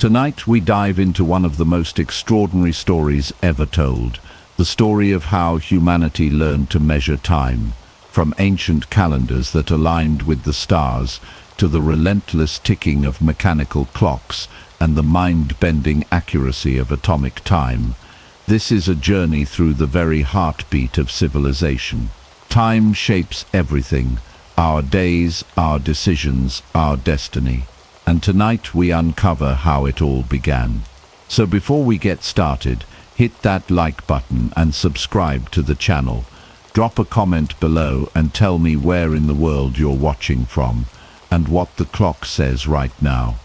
Tonight we dive into one of the most extraordinary stories ever told, the story of how humanity learned to measure time, from ancient calendars that aligned with the stars to the relentless ticking of mechanical clocks and the mind-bending accuracy of atomic time. This is a journey through the very heartbeat of civilization. Time shapes everything, our days, our decisions, our destiny. And tonight we uncover how it all began. So before we get started, hit that like button and subscribe to the channel. Drop a comment below and tell me where in the world you're watching from and what the clock says right now.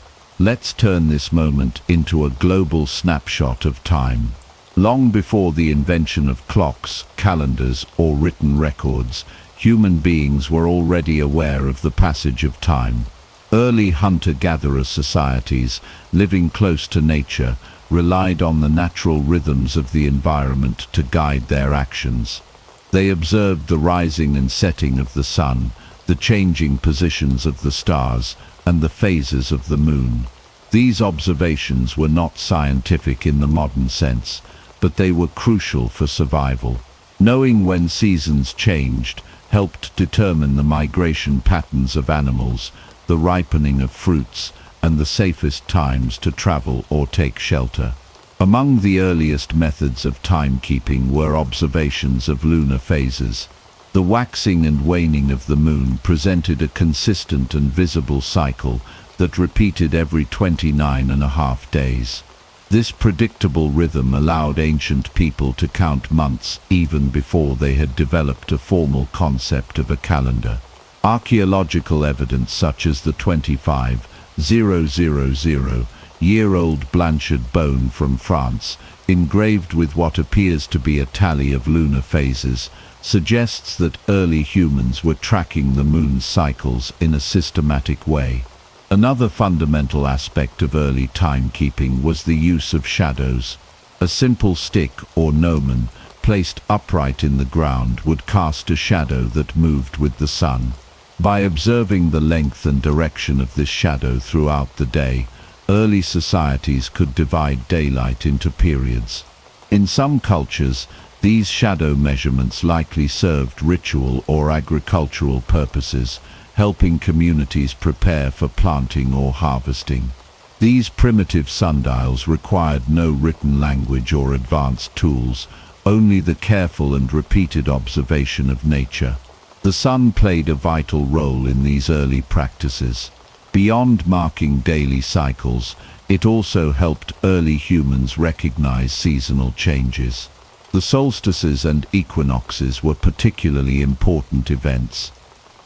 Let's turn this moment into a global snapshot of time. Long before the invention of clocks, calendars, or written records, human beings were already aware of the passage of time. Early hunter-gatherer societies, living close to nature, relied on the natural rhythms of the environment to guide their actions. They observed the rising and setting of the sun, the changing positions of the stars, and the phases of the moon. These observations were not scientific in the modern sense, but they were crucial for survival. Knowing when seasons changed helped determine the migration patterns of animals, the ripening of fruits, and the safest times to travel or take shelter. Among the earliest methods of timekeeping were observations of lunar phases. The waxing and waning of the moon presented a consistent and visible cycle that repeated every 29.5 days. This predictable rhythm allowed ancient people to count months even before they had developed a formal concept of a calendar. Archaeological evidence such as the 25,000-year-old Blanchard bone from France, engraved with what appears to be a tally of lunar phases, suggests that early humans were tracking the moon's cycles in a systematic way. Another fundamental aspect of early timekeeping was the use of shadows. A simple stick or gnomon, placed upright in the ground, would cast a shadow that moved with the sun. By observing the length and direction of this shadow throughout the day, early societies could divide daylight into periods. In some cultures, these shadow measurements likely served ritual or agricultural purposes, helping communities prepare for planting or harvesting. These primitive sundials required no written language or advanced tools, only the careful and repeated observation of nature. The sun played a vital role in these early practices. Beyond marking daily cycles, it also helped early humans recognize seasonal changes. The solstices and equinoxes were particularly important events.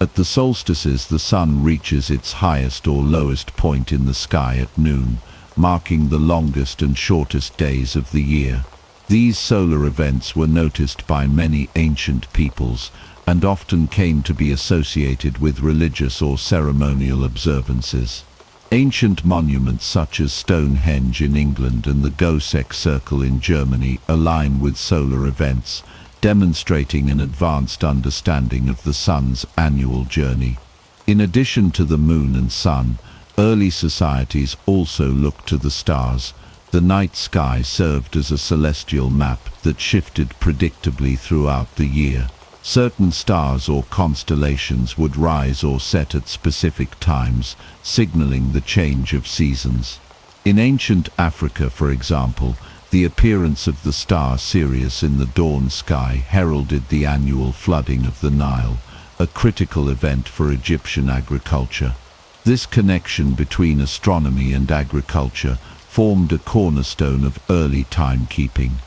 At the solstices, the sun reaches its highest or lowest point in the sky at noon, marking the longest and shortest days of the year. These solar events were noticed by many ancient peoples and often came to be associated with religious or ceremonial observances. Ancient monuments such as Stonehenge in England and the Göbekli Circle in Germany align with solar events, demonstrating an advanced understanding of the sun's annual journey. In addition to the moon and sun, early societies also looked to the stars. The night sky served as a celestial map that shifted predictably throughout the year. Certain stars or constellations would rise or set at specific times, signaling the change of seasons. In ancient Africa, for example, the appearance of the star Sirius in the dawn sky heralded the annual flooding of the Nile, a critical event for Egyptian agriculture. This connection between astronomy and agriculture formed a cornerstone of early timekeeping.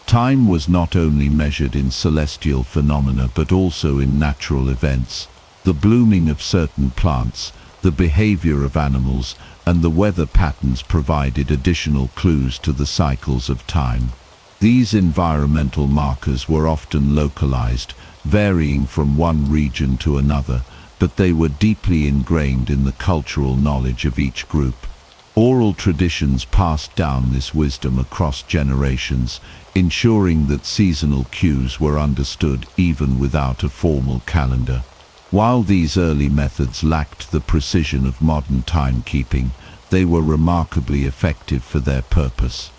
Time was not only measured in celestial phenomena but also in natural events. The blooming of certain plants, the behavior of animals, and the weather patterns provided additional clues to the cycles of time. These environmental markers were often localized, varying from one region to another, but they were deeply ingrained in the cultural knowledge of each group. Oral traditions passed down this wisdom across generations, ensuring that seasonal cues were understood even without a formal calendar. While these early methods lacked the precision of modern timekeeping, they were remarkably effective for their purpose.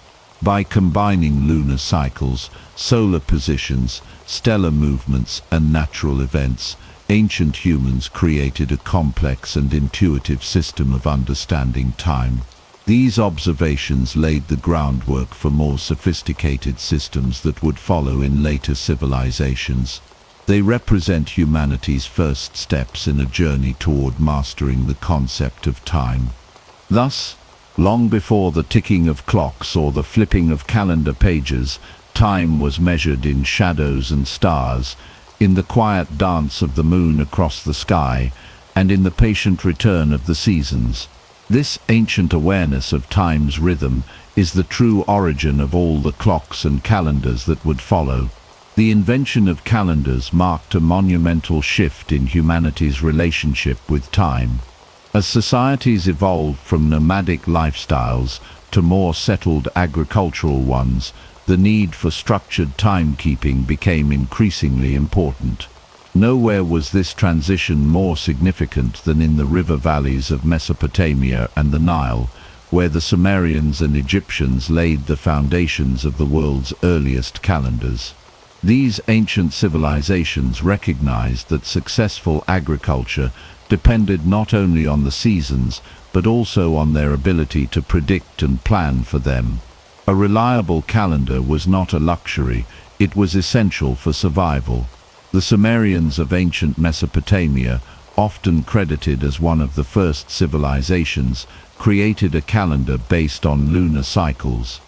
By combining lunar cycles, solar positions, stellar movements, and natural events, ancient humans created a complex and intuitive system of understanding time. These observations laid the groundwork for more sophisticated systems that would follow in later civilizations. They represent humanity's first steps in a journey toward mastering the concept of time. Thus, long before the ticking of clocks or the flipping of calendar pages, time was measured in shadows and stars, in the quiet dance of the moon across the sky, and in the patient return of the seasons. This ancient awareness of time's rhythm is the true origin of all the clocks and calendars that would follow. The invention of calendars marked a monumental shift in humanity's relationship with time. As societies evolved from nomadic lifestyles to more settled agricultural ones, the need for structured timekeeping became increasingly important. Nowhere was this transition more significant than in the river valleys of Mesopotamia and the Nile, where the Sumerians and Egyptians laid the foundations of the world's earliest calendars. These ancient civilizations recognized that successful agriculture depended not only on the seasons, but also on their ability to predict and plan for them. A reliable calendar was not a luxury, it was essential for survival. The Sumerians of ancient Mesopotamia, often credited as one of the first civilizations, created a calendar based on lunar cycles.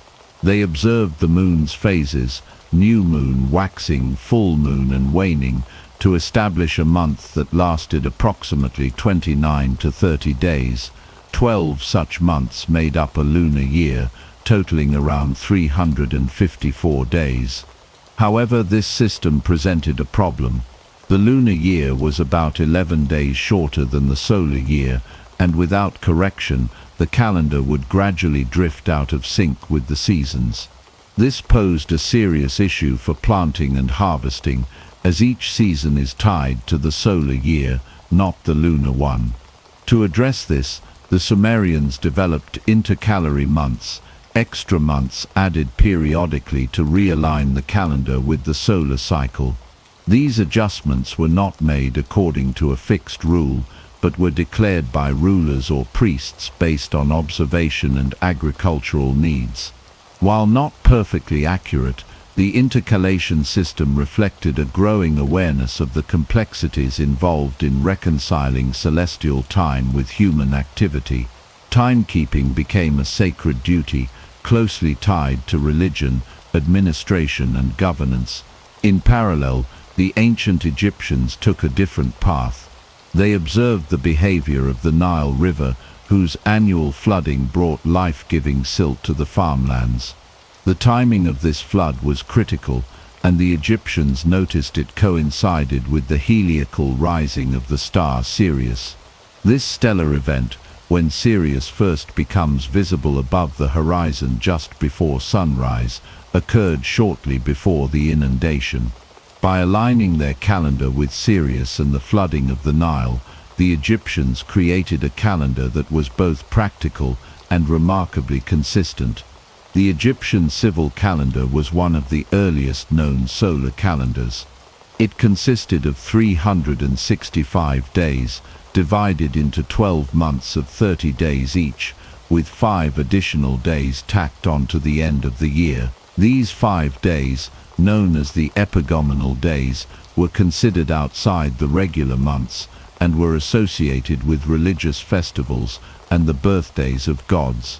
They observed the moon's phases, new moon, waxing, full moon, and waning, to establish a month that lasted approximately 29 to 30 days. 12 such months made up a lunar year, totaling around 354 days. However, this system presented a problem. The lunar year was about 11 days shorter than the solar year, and without correction, the calendar would gradually drift out of sync with the seasons. This posed a serious issue for planting and harvesting, as each season is tied to the solar year, not the lunar one. To address this, the Sumerians developed intercalary months, extra months added periodically to realign the calendar with the solar cycle. These adjustments were not made according to a fixed rule, but were declared by rulers or priests based on observation and agricultural needs. While not perfectly accurate, the intercalation system reflected a growing awareness of the complexities involved in reconciling celestial time with human activity. Timekeeping became a sacred duty, closely tied to religion, administration, and governance. In parallel, the ancient Egyptians took a different path. They observed the behavior of the Nile River, whose annual flooding brought life-giving silt to the farmlands. The timing of this flood was critical, and the Egyptians noticed it coincided with the heliacal rising of the star Sirius. This stellar event, when Sirius first becomes visible above the horizon just before sunrise, occurred shortly before the inundation. By aligning their calendar with Sirius and the flooding of the Nile, the Egyptians created a calendar that was both practical and remarkably consistent. The Egyptian civil calendar was one of the earliest known solar calendars. It consisted of 365 days, divided into 12 months of 30 days each, with 5 additional days tacked on to the end of the year. These 5 days, known as the epagomenal days, were considered outside the regular months and were associated with religious festivals and the birthdays of gods.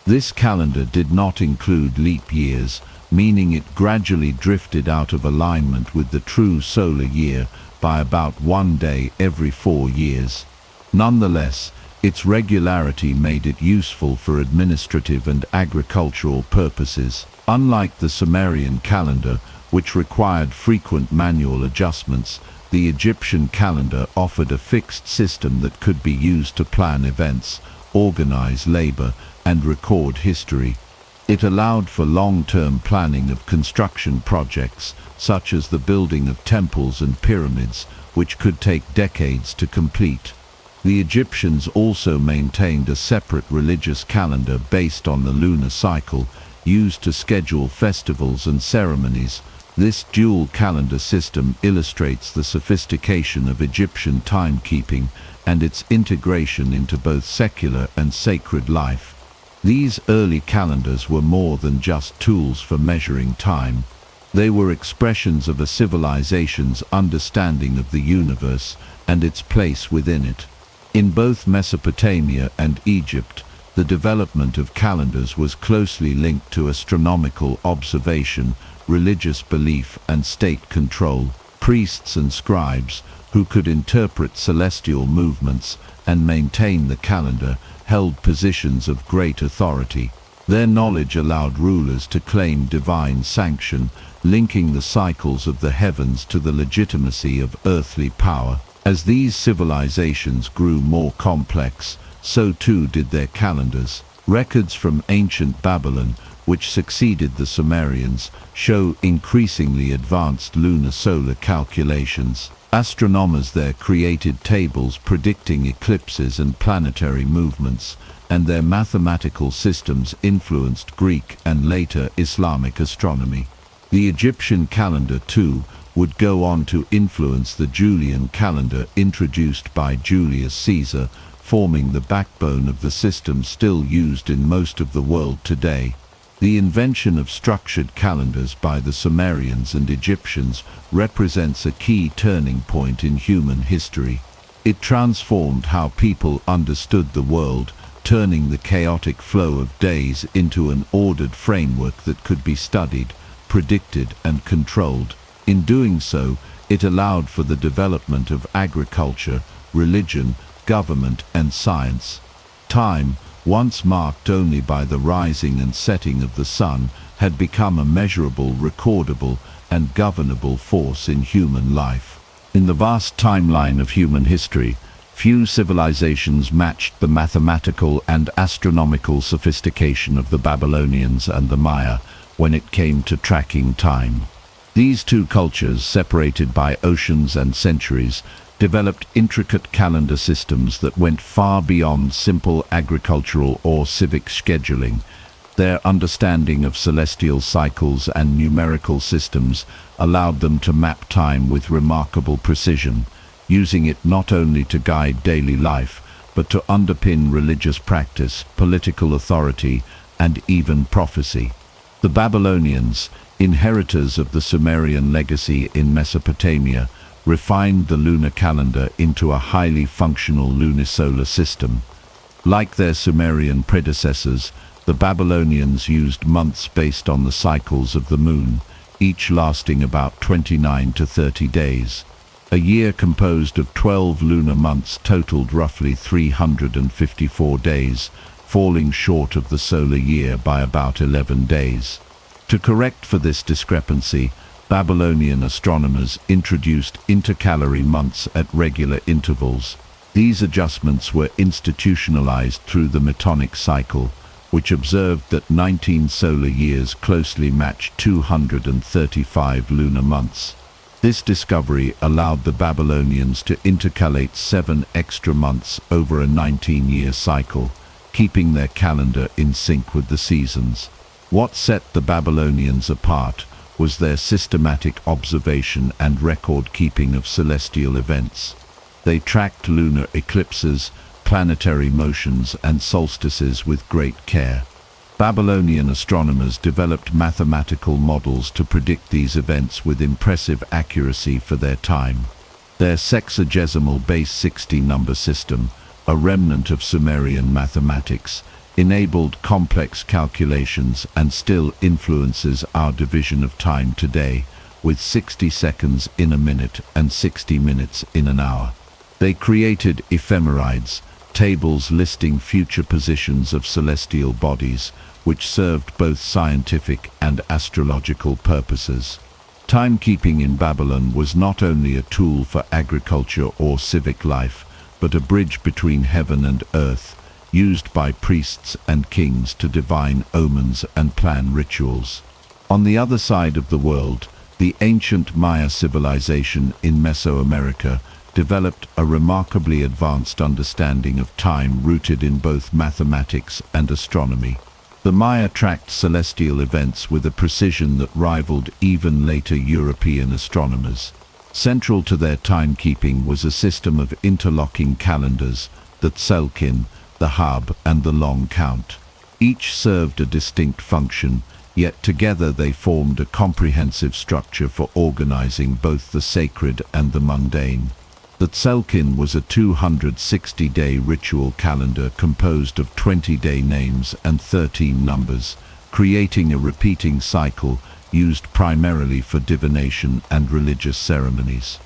This calendar did not include leap years, meaning it gradually drifted out of alignment with the true solar year by about 1 day every 4 years. Nonetheless, its regularity made it useful for administrative and agricultural purposes. Unlike the Sumerian calendar, which required frequent manual adjustments, the Egyptian calendar offered a fixed system that could be used to plan events, organize labor, and record history. It allowed for long-term planning of construction projects, such as the building of temples and pyramids, which could take decades to complete. The Egyptians also maintained a separate religious calendar based on the lunar cycle, used to schedule festivals and ceremonies. This dual calendar system illustrates the sophistication of Egyptian timekeeping and its integration into both secular and sacred life. These early calendars were more than just tools for measuring time. They were expressions of a civilization's understanding of the universe and its place within it. In both Mesopotamia and Egypt, the development of calendars was closely linked to astronomical observation, religious belief, and state control. Priests and scribes, who could interpret celestial movements and maintain the calendar, held positions of great authority. Their knowledge allowed rulers to claim divine sanction, linking the cycles of the heavens to the legitimacy of earthly power. As these civilizations grew more complex, so too did their calendars. Records from ancient Babylon, which succeeded the Sumerians, show increasingly advanced lunar-solar calculations. Astronomers there created tables predicting eclipses and planetary movements, and their mathematical systems influenced Greek and later Islamic astronomy. The Egyptian calendar, too, would go on to influence the Julian calendar introduced by Julius Caesar, forming the backbone of the system still used in most of the world today. The invention of structured calendars by the Sumerians and Egyptians represents a key turning point in human history. It transformed how people understood the world, turning the chaotic flow of days into an ordered framework that could be studied, predicted, and controlled. In doing so, it allowed for the development of agriculture, religion, government, and science. Time, once marked only by the rising and setting of the sun, had become a measurable, recordable, and governable force in human life. In the vast timeline of human history, few civilizations matched the mathematical and astronomical sophistication of the Babylonians and the Maya when it came to tracking time. These two cultures, separated by oceans and centuries, developed intricate calendar systems that went far beyond simple agricultural or civic scheduling. Their understanding of celestial cycles and numerical systems allowed them to map time with remarkable precision, using it not only to guide daily life, but to underpin religious practice, political authority, and even prophecy. The Babylonians, inheritors of the Sumerian legacy in Mesopotamia, refined the lunar calendar into a highly functional lunisolar system. Like their Sumerian predecessors, the Babylonians used months based on the cycles of the moon, each lasting about 29 to 30 days. A year composed of 12 lunar months totaled roughly 354 days, falling short of the solar year by about 11 days. To correct for this discrepancy, Babylonian astronomers introduced intercalary months at regular intervals. These adjustments were institutionalized through the Metonic cycle, which observed that 19 solar years closely matched 235 lunar months. This discovery allowed the Babylonians to intercalate 7 extra months over a 19-year cycle, keeping their calendar in sync with the seasons. What set the Babylonians apart was their systematic observation and record-keeping of celestial events. They tracked lunar eclipses, planetary motions, and solstices with great care. Babylonian astronomers developed mathematical models to predict these events with impressive accuracy for their time. Their sexagesimal base 60 number system, a remnant of Sumerian mathematics, enabled complex calculations and still influences our division of time today, with 60 seconds in a minute and 60 minutes in an hour. They created ephemerides, tables listing future positions of celestial bodies, which served both scientific and astrological purposes. Timekeeping in Babylon was not only a tool for agriculture or civic life, but a bridge between heaven and earth, used by priests and kings to divine omens and plan rituals. On the other side of the world, the ancient Maya civilization in Mesoamerica developed a remarkably advanced understanding of time rooted in both mathematics and astronomy. The Maya tracked celestial events with a precision that rivaled even later European astronomers. Central to their timekeeping was a system of interlocking calendars, the Tzolk'in, the Hab, and the long count. Each served a distinct function, yet together they formed a comprehensive structure for organizing both the sacred and the mundane. The Tzolk'in was a 260-day ritual calendar composed of 20-day names and 13 numbers, creating a repeating cycle used primarily for divination and religious ceremonies.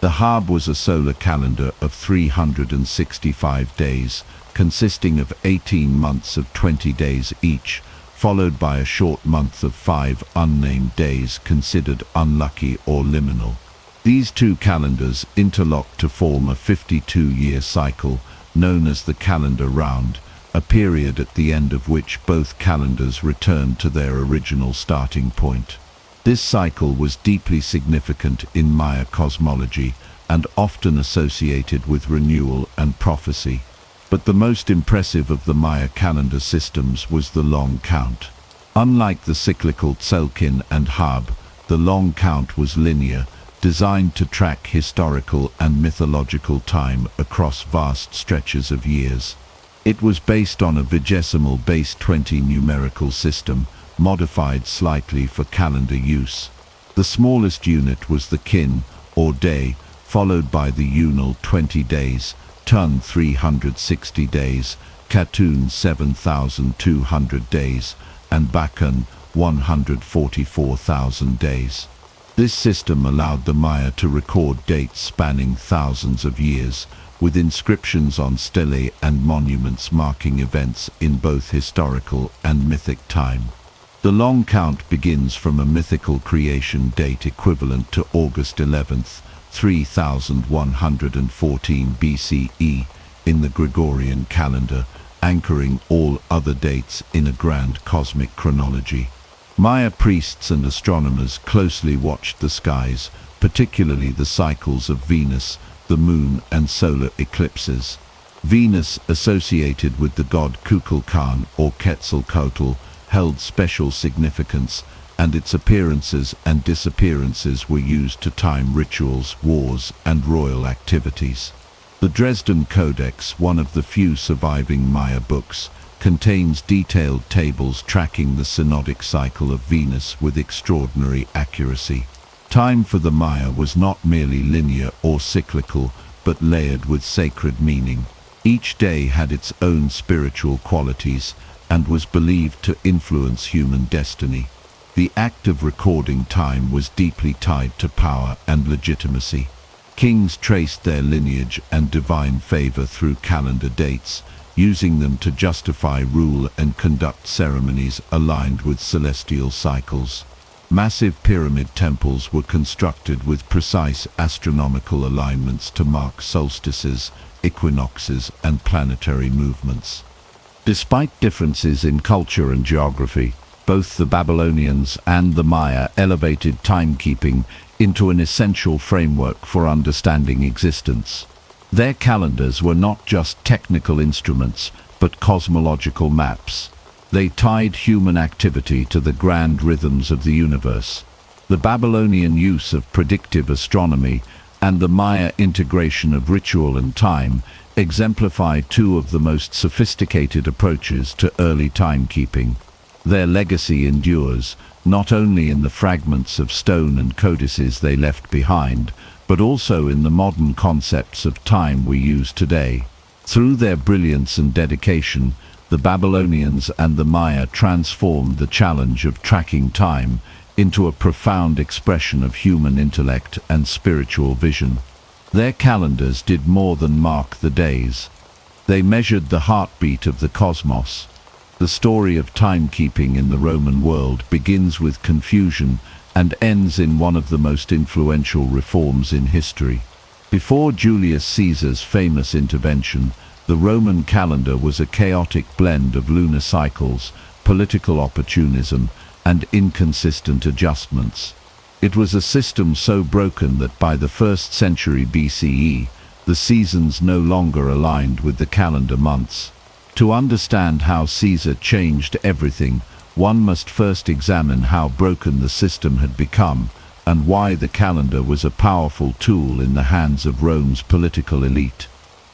The Hab was a solar calendar of 365 days, consisting of 18 months of 20 days each, followed by a short month of 5 unnamed days considered unlucky or liminal. These two calendars interlocked to form a 52-year cycle known as the calendar round, a period at the end of which both calendars returned to their original starting point. This cycle was deeply significant in Maya cosmology and often associated with renewal and prophecy. But the most impressive of the Maya calendar systems was the long count. Unlike the cyclical Tzolk'in and Hab, the long count was linear, designed to track historical and mythological time across vast stretches of years. It was based on a vigesimal base 20 numerical system, modified slightly for calendar use. The smallest unit was the kin, or day, followed by the unal 20 days, ton 360 days, katun 7,200 days, and bakun 144,000 days. This system allowed the Maya to record dates spanning thousands of years, with inscriptions on stelae and monuments marking events in both historical and mythic time. The long count begins from a mythical creation date equivalent to August 11th, 3114 BCE in the Gregorian calendar, anchoring all other dates in a grand cosmic chronology. Maya priests and astronomers closely watched the skies, particularly the cycles of Venus, the moon, and solar eclipses. Venus, associated with the god Kukulkan or Quetzalcoatl, held special significance, and its appearances and disappearances were used to time rituals, wars, and royal activities. The Dresden Codex, one of the few surviving Maya books, contains detailed tables tracking the synodic cycle of Venus with extraordinary accuracy. Time for the Maya was not merely linear or cyclical, but layered with sacred meaning. Each day had its own spiritual qualities and was believed to influence human destiny. The act of recording time was deeply tied to power and legitimacy. Kings traced their lineage and divine favor through calendar dates, using them to justify rule and conduct ceremonies aligned with celestial cycles. Massive pyramid temples were constructed with precise astronomical alignments to mark solstices, equinoxes, and planetary movements. Despite differences in culture and geography, both the Babylonians and the Maya elevated timekeeping into an essential framework for understanding existence. Their calendars were not just technical instruments, but cosmological maps. They tied human activity to the grand rhythms of the universe. The Babylonian use of predictive astronomy and the Maya integration of ritual and time exemplify two of the most sophisticated approaches to early timekeeping. Their legacy endures, not only in the fragments of stone and codices they left behind, but also in the modern concepts of time we use today. Through their brilliance and dedication, the Babylonians and the Maya transformed the challenge of tracking time into a profound expression of human intellect and spiritual vision. Their calendars did more than mark the days. They measured the heartbeat of the cosmos. The story of timekeeping in the Roman world begins with confusion and ends in one of the most influential reforms in history. Before Julius Caesar's famous intervention, the Roman calendar was a chaotic blend of lunar cycles, political opportunism, and inconsistent adjustments. It was a system so broken that by the 1st century BCE, the seasons no longer aligned with the calendar months. To understand how Caesar changed everything, one must first examine how broken the system had become, and why the calendar was a powerful tool in the hands of Rome's political elite.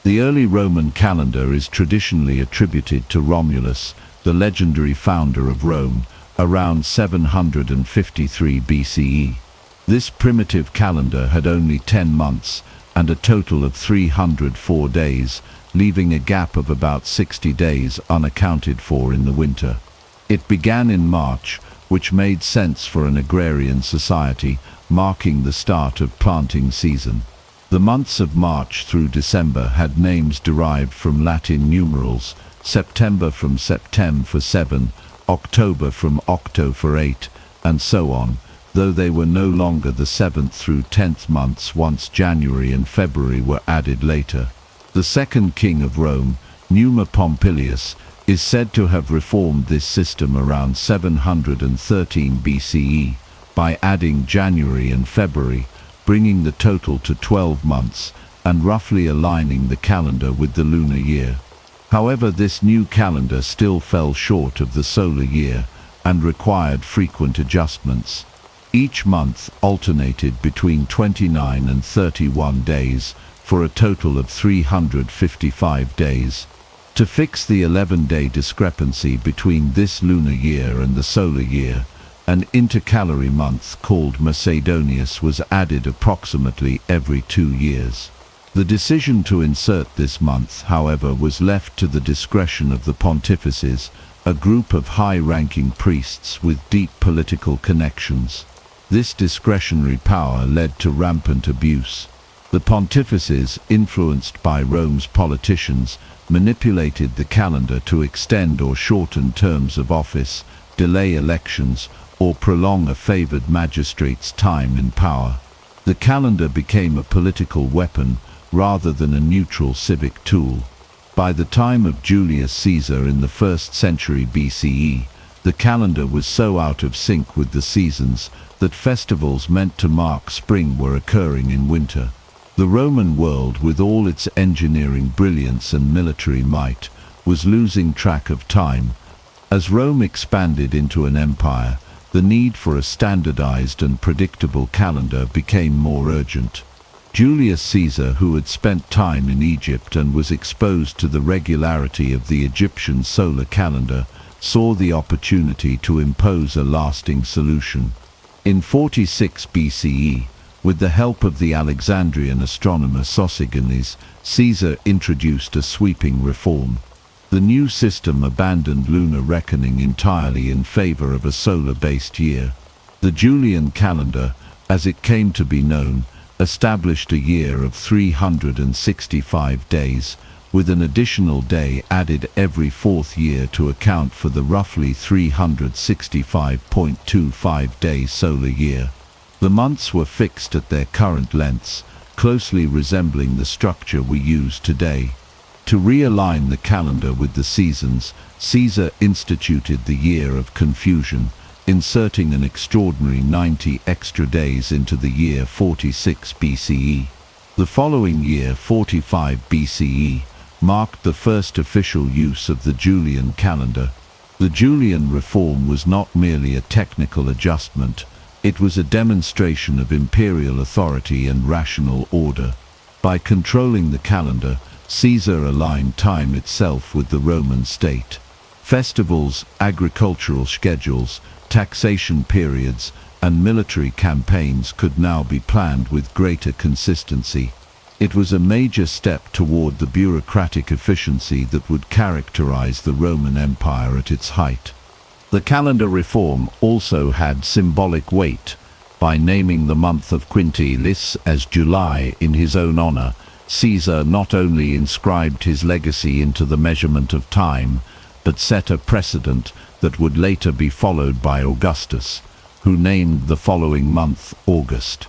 The early Roman calendar is traditionally attributed to Romulus, the legendary founder of Rome, around 753 BCE. This primitive calendar had only 10 months and a total of 304 days, leaving a gap of about 60 days unaccounted for in the winter. It began in March, which made sense for an agrarian society, marking the start of planting season. The months of March through December had names derived from Latin numerals, September from septem for 7, October from octo for 8, and so on, though they were no longer the 7th through 10th months once January and February were added later. The second king of Rome, Numa Pompilius, is said to have reformed this system around 713 BCE by adding January and February, bringing the total to 12 months and roughly aligning the calendar with the lunar year. However, this new calendar still fell short of the solar year and required frequent adjustments. Each month alternated between 29 and 31 days, for a total of 355 days. To fix the 11-day discrepancy between this lunar year and the solar year, an intercalary month called Macedonius was added approximately every 2 years. The decision to insert this month, however, was left to the discretion of the pontifices, a group of high-ranking priests with deep political connections. This discretionary power led to rampant abuse. The pontifices, influenced by Rome's politicians, manipulated the calendar to extend or shorten terms of office, delay elections, or prolong a favored magistrate's time in power. The calendar became a political weapon rather than a neutral civic tool. By the time of Julius Caesar in the 1st century BCE, the calendar was so out of sync with the seasons that festivals meant to mark spring were occurring in winter. The Roman world, with all its engineering brilliance and military might, was losing track of time. As Rome expanded into an empire, the need for a standardized and predictable calendar became more urgent. Julius Caesar, who had spent time in Egypt and was exposed to the regularity of the Egyptian solar calendar, saw the opportunity to impose a lasting solution. In 46 BCE, with the help of the Alexandrian astronomer Sosigenes, Caesar introduced a sweeping reform. The new system abandoned lunar reckoning entirely in favor of a solar-based year. The Julian calendar, as it came to be known, established a year of 365 days, with an additional day added every 4th year to account for the roughly 365.25-day solar year. The months were fixed at their current lengths, closely resembling the structure we use today. To realign the calendar with the seasons, Caesar instituted the Year of Confusion, inserting an extraordinary 90 extra days into the year 46 BCE. The following year, 45 BCE, marked the first official use of the Julian calendar. The Julian reform was not merely a technical adjustment, it was a demonstration of imperial authority and rational order. By controlling the calendar, Caesar aligned time itself with the Roman state. Festivals, agricultural schedules, taxation periods, and military campaigns could now be planned with greater consistency. It was a major step toward the bureaucratic efficiency that would characterize the Roman Empire at its height. The calendar reform also had symbolic weight. By naming the month of Quintilis as July in his own honor, Caesar not only inscribed his legacy into the measurement of time, but set a precedent that would later be followed by Augustus, who named the following month August.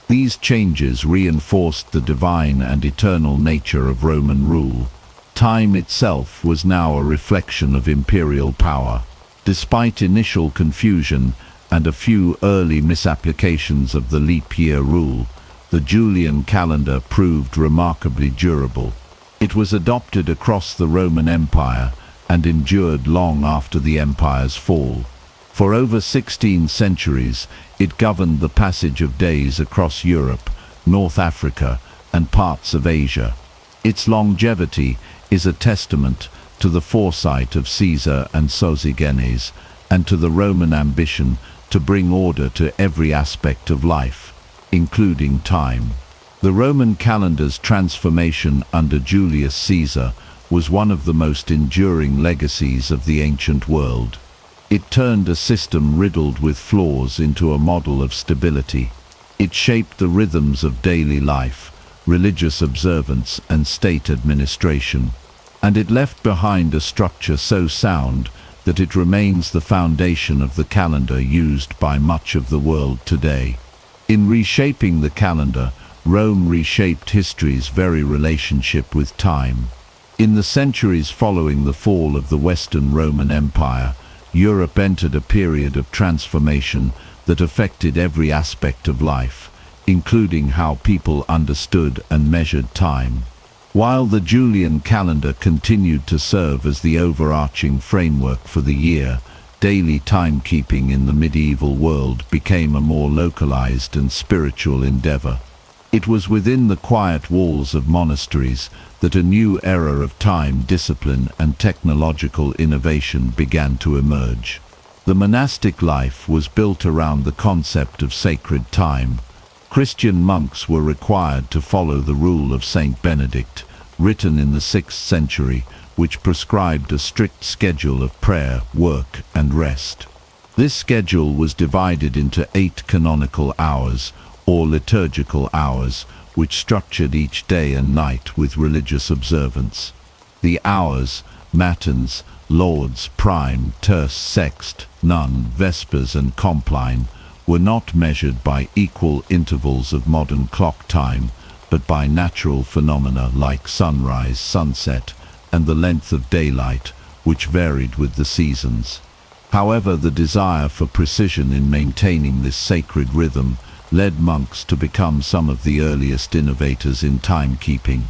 These changes reinforced the divine and eternal nature of Roman rule. Time itself was now a reflection of imperial power. Despite initial confusion and a few early misapplications of the leap year rule, The Julian calendar proved remarkably durable. It was adopted across the Roman Empire and endured long after the empire's fall. For over 16 centuries, it governed the passage of days across Europe, North Africa, and parts of Asia. Its longevity is a testament to the foresight of Caesar and Sosigenes, and to the Roman ambition to bring order to every aspect of life, including time. The Roman calendar's transformation under Julius Caesar was one of the most enduring legacies of the ancient world. It turned a system riddled with flaws into a model of stability. It shaped the rhythms of daily life, religious observance, and state administration. And it left behind a structure so sound that it remains the foundation of the calendar used by much of the world today. In reshaping the calendar, Rome reshaped history's very relationship with time. In the centuries following the fall of the Western Roman Empire, Europe entered a period of transformation that affected every aspect of life, including how people understood and measured time. While the Julian calendar continued to serve as the overarching framework for the year, daily timekeeping in the medieval world became a more localized and spiritual endeavor. It was within the quiet walls of monasteries that a new era of time discipline and technological innovation began to emerge. The monastic life was built around the concept of sacred time. Christian monks were required to follow the rule of Saint Benedict, written in the 6th century, which prescribed a strict schedule of prayer, work, and rest. This schedule was divided into 8 canonical hours, or liturgical hours, which structured each day and night with religious observance. The hours, matins, lauds, prime, terce, sext, none, vespers, and compline, were not measured by equal intervals of modern clock time, but by natural phenomena like sunrise, sunset, and the length of daylight, which varied with the seasons. However, the desire for precision in maintaining this sacred rhythm led monks to become some of the earliest innovators in timekeeping.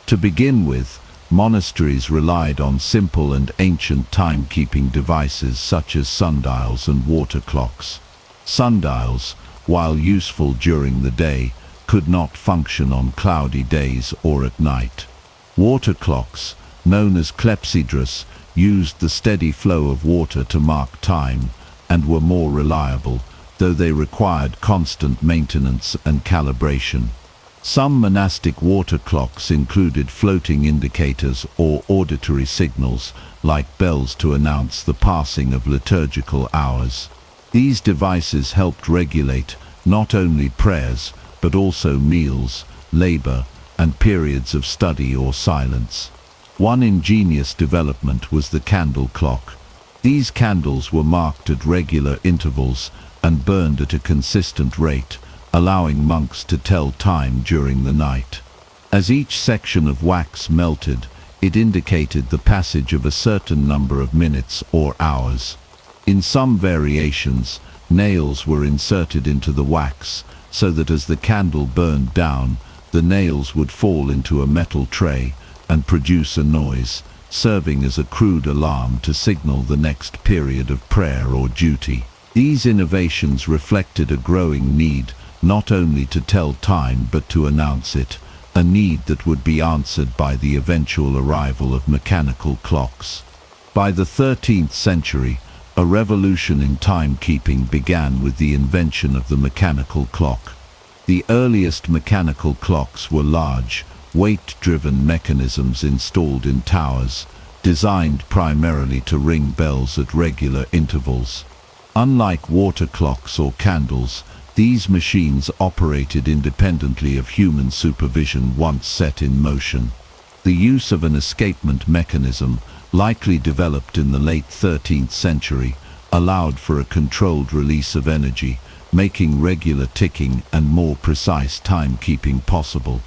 To begin with, monasteries relied on simple and ancient timekeeping devices such as sundials and water clocks. Sundials, while useful during the day, could not function on cloudy days or at night. Water clocks, known as clepsydras, used the steady flow of water to mark time and were more reliable, though they required constant maintenance and calibration. Some monastic water clocks included floating indicators or auditory signals, like bells to announce the passing of liturgical hours. These devices helped regulate not only prayers, but also meals, labor, and periods of study or silence. One ingenious development was the candle clock. These candles were marked at regular intervals and burned at a consistent rate, allowing monks to tell time during the night. As each section of wax melted, it indicated the passage of a certain number of minutes or hours. In some variations, nails were inserted into the wax, so that as the candle burned down, the nails would fall into a metal tray and produce a noise, serving as a crude alarm to signal the next period of prayer or duty. These innovations reflected a growing need not only to tell time but to announce it, a need that would be answered by the eventual arrival of mechanical clocks. By the 13th century, a revolution in timekeeping began with the invention of the mechanical clock. The earliest mechanical clocks were large, weight-driven mechanisms installed in towers, designed primarily to ring bells at regular intervals. Unlike water clocks or candles, these machines operated independently of human supervision once set in motion. The use of an escapement mechanism, likely developed in the late 13th century, allowed for a controlled release of energy, making regular ticking and more precise timekeeping possible.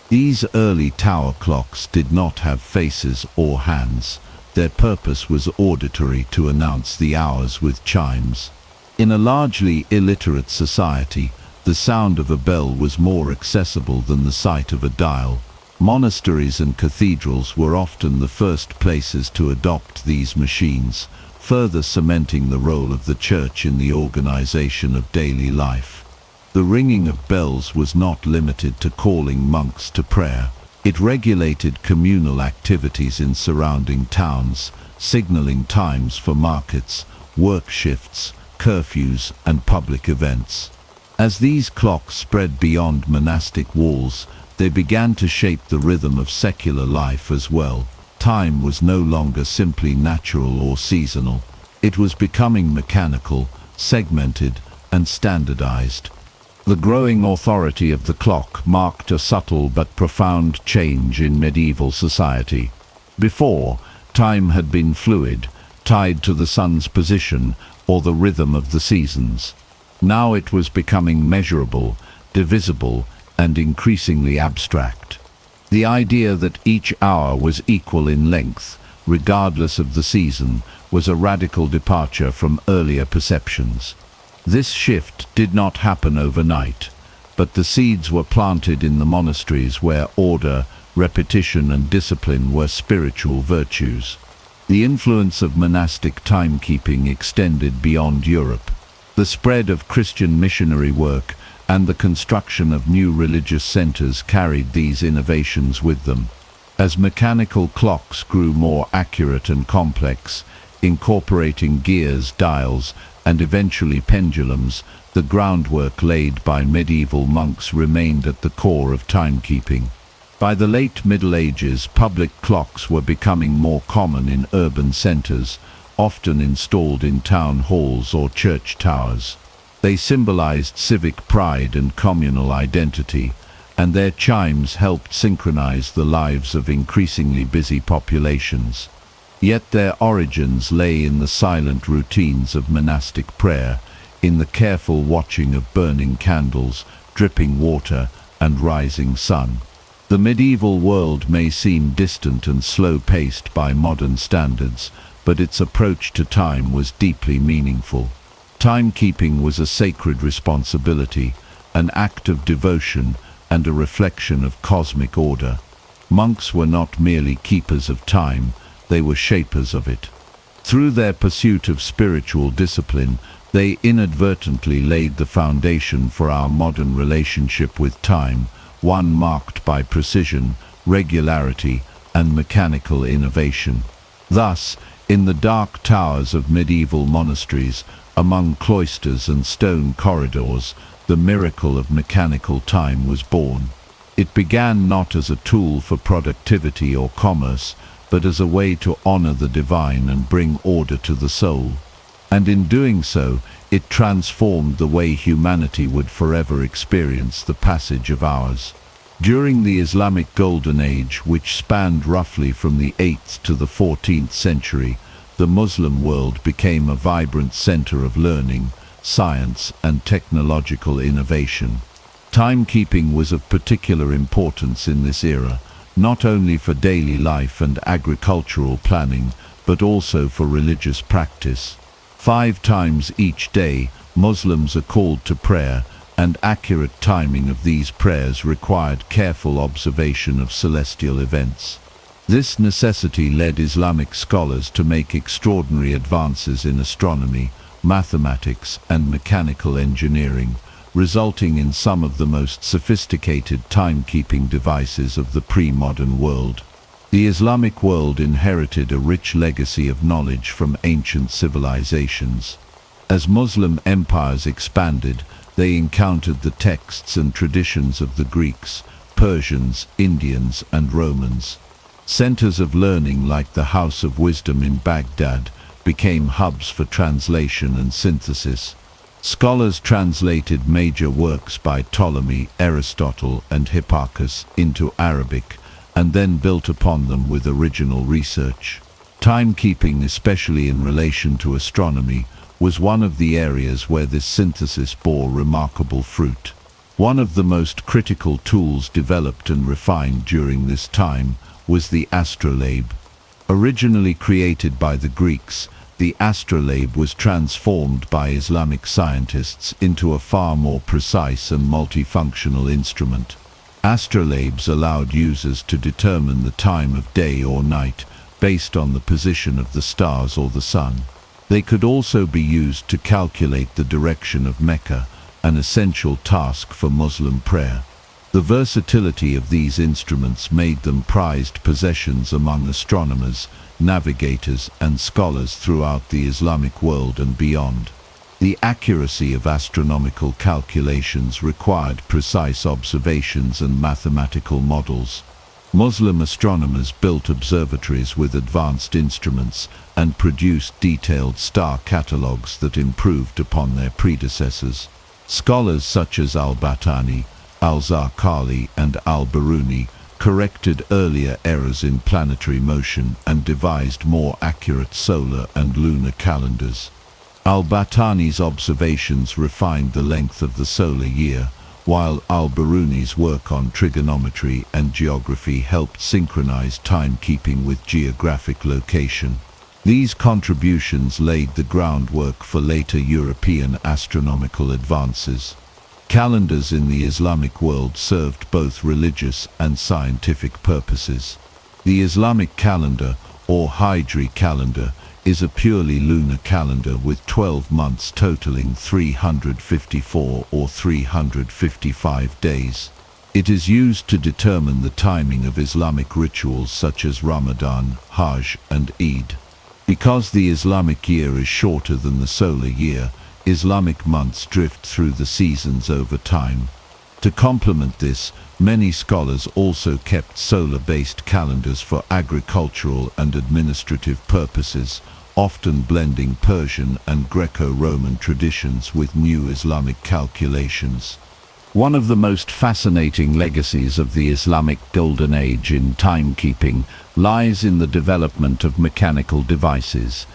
These early tower clocks did not have faces or hands. Their purpose was auditory, to announce the hours with chimes. In a largely illiterate society, The sound of a bell was more accessible than the sight of a dial. Monasteries and cathedrals were often the first places to adopt these machines, further cementing the role of the church in the organization of daily life. The ringing of bells was not limited to calling monks to prayer. It regulated communal activities in surrounding towns, signaling times for markets, work shifts, curfews, and public events. As these clocks spread beyond monastic walls, they began to shape the rhythm of secular life as well. Time was no longer simply natural or seasonal. It was becoming mechanical, segmented, and standardized. The growing authority of the clock marked a subtle but profound change in medieval society. Before, time had been fluid, tied to the sun's position or the rhythm of the seasons. Now it was becoming measurable, divisible, and increasingly abstract. The idea that each hour was equal in length, regardless of the season, was a radical departure from earlier perceptions. This shift did not happen overnight, but the seeds were planted in the monasteries where order, repetition, and discipline were spiritual virtues. The influence of monastic timekeeping extended beyond Europe. The spread of Christian missionary work and the construction of new religious centers carried these innovations with them. As mechanical clocks grew more accurate and complex, incorporating gears, dials, and eventually pendulums, the groundwork laid by medieval monks remained at the core of timekeeping. By the late Middle Ages, public clocks were becoming more common in urban centers, often installed in town halls or church towers. They symbolized civic pride and communal identity, and their chimes helped synchronize the lives of increasingly busy populations. Yet their origins lay in the silent routines of monastic prayer, in the careful watching of burning candles, dripping water, and rising sun. The medieval world may seem distant and slow-paced by modern standards, but its approach to time was deeply meaningful. Timekeeping was a sacred responsibility, an act of devotion, and a reflection of cosmic order. Monks were not merely keepers of time, they were shapers of it. Through their pursuit of spiritual discipline, they inadvertently laid the foundation for our modern relationship with time, one marked by precision, regularity, and mechanical innovation. Thus, in the dark towers of medieval monasteries, among cloisters and stone corridors, the miracle of mechanical time was born. It began not as a tool for productivity or commerce, but as a way to honor the divine and bring order to the soul. And in doing so, it transformed the way humanity would forever experience the passage of hours. During the Islamic Golden Age, which spanned roughly from the 8th to the 14th century, the Muslim world became a vibrant center of learning, science, and technological innovation. Timekeeping was of particular importance in this era, not only for daily life and agricultural planning, but also for religious practice. 5 times each day, Muslims are called to prayer, and accurate timing of these prayers required careful observation of celestial events. This necessity led Islamic scholars to make extraordinary advances in astronomy, mathematics, and mechanical engineering, resulting in some of the most sophisticated timekeeping devices of the pre-modern world. The Islamic world inherited a rich legacy of knowledge from ancient civilizations. As Muslim empires expanded, they encountered the texts and traditions of the Greeks, Persians, Indians, and Romans. Centers of learning like the House of Wisdom in Baghdad became hubs for translation and synthesis. Scholars translated major works by Ptolemy, Aristotle, and Hipparchus into Arabic, and then built upon them with original research. Timekeeping, especially in relation to astronomy, was one of the areas where this synthesis bore remarkable fruit. One of the most critical tools developed and refined during this time was the astrolabe. Originally created by the Greeks, the astrolabe was transformed by Islamic scientists into a far more precise and multifunctional instrument. Astrolabes allowed users to determine the time of day or night based on the position of the stars or the sun. They could also be used to calculate the direction of Mecca, an essential task for Muslim prayer. The versatility of these instruments made them prized possessions among astronomers, navigators, and scholars throughout the Islamic world and beyond. The accuracy of astronomical calculations required precise observations and mathematical models. Muslim astronomers built observatories with advanced instruments and produced detailed star catalogues that improved upon their predecessors. Scholars such as al-Battani, al-Zarqali, and al-Biruni corrected earlier errors in planetary motion and devised more accurate solar and lunar calendars. Al-Battani's observations refined the length of the solar year, while al-Biruni's work on trigonometry and geography helped synchronize timekeeping with geographic location. These contributions laid the groundwork for later European astronomical advances. Calendars in the Islamic world served both religious and scientific purposes. The Islamic calendar, or Hijri calendar, is a purely lunar calendar with 12 months totaling 354 or 355 days. It is used to determine the timing of Islamic rituals such as Ramadan, Hajj, and Eid. Because the Islamic year is shorter than the solar year, Islamic months drift through the seasons over time. To complement this, many scholars also kept solar-based calendars for agricultural and administrative purposes, often blending Persian and Greco-Roman traditions with new Islamic calculations. One of the most fascinating legacies of the Islamic Golden Age in timekeeping lies in the development of mechanical devices.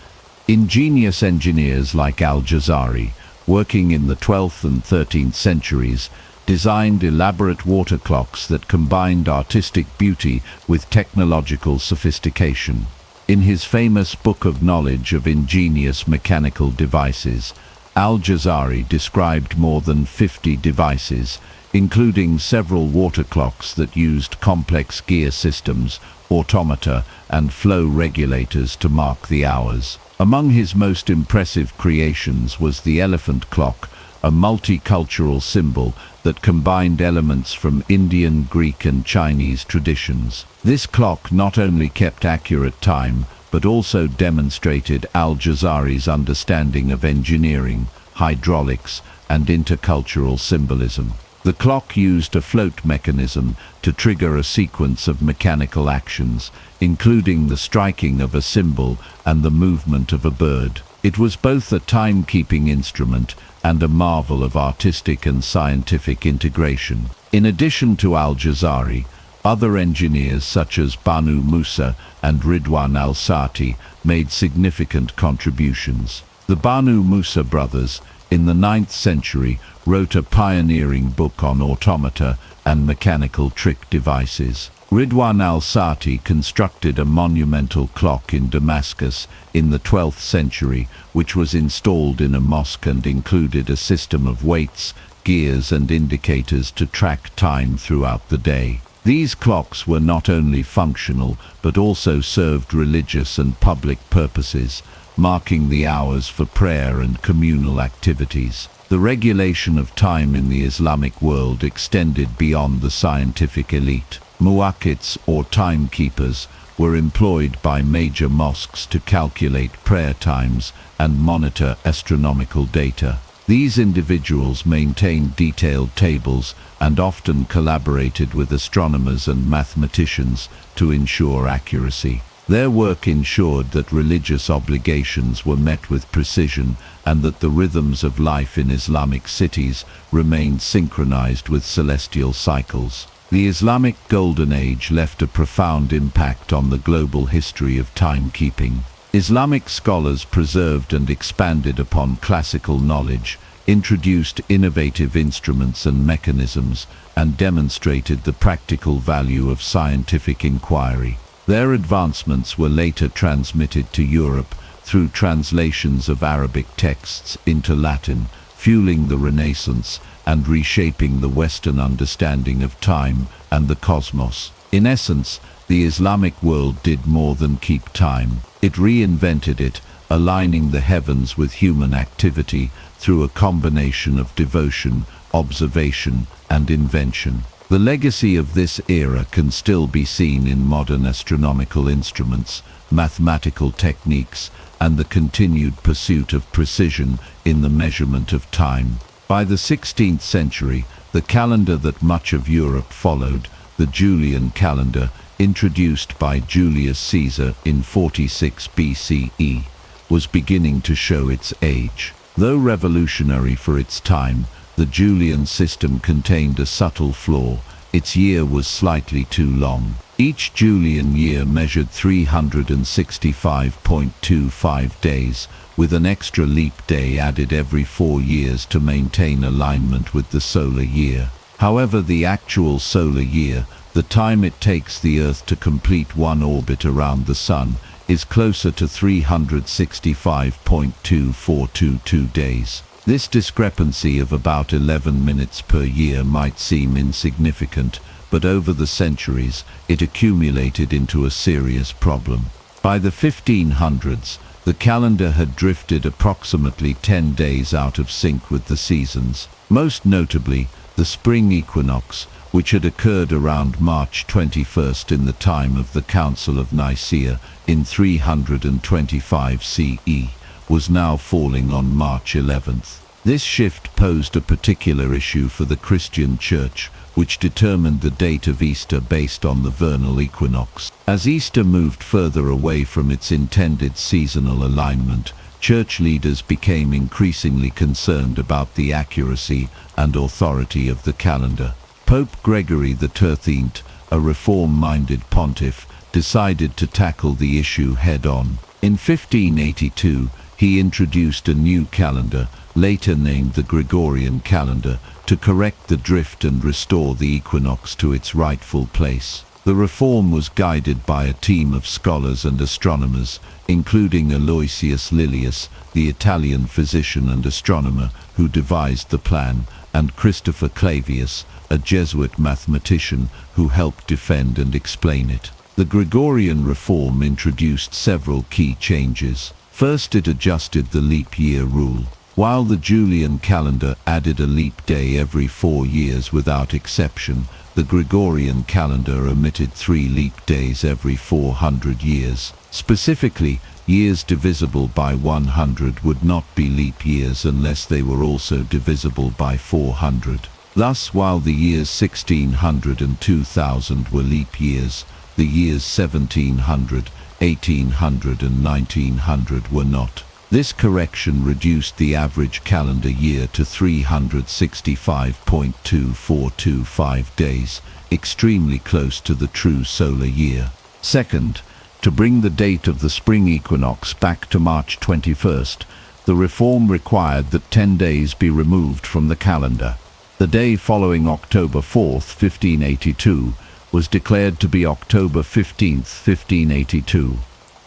Ingenious engineers like al-Jazari, working in the 12th and 13th centuries, designed elaborate water clocks that combined artistic beauty with technological sophistication. In his famous Book of Knowledge of Ingenious Mechanical Devices, al-Jazari described more than 50 devices, including several water clocks that used complex gear systems, automata, and flow regulators to mark the hours. Among his most impressive creations was the elephant clock, a multicultural symbol that combined elements from Indian, Greek, and Chinese traditions. This clock not only kept accurate time, but also demonstrated al-Jazari's understanding of engineering, hydraulics, and intercultural symbolism. The clock used a float mechanism to trigger a sequence of mechanical actions, including the striking of a cymbal and the movement of a bird. It was both a timekeeping instrument and a marvel of artistic and scientific integration. In addition to al-Jazari, other engineers such as Banu Musa and Ridwan al-Sati made significant contributions. The Banu Musa brothers, in the 9th century, wrote a pioneering book on automata and mechanical trick devices. Ridwan al-Sati constructed a monumental clock in Damascus in the 12th century, which was installed in a mosque and included a system of weights, gears, and indicators to track time throughout the day. These clocks were not only functional, but also served religious and public purposes, marking the hours for prayer and communal activities. The regulation of time in the Islamic world extended beyond the scientific elite. Muwaqqits, or timekeepers, were employed by major mosques to calculate prayer times and monitor astronomical data. These individuals maintained detailed tables and often collaborated with astronomers and mathematicians to ensure accuracy. Their work ensured that religious obligations were met with precision and that the rhythms of life in Islamic cities remained synchronized with celestial cycles. The Islamic Golden Age left a profound impact on the global history of timekeeping. Islamic scholars preserved and expanded upon classical knowledge, introduced innovative instruments and mechanisms, and demonstrated the practical value of scientific inquiry. Their advancements were later transmitted to Europe through translations of Arabic texts into Latin, fueling the Renaissance and reshaping the Western understanding of time and the cosmos. In essence, the Islamic world did more than keep time. It reinvented it, aligning the heavens with human activity through a combination of devotion, observation, and invention. The legacy of this era can still be seen in modern astronomical instruments, mathematical techniques, and the continued pursuit of precision in the measurement of time. By the 16th century, the calendar that much of Europe followed, the Julian calendar, introduced by Julius Caesar in 46 BCE, was beginning to show its age. Though revolutionary for its time, the Julian system contained a subtle flaw. Its year was slightly too long. Each Julian year measured 365.25 days, with an extra leap day added every 4 years to maintain alignment with the solar year. However, the actual solar year, the time it takes the Earth to complete one orbit around the Sun, is closer to 365.2422 days. This discrepancy of about 11 minutes per year might seem insignificant, but over the centuries, it accumulated into a serious problem. By the 1500s, the calendar had drifted approximately 10 days out of sync with the seasons. Most notably, the spring equinox, which had occurred around March 21st in the time of the Council of Nicaea in 325 CE, was now falling on March 11th. This shift posed a particular issue for the Christian Church, which determined the date of Easter based on the vernal equinox. As Easter moved further away from its intended seasonal alignment, church leaders became increasingly concerned about the accuracy and authority of the calendar. Pope Gregory XIII, a reform-minded pontiff, decided to tackle the issue head-on. In 1582, he introduced a new calendar, later named the Gregorian calendar, to correct the drift and restore the equinox to its rightful place. The reform was guided by a team of scholars and astronomers, including Aloysius Lilius, the Italian physician and astronomer who devised the plan, and Christopher Clavius, a Jesuit mathematician who helped defend and explain it. The Gregorian reform introduced several key changes. First, it adjusted the leap year rule. While the Julian calendar added a leap day every 4 years without exception, the Gregorian calendar omitted 3 leap days every 400 years. Specifically, years divisible by 100 would not be leap years unless they were also divisible by 400. Thus, while the years 1600 and 2000 were leap years, the years 1700, 1800 and 1900 were not. This correction reduced the average calendar year to 365.2425 days, extremely close to the true solar year. Second, to bring the date of the spring equinox back to March 21st, the reform required that 10 days be removed from the calendar. The day following October 4th, 1582, was declared to be October 15th, 1582.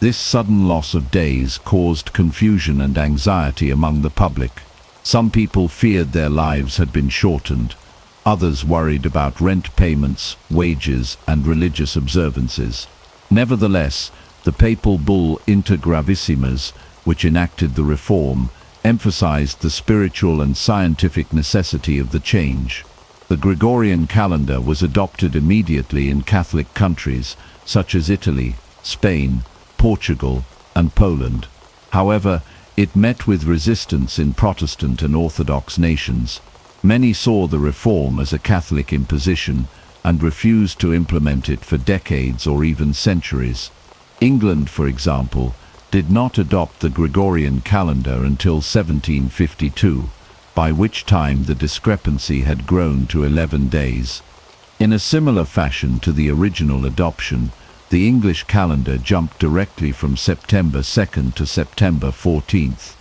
This sudden loss of days caused confusion and anxiety among the public. Some people feared their lives had been shortened. Others worried about rent payments, wages, and religious observances. Nevertheless, the papal bull Inter Gravissimas, which enacted the reform, emphasized the spiritual and scientific necessity of the change. The Gregorian calendar was adopted immediately in Catholic countries such as Italy, Spain, Portugal, and Poland. However, it met with resistance in Protestant and Orthodox nations. Many saw the reform as a Catholic imposition and refused to implement it for decades or even centuries. England, for example, did not adopt the Gregorian calendar until 1752, by which time the discrepancy had grown to 11 days. In a similar fashion to the original adoption, the English calendar jumped directly from September 2nd to September 14th.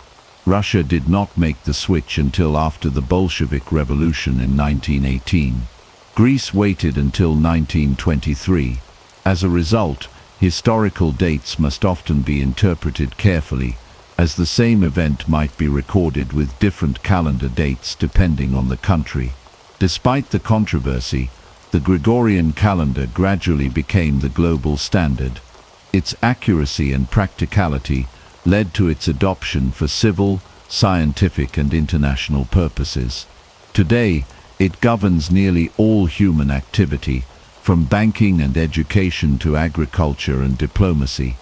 Russia did not make the switch until after the Bolshevik Revolution in 1918. Greece waited until 1923. As a result, historical dates must often be interpreted carefully, as the same event might be recorded with different calendar dates depending on the country. Despite the controversy, the Gregorian calendar gradually became the global standard. Its accuracy and practicality led to its adoption for civil, scientific, and international purposes. Today, it governs nearly all human activity, from banking and education to agriculture and diplomacy.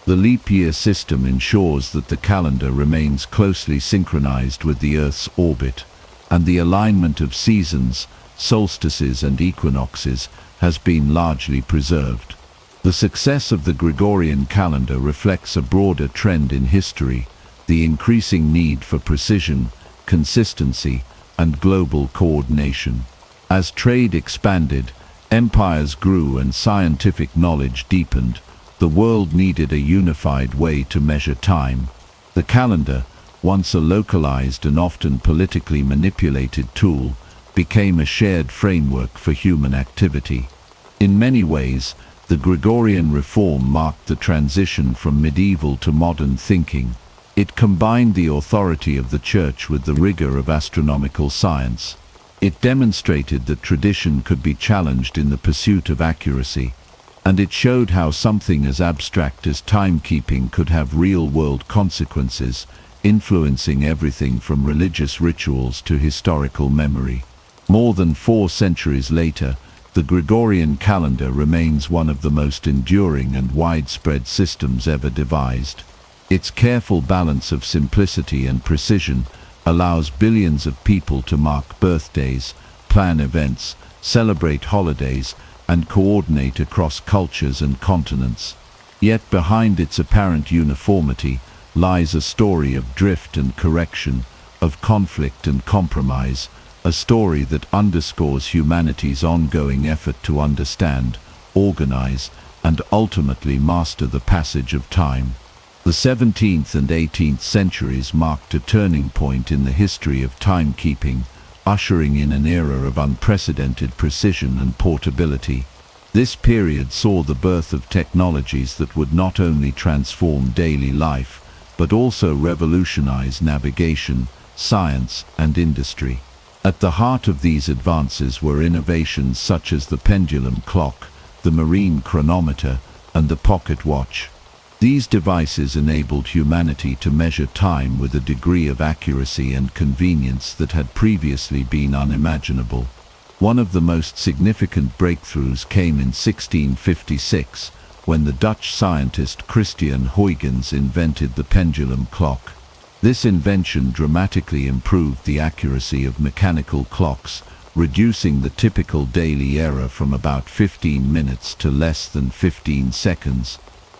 The leap year system ensures that the calendar remains closely synchronized with the Earth's orbit, and the alignment of seasons, solstices, and equinoxes has been largely preserved. The success of the Gregorian calendar reflects a broader trend in history, the increasing need for precision, consistency, and global coordination. As trade expanded, empires grew, and scientific knowledge deepened, the world needed a unified way to measure time. The calendar, once a localized and often politically manipulated tool, became a shared framework for human activity. In many ways, the Gregorian reform marked the transition from medieval to modern thinking. It combined the authority of the Church with the rigor of astronomical science. It demonstrated that tradition could be challenged in the pursuit of accuracy, and it showed how something as abstract as timekeeping could have real-world consequences, influencing everything from religious rituals to historical memory. More than 4 centuries later, the Gregorian calendar remains one of the most enduring and widespread systems ever devised. Its careful balance of simplicity and precision allows billions of people to mark birthdays, plan events, celebrate holidays, and coordinate across cultures and continents. Yet behind its apparent uniformity lies a story of drift and correction, of conflict and compromise, a story that underscores humanity's ongoing effort to understand, organize, and ultimately master the passage of time. The 17th and 18th centuries marked a turning point in the history of timekeeping, ushering in an era of unprecedented precision and portability. This period saw the birth of technologies that would not only transform daily life, but also revolutionize navigation, science, and industry. At the heart of these advances were innovations such as the pendulum clock, the marine chronometer, and the pocket watch. These devices enabled humanity to measure time with a degree of accuracy and convenience that had previously been unimaginable. One of the most significant breakthroughs came in 1656, when the Dutch scientist Christian Huygens invented the pendulum clock. This invention dramatically improved the accuracy of mechanical clocks, reducing the typical daily error from about 15 minutes to less than 15 seconds.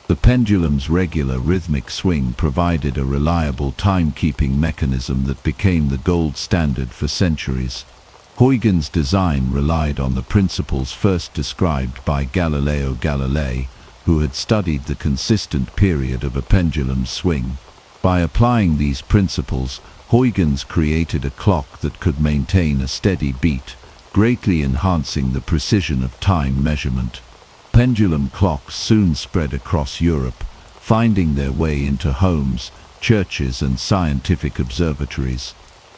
The pendulum's regular rhythmic swing provided a reliable timekeeping mechanism that became the gold standard for centuries. Huygens' design relied on the principles first described by Galileo Galilei, who had studied the consistent period of a pendulum's swing. By applying these principles, Huygens created a clock that could maintain a steady beat, greatly enhancing the precision of time measurement. Pendulum clocks soon spread across Europe, finding their way into homes, churches, and scientific observatories.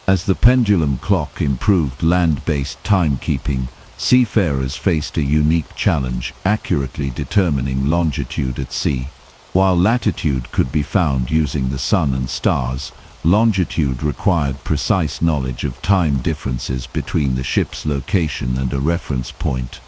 As the pendulum clock improved land-based timekeeping, seafarers faced a unique challenge, accurately determining longitude at sea. While latitude could be found using the sun and stars, longitude required precise knowledge of time differences between the ship's location and a reference point.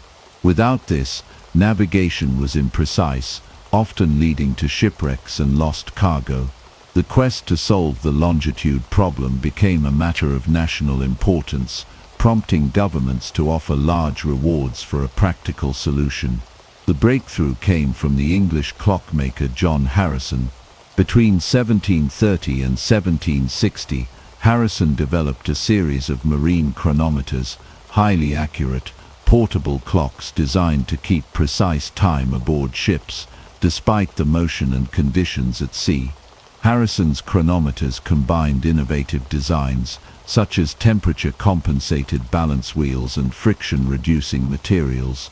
Without this, navigation was imprecise, often leading to shipwrecks and lost cargo. The quest to solve the longitude problem became a matter of national importance, prompting governments to offer large rewards for a practical solution. The breakthrough came from the English clockmaker John Harrison. Between 1730 and 1760, Harrison developed a series of marine chronometers, highly accurate, portable clocks designed to keep precise time aboard ships, despite the motion and conditions at sea. Harrison's chronometers combined innovative designs, such as temperature-compensated balance wheels and friction-reducing materials.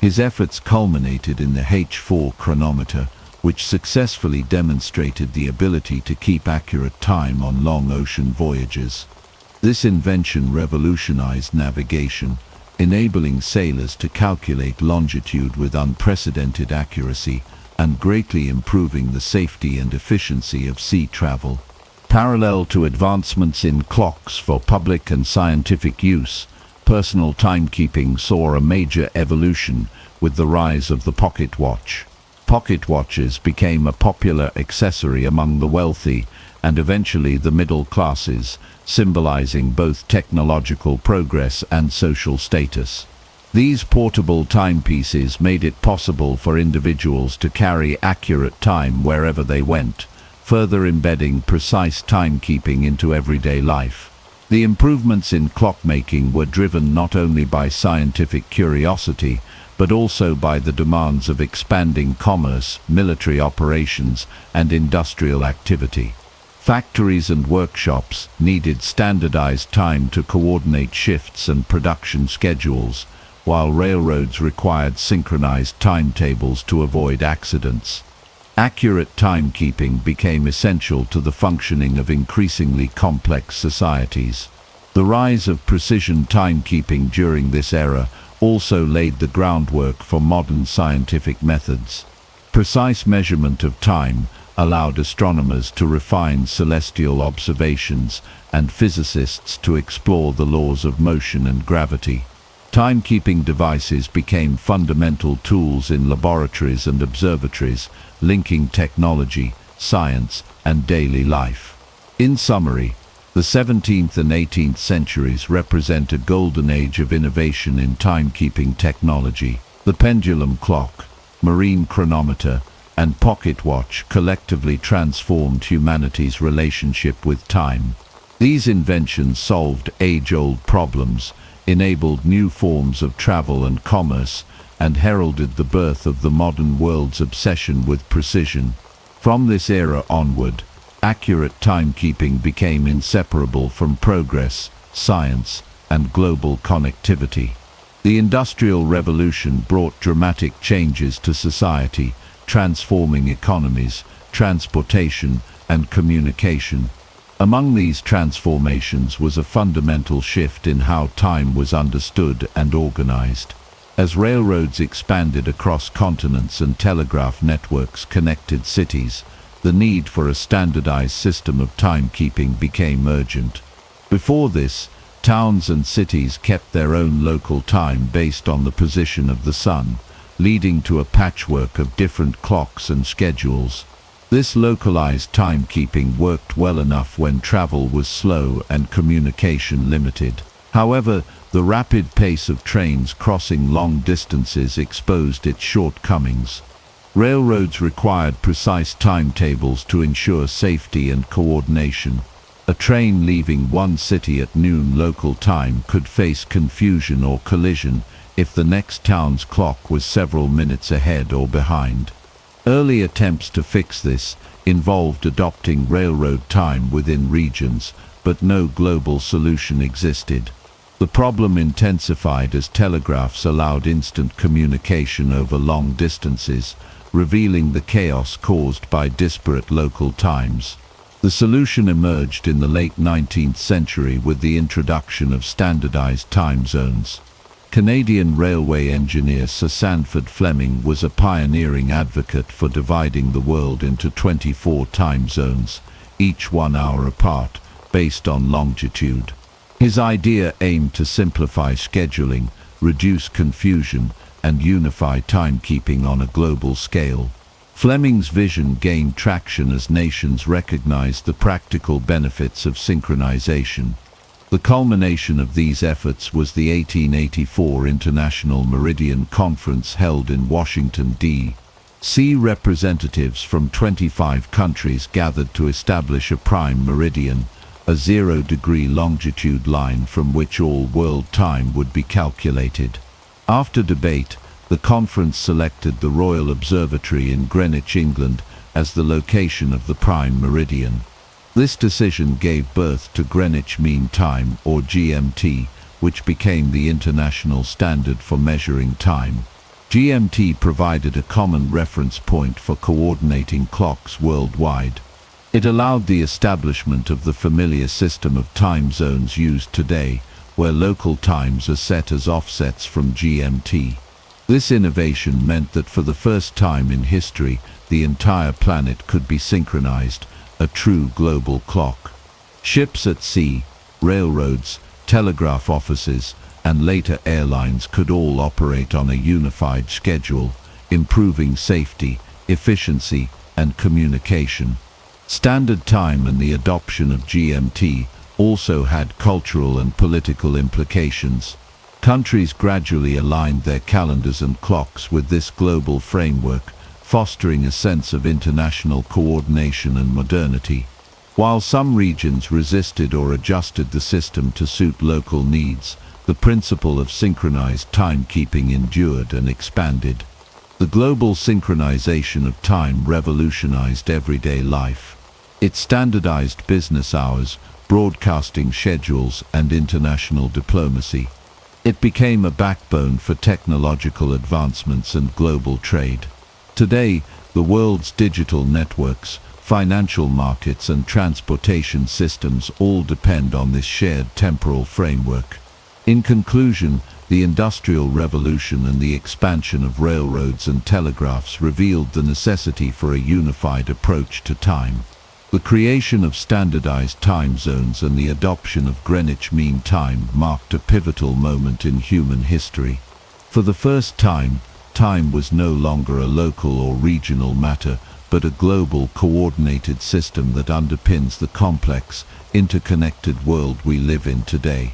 His efforts culminated in the H4 chronometer, which successfully demonstrated the ability to keep accurate time on long ocean voyages. This invention revolutionized navigation, enabling sailors to calculate longitude with unprecedented accuracy and greatly improving the safety and efficiency of sea travel. Parallel to advancements in clocks for public and scientific use, personal timekeeping saw a major evolution with the rise of the pocket watch. Pocket watches became a popular accessory among the wealthy and eventually the middle classes, symbolizing both technological progress and social status. These portable timepieces made it possible for individuals to carry accurate time wherever they went, further embedding precise timekeeping into everyday life. The improvements in clockmaking were driven not only by scientific curiosity, but also by the demands of expanding commerce, military operations, and industrial activity. Factories and workshops needed standardized time to coordinate shifts and production schedules, while railroads required synchronized timetables to avoid accidents. Accurate timekeeping became essential to the functioning of increasingly complex societies. The rise of precision timekeeping during this era also laid the groundwork for modern scientific methods. Precise measurement of time allowed astronomers to refine celestial observations and physicists to explore the laws of motion and gravity. Timekeeping devices became fundamental tools in laboratories and observatories, linking technology, science, and daily life. In summary, the 17th and 18th centuries represent a golden age of innovation in timekeeping technology. The pendulum clock, marine chronometer, and pocket watch collectively transformed humanity's relationship with time. These inventions solved age-old problems, enabled new forms of travel and commerce, and heralded the birth of the modern world's obsession with precision. From this era onward, accurate timekeeping became inseparable from progress, science, and global connectivity. The Industrial Revolution brought dramatic changes to society, transforming economies, transportation, and communication. Among these transformations was a fundamental shift in how time was understood and organized. As railroads expanded across continents and telegraph networks connected cities, the need for a standardized system of timekeeping became urgent. Before this, towns and cities kept their own local time based on the position of the sun, leading to a patchwork of different clocks and schedules. This localized timekeeping worked well enough when travel was slow and communication limited. However, the rapid pace of trains crossing long distances exposed its shortcomings. Railroads required precise timetables to ensure safety and coordination. A train leaving one city at noon local time could face confusion or collision if the next town's clock was several minutes ahead or behind. Early attempts to fix this involved adopting railroad time within regions, but no global solution existed. The problem intensified as telegraphs allowed instant communication over long distances, revealing the chaos caused by disparate local times. The solution emerged in the late 19th century with the introduction of standardized time zones. Canadian railway engineer Sir Sandford Fleming was a pioneering advocate for dividing the world into 24 time zones, each 1 hour apart, based on longitude. His idea aimed to simplify scheduling, reduce confusion, and unify timekeeping on a global scale. Fleming's vision gained traction as nations recognized the practical benefits of synchronization. The culmination of these efforts was the 1884 International Meridian Conference held in Washington, D.C. Representatives from 25 countries gathered to establish a prime meridian, a 0-degree longitude line from which all world time would be calculated. After debate, the conference selected the Royal Observatory in Greenwich, England, as the location of the prime meridian. This decision gave birth to Greenwich Mean Time, or GMT, which became the international standard for measuring time. GMT provided a common reference point for coordinating clocks worldwide. It allowed the establishment of the familiar system of time zones used today, where local times are set as offsets from GMT. This innovation meant that for the first time in history, the entire planet could be synchronized, a true global clock. Ships at sea, railroads, telegraph offices, and later airlines could all operate on a unified schedule, improving safety, efficiency, and communication. Standard Time and the adoption of GMT also had cultural and political implications. Countries gradually aligned their calendars and clocks with this global framework, fostering a sense of international coordination and modernity. While some regions resisted or adjusted the system to suit local needs, the principle of synchronized timekeeping endured and expanded. The global synchronization of time revolutionized everyday life. It standardized business hours, broadcasting schedules, and international diplomacy. It became a backbone for technological advancements and global trade. Today, the world's digital networks, financial markets, and transportation systems all depend on this shared temporal framework. In conclusion, the Industrial Revolution and the expansion of railroads and telegraphs revealed the necessity for a unified approach to time. The creation of standardized time zones and the adoption of Greenwich Mean Time marked a pivotal moment in human history. For the first time, time was no longer a local or regional matter, but a global coordinated system that underpins the complex, interconnected world we live in today.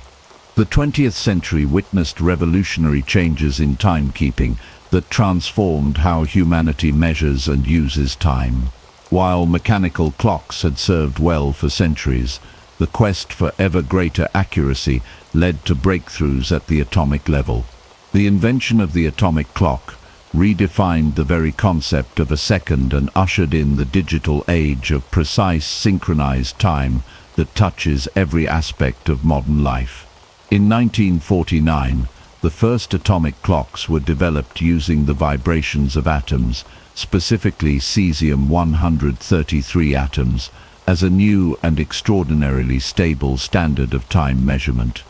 The 20th century witnessed revolutionary changes in timekeeping that transformed how humanity measures and uses time. While mechanical clocks had served well for centuries, the quest for ever greater accuracy led to breakthroughs at the atomic level. The invention of the atomic clock redefined the very concept of a second and ushered in the digital age of precise, synchronized time that touches every aspect of modern life. In 1949, the first atomic clocks were developed using the vibrations of atoms, specifically cesium-133 atoms, as a new and extraordinarily stable standard of time measurement.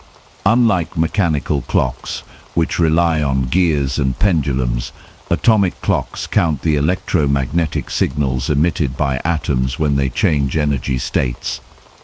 Unlike mechanical clocks, which rely on gears and pendulums, atomic clocks count the electromagnetic signals emitted by atoms when they change energy states.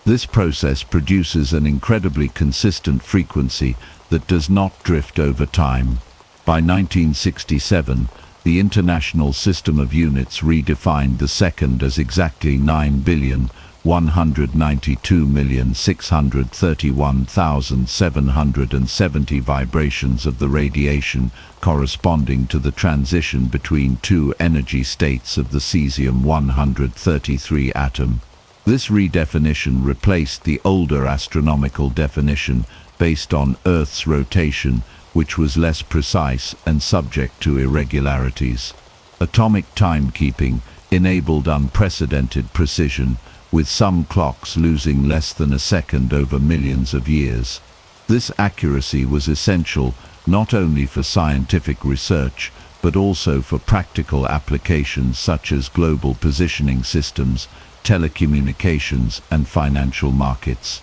This process produces an incredibly consistent frequency that does not drift over time. By 1967, the International System of Units redefined the second as exactly 9,192,631,770 vibrations of the radiation, corresponding to the transition between two energy states of the cesium-133 atom. This redefinition replaced the older astronomical definition based on Earth's rotation, which was less precise and subject to irregularities. Atomic timekeeping enabled unprecedented precision, with some clocks losing less than a second over millions of years. This accuracy was essential not only for scientific research, but also for practical applications such as global positioning systems, telecommunications, and financial markets.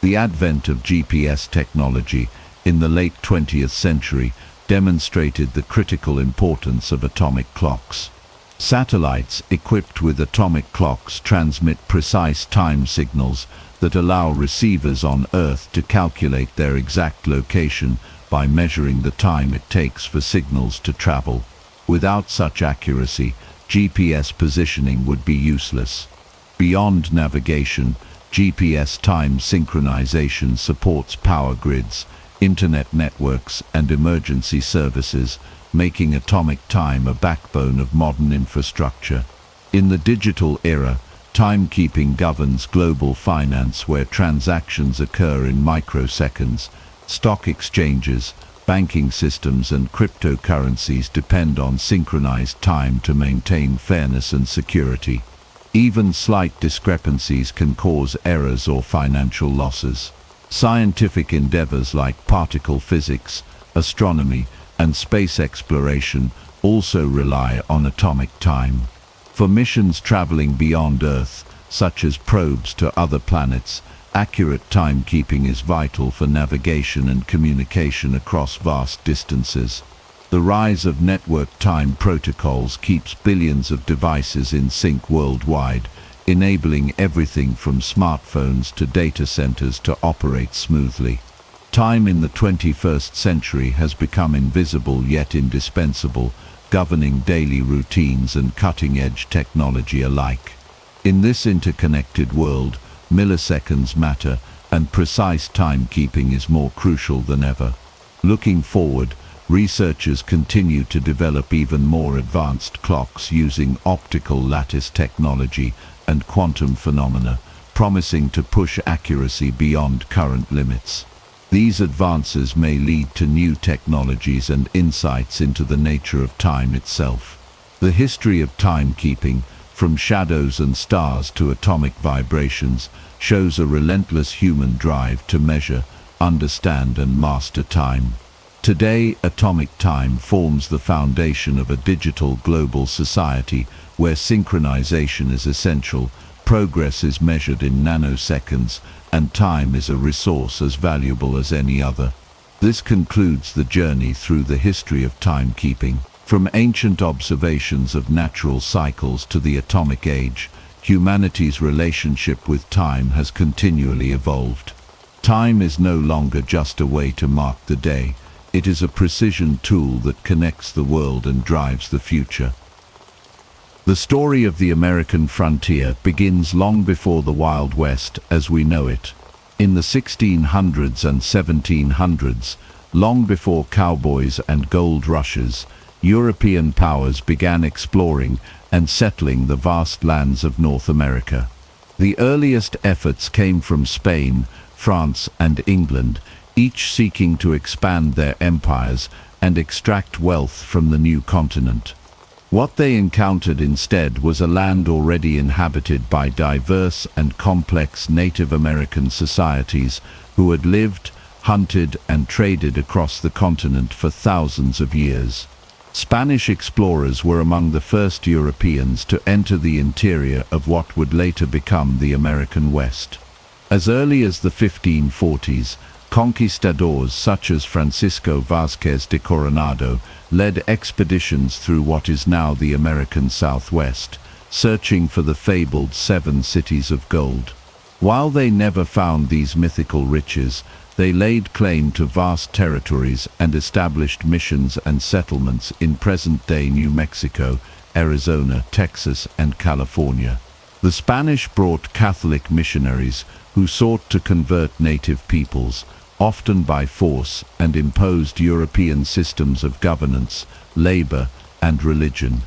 The advent of GPS technology in the late 20th century demonstrated the critical importance of atomic clocks. Satellites equipped with atomic clocks transmit precise time signals that allow receivers on Earth to calculate their exact location by measuring the time it takes for signals to travel. Without such accuracy, GPS positioning would be useless. Beyond navigation, GPS time synchronization supports power grids, internet networks, and emergency services, making atomic time a backbone of modern infrastructure. In the digital era, timekeeping governs global finance, where transactions occur in microseconds. Stock exchanges, banking systems, and cryptocurrencies depend on synchronized time to maintain fairness and security. Even slight discrepancies can cause errors or financial losses. Scientific endeavors like particle physics, astronomy, and space exploration also rely on atomic time. For missions traveling beyond Earth, such as probes to other planets, accurate timekeeping is vital for navigation and communication across vast distances. The rise of network time protocols keeps billions of devices in sync worldwide, enabling everything from smartphones to data centers to operate smoothly. Time in the 21st century has become invisible yet indispensable, governing daily routines and cutting-edge technology alike. In this interconnected world, milliseconds matter, and precise timekeeping is more crucial than ever. Looking forward, researchers continue to develop even more advanced clocks using optical lattice technology and quantum phenomena, promising to push accuracy beyond current limits. These advances may lead to new technologies and insights into the nature of time itself. The history of timekeeping, from shadows and stars to atomic vibrations, shows a relentless human drive to measure, understand and master time. Today, atomic time forms the foundation of a digital global society where synchronization is essential, progress is measured in nanoseconds, and time is a resource as valuable as any other. This concludes the journey through the history of timekeeping. From ancient observations of natural cycles to the atomic age, humanity's relationship with time has continually evolved. Time is no longer just a way to mark the day. It is a precision tool that connects the world and drives the future. The story of the American frontier begins long before the Wild West as we know it. In the 1600s and 1700s, long before cowboys and gold rushes, European powers began exploring and settling the vast lands of North America. The earliest efforts came from Spain, France, and England, each seeking to expand their empires and extract wealth from the new continent. What they encountered instead was a land already inhabited by diverse and complex Native American societies who had lived, hunted, and traded across the continent for thousands of years. Spanish explorers were among the first Europeans to enter the interior of what would later become the American West. As early as the 1540s, conquistadors such as Francisco Vázquez de Coronado led expeditions through what is now the American Southwest, searching for the fabled 7 cities of gold. While they never found these mythical riches, they laid claim to vast territories and established missions and settlements in present-day New Mexico, Arizona, Texas, and California. The Spanish brought Catholic missionaries who sought to convert native peoples, often by force, and imposed European systems of governance, labor, and religion.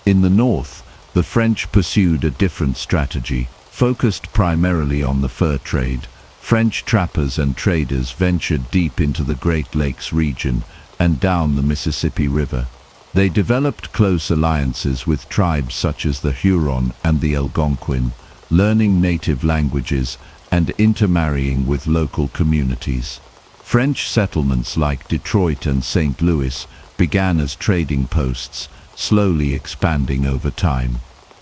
In the north, the French pursued a different strategy, focused primarily on the fur trade. French trappers and traders ventured deep into the Great Lakes region and down the Mississippi River. They developed close alliances with tribes such as the Huron and the Algonquin, learning native languages and intermarrying with local communities. French settlements like Detroit and St. Louis began as trading posts, slowly expanding over time.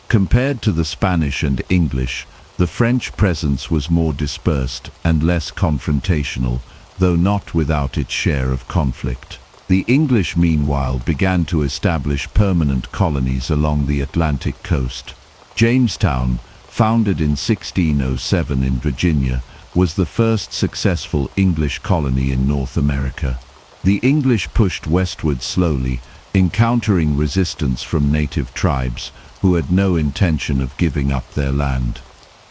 Compared to the Spanish and English, the French presence was more dispersed and less confrontational, though not without its share of conflict. The English, meanwhile, began to establish permanent colonies along the Atlantic coast. Jamestown, founded in 1607 in Virginia, was the first successful English colony in North America. The English pushed westward slowly, encountering resistance from native tribes who had no intention of giving up their land.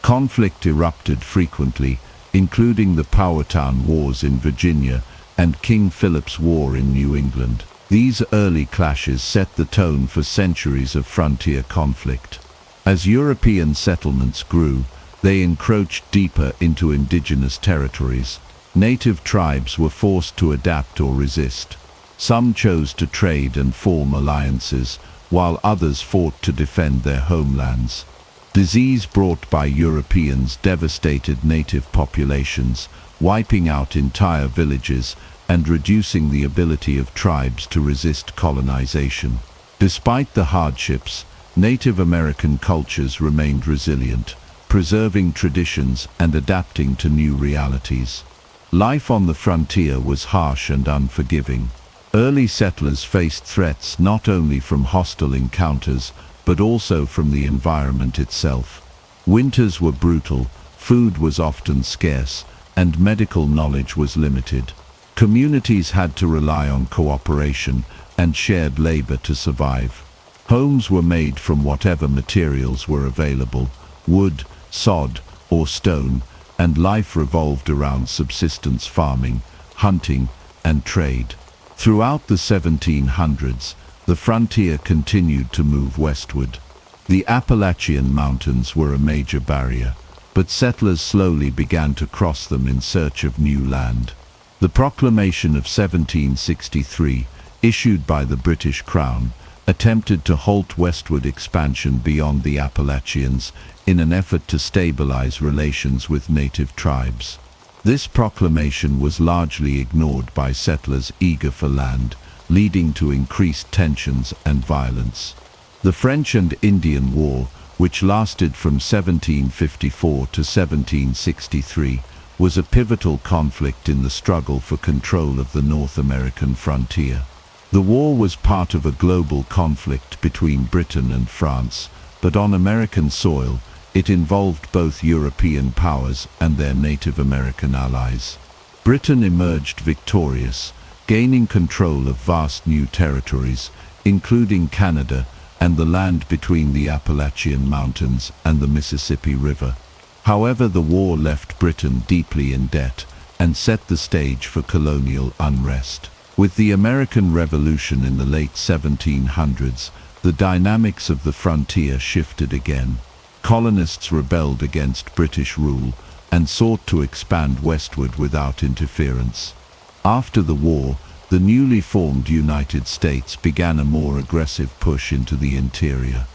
Conflict erupted frequently, including the Powhatan Wars in Virginia and King Philip's War in New England. These early clashes set the tone for centuries of frontier conflict. As European settlements grew, they encroached deeper into indigenous territories. Native tribes were forced to adapt or resist. Some chose to trade and form alliances, while others fought to defend their homelands. Disease brought by Europeans devastated native populations, wiping out entire villages and reducing the ability of tribes to resist colonization. Despite the hardships, Native American cultures remained resilient, preserving traditions and adapting to new realities. Life on the frontier was harsh and unforgiving. Early settlers faced threats not only from hostile encounters, but also from the environment itself. Winters were brutal, food was often scarce, and medical knowledge was limited. Communities had to rely on cooperation and shared labor to survive. Homes were made from whatever materials were available, wood, sod, or stone, and life revolved around subsistence farming, hunting, and trade. Throughout the 1700s, the frontier continued to move westward. The Appalachian Mountains were a major barrier, but settlers slowly began to cross them in search of new land. The Proclamation of 1763, issued by the British Crown, attempted to halt westward expansion beyond the Appalachians in an effort to stabilize relations with native tribes. This proclamation was largely ignored by settlers eager for land, leading to increased tensions and violence. The French and Indian War, which lasted from 1754 to 1763, was a pivotal conflict in the struggle for control of the North American frontier. The war was part of a global conflict between Britain and France, but on American soil, it involved both European powers and their Native American allies. Britain emerged victorious, gaining control of vast new territories, including Canada and the land between the Appalachian Mountains and the Mississippi River. However, the war left Britain deeply in debt and set the stage for colonial unrest. With the American Revolution in the late 1700s, the dynamics of the frontier shifted again. Colonists rebelled against British rule and sought to expand westward without interference. After the war, the newly formed United States began a more aggressive push into the interior.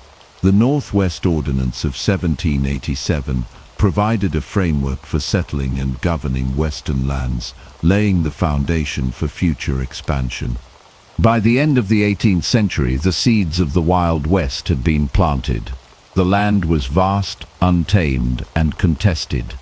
The Northwest Ordinance of 1787 provided a framework for settling and governing western lands, laying the foundation for future expansion. By the end of the 18th century, the seeds of the Wild West had been planted. The land was vast, untamed, and contested.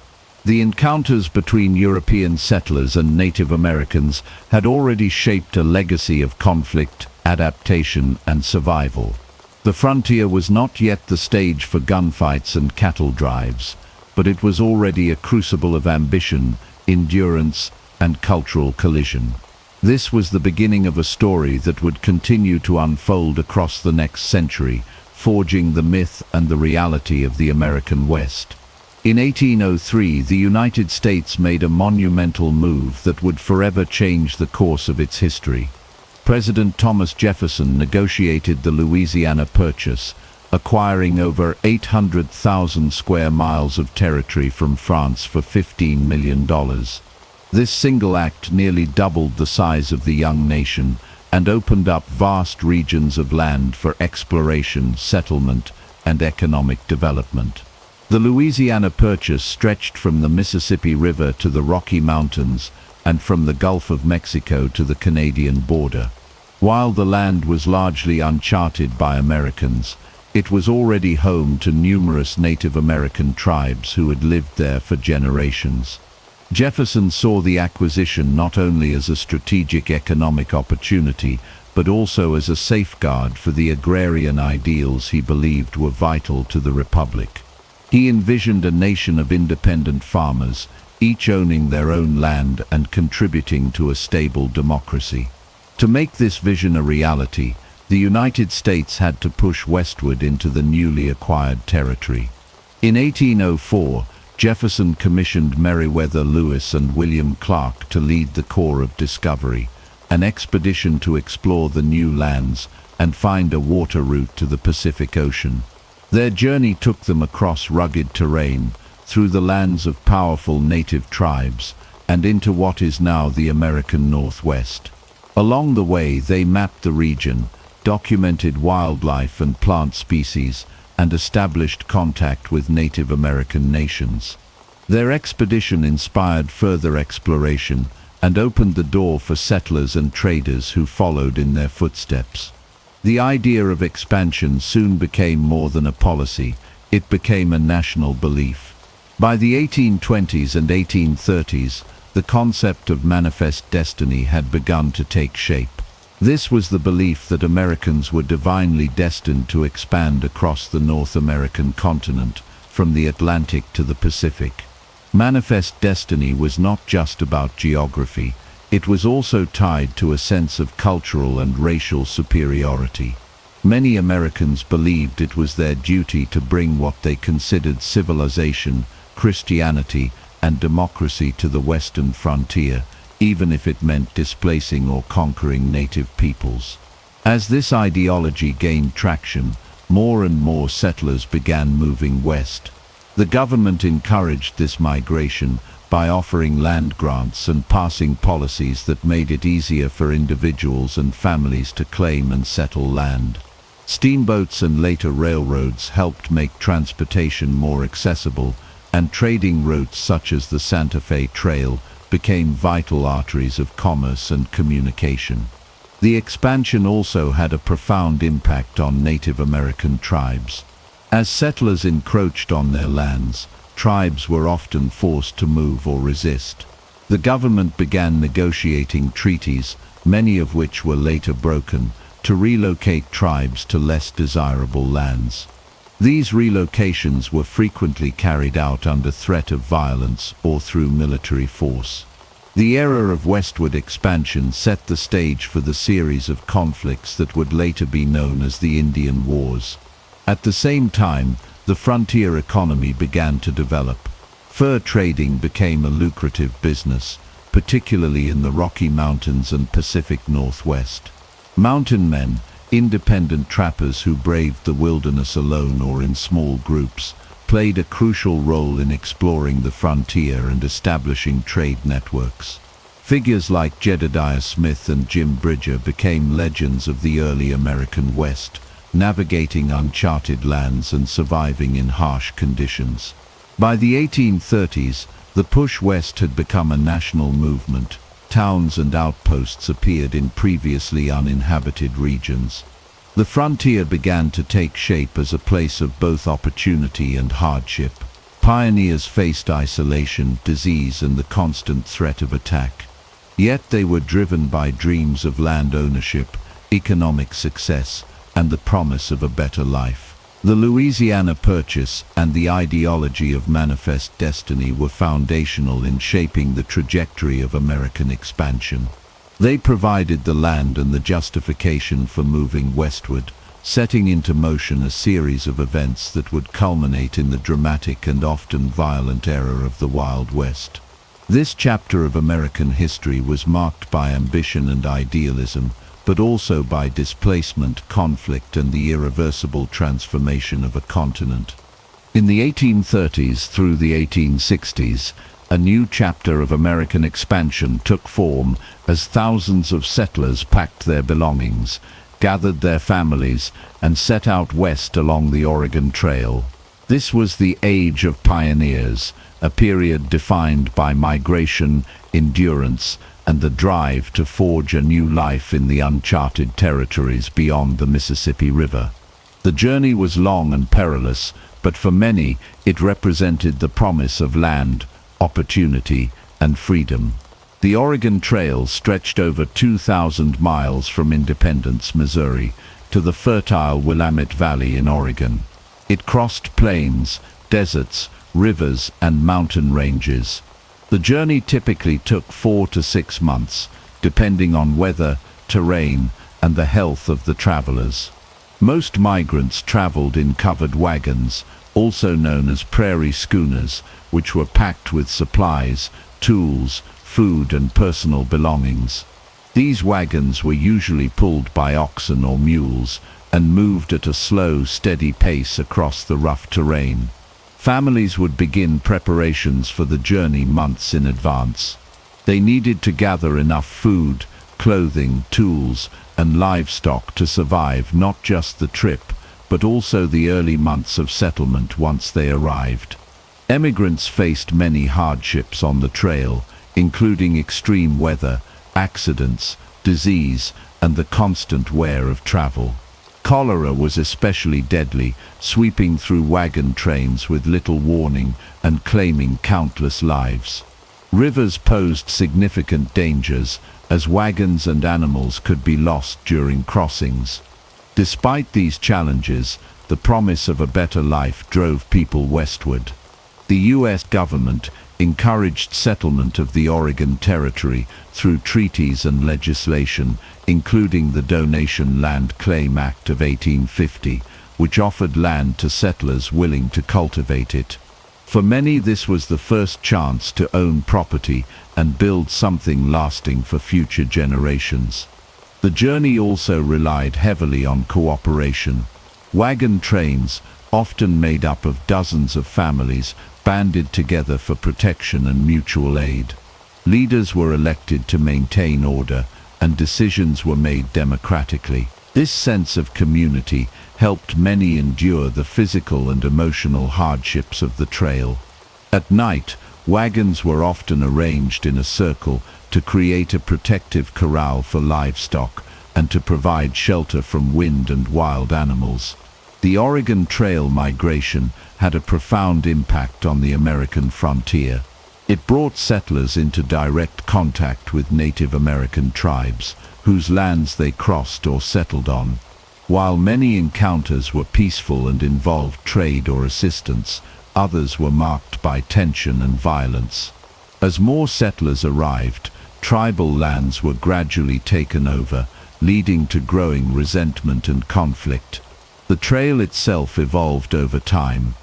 The encounters between European settlers and Native Americans had already shaped a legacy of conflict, adaptation, and survival. The frontier was not yet the stage for gunfights and cattle drives, but it was already a crucible of ambition, endurance, and cultural collision. This was the beginning of a story that would continue to unfold across the next century, forging the myth and the reality of the American West. In 1803, the United States made a monumental move that would forever change the course of its history. President Thomas Jefferson negotiated the Louisiana Purchase, acquiring over 800,000 square miles of territory from France for $15 million. This single act nearly doubled the size of the young nation and opened up vast regions of land for exploration, settlement, and economic development. The Louisiana Purchase stretched from the Mississippi River to the Rocky Mountains and from the Gulf of Mexico to the Canadian border. While the land was largely uncharted by Americans, it was already home to numerous Native American tribes who had lived there for generations. Jefferson saw the acquisition not only as a strategic economic opportunity, but also as a safeguard for the agrarian ideals he believed were vital to the Republic. He envisioned a nation of independent farmers, each owning their own land and contributing to a stable democracy. To make this vision a reality, the United States had to push westward into the newly acquired territory. In 1804, Jefferson commissioned Meriwether Lewis and William Clark to lead the Corps of Discovery, an expedition to explore the new lands and find a water route to the Pacific Ocean. Their journey took them across rugged terrain, through the lands of powerful native tribes, and into what is now the American Northwest. Along the way, they mapped the region, documented wildlife and plant species, and established contact with Native American nations. Their expedition inspired further exploration, and opened the door for settlers and traders who followed in their footsteps. The idea of expansion soon became more than a policy, it became a national belief. By the 1820s and 1830s, the concept of manifest destiny had begun to take shape. This was the belief that Americans were divinely destined to expand across the North American continent, from the Atlantic to the Pacific. Manifest destiny was not just about geography, it was also tied to a sense of cultural and racial superiority. Many Americans believed it was their duty to bring what they considered civilization, Christianity, and democracy to the western frontier, even if it meant displacing or conquering native peoples. As this ideology gained traction, more and more settlers began moving west. The government encouraged this migration by offering land grants and passing policies that made it easier for individuals and families to claim and settle land. Steamboats and later railroads helped make transportation more accessible, and trading routes such as the Santa Fe Trail became vital arteries of commerce and communication. The expansion also had a profound impact on Native American tribes. As settlers encroached on their lands, tribes were often forced to move or resist. The government began negotiating treaties, many of which were later broken, to relocate tribes to less desirable lands. These relocations were frequently carried out under threat of violence or through military force. The era of westward expansion set the stage for the series of conflicts that would later be known as the Indian Wars. At the same time, the frontier economy began to develop. Fur trading became a lucrative business, particularly in the Rocky Mountains and Pacific Northwest. Mountain men, independent trappers who braved the wilderness alone or in small groups, played a crucial role in exploring the frontier and establishing trade networks. Figures like Jedediah Smith and Jim Bridger became legends of the early American West, navigating uncharted lands and surviving in harsh conditions. By the 1830s, the push west had become a national movement. Towns and outposts appeared in previously uninhabited regions. The frontier began to take shape as a place of both opportunity and hardship. Pioneers faced isolation, disease, and the constant threat of attack. Yet they were driven by dreams of land ownership, economic success, and the promise of a better life. The Louisiana Purchase and the ideology of manifest destiny were foundational in shaping the trajectory of American expansion. They provided the land and the justification for moving westward, setting into motion a series of events that would culminate in the dramatic and often violent era of the Wild West. This chapter of American history was marked by ambition and idealism, but also by displacement, conflict, and the irreversible transformation of a continent. In the 1830s through the 1860s, a new chapter of American expansion took form as thousands of settlers packed their belongings, gathered their families, and set out west along the Oregon Trail. This was the Age of Pioneers, a period defined by migration, endurance, and the drive to forge a new life in the uncharted territories beyond the Mississippi River. The journey was long and perilous, but for many it represented the promise of land, opportunity, and freedom. The Oregon Trail stretched over 2,000 miles from Independence, Missouri, to the fertile Willamette Valley in Oregon. It crossed plains, deserts, rivers, and mountain ranges. The journey typically took 4 to 6 months, depending on weather, terrain, and the health of the travelers. Most migrants traveled in covered wagons, also known as prairie schooners, which were packed with supplies, tools, food, and personal belongings. These wagons were usually pulled by oxen or mules and moved at a slow, steady pace across the rough terrain. Families would begin preparations for the journey months in advance. They needed to gather enough food, clothing, tools, and livestock to survive not just the trip, but also the early months of settlement once they arrived. Emigrants faced many hardships on the trail, including extreme weather, accidents, disease, and the constant wear of travel. Cholera was especially deadly, sweeping through wagon trains with little warning and claiming countless lives. Rivers posed significant dangers, as wagons and animals could be lost during crossings. Despite these challenges, the promise of a better life drove people westward. The U.S. government encouraged settlement of the Oregon Territory through treaties and legislation, including the Donation Land Claim Act of 1850, which offered land to settlers willing to cultivate it. For many, this was the first chance to own property and build something lasting for future generations. The journey also relied heavily on cooperation. Wagon trains, often made up of dozens of families, banded together for protection and mutual aid. Leaders were elected to maintain order, and decisions were made democratically. This sense of community helped many endure the physical and emotional hardships of the trail. At night, wagons were often arranged in a circle to create a protective corral for livestock and to provide shelter from wind and wild animals. The Oregon Trail migration had a profound impact on the American frontier. It brought settlers into direct contact with Native American tribes, whose lands they crossed or settled on. While many encounters were peaceful and involved trade or assistance, others were marked by tension and violence. As more settlers arrived, tribal lands were gradually taken over, leading to growing resentment and conflict. The trail itself evolved over time.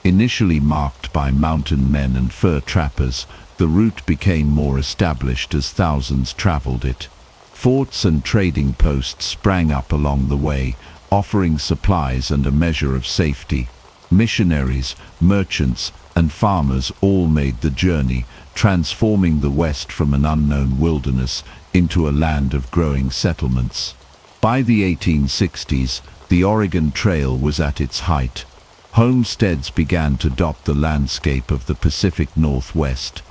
Initially marked by mountain men and fur trappers, the route became more established as thousands traveled it. Forts and trading posts sprang up along the way, offering supplies and a measure of safety. Missionaries, merchants, and farmers all made the journey, transforming the West from an unknown wilderness into a land of growing settlements. By the 1860s, the Oregon Trail was at its height. Homesteads began to dot the landscape of the Pacific Northwest.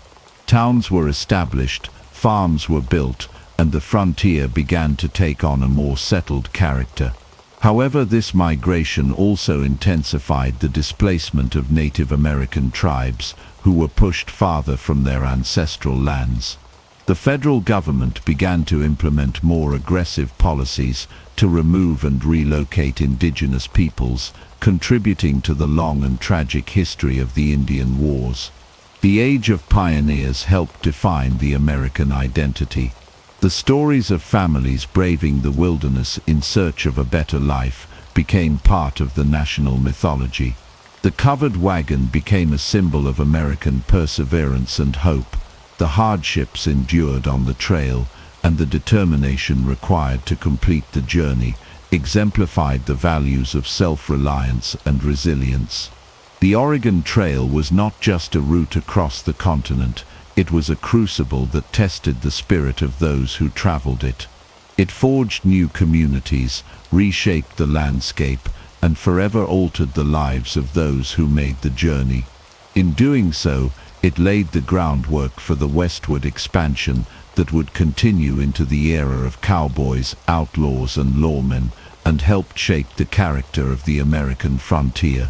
Towns were established, farms were built, and the frontier began to take on a more settled character. However, this migration also intensified the displacement of Native American tribes, who were pushed farther from their ancestral lands. The federal government began to implement more aggressive policies to remove and relocate indigenous peoples, contributing to the long and tragic history of the Indian Wars. The Age of Pioneers helped define the American identity. The stories of families braving the wilderness in search of a better life became part of the national mythology. The covered wagon became a symbol of American perseverance and hope. The hardships endured on the trail and the determination required to complete the journey exemplified the values of self-reliance and resilience. The Oregon Trail was not just a route across the continent, it was a crucible that tested the spirit of those who traveled it. It forged new communities, reshaped the landscape, and forever altered the lives of those who made the journey. In doing so, it laid the groundwork for the westward expansion that would continue into the era of cowboys, outlaws, and lawmen, and helped shape the character of the American frontier.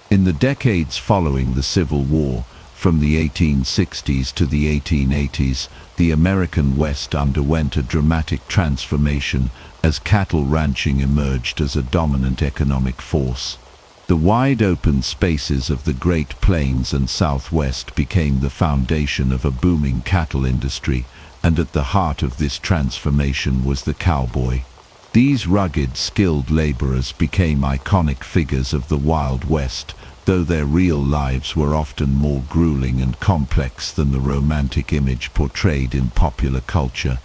In the decades following the Civil War, from the 1860s to the 1880s, the American West underwent a dramatic transformation as cattle ranching emerged as a dominant economic force. The wide open spaces of the Great Plains and Southwest became the foundation of a booming cattle industry, and at the heart of this transformation was the cowboy. These rugged, skilled laborers became iconic figures of the Wild West, though their real lives were often more grueling and complex than the romantic image portrayed in popular culture.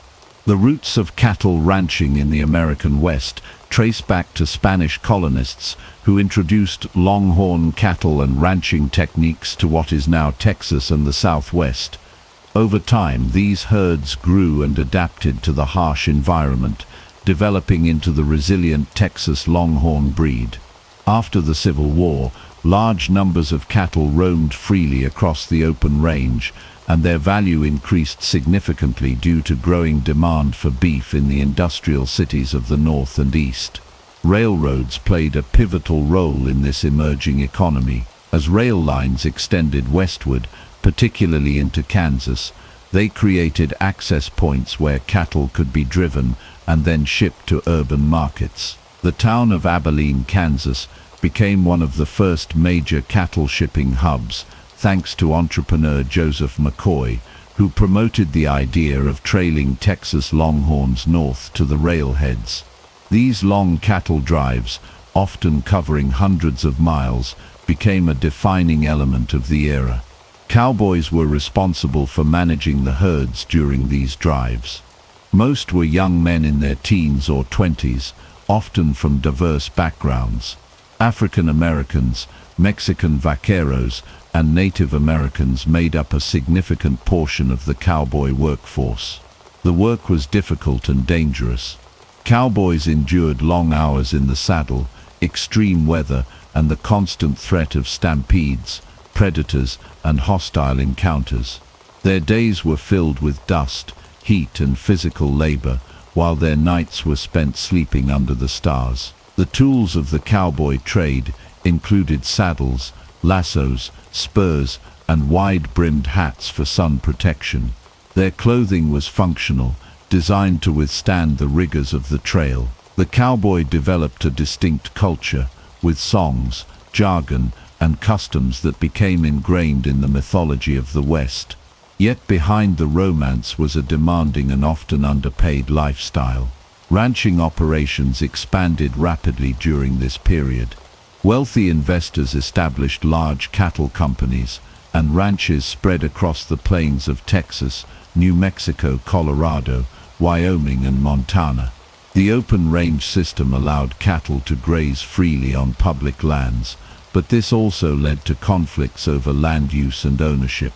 The roots of cattle ranching in the American West trace back to Spanish colonists who introduced longhorn cattle and ranching techniques to what is now Texas and the Southwest. Over time, these herds grew and adapted to the harsh environment, developing into the resilient Texas Longhorn breed. After the Civil War, large numbers of cattle roamed freely across the open range, and their value increased significantly due to growing demand for beef in the industrial cities of the North and East. Railroads played a pivotal role in this emerging economy. As rail lines extended westward, particularly into Kansas, they created access points where cattle could be driven and then shipped to urban markets. The town of Abilene, Kansas, became one of the first major cattle shipping hubs, thanks to entrepreneur Joseph McCoy, who promoted the idea of trailing Texas longhorns north to the railheads. These long cattle drives, often covering hundreds of miles, became a defining element of the era. Cowboys were responsible for managing the herds during these drives. Most were young men in their teens or 20s, often from diverse backgrounds. African Americans, Mexican vaqueros, and Native Americans made up a significant portion of the cowboy workforce. The work was difficult and dangerous. Cowboys endured long hours in the saddle, extreme weather, and the constant threat of stampedes, predators, and hostile encounters. Their days were filled with dust, heat, and physical labor, while their nights were spent sleeping under the stars. The tools of the cowboy trade included saddles, lassos, spurs, and wide-brimmed hats for sun protection. Their clothing was functional, designed to withstand the rigors of the trail. The cowboy developed a distinct culture, with songs, jargon, and customs that became ingrained in the mythology of the West. Yet behind the romance was a demanding and often underpaid lifestyle. Ranching operations expanded rapidly during this period. Wealthy investors established large cattle companies, and ranches spread across the plains of Texas, New Mexico, Colorado, Wyoming, and Montana. The open range system allowed cattle to graze freely on public lands, but this also led to conflicts over land use and ownership.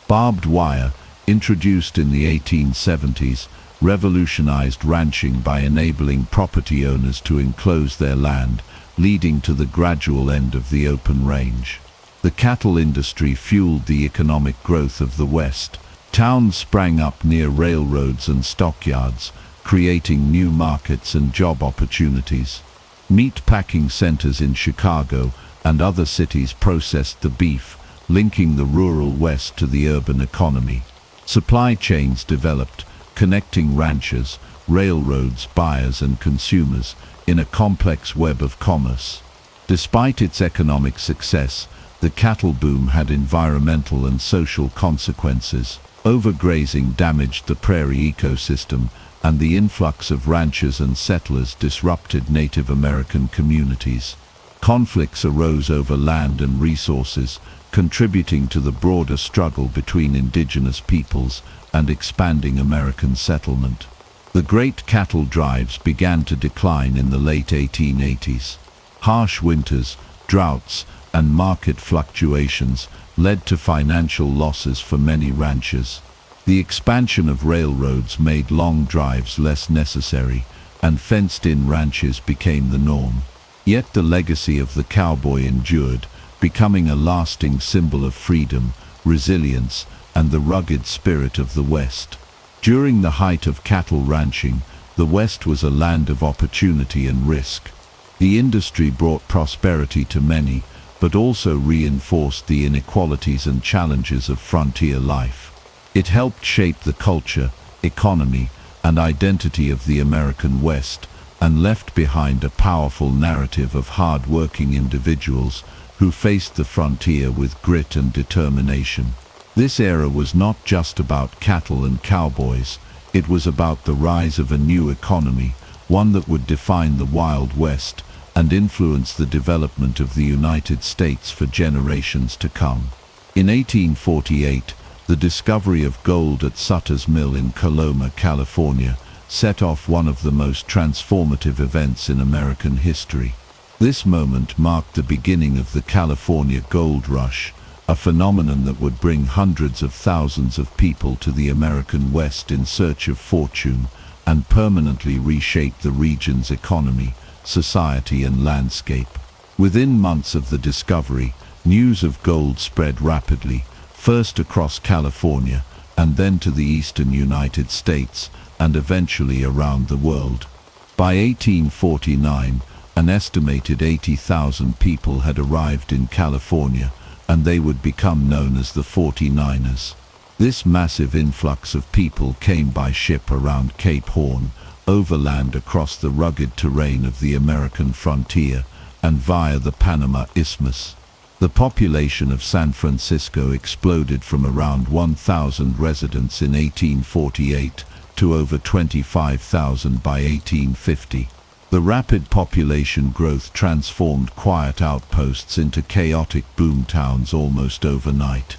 Barbed wire, introduced in the 1870s, revolutionized ranching by enabling property owners to enclose their land, leading to the gradual end of the open range. The cattle industry fueled the economic growth of the West. Towns sprang up near railroads and stockyards, creating new markets and job opportunities. Meat packing centers in Chicago and other cities processed the beef, linking the rural West to the urban economy. Supply chains developed, connecting ranchers, railroads, buyers, and consumers in a complex web of commerce. Despite its economic success, the cattle boom had environmental and social consequences. Overgrazing damaged the prairie ecosystem, and the influx of ranchers and settlers disrupted Native American communities. Conflicts arose over land and resources, contributing to the broader struggle between indigenous peoples and expanding American settlement. The great cattle drives began to decline in the late 1880s. Harsh winters, droughts, and market fluctuations led to financial losses for many ranchers. The expansion of railroads made long drives less necessary, and fenced-in ranches became the norm. Yet the legacy of the cowboy endured, becoming a lasting symbol of freedom, resilience, and the rugged spirit of the West. During the height of cattle ranching, the West was a land of opportunity and risk. The industry brought prosperity to many, but also reinforced the inequalities and challenges of frontier life. It helped shape the culture, economy, and identity of the American West, and left behind a powerful narrative of hard-working individuals who faced the frontier with grit and determination. This era was not just about cattle and cowboys, it was about the rise of a new economy, one that would define the Wild West and influence the development of the United States for generations to come. In 1848, the discovery of gold at Sutter's Mill in Coloma, California, set off one of the most transformative events in American history. This moment marked the beginning of the California Gold Rush, a phenomenon that would bring hundreds of thousands of people to the American West in search of fortune and permanently reshape the region's economy, society, and landscape. Within months of the discovery, news of gold spread rapidly, first across California and then to the eastern United States and eventually around the world. By 1849, an estimated 80,000 people had arrived in California, and they would become known as the 49ers. This massive influx of people came by ship around Cape Horn, overland across the rugged terrain of the American frontier, and via the Panama Isthmus. The population of San Francisco exploded from around 1,000 residents in 1848 to over 25,000 by 1850. The rapid population growth transformed quiet outposts into chaotic boomtowns almost overnight.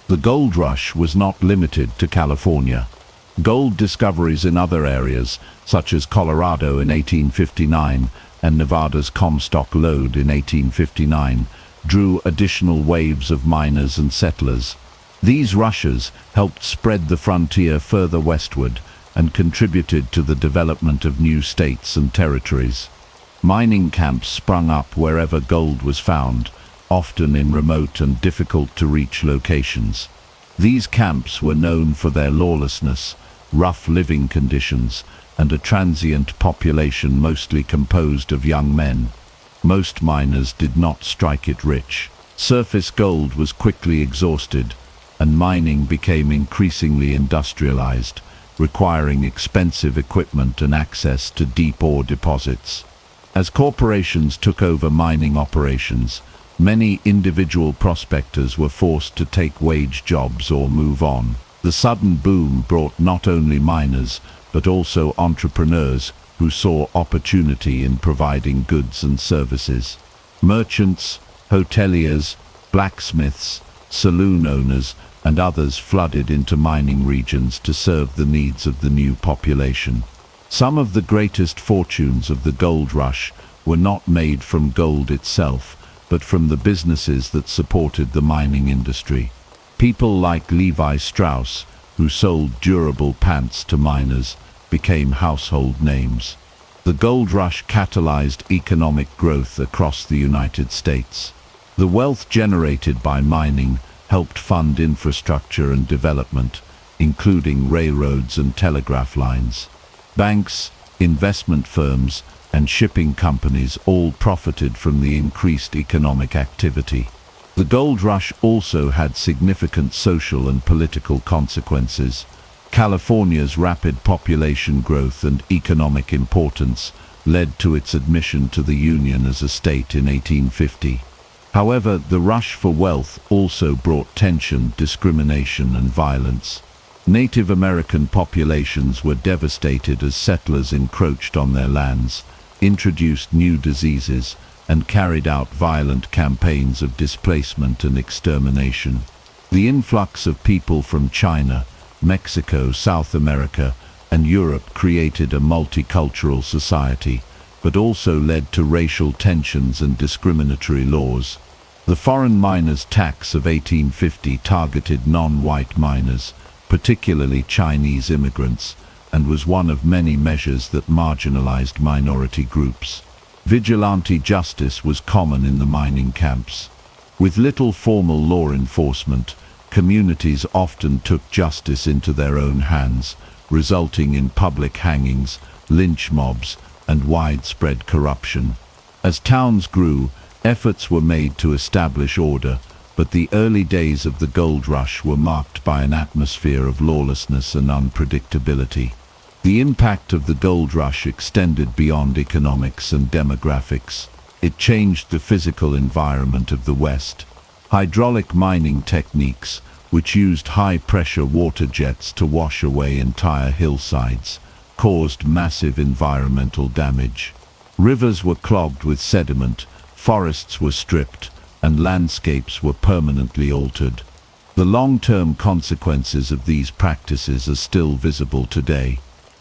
The gold rush was not limited to California. Gold discoveries in other areas, such as Colorado in 1859 and Nevada's Comstock Lode in 1859, drew additional waves of miners and settlers. These rushes helped spread the frontier further westward and contributed to the development of new states and territories. Mining camps sprung up wherever gold was found, often in remote and difficult-to-reach locations. These camps were known for their lawlessness, rough living conditions, and a transient population mostly composed of young men. Most miners did not strike it rich. Surface gold was quickly exhausted, and mining became increasingly industrialized, requiring expensive equipment and access to deep ore deposits. As corporations took over mining operations, many individual prospectors were forced to take wage jobs or move on. The sudden boom brought not only miners, but also entrepreneurs who saw opportunity in providing goods and services. Merchants, hoteliers, blacksmiths, saloon owners, and others flooded into mining regions to serve the needs of the new population. Some of the greatest fortunes of the gold rush were not made from gold itself, but from the businesses that supported the mining industry. People like Levi Strauss, who sold durable pants to miners, became household names. The gold rush catalyzed economic growth across the United States. The wealth generated by mining helped fund infrastructure and development, including railroads and telegraph lines. Banks, investment firms, and shipping companies all profited from the increased economic activity. The gold rush also had significant social and political consequences. California's rapid population growth and economic importance led to its admission to the Union as a state in 1850. However, the rush for wealth also brought tension, discrimination, and violence. Native American populations were devastated as settlers encroached on their lands, introduced new diseases, and carried out violent campaigns of displacement and extermination. The influx of people from China, Mexico, South America, and Europe created a multicultural society, but also led to racial tensions and discriminatory laws. The foreign miners' tax of 1850 targeted non-white miners, particularly Chinese immigrants, and was one of many measures that marginalized minority groups. Vigilante justice was common in the mining camps. With little formal law enforcement, communities often took justice into their own hands, resulting in public hangings, lynch mobs, and widespread corruption. As towns grew, efforts were made to establish order, but the early days of the gold rush were marked by an atmosphere of lawlessness and unpredictability. The impact of the gold rush extended beyond economics and demographics. It changed the physical environment of the West. Hydraulic mining techniques, which used high-pressure water jets to wash away entire hillsides, caused massive environmental damage. Rivers were clogged with sediment, forests were stripped, and landscapes were permanently altered. The long-term consequences of these practices are still visible today.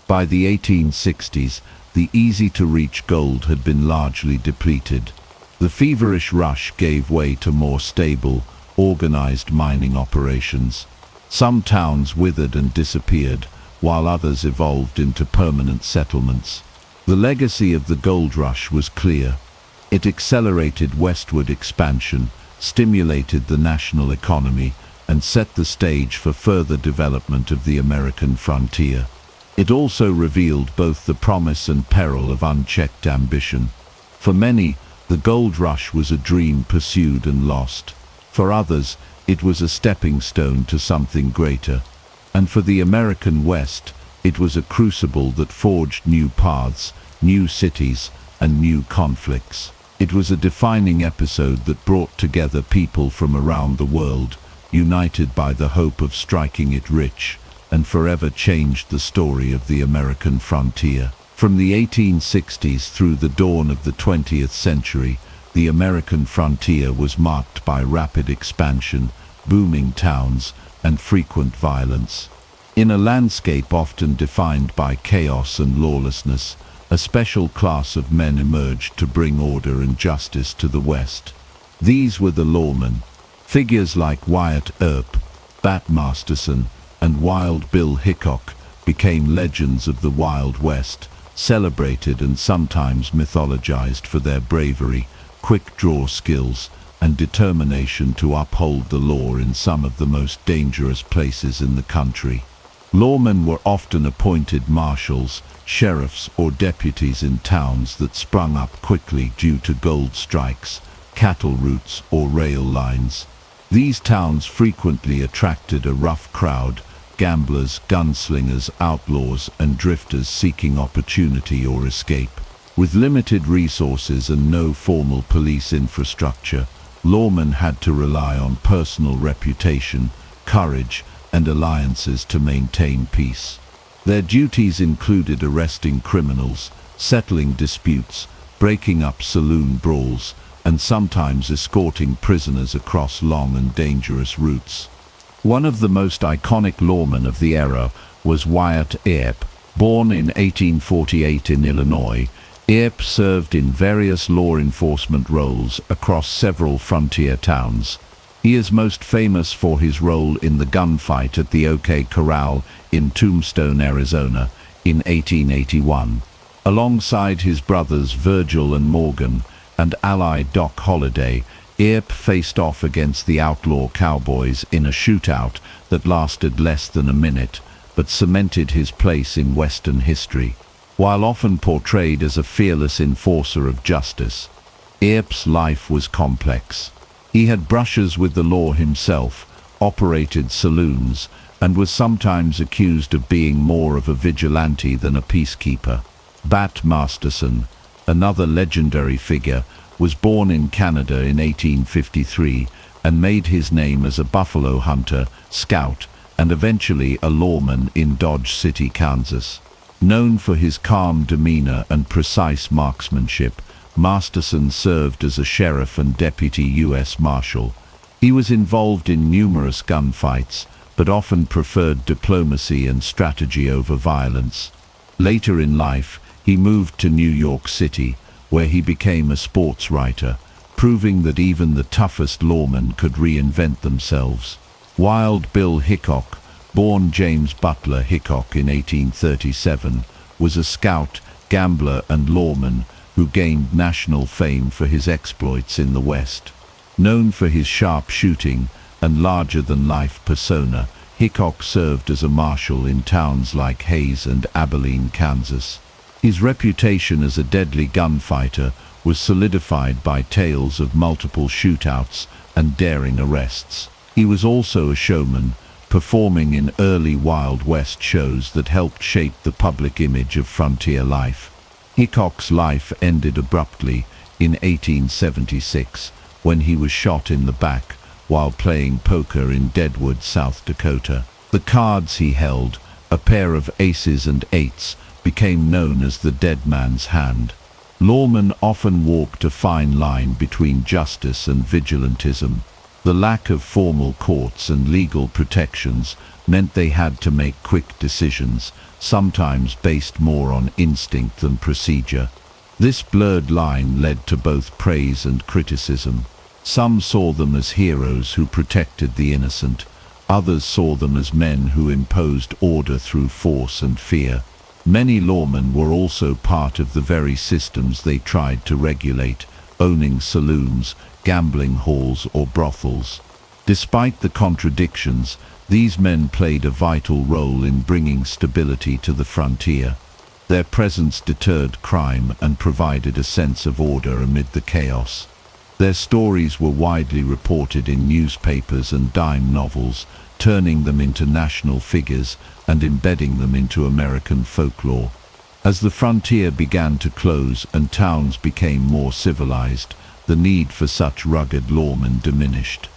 By the 1860s, the easy-to-reach gold had been largely depleted. The feverish rush gave way to more stable, organized mining operations. Some towns withered and disappeared, while others evolved into permanent settlements. The legacy of the gold rush was clear. It accelerated westward expansion, stimulated the national economy, and set the stage for further development of the American frontier. It also revealed both the promise and peril of unchecked ambition. For many, the gold rush was a dream pursued and lost. For others, it was a stepping stone to something greater. And for the American West, it was a crucible that forged new paths, new cities, and new conflicts. It was a defining episode that brought together people from around the world, united by the hope of striking it rich, and forever changed the story of the American frontier. From the 1860s through the dawn of the 20th century, the American frontier was marked by rapid expansion, booming towns, and frequent violence. In a landscape often defined by chaos and lawlessness, a special class of men emerged to bring order and justice to the West. These were the lawmen. Figures like Wyatt Earp, Bat Masterson, and Wild Bill Hickok became legends of the Wild West, celebrated and sometimes mythologized for their bravery, quick-draw skills, and determination to uphold the law in some of the most dangerous places in the country. Lawmen were often appointed marshals, sheriffs, or deputies in towns that sprung up quickly due to gold strikes, cattle routes, or rail lines. These towns frequently attracted a rough crowd, gamblers, gunslingers, outlaws, and drifters seeking opportunity or escape. With limited resources and no formal police infrastructure, lawmen had to rely on personal reputation, courage, and alliances to maintain peace. Their duties included arresting criminals, settling disputes, breaking up saloon brawls, and sometimes escorting prisoners across long and dangerous routes. One of the most iconic lawmen of the era was Wyatt Earp. Born in 1848 in Illinois, Earp served in various law enforcement roles across several frontier towns. He is most famous for his role in the gunfight at the OK Corral in Tombstone, Arizona, in 1881. Alongside his brothers Virgil and Morgan and ally Doc Holliday, Earp faced off against the outlaw cowboys in a shootout that lasted less than a minute, but cemented his place in Western history. While often portrayed as a fearless enforcer of justice, Earp's life was complex. He had brushes with the law himself, operated saloons, and was sometimes accused of being more of a vigilante than a peacekeeper. Bat Masterson, another legendary figure, was born in Canada in 1853 and made his name as a buffalo hunter, scout, and eventually a lawman in Dodge City, Kansas. Known for his calm demeanor and precise marksmanship, Masterson served as a sheriff and deputy U.S. Marshal. He was involved in numerous gunfights, but often preferred diplomacy and strategy over violence. Later in life, he moved to New York City, where he became a sports writer, proving that even the toughest lawmen could reinvent themselves. Wild Bill Hickok, born James Butler Hickok in 1837, was a scout, gambler, and lawman who gained national fame for his exploits in the West. Known for his sharp shooting and larger-than-life persona, Hickok served as a marshal in towns like Hays and Abilene, Kansas. His reputation as a deadly gunfighter was solidified by tales of multiple shootouts and daring arrests. He was also a showman, performing in early Wild West shows that helped shape the public image of frontier life. Hickok's life ended abruptly in 1876 when he was shot in the back while playing poker in Deadwood, South Dakota. The cards he held, a pair of aces and eights, became known as the dead man's hand. Lawmen often walked a fine line between justice and vigilantism. The lack of formal courts and legal protections meant they had to make quick decisions, sometimes based more on instinct than procedure. This blurred line led to both praise and criticism. Some saw them as heroes who protected the innocent. Others saw them as men who imposed order through force and fear. Many lawmen were also part of the very systems they tried to regulate, owning saloons, gambling halls, or brothels. Despite the contradictions, these men played a vital role in bringing stability to the frontier. Their presence deterred crime and provided a sense of order amid the chaos. Their stories were widely reported in newspapers and dime novels, turning them into national figures and embedding them into American folklore. As the frontier began to close and towns became more civilized, the need for such rugged lawmen diminished.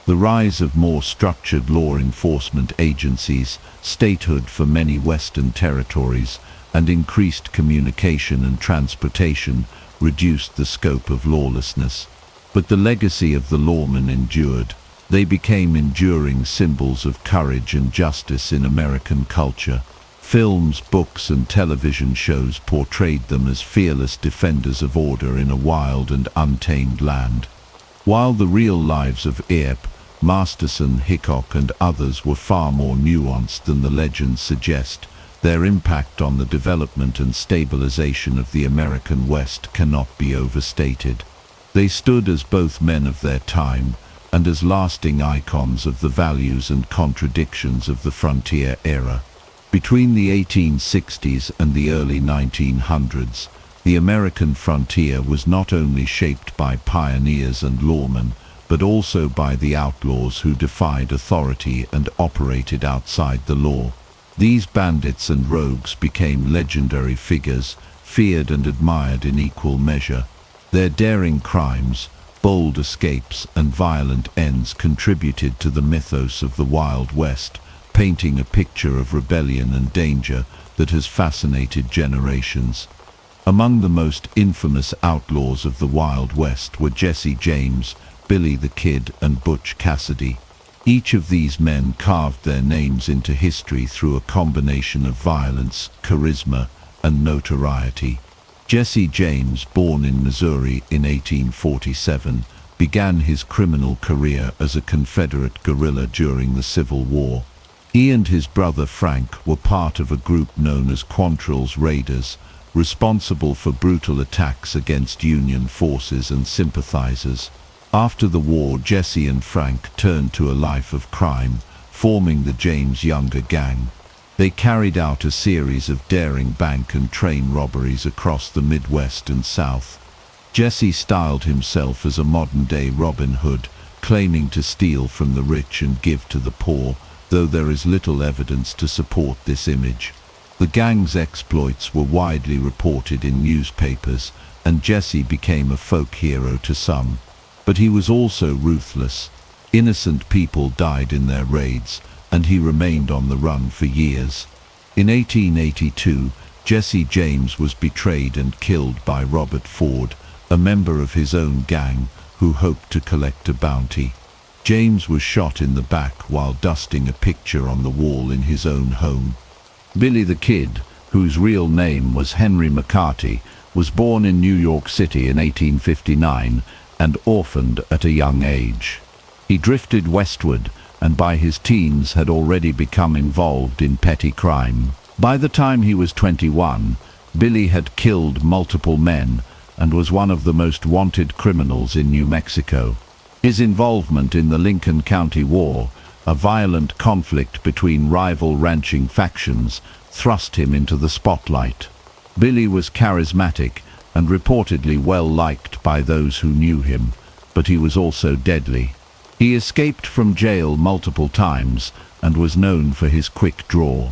The rise of more structured law enforcement agencies, statehood for many Western territories, and increased communication and transportation reduced the scope of lawlessness. But the legacy of the lawmen endured. They became enduring symbols of courage and justice in American culture. Films, books, and television shows portrayed them as fearless defenders of order in a wild and untamed land. While the real lives of Earp, Masterson, Hickok, and others were far more nuanced than the legends suggest, their impact on the development and stabilization of the American West cannot be overstated. They stood as both men of their time and as lasting icons of the values and contradictions of the frontier era. Between the 1860s and the early 1900s, the American frontier was not only shaped by pioneers and lawmen, but also by the outlaws who defied authority and operated outside the law. These bandits and rogues became legendary figures, feared and admired in equal measure. Their daring crimes, bold escapes, and violent ends contributed to the mythos of the Wild West, painting a picture of rebellion and danger that has fascinated generations. Among the most infamous outlaws of the Wild West were Jesse James, Billy the Kid, and Butch Cassidy. Each of these men carved their names into history through a combination of violence, charisma, and notoriety. Jesse James, born in Missouri in 1847, began his criminal career as a Confederate guerrilla during the Civil War. He and his brother Frank were part of a group known as Quantrill's Raiders, responsible for brutal attacks against Union forces and sympathizers. After the war, Jesse and Frank turned to a life of crime, forming the James Younger Gang. They carried out a series of daring bank and train robberies across the Midwest and South. Jesse styled himself as a modern-day Robin Hood, claiming to steal from the rich and give to the poor, though there is little evidence to support this image. The gang's exploits were widely reported in newspapers, and Jesse became a folk hero to some. But he was also ruthless. Innocent people died in their raids, and he remained on the run for years. In 1882, Jesse James was betrayed and killed by Robert Ford, a member of his own gang who hoped to collect a bounty. James was shot in the back while dusting a picture on the wall in his own home. Billy the Kid, whose real name was Henry McCarty, was born in New York City in 1859 and orphaned at a young age. He drifted westward and by his teens had already become involved in petty crime. By the time he was 21, Billy had killed multiple men and was one of the most wanted criminals in New Mexico. His involvement in the Lincoln County War, a violent conflict between rival ranching factions, thrust him into the spotlight. Billy was charismatic and reportedly well liked by those who knew him, but he was also deadly. He escaped from jail multiple times and was known for his quick draw.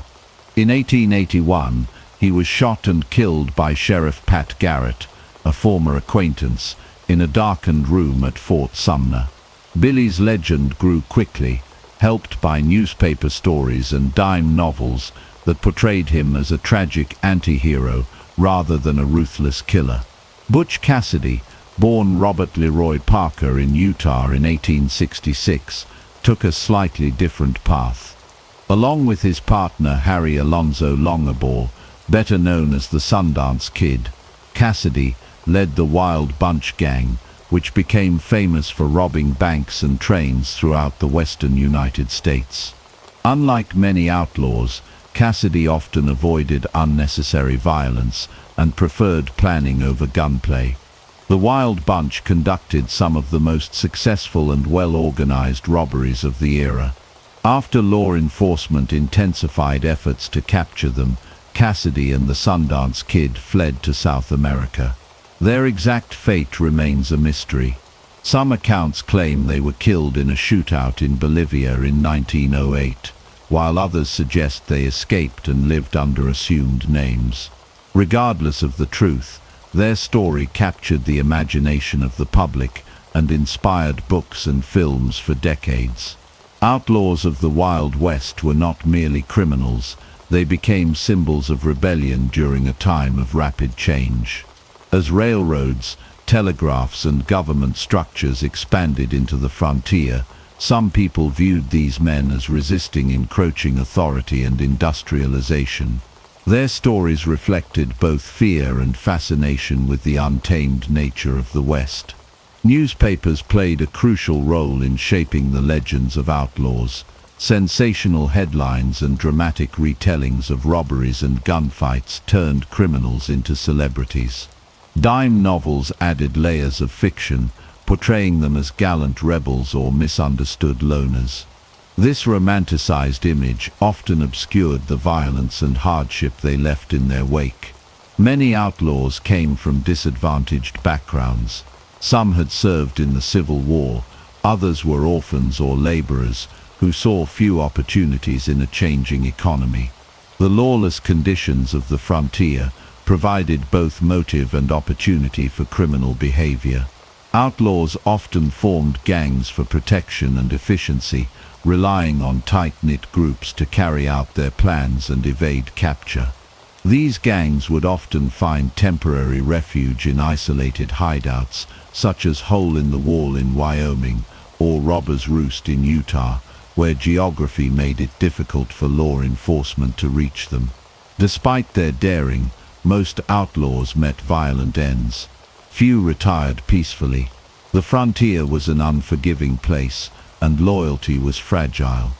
In 1881, he was shot and killed by Sheriff Pat Garrett, a former acquaintance, in a darkened room at Fort Sumner. Billy's legend grew quickly, helped by newspaper stories and dime novels that portrayed him as a tragic anti-hero rather than a ruthless killer. Butch Cassidy, born Robert Leroy Parker in Utah in 1866, took a slightly different path. Along with his partner Harry Alonzo Longabaugh, better known as the Sundance Kid, Cassidy led the Wild Bunch Gang, which became famous for robbing banks and trains throughout the western United States. Unlike many outlaws, Cassidy often avoided unnecessary violence and preferred planning over gunplay. The Wild Bunch conducted some of the most successful and well-organized robberies of the era. After law enforcement intensified efforts to capture them, Cassidy and the Sundance Kid fled to South America. Their exact fate remains a mystery. Some accounts claim they were killed in a shootout in Bolivia in 1908, while others suggest they escaped and lived under assumed names. Regardless of the truth, their story captured the imagination of the public and inspired books and films for decades. Outlaws of the Wild West were not merely criminals, they became symbols of rebellion during a time of rapid change. As railroads, telegraphs, and government structures expanded into the frontier, some people viewed these men as resisting encroaching authority and industrialization. Their stories reflected both fear and fascination with the untamed nature of the West. Newspapers played a crucial role in shaping the legends of outlaws. Sensational headlines and dramatic retellings of robberies and gunfights turned criminals into celebrities. Dime novels added layers of fiction, portraying them as gallant rebels or misunderstood loners. This romanticized image often obscured the violence and hardship they left in their wake. Many outlaws came from disadvantaged backgrounds. Some had served in the Civil War, others were orphans or laborers who saw few opportunities in a changing economy. The lawless conditions of the frontier provided both motive and opportunity for criminal behavior. Outlaws often formed gangs for protection and efficiency, relying on tight-knit groups to carry out their plans and evade capture. These gangs would often find temporary refuge in isolated hideouts, such as Hole in the Wall in Wyoming or Robber's Roost in Utah, where geography made it difficult for law enforcement to reach them. Despite their daring, most outlaws met violent ends. Few retired peacefully. The frontier was an unforgiving place, and loyalty was fragile.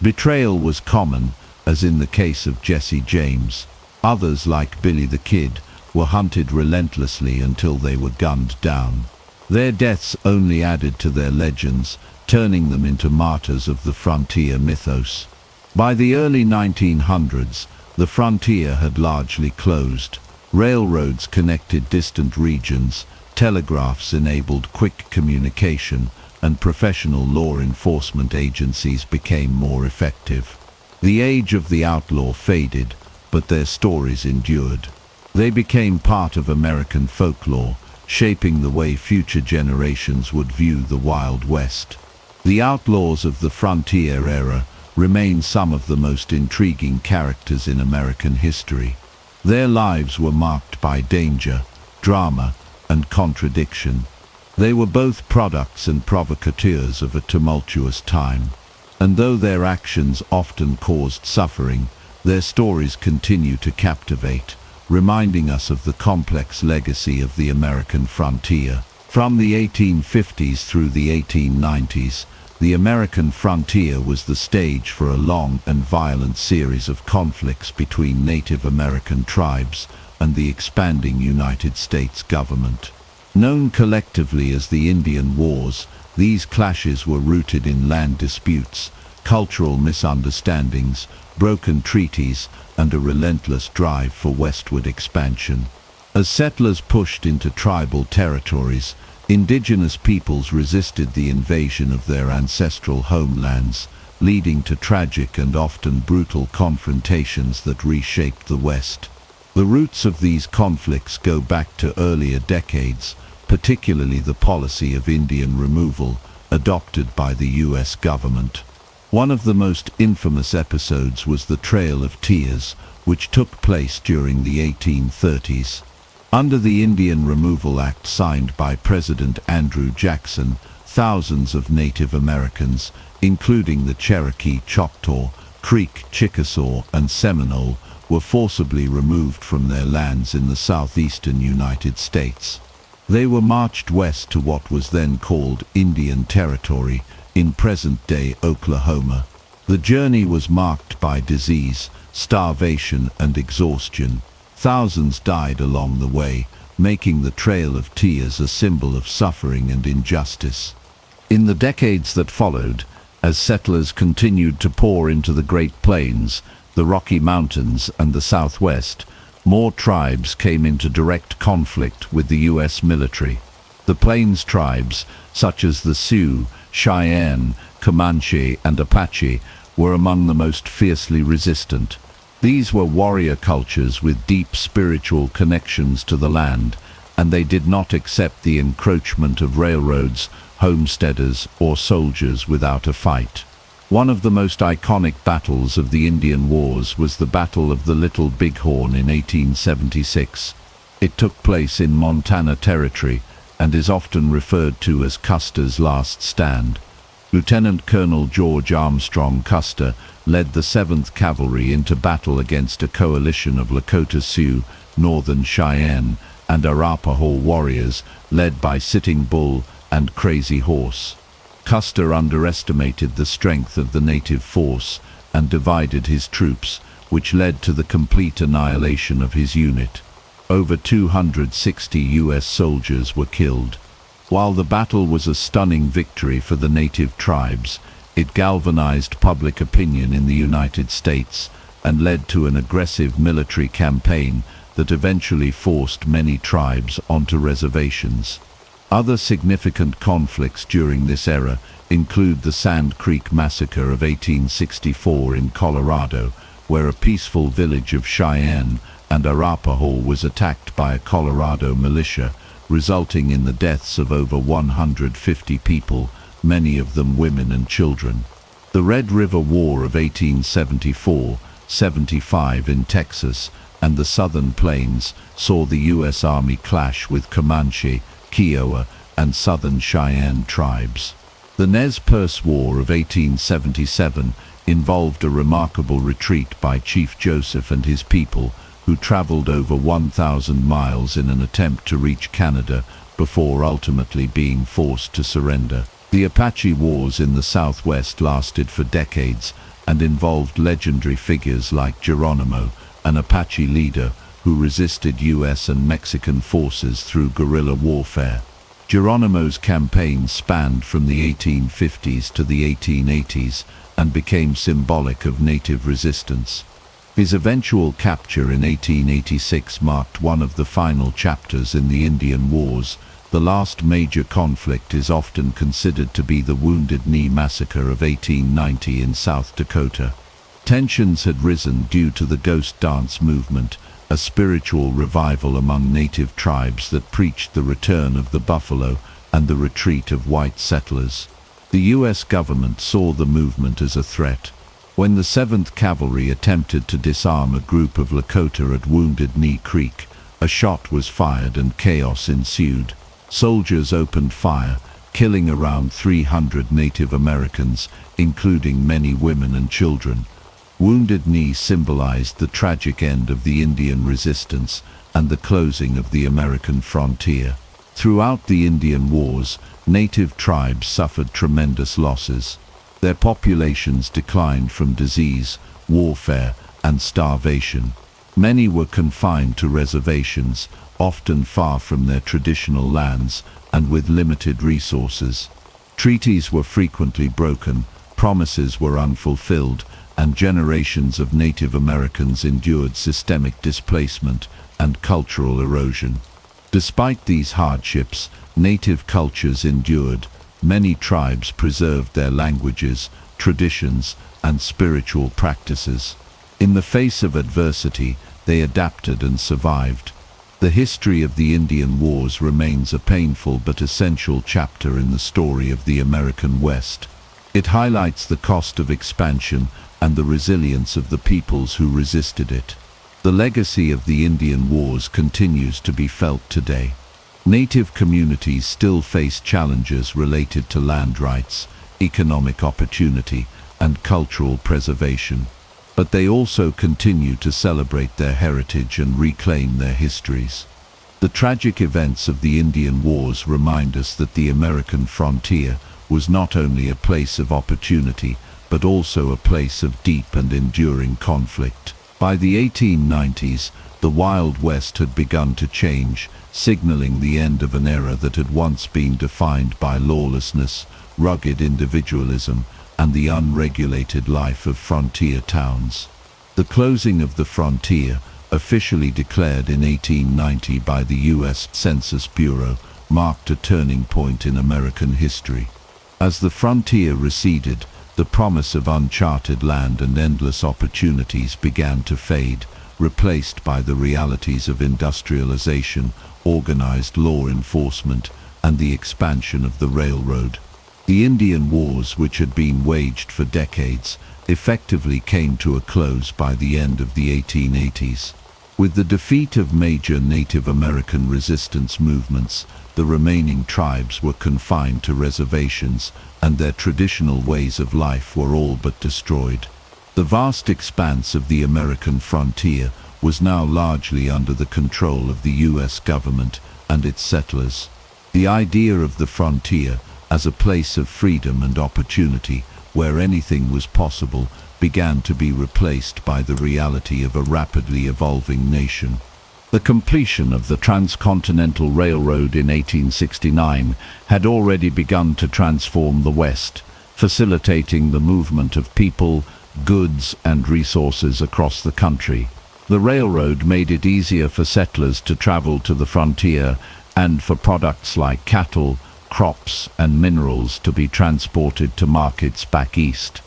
Betrayal was common, as in the case of Jesse James. Others, like Billy the Kid, were hunted relentlessly until they were gunned down. Their deaths only added to their legends, turning them into martyrs of the frontier mythos. By the early 1900s, the frontier had largely closed. Railroads connected distant regions, telegraphs enabled quick communication, and professional law enforcement agencies became more effective. The age of the outlaw faded, but their stories endured. They became part of American folklore, shaping the way future generations would view the Wild West. The outlaws of the frontier era remain some of the most intriguing characters in American history. Their lives were marked by danger, drama, and contradiction. They were both products and provocateurs of a tumultuous time. And though their actions often caused suffering, their stories continue to captivate, reminding us of the complex legacy of the American frontier. From the 1850s through the 1890s, the American frontier was the stage for a long and violent series of conflicts between Native American tribes and the expanding United States government. Known collectively as the Indian Wars, these clashes were rooted in land disputes, cultural misunderstandings, broken treaties, and a relentless drive for westward expansion. As settlers pushed into tribal territories, indigenous peoples resisted the invasion of their ancestral homelands, leading to tragic and often brutal confrontations that reshaped the West. The roots of these conflicts go back to earlier decades, particularly the policy of Indian removal adopted by the U.S. government. One of the most infamous episodes was the Trail of Tears, which took place during the 1830s. Under the Indian Removal Act signed by President Andrew Jackson, thousands of Native Americans, including the Cherokee, Choctaw, Creek, Chickasaw, and Seminole, were forcibly removed from their lands in the southeastern United States. They were marched west to what was then called Indian Territory, in present-day Oklahoma. The journey was marked by disease, starvation, and exhaustion. Thousands died along the way, making the Trail of Tears a symbol of suffering and injustice. In the decades that followed, as settlers continued to pour into the Great Plains, the Rocky Mountains, and the Southwest, more tribes came into direct conflict with the U.S. military. The Plains tribes, such as the Sioux, Cheyenne, Comanche, and Apache, were among the most fiercely resistant. These were warrior cultures with deep spiritual connections to the land, and they did not accept the encroachment of railroads, homesteaders, or soldiers without a fight. One of the most iconic battles of the Indian Wars was the Battle of the Little Bighorn in 1876. It took place in Montana Territory and is often referred to as Custer's Last Stand. Lieutenant Colonel George Armstrong Custer led the 7th Cavalry into battle against a coalition of Lakota Sioux, Northern Cheyenne, and Arapaho warriors led by Sitting Bull and Crazy Horse. Custer underestimated the strength of the native force and divided his troops, which led to the complete annihilation of his unit. Over 260 U.S. soldiers were killed. While the battle was a stunning victory for the native tribes, it galvanized public opinion in the United States and led to an aggressive military campaign that eventually forced many tribes onto reservations. Other significant conflicts during this era include the Sand Creek Massacre of 1864 in Colorado, where a peaceful village of Cheyenne and Arapaho was attacked by a Colorado militia, resulting in the deaths of over 150 people, many of them women and children. The Red River War of 1874-75 in Texas and the Southern Plains saw the U.S. Army clash with Comanche, Kiowa, and Southern Cheyenne tribes. The Nez Perce War of 1877 involved a remarkable retreat by Chief Joseph and his people, who traveled over 1,000 miles in an attempt to reach Canada before ultimately being forced to surrender. The Apache Wars in the Southwest lasted for decades and involved legendary figures like Geronimo, an Apache leader who resisted U.S. and Mexican forces through guerrilla warfare. Geronimo's campaign spanned from the 1850s to the 1880s and became symbolic of native resistance. His eventual capture in 1886 marked one of the final chapters in the Indian Wars. The last major conflict is often considered to be the Wounded Knee Massacre of 1890 in South Dakota. Tensions had risen due to the ghost dance movement, a spiritual revival among native tribes that preached the return of the buffalo and the retreat of white settlers. The U.S. government saw the movement as a threat. When the 7th Cavalry attempted to disarm a group of Lakota at Wounded Knee Creek, a shot was fired and chaos ensued. Soldiers opened fire, killing around 300 Native Americans, including many women and children. Wounded Knee symbolized the tragic end of the Indian resistance and the closing of the American frontier. Throughout the Indian Wars, native tribes suffered tremendous losses. Their populations declined from disease, warfare, and starvation. Many were confined to reservations, often far from their traditional lands and with limited resources. Treaties were frequently broken, promises were unfulfilled, and generations of Native Americans endured systemic displacement and cultural erosion. Despite these hardships, native cultures endured. Many tribes preserved their languages, traditions, and spiritual practices. In the face of adversity, they adapted and survived. The history of the Indian Wars remains a painful but essential chapter in the story of the American West. It highlights the cost of expansion and the resilience of the peoples who resisted it. The legacy of the Indian Wars continues to be felt today. Native communities still face challenges related to land rights, economic opportunity, and cultural preservation. But they also continue to celebrate their heritage and reclaim their histories. The tragic events of the Indian Wars remind us that the American frontier was not only a place of opportunity, but also a place of deep and enduring conflict. By the 1890s, The Wild West had begun to change, signaling the end of an era that had once been defined by lawlessness, rugged individualism, and the unregulated life of frontier towns. The closing of the frontier, officially declared in 1890 by the U.S. Census Bureau, marked a turning point in American history. As the frontier receded, the promise of uncharted land and endless opportunities began to fade, replaced by the realities of industrialization, organized law enforcement, and the expansion of the railroad. The Indian Wars, which had been waged for decades, effectively came to a close by the end of the 1880s. With the defeat of major Native American resistance movements, the remaining tribes were confined to reservations, and their traditional ways of life were all but destroyed. The vast expanse of the American frontier was now largely under the control of the U.S. government and its settlers. The idea of the frontier as a place of freedom and opportunity, where anything was possible, began to be replaced by the reality of a rapidly evolving nation. The completion of the Transcontinental Railroad in 1869 had already begun to transform the West, facilitating the movement of people, goods, and resources across the country. The railroad made it easier for settlers to travel to the frontier and for products like cattle, crops, and minerals to be transported to markets back east.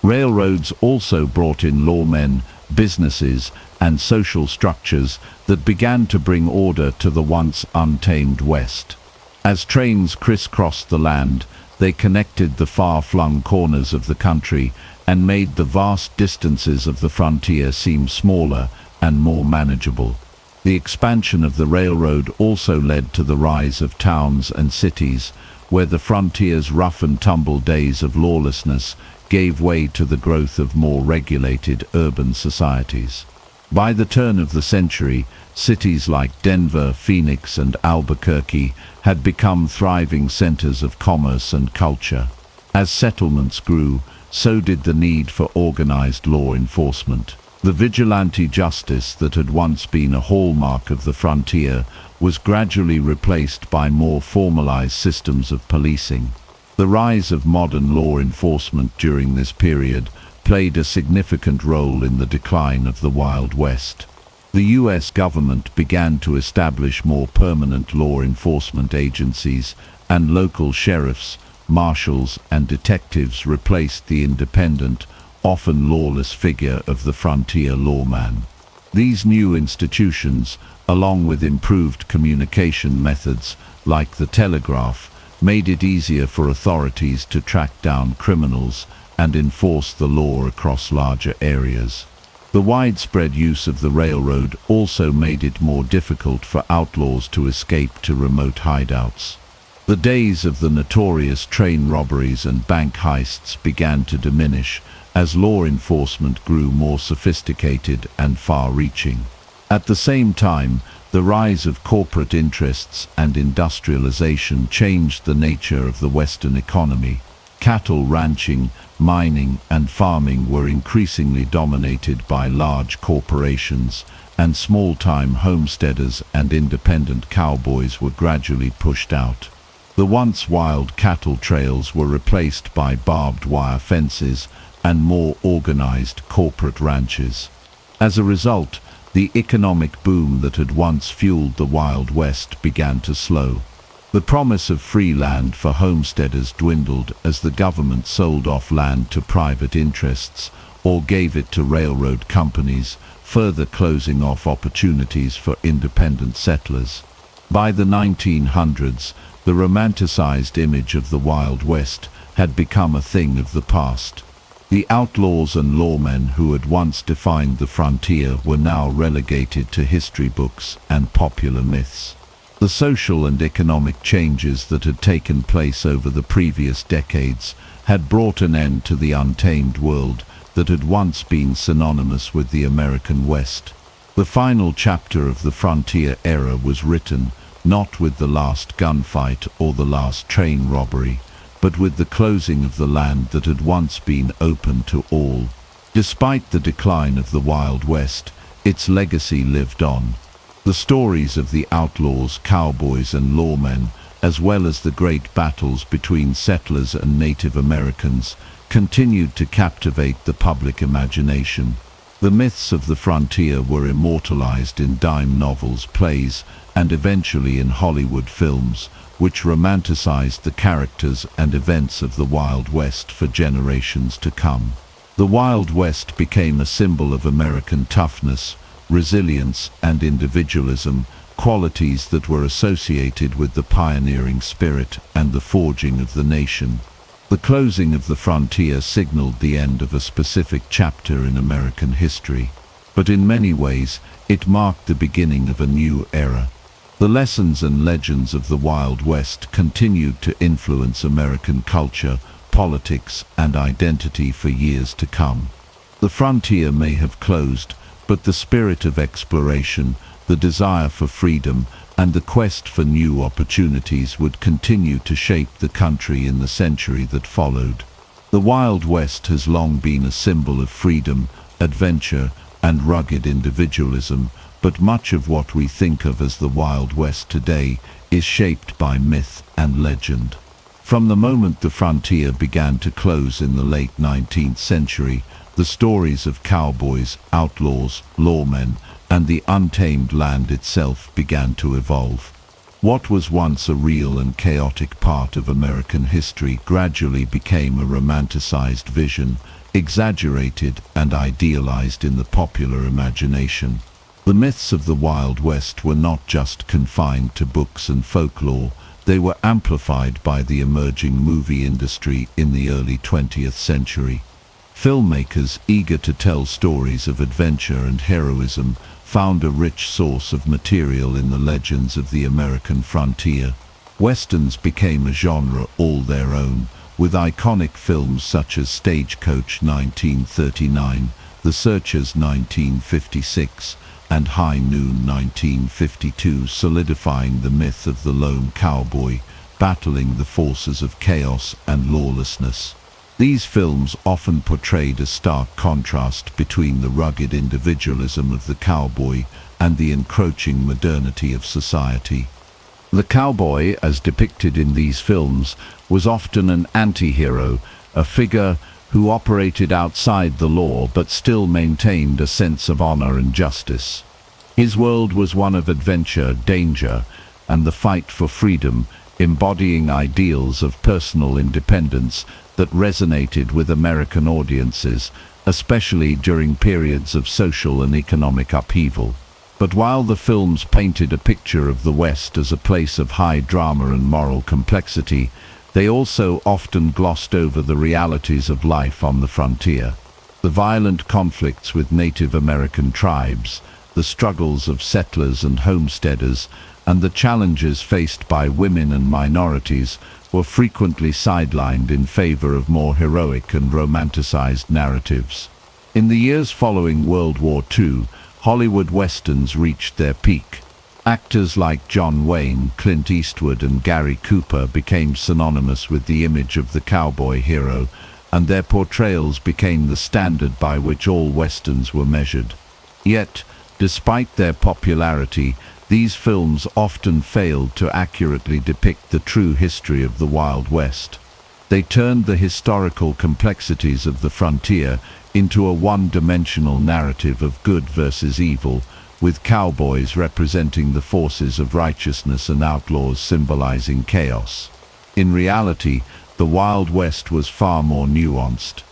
Railroads also brought in lawmen, businesses, and social structures that began to bring order to the once untamed West. As trains crisscrossed the land, they connected the far-flung corners of the country and made the vast distances of the frontier seem smaller and more manageable. The expansion of the railroad also led to the rise of towns and cities, where the frontier's rough-and-tumble days of lawlessness gave way to the growth of more regulated urban societies. By the turn of the century, cities like Denver, Phoenix, and Albuquerque had become thriving centers of commerce and culture. As settlements grew, so did the need for organized law enforcement. The vigilante justice that had once been a hallmark of the frontier was gradually replaced by more formalized systems of policing. The rise of modern law enforcement during this period played a significant role in the decline of the Wild West. The U.S. government began to establish more permanent law enforcement agencies, and local sheriffs, marshals, and detectives replaced the independent, often lawless figure of the frontier lawman. These new institutions, along with improved communication methods like the telegraph, made it easier for authorities to track down criminals and enforce the law across larger areas. The widespread use of the railroad also made it more difficult for outlaws to escape to remote hideouts. The days of the notorious train robberies and bank heists began to diminish as law enforcement grew more sophisticated and far-reaching. At the same time, the rise of corporate interests and industrialization changed the nature of the Western economy. Cattle ranching, mining, and farming were increasingly dominated by large corporations, and small-time homesteaders and independent cowboys were gradually pushed out. The once wild cattle trails were replaced by barbed wire fences and more organized corporate ranches. As a result, the economic boom that had once fueled the Wild West began to slow. The promise of free land for homesteaders dwindled as the government sold off land to private interests or gave it to railroad companies, further closing off opportunities for independent settlers. By the 1900s, the romanticized image of the Wild West had become a thing of the past. The outlaws and lawmen who had once defined the frontier were now relegated to history books and popular myths. The social and economic changes that had taken place over the previous decades had brought an end to the untamed world that had once been synonymous with the American West. The final chapter of the frontier era was written not with the last gunfight or the last train robbery, but with the closing of the land that had once been open to all. Despite the decline of the Wild West, its legacy lived on. The stories of the outlaws, cowboys, and lawmen, as well as the great battles between settlers and Native Americans, continued to captivate the public imagination. The myths of the frontier were immortalized in dime novels, plays, and eventually in Hollywood films, which romanticized the characters and events of the Wild West for generations to come. The Wild West became a symbol of American toughness, resilience, and individualism, qualities that were associated with the pioneering spirit and the forging of the nation. The closing of the frontier signaled the end of a specific chapter in American history, but in many ways it marked the beginning of a new era. The lessons and legends of the Wild West continued to influence American culture, politics, and identity for years to come. The frontier may have closed, but the spirit of exploration, the desire for freedom, and the quest for new opportunities would continue to shape the country in the century that followed. The Wild West has long been a symbol of freedom, adventure, and rugged individualism, but much of what we think of as the Wild West today is shaped by myth and legend. From the moment the frontier began to close in the late 19th century, the stories of cowboys, outlaws, lawmen, and the untamed land itself began to evolve. What was once a real and chaotic part of American history gradually became a romanticized vision, exaggerated and idealized in the popular imagination. The myths of the Wild West were not just confined to books and folklore, they were amplified by the emerging movie industry in the early 20th century. Filmmakers eager to tell stories of adventure and heroism found a rich source of material in the legends of the American frontier. Westerns became a genre all their own, with iconic films such as Stagecoach 1939, The Searchers 1956, and High Noon 1952 solidifying the myth of the lone cowboy, battling the forces of chaos and lawlessness. These films often portrayed a stark contrast between the rugged individualism of the cowboy and the encroaching modernity of society. The cowboy, as depicted in these films, was often an anti-hero, a figure who operated outside the law but still maintained a sense of honor and justice. His world was one of adventure, danger, and the fight for freedom, embodying ideals of personal independence that resonated with American audiences, especially during periods of social and economic upheaval. But while the films painted a picture of the West as a place of high drama and moral complexity, they also often glossed over the realities of life on the frontier. The violent conflicts with Native American tribes, the struggles of settlers and homesteaders, and the challenges faced by women and minorities were frequently sidelined in favor of more heroic and romanticized narratives. In the years following World War II, Hollywood westerns reached their peak. Actors like John Wayne, Clint Eastwood, and Gary Cooper became synonymous with the image of the cowboy hero, and their portrayals became the standard by which all westerns were measured. Yet, despite their popularity, these films often failed to accurately depict the true history of the Wild West. They turned the historical complexities of the frontier into a one-dimensional narrative of good versus evil, with cowboys representing the forces of righteousness and outlaws symbolizing chaos. In reality, the Wild West was far more nuanced.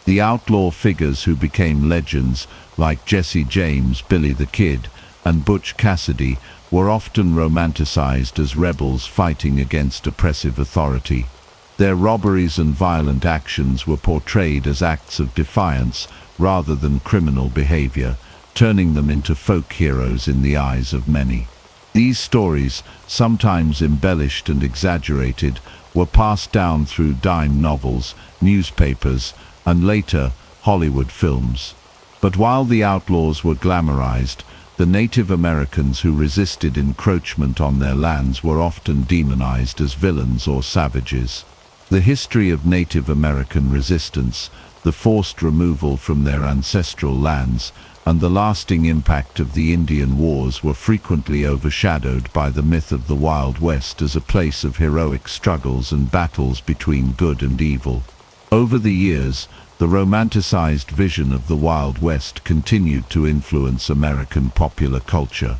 The outlaw figures who became legends, like Jesse James, Billy the Kid, and Butch Cassidy, were often romanticized as rebels fighting against oppressive authority. Their robberies and violent actions were portrayed as acts of defiance rather than criminal behavior, turning them into folk heroes in the eyes of many. These stories, sometimes embellished and exaggerated, were passed down through dime novels, newspapers, and later Hollywood films. But while the outlaws were glamorized, the Native Americans who resisted encroachment on their lands were often demonized as villains or savages. The history of Native American resistance, the forced removal from their ancestral lands, and the lasting impact of the Indian Wars were frequently overshadowed by the myth of the Wild West as a place of heroic struggles and battles between good and evil. Over the years, the romanticized vision of the Wild West continued to influence American popular culture.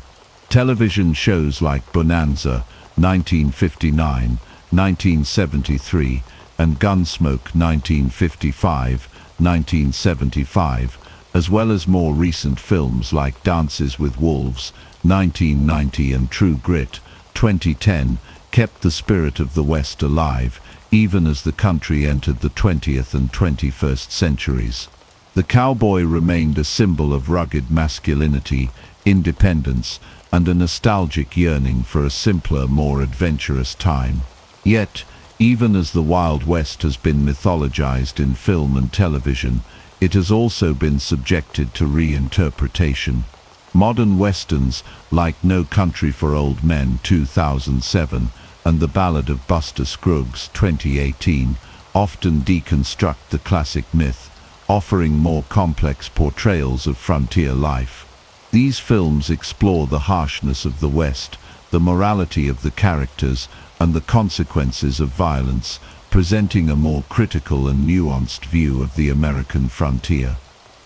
Television shows like Bonanza, 1959, 1973, and Gunsmoke, 1955, 1975, as well as more recent films like Dances with Wolves, 1990, and True Grit, 2010, kept the spirit of the West alive, even as the country entered the 20th and 21st centuries. The cowboy remained a symbol of rugged masculinity, independence, and a nostalgic yearning for a simpler, more adventurous time. Yet, even as the Wild West has been mythologized in film and television, it has also been subjected to reinterpretation. Modern westerns, like No Country for Old Men, 2007, and The Ballad of Buster Scruggs, 2018, often deconstruct the classic myth, offering more complex portrayals of frontier life. These films explore the harshness of the West, the morality of the characters, and the consequences of violence, presenting a more critical and nuanced view of the American frontier.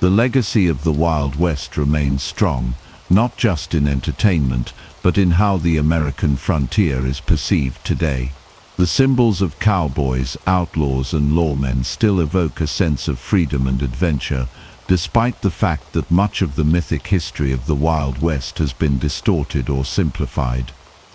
The legacy of the Wild West remains strong, not just in entertainment, but in how the American frontier is perceived today. The symbols of cowboys, outlaws, and lawmen still evoke a sense of freedom and adventure, despite the fact that much of the mythic history of the Wild West has been distorted or simplified.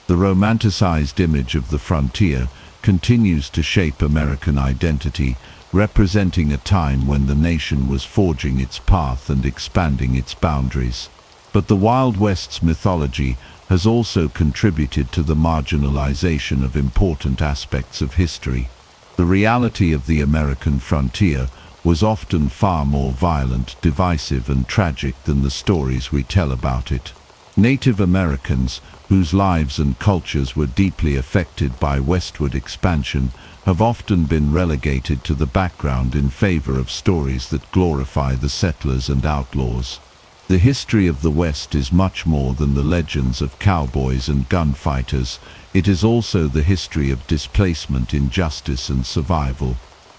The romanticized image of the frontier continues to shape American identity, representing a time when the nation was forging its path and expanding its boundaries. But the Wild West's mythology has also contributed to the marginalization of important aspects of history. The reality of the American frontier was often far more violent, divisive, and tragic than the stories we tell about it. Native Americans, whose lives and cultures were deeply affected by westward expansion, have often been relegated to the background in favor of stories that glorify the settlers and outlaws. The history of the West is much more than the legends of cowboys and gunfighters. It is also the history of displacement, injustice, and survival.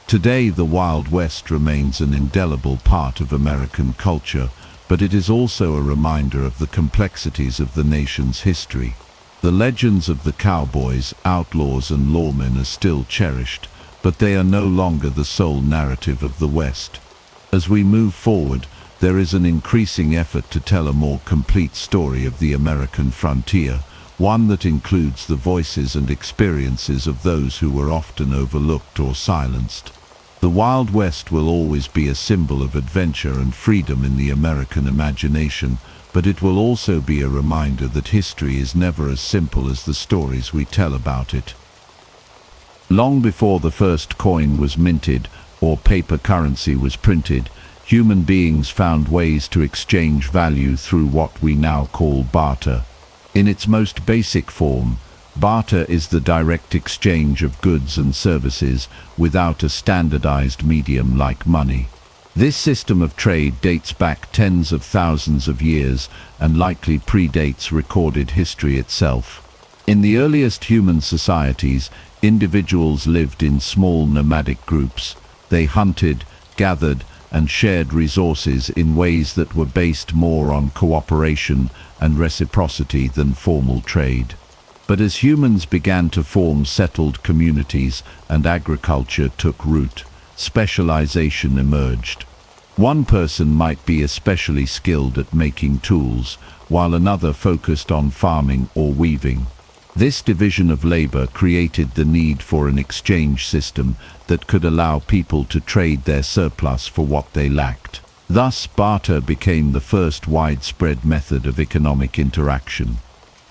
Today, the Wild West remains an indelible part of American culture, but it is also a reminder of the complexities of the nation's history. The legends of the cowboys, outlaws, and lawmen are still cherished, but they are no longer the sole narrative of the West. As we move forward, there is an increasing effort to tell a more complete story of the American frontier, one that includes the voices and experiences of those who were often overlooked or silenced. The Wild West will always be a symbol of adventure and freedom in the American imagination, but it will also be a reminder that history is never as simple as the stories we tell about it. Long before the first coin was minted or paper currency was printed, human beings found ways to exchange value through what we now call barter. In its most basic form, barter is the direct exchange of goods and services without a standardized medium like money. This system of trade dates back tens of thousands of years and likely predates recorded history itself. In the earliest human societies, individuals lived in small nomadic groups. They hunted, gathered, and shared resources in ways that were based more on cooperation and reciprocity than formal trade. But as humans began to form settled communities and agriculture took root, specialization emerged. One person might be especially skilled at making tools, while another focused on farming or weaving. This division of labor created the need for an exchange system that could allow people to trade their surplus for what they lacked. Thus, barter became the first widespread method of economic interaction.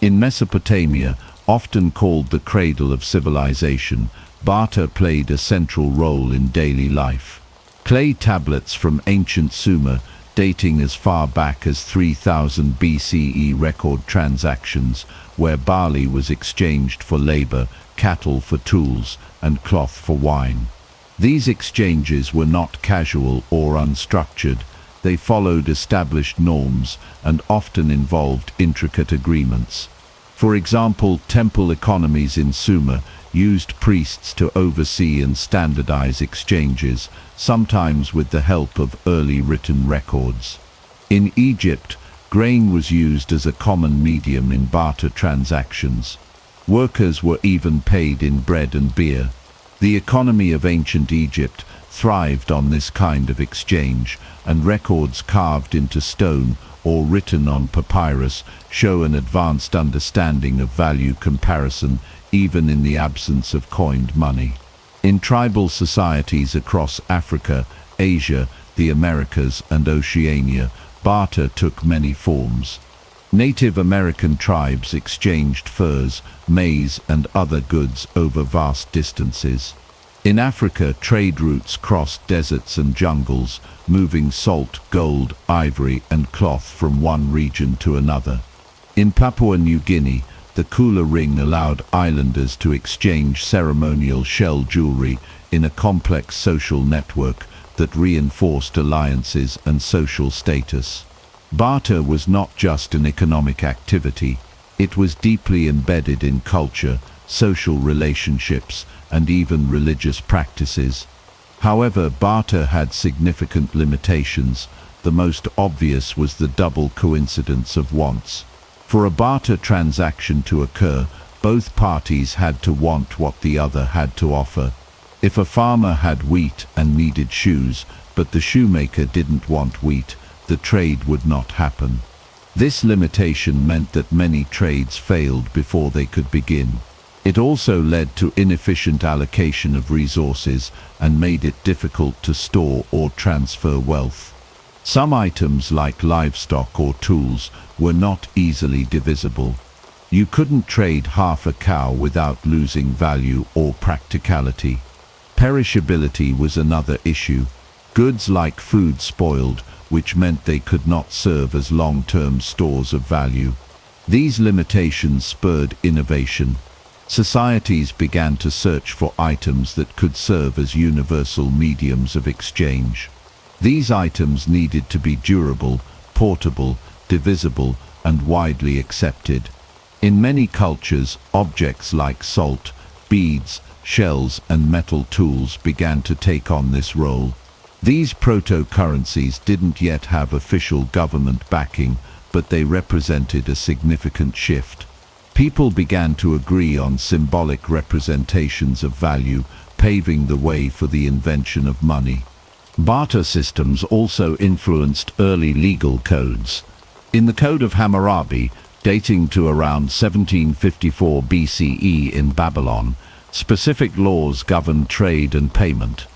In Mesopotamia, often called the cradle of civilization, barter played a central role in daily life. Clay tablets from ancient Sumer, dating as far back as 3000 BCE, record transactions where barley was exchanged for labor, cattle for tools, and cloth for wine. These exchanges were not casual or unstructured. They followed established norms and often involved intricate agreements. For example, temple economies in Sumer used priests to oversee and standardize exchanges, sometimes with the help of early written records. In Egypt, grain was used as a common medium in barter transactions. Workers were even paid in bread and beer. The economy of ancient Egypt thrived on this kind of exchange, and records carved into stone or written on papyrus show an advanced understanding of value comparison even in the absence of coined money. In tribal societies across Africa, Asia, the Americas, and Oceania, barter took many forms. Native American tribes exchanged furs, maize, and other goods over vast distances. In Africa, trade routes crossed deserts and jungles, moving salt, gold, ivory, and cloth from one region to another. In Papua New Guinea, the Kula ring allowed islanders to exchange ceremonial shell jewelry in a complex social network that reinforced alliances and social status. Barter was not just an economic activity, it was deeply embedded in culture, social relationships, and even religious practices. However, barter had significant limitations. The most obvious was the double coincidence of wants. For a barter transaction to occur, both parties had to want what the other had to offer. If a farmer had wheat and needed shoes, but the shoemaker didn't want wheat, the trade would not happen. This limitation meant that many trades failed before they could begin. It also led to inefficient allocation of resources and made it difficult to store or transfer wealth. Some items like livestock or tools were not easily divisible. You couldn't trade half a cow without losing value or practicality. Perishability was another issue. Goods like food spoiled, which meant they could not serve as long-term stores of value. These limitations spurred innovation. Societies began to search for items that could serve as universal mediums of exchange. These items needed to be durable, portable, divisible, and widely accepted. In many cultures, objects like salt, beads, shells, and metal tools began to take on this role. These proto-currencies didn't yet have official government backing, but they represented a significant shift. People began to agree on symbolic representations of value, paving the way for the invention of money. Barter systems also influenced early legal codes. In the Code of Hammurabi, dating to around 1754 BCE in Babylon, specific laws governed trade and payment.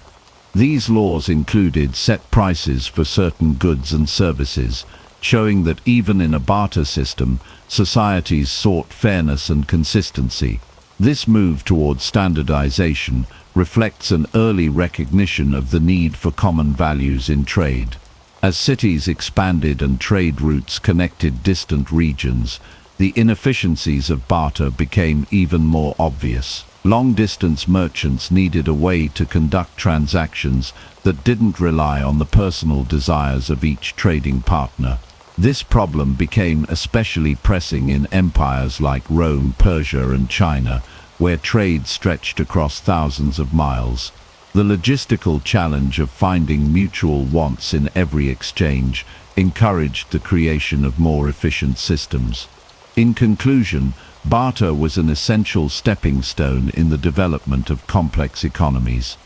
These laws included set prices for certain goods and services, showing that even in a barter system, societies sought fairness and consistency. This move toward standardization reflects an early recognition of the need for common values in trade. As cities expanded and trade routes connected distant regions, the inefficiencies of barter became even more obvious. Long-distance merchants needed a way to conduct transactions that didn't rely on the personal desires of each trading partner. This problem became especially pressing in empires like Rome, Persia, and China, where trade stretched across thousands of miles. The logistical challenge of finding mutual wants in every exchange encouraged the creation of more efficient systems. In conclusion, barter was an essential stepping stone in the development of complex economies.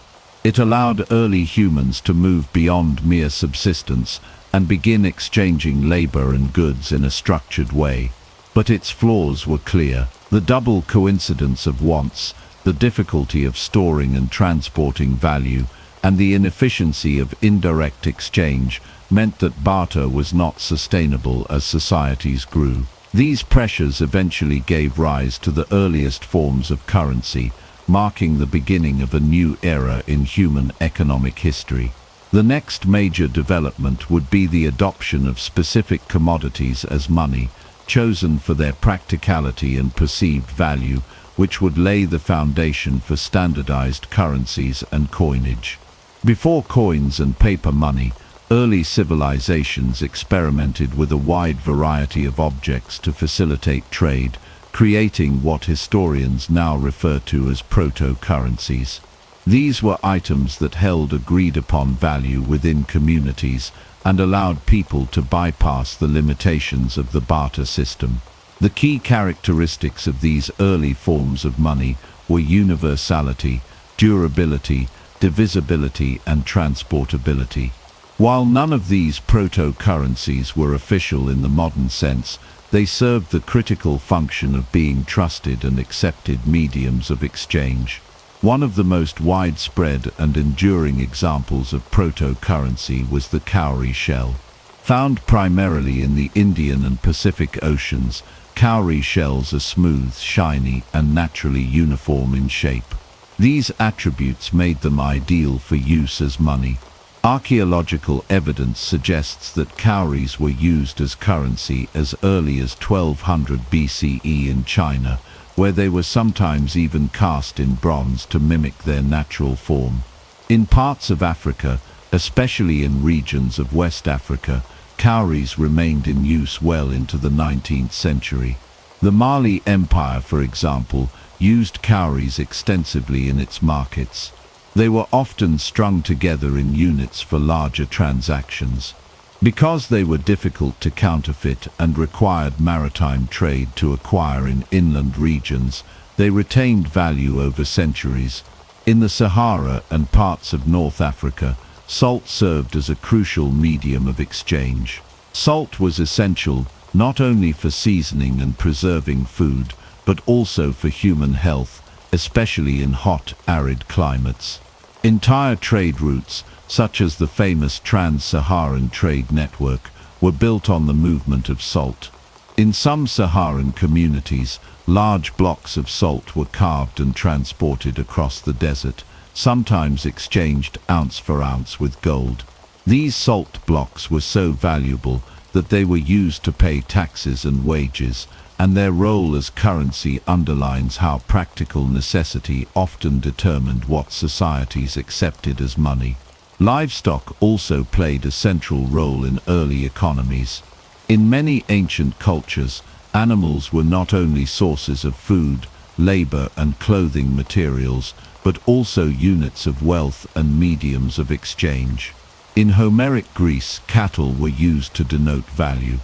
It allowed early humans to move beyond mere subsistence and begin exchanging labor and goods in a structured way. But its flaws were clear. The double coincidence of wants, the difficulty of storing and transporting value, and the inefficiency of indirect exchange meant that barter was not sustainable as societies grew. These pressures eventually gave rise to the earliest forms of currency, marking the beginning of a new era in human economic history. The next major development would be the adoption of specific commodities as money, chosen for their practicality and perceived value, which would lay the foundation for standardized currencies and coinage. Before coins and paper money, Early civilizations experimented with a wide variety of objects to facilitate trade, creating what historians now refer to as proto-currencies. These were items that held agreed-upon value within communities and allowed people to bypass the limitations of the barter system. The key characteristics of these early forms of money were universality, durability, divisibility, and transportability. While none of these proto-currencies were official in the modern sense, they served the critical function of being trusted and accepted mediums of exchange. One of the most widespread and enduring examples of proto-currency was the cowrie shell. Found primarily in the Indian and Pacific Oceans, cowrie shells are smooth, shiny, and naturally uniform in shape. These attributes made them ideal for use as money. Archaeological evidence suggests that cowries were used as currency as early as 1200 BCE in China, where they were sometimes even cast in bronze to mimic their natural form. In parts of Africa, especially in regions of West Africa, cowries remained in use well into the 19th century. The Mali Empire, for example, used cowries extensively in its markets. They were often strung together in units for larger transactions. Because they were difficult to counterfeit and required maritime trade to acquire in inland regions, they retained value over centuries. In the Sahara and parts of North Africa, salt served as a crucial medium of exchange. Salt was essential not only for seasoning and preserving food, but also for human health, especially in hot, arid climates. Entire trade routes, such as the famous Trans-Saharan Trade Network, were built on the movement of salt. In some Saharan communities, large blocks of salt were carved and transported across the desert, sometimes exchanged ounce for ounce with gold. These salt blocks were so valuable that they were used to pay taxes and wages, and their role as currency underlines how practical necessity often determined what societies accepted as money. Livestock also played a central role in early economies. In many ancient cultures, animals were not only sources of food, labor, and clothing materials, but also units of wealth and mediums of exchange. In Homeric Greece, cattle were used to denote value.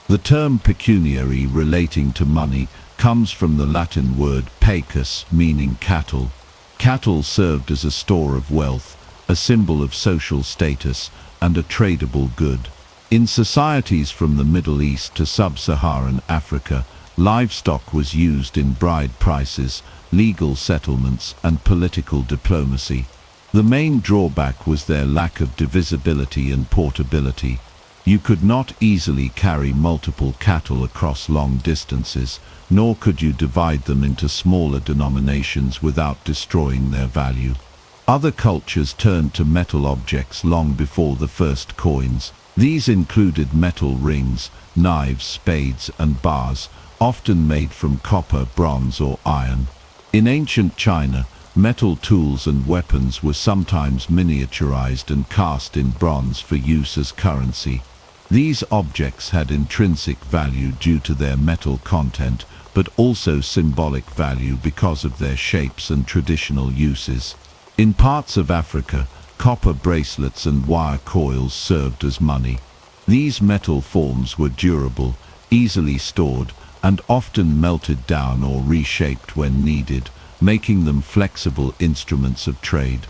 The term pecuniary relating to money comes from the Latin word pecus, meaning cattle. Cattle served as a store of wealth, a symbol of social status, and a tradable good. In societies from the Middle East to sub-Saharan Africa, livestock was used in bride prices, legal settlements, and political diplomacy. The main drawback was their lack of divisibility and portability. You could not easily carry multiple cattle across long distances, nor could you divide them into smaller denominations without destroying their value. Other cultures turned to metal objects long before the first coins. These included metal rings, knives, spades, and bars, often made from copper, bronze, or iron. In ancient China, metal tools and weapons were sometimes miniaturized and cast in bronze for use as currency. These objects had intrinsic value due to their metal content, but also symbolic value because of their shapes and traditional uses. In parts of Africa, copper bracelets and wire coils served as money. These metal forms were durable, easily stored, and often melted down or reshaped when needed, making them flexible instruments of trade.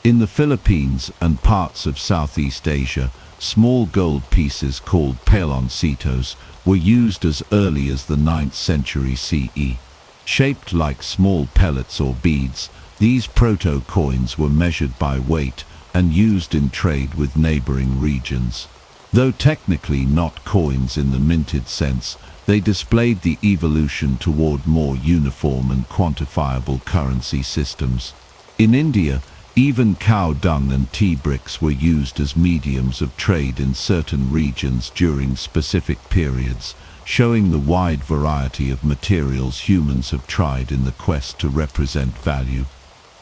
In the Philippines and parts of Southeast Asia, small gold pieces called paloncitos were used as early as the 9th century CE. Shaped like small pellets or beads, these proto-coins were measured by weight and used in trade with neighboring regions. Though technically not coins in the minted sense, they displayed the evolution toward more uniform and quantifiable currency systems. In India, even cow dung and tea bricks were used as mediums of trade in certain regions during specific periods, showing the wide variety of materials humans have tried in the quest to represent value.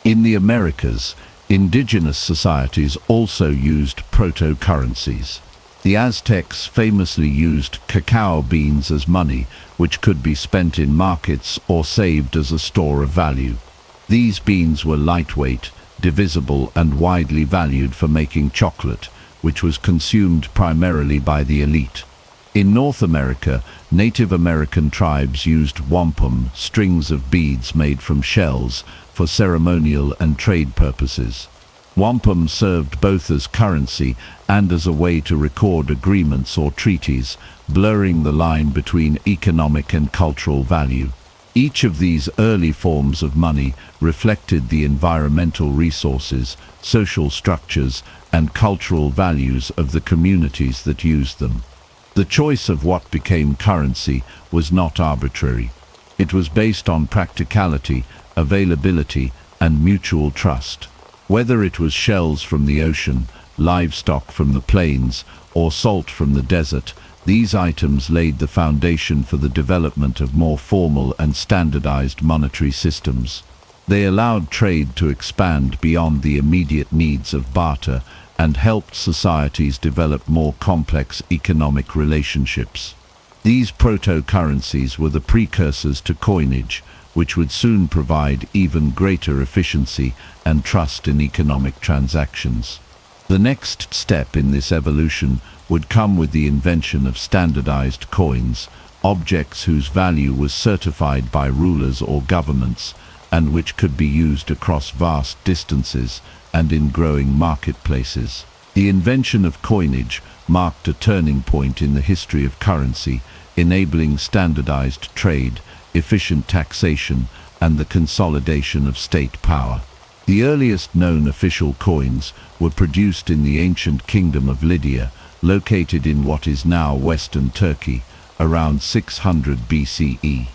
In the Americas, Indigenous societies also used proto-currencies. The Aztecs famously used cacao beans as money, which could be spent in markets or saved as a store of value. These beans were lightweight, divisible, and widely valued for making chocolate, which was consumed primarily by the elite. In North America, Native American tribes used wampum, strings of beads made from shells, for ceremonial and trade purposes. Wampum served both as currency and as a way to record agreements or treaties, blurring the line between economic and cultural value. Each of these early forms of money reflected the environmental resources, social structures, and cultural values of the communities that used them. The choice of what became currency was not arbitrary. It was based on practicality, availability, and mutual trust. Whether it was shells from the ocean, livestock from the plains, or salt from the desert, these items laid the foundation for the development of more formal and standardized monetary systems. They allowed trade to expand beyond the immediate needs of barter and helped societies develop more complex economic relationships. These proto-currencies were the precursors to coinage, which would soon provide even greater efficiency and trust in economic transactions. The next step in this evolution would come with the invention of standardized coins, objects whose value was certified by rulers or governments, and which could be used across vast distances and in growing marketplaces. The invention of coinage marked a turning point in the history of currency, enabling standardized trade, efficient taxation, and the consolidation of state power. The earliest known official coins were produced in the ancient kingdom of Lydia, located in what is now western Turkey, around 600 BCE.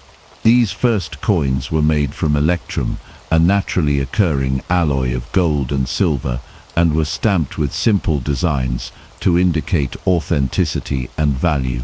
These first coins were made from electrum, a naturally occurring alloy of gold and silver, and were stamped with simple designs to indicate authenticity and value.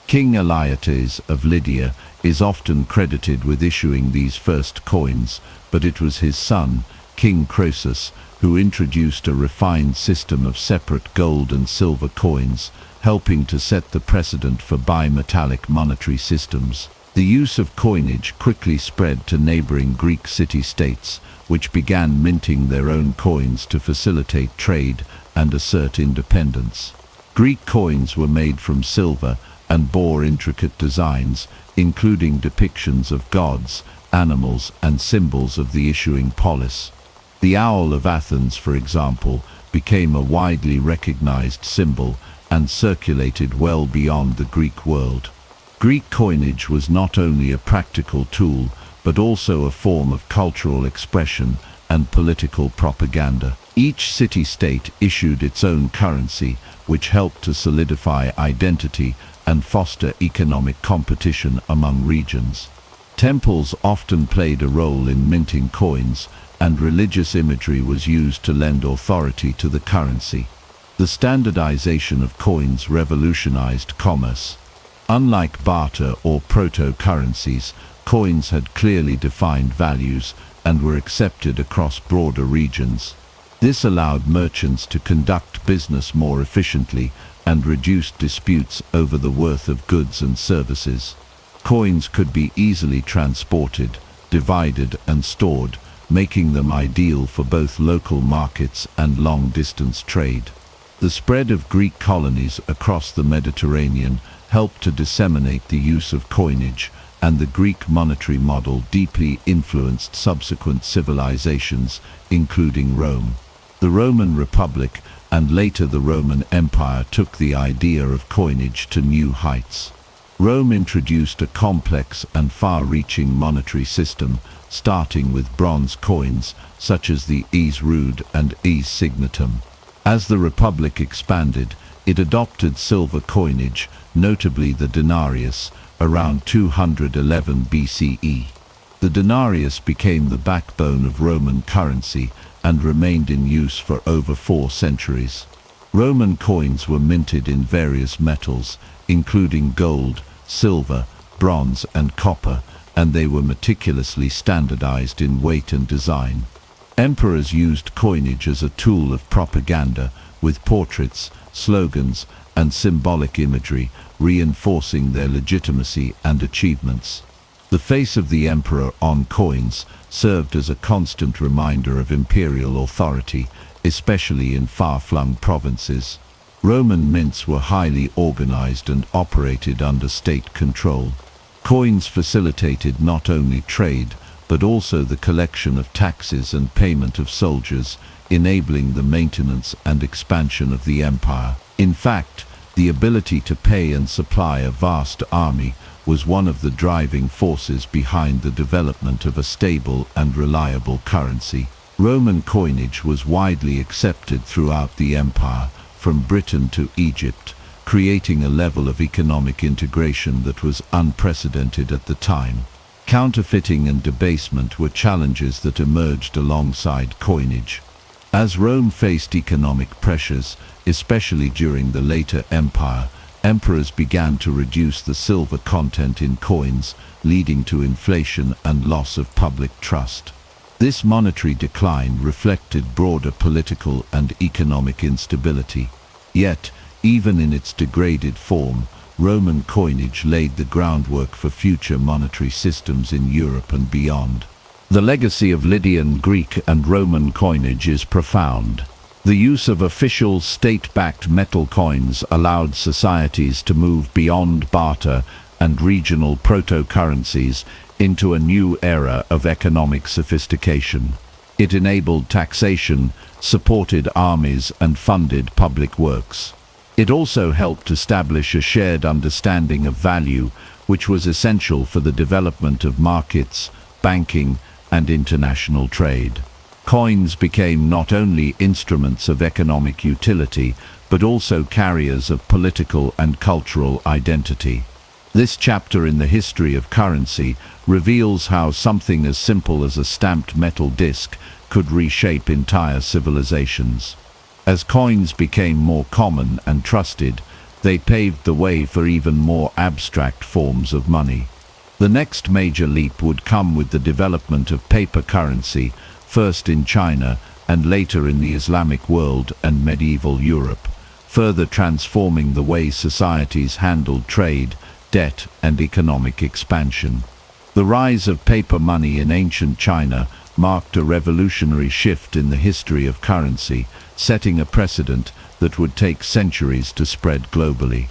King Elaetes of Lydia is often credited with issuing these first coins, but it was his son, King Croesus, who introduced a refined system of separate gold and silver coins, helping to set the precedent for bimetallic monetary systems. The use of coinage quickly spread to neighboring Greek city-states, which began minting their own coins to facilitate trade and assert independence. Greek coins were made from silver and bore intricate designs, including depictions of gods, animals, and symbols of the issuing polis. The owl of Athens, for example, became a widely recognized symbol and circulated well beyond the Greek world. Greek coinage was not only a practical tool, but also a form of cultural expression and political propaganda. Each city-state issued its own currency, which helped to solidify identity and foster economic competition among regions. Temples often played a role in minting coins, and religious imagery was used to lend authority to the currency. The standardization of coins revolutionized commerce. Unlike barter or proto-currencies, coins had clearly defined values and were accepted across broader regions. This allowed merchants to conduct business more efficiently and reduced disputes over the worth of goods and services. Coins could be easily transported, divided, and stored, making them ideal for both local markets and long-distance trade. The spread of Greek colonies across the Mediterranean helped to disseminate the use of coinage, and the Greek monetary model deeply influenced subsequent civilizations, including Rome. The Roman Republic and later the Roman Empire took the idea of coinage to new heights. Rome introduced a complex and far-reaching monetary system, starting with bronze coins such as the Is Rude and Is Signatum. As the Republic expanded, it adopted silver coinage, notably the denarius, around 211 BCE. The denarius became the backbone of Roman currency and remained in use for over 4 centuries. Roman coins were minted in various metals, including gold, silver, bronze, and copper, and they were meticulously standardized in weight and design. Emperors used coinage as a tool of propaganda, with portraits, slogans, and symbolic imagery, reinforcing their legitimacy and achievements. The face of the emperor on coins served as a constant reminder of imperial authority, especially in far-flung provinces. Roman mints were highly organized and operated under state control. Coins facilitated not only trade, but also the collection of taxes and payment of soldiers, enabling the maintenance and expansion of the empire. In fact, the ability to pay and supply a vast army was one of the driving forces behind the development of a stable and reliable currency. Roman coinage was widely accepted throughout the empire, from Britain to Egypt, creating a level of economic integration that was unprecedented at the time. Counterfeiting and debasement were challenges that emerged alongside coinage. As Rome faced economic pressures, especially during the later empire, emperors began to reduce the silver content in coins, leading to inflation and loss of public trust. This monetary decline reflected broader political and economic instability. Yet, even in its degraded form, Roman coinage laid the groundwork for future monetary systems in Europe and beyond. The legacy of Lydian, Greek, and Roman coinage is profound. The use of official state-backed metal coins allowed societies to move beyond barter and regional proto-currencies into a new era of economic sophistication. It enabled taxation, supported armies, and funded public works. It also helped establish a shared understanding of value, which was essential for the development of markets, banking, and international trade. Coins became not only instruments of economic utility, but also carriers of political and cultural identity. This chapter in the history of currency reveals how something as simple as a stamped metal disc could reshape entire civilizations. As coins became more common and trusted, they paved the way for even more abstract forms of money. The next major leap would come with the development of paper currency, first in China and later in the Islamic world and medieval Europe, further transforming the way societies handled trade, debt, and economic expansion. The rise of paper money in ancient China marked a revolutionary shift in the history of currency, setting a precedent that would take centuries to spread globally.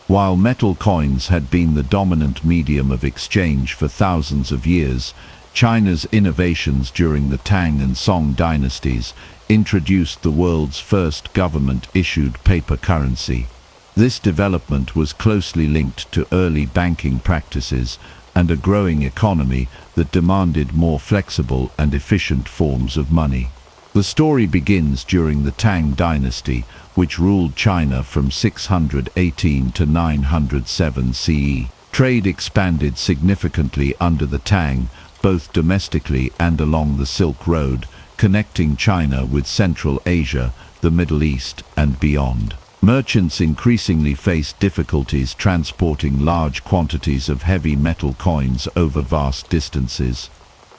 While metal coins had been the dominant medium of exchange for thousands of years, China's innovations during the Tang and Song dynasties introduced the world's first government-issued paper currency. This development was closely linked to early banking practices and a growing economy that demanded more flexible and efficient forms of money. The story begins during the Tang dynasty, which ruled China from 618 to 907 CE. Trade expanded significantly under the Tang, both domestically and along the Silk Road, connecting China with Central Asia, the Middle East, and beyond. Merchants increasingly faced difficulties transporting large quantities of heavy metal coins over vast distances.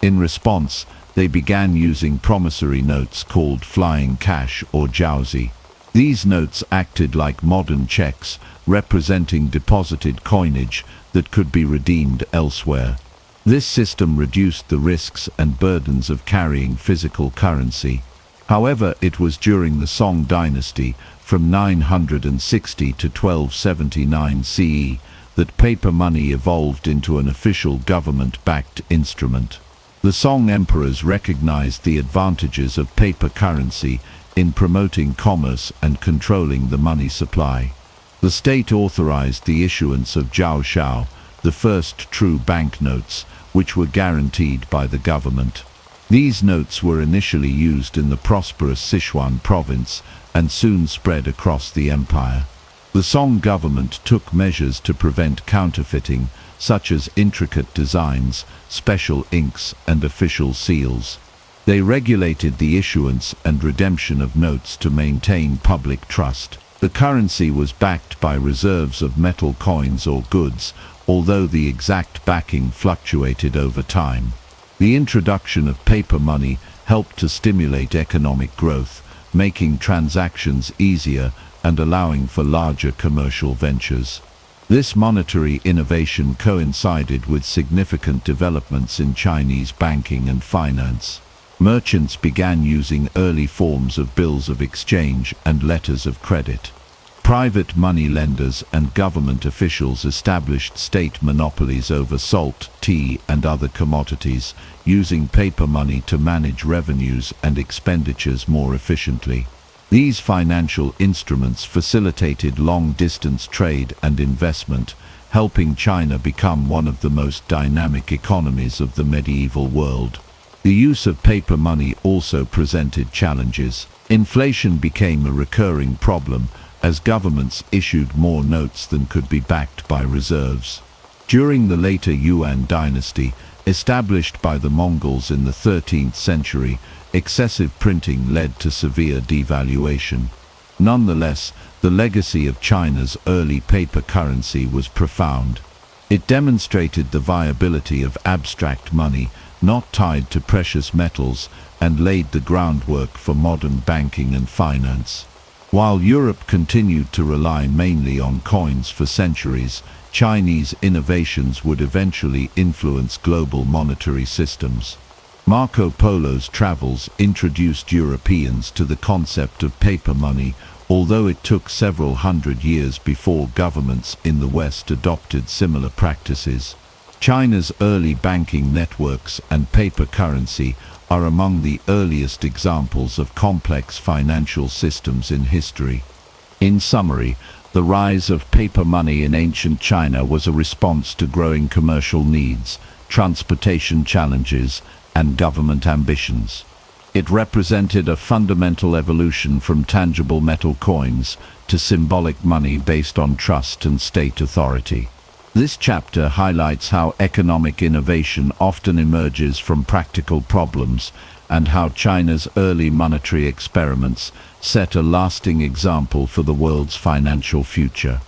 In response, they began using promissory notes called flying cash or jiaozi. These notes acted like modern checks, representing deposited coinage that could be redeemed elsewhere. This system reduced the risks and burdens of carrying physical currency. However, it was during the Song dynasty, from 960 to 1279 CE, that paper money evolved into an official government-backed instrument. The Song emperors recognized the advantages of paper currency in promoting commerce and controlling the money supply. The state authorized the issuance of jiaoshao, the first true banknotes, which were guaranteed by the government. These notes were initially used in the prosperous Sichuan province and soon spread across the empire. The Song government took measures to prevent counterfeiting, such as intricate designs, special inks, and official seals. They regulated the issuance and redemption of notes to maintain public trust. The currency was backed by reserves of metal coins or goods, although the exact backing fluctuated over time. The introduction of paper money helped to stimulate economic growth, making transactions easier and allowing for larger commercial ventures. This monetary innovation coincided with significant developments in Chinese banking and finance. Merchants began using early forms of bills of exchange and letters of credit. Private money lenders and government officials established state monopolies over salt, tea, and other commodities, using paper money to manage revenues and expenditures more efficiently. These financial instruments facilitated long-distance trade and investment, helping China become one of the most dynamic economies of the medieval world. The use of paper money also presented challenges. Inflation became a recurring problem, as governments issued more notes than could be backed by reserves. During the later Yuan dynasty, established by the Mongols in the 13th century, excessive printing led to severe devaluation. Nonetheless, the legacy of China's early paper currency was profound. It demonstrated the viability of abstract money, not tied to precious metals, and laid the groundwork for modern banking and finance. While Europe continued to rely mainly on coins for centuries, Chinese innovations would eventually influence global monetary systems. Marco Polo's travels introduced Europeans to the concept of paper money, although it took several hundred years before governments in the West adopted similar practices. China's early banking networks and paper currency are among the earliest examples of complex financial systems in history. In summary, the rise of paper money in ancient China was a response to growing commercial needs, transportation challenges, and government ambitions. It represented a fundamental evolution from tangible metal coins to symbolic money based on trust and state authority. This chapter highlights how economic innovation often emerges from practical problems and how China's early monetary experiments set a lasting example for the world's financial future.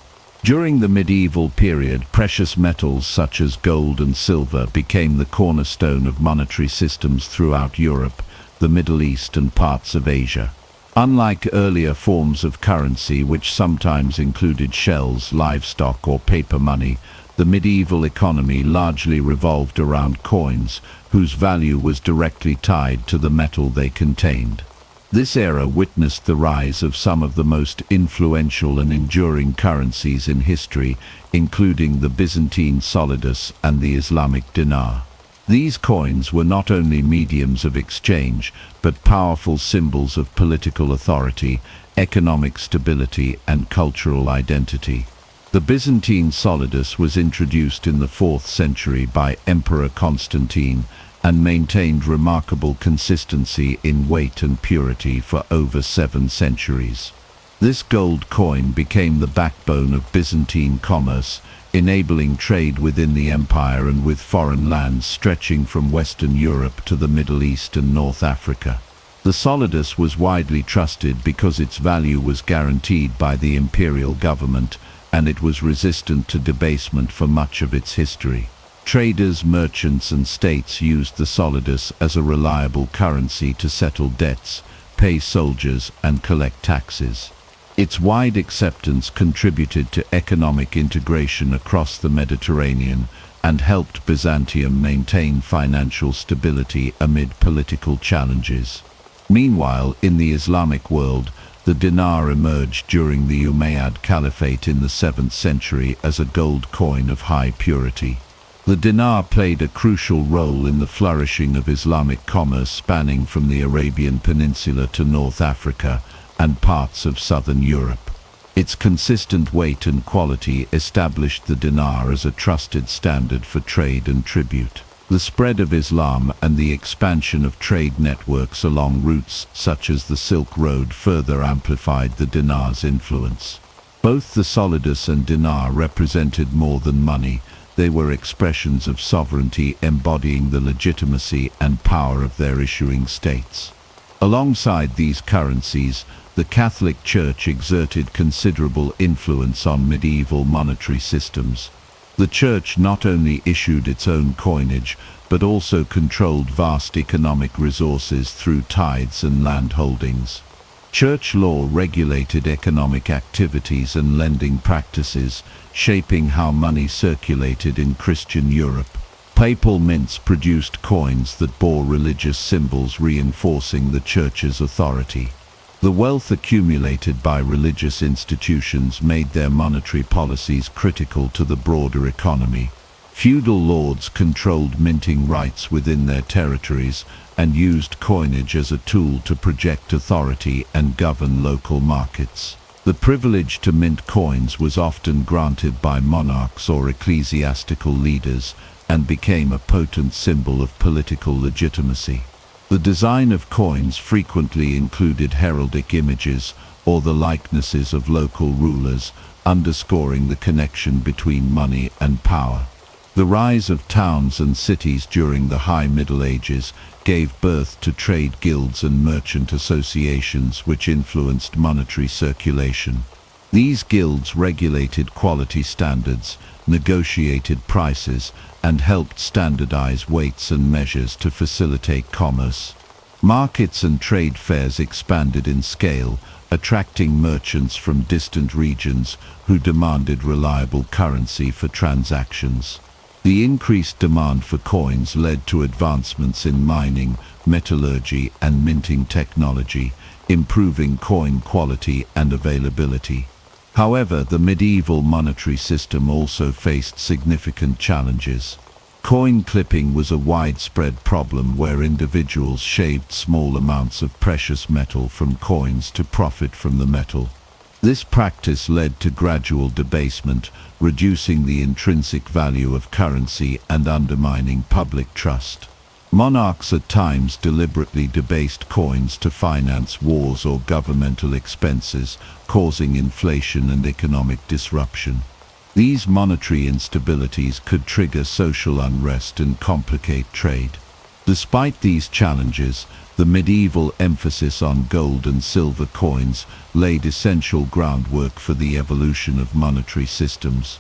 During the medieval period, precious metals such as gold and silver became the cornerstone of monetary systems throughout Europe, the Middle East, and parts of Asia. Unlike earlier forms of currency, which sometimes included shells, livestock, or paper money, the medieval economy largely revolved around coins, whose value was directly tied to the metal they contained. This era witnessed the rise of some of the most influential and enduring currencies in history, including the Byzantine solidus and the Islamic dinar. These coins were not only mediums of exchange, but powerful symbols of political authority, economic stability, and cultural identity. The Byzantine solidus was introduced in the 4th century by Emperor Constantine and maintained remarkable consistency in weight and purity for over 7 centuries. This gold coin became the backbone of Byzantine commerce, enabling trade within the empire and with foreign lands stretching from Western Europe to the Middle East and North Africa. The solidus was widely trusted because its value was guaranteed by the imperial government, and it was resistant to debasement for much of its history. Traders, merchants, and states used the solidus as a reliable currency to settle debts, pay soldiers, and collect taxes. Its wide acceptance contributed to economic integration across the Mediterranean and helped Byzantium maintain financial stability amid political challenges. Meanwhile, in the Islamic world, the dinar emerged during the Umayyad Caliphate in the 7th century as a gold coin of high purity. The dinar played a crucial role in the flourishing of Islamic commerce spanning from the Arabian Peninsula to North Africa and parts of southern Europe. Its consistent weight and quality established the dinar as a trusted standard for trade and tribute. The spread of Islam and the expansion of trade networks along routes such as the Silk Road further amplified the dinar's influence. Both the solidus and dinar represented more than money. They were expressions of sovereignty embodying the legitimacy and power of their issuing states. Alongside these currencies, the Catholic Church exerted considerable influence on medieval monetary systems. The Church not only issued its own coinage, but also controlled vast economic resources through tithes and land holdings. Church law regulated economic activities and lending practices, shaping how money circulated in Christian Europe. Papal mints produced coins that bore religious symbols, reinforcing the Church's authority. The wealth accumulated by religious institutions made their monetary policies critical to the broader economy. Feudal lords controlled minting rights within their territories and used coinage as a tool to project authority and govern local markets. The privilege to mint coins was often granted by monarchs or ecclesiastical leaders and became a potent symbol of political legitimacy. The design of coins frequently included heraldic images or the likenesses of local rulers, underscoring the connection between money and power. The rise of towns and cities during the High Middle Ages gave birth to trade guilds and merchant associations which influenced monetary circulation. These guilds regulated quality standards, negotiated prices, and helped standardize weights and measures to facilitate commerce. Markets and trade fairs expanded in scale, attracting merchants from distant regions who demanded reliable currency for transactions. The increased demand for coins led to advancements in mining, metallurgy, and minting technology, improving coin quality and availability. However, the medieval monetary system also faced significant challenges. Coin clipping was a widespread problem where individuals shaved small amounts of precious metal from coins to profit from the metal. This practice led to gradual debasement, reducing the intrinsic value of currency and undermining public trust. Monarchs at times deliberately debased coins to finance wars or governmental expenses, causing inflation and economic disruption. These monetary instabilities could trigger social unrest and complicate trade. Despite these challenges, the medieval emphasis on gold and silver coins laid essential groundwork for the evolution of monetary systems.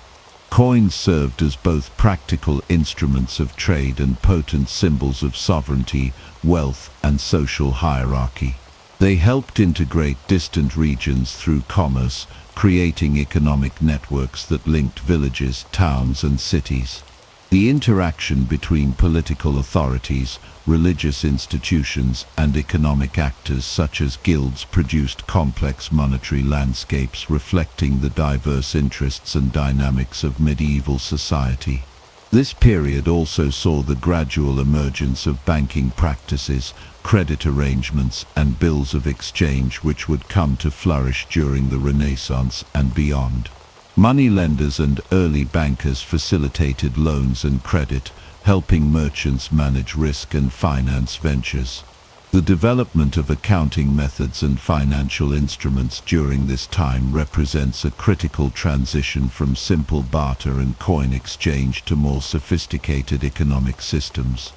Coins served as both practical instruments of trade and potent symbols of sovereignty, wealth, and social hierarchy. They helped integrate distant regions through commerce, creating economic networks that linked villages, towns, and cities. The interaction between political authorities, religious institutions, and economic actors such as guilds produced complex monetary landscapes reflecting the diverse interests and dynamics of medieval society. This period also saw the gradual emergence of banking practices, credit arrangements, and bills of exchange which would come to flourish during the Renaissance and beyond. Moneylenders and early bankers facilitated loans and credit, helping merchants manage risk and finance ventures. The development of accounting methods and financial instruments during this time represents a critical transition from simple barter and coin exchange to more sophisticated economic systems.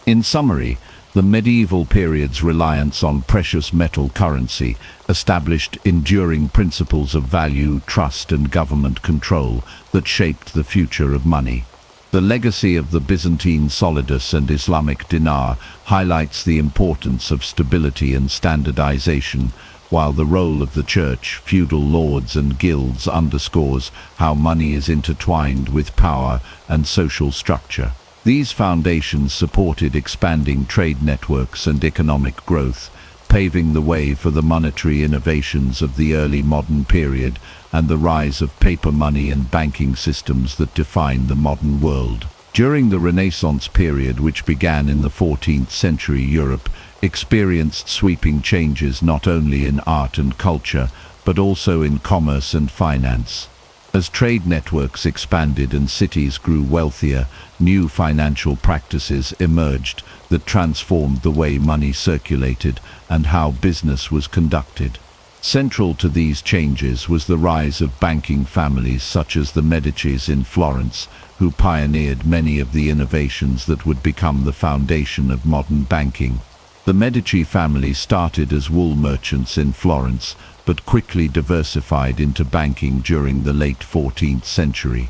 In summary, the medieval period's reliance on precious metal currency established enduring principles of value, trust, and government control that shaped the future of money. The legacy of the Byzantine solidus and Islamic dinar highlights the importance of stability and standardization, while the role of the church, feudal lords, and guilds underscores how money is intertwined with power and social structure. These foundations supported expanding trade networks and economic growth, paving the way for the monetary innovations of the early modern period and the rise of paper money and banking systems that define the modern world. During the Renaissance period, which began in the 14th century, Europe experienced sweeping changes not only in art and culture, but also in commerce and finance. As trade networks expanded and cities grew wealthier, new financial practices emerged that transformed the way money circulated and how business was conducted. Central to these changes was the rise of banking families such as the Medicis in Florence, who pioneered many of the innovations that would become the foundation of modern banking. The Medici family started as wool merchants in Florence, but quickly diversified into banking during the late 14th century.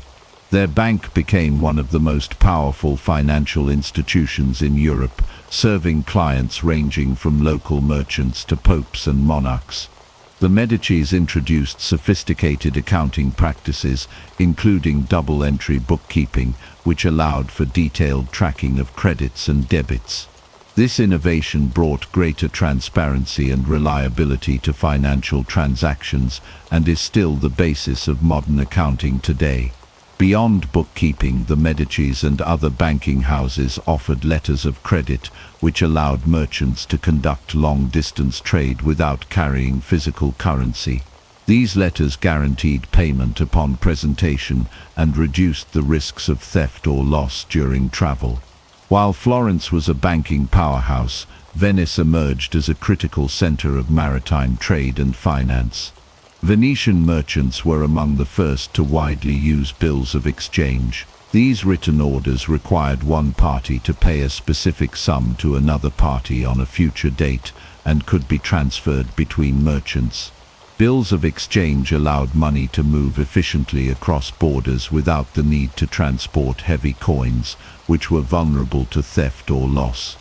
Their bank became one of the most powerful financial institutions in Europe, serving clients ranging from local merchants to popes and monarchs. The Medicis introduced sophisticated accounting practices, including double-entry bookkeeping, which allowed for detailed tracking of credits and debits. This innovation brought greater transparency and reliability to financial transactions and is still the basis of modern accounting today. Beyond bookkeeping, the Medicis and other banking houses offered letters of credit, which allowed merchants to conduct long-distance trade without carrying physical currency. These letters guaranteed payment upon presentation and reduced the risks of theft or loss during travel. While Florence was a banking powerhouse, Venice emerged as a critical center of maritime trade and finance. Venetian merchants were among the first to widely use bills of exchange. These written orders required one party to pay a specific sum to another party on a future date and could be transferred between merchants. Bills of exchange allowed money to move efficiently across borders without the need to transport heavy coins, which were vulnerable to theft or loss.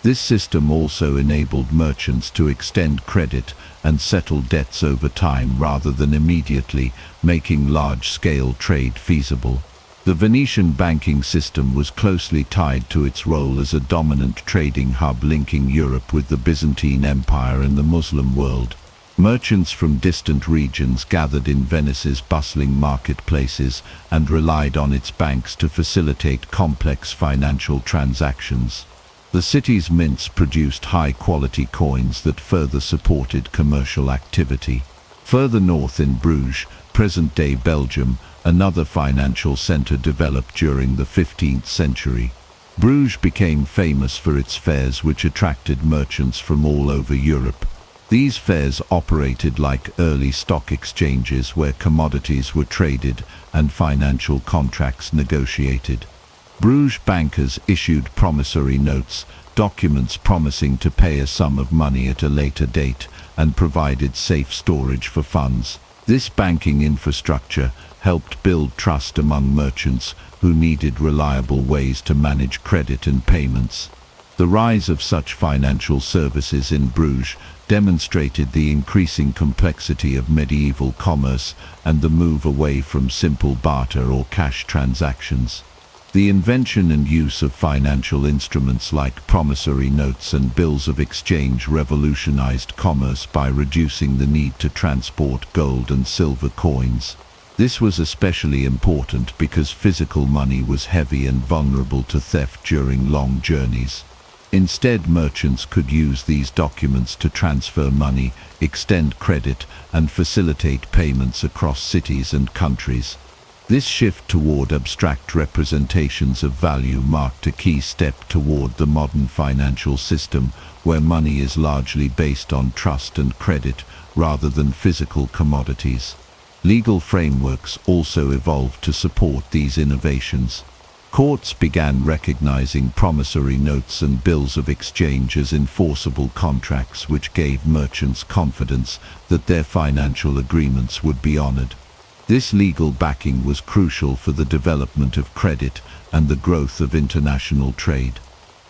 This system also enabled merchants to extend credit and settle debts over time rather than immediately, making large-scale trade feasible. The Venetian banking system was closely tied to its role as a dominant trading hub linking Europe with the Byzantine Empire and the Muslim world. Merchants from distant regions gathered in Venice's bustling marketplaces and relied on its banks to facilitate complex financial transactions. The city's mints produced high-quality coins that further supported commercial activity. Further north in Bruges, present-day Belgium, another financial center developed during the 15th century. Bruges became famous for its fairs, which attracted merchants from all over Europe. These fairs operated like early stock exchanges where commodities were traded and financial contracts negotiated. Bruges bankers issued promissory notes, documents promising to pay a sum of money at a later date, and provided safe storage for funds. This banking infrastructure helped build trust among merchants who needed reliable ways to manage credit and payments. The rise of such financial services in Bruges demonstrated the increasing complexity of medieval commerce and the move away from simple barter or cash transactions. The invention and use of financial instruments like promissory notes and bills of exchange revolutionized commerce by reducing the need to transport gold and silver coins. This was especially important because physical money was heavy and vulnerable to theft during long journeys. Instead, merchants could use these documents to transfer money, extend credit, and facilitate payments across cities and countries. This shift toward abstract representations of value marked a key step toward the modern financial system, where money is largely based on trust and credit rather than physical commodities. Legal frameworks also evolved to support these innovations. Courts began recognizing promissory notes and bills of exchange as enforceable contracts, which gave merchants confidence that their financial agreements would be honored. This legal backing was crucial for the development of credit and the growth of international trade.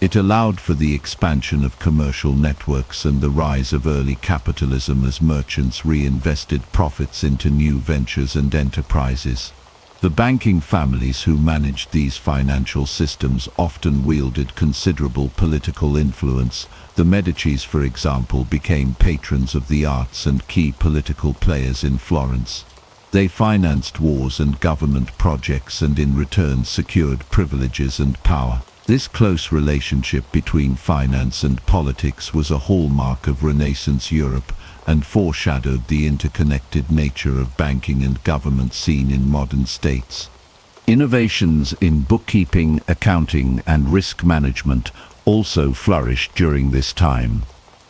It allowed for the expansion of commercial networks and the rise of early capitalism as merchants reinvested profits into new ventures and enterprises. The banking families who managed these financial systems often wielded considerable political influence. The Medicis, for example, became patrons of the arts and key political players in Florence. They financed wars and government projects and in return secured privileges and power. This close relationship between finance and politics was a hallmark of Renaissance Europe and foreshadowed the interconnected nature of banking and government seen in modern states. Innovations in bookkeeping, accounting, and risk management also flourished during this time.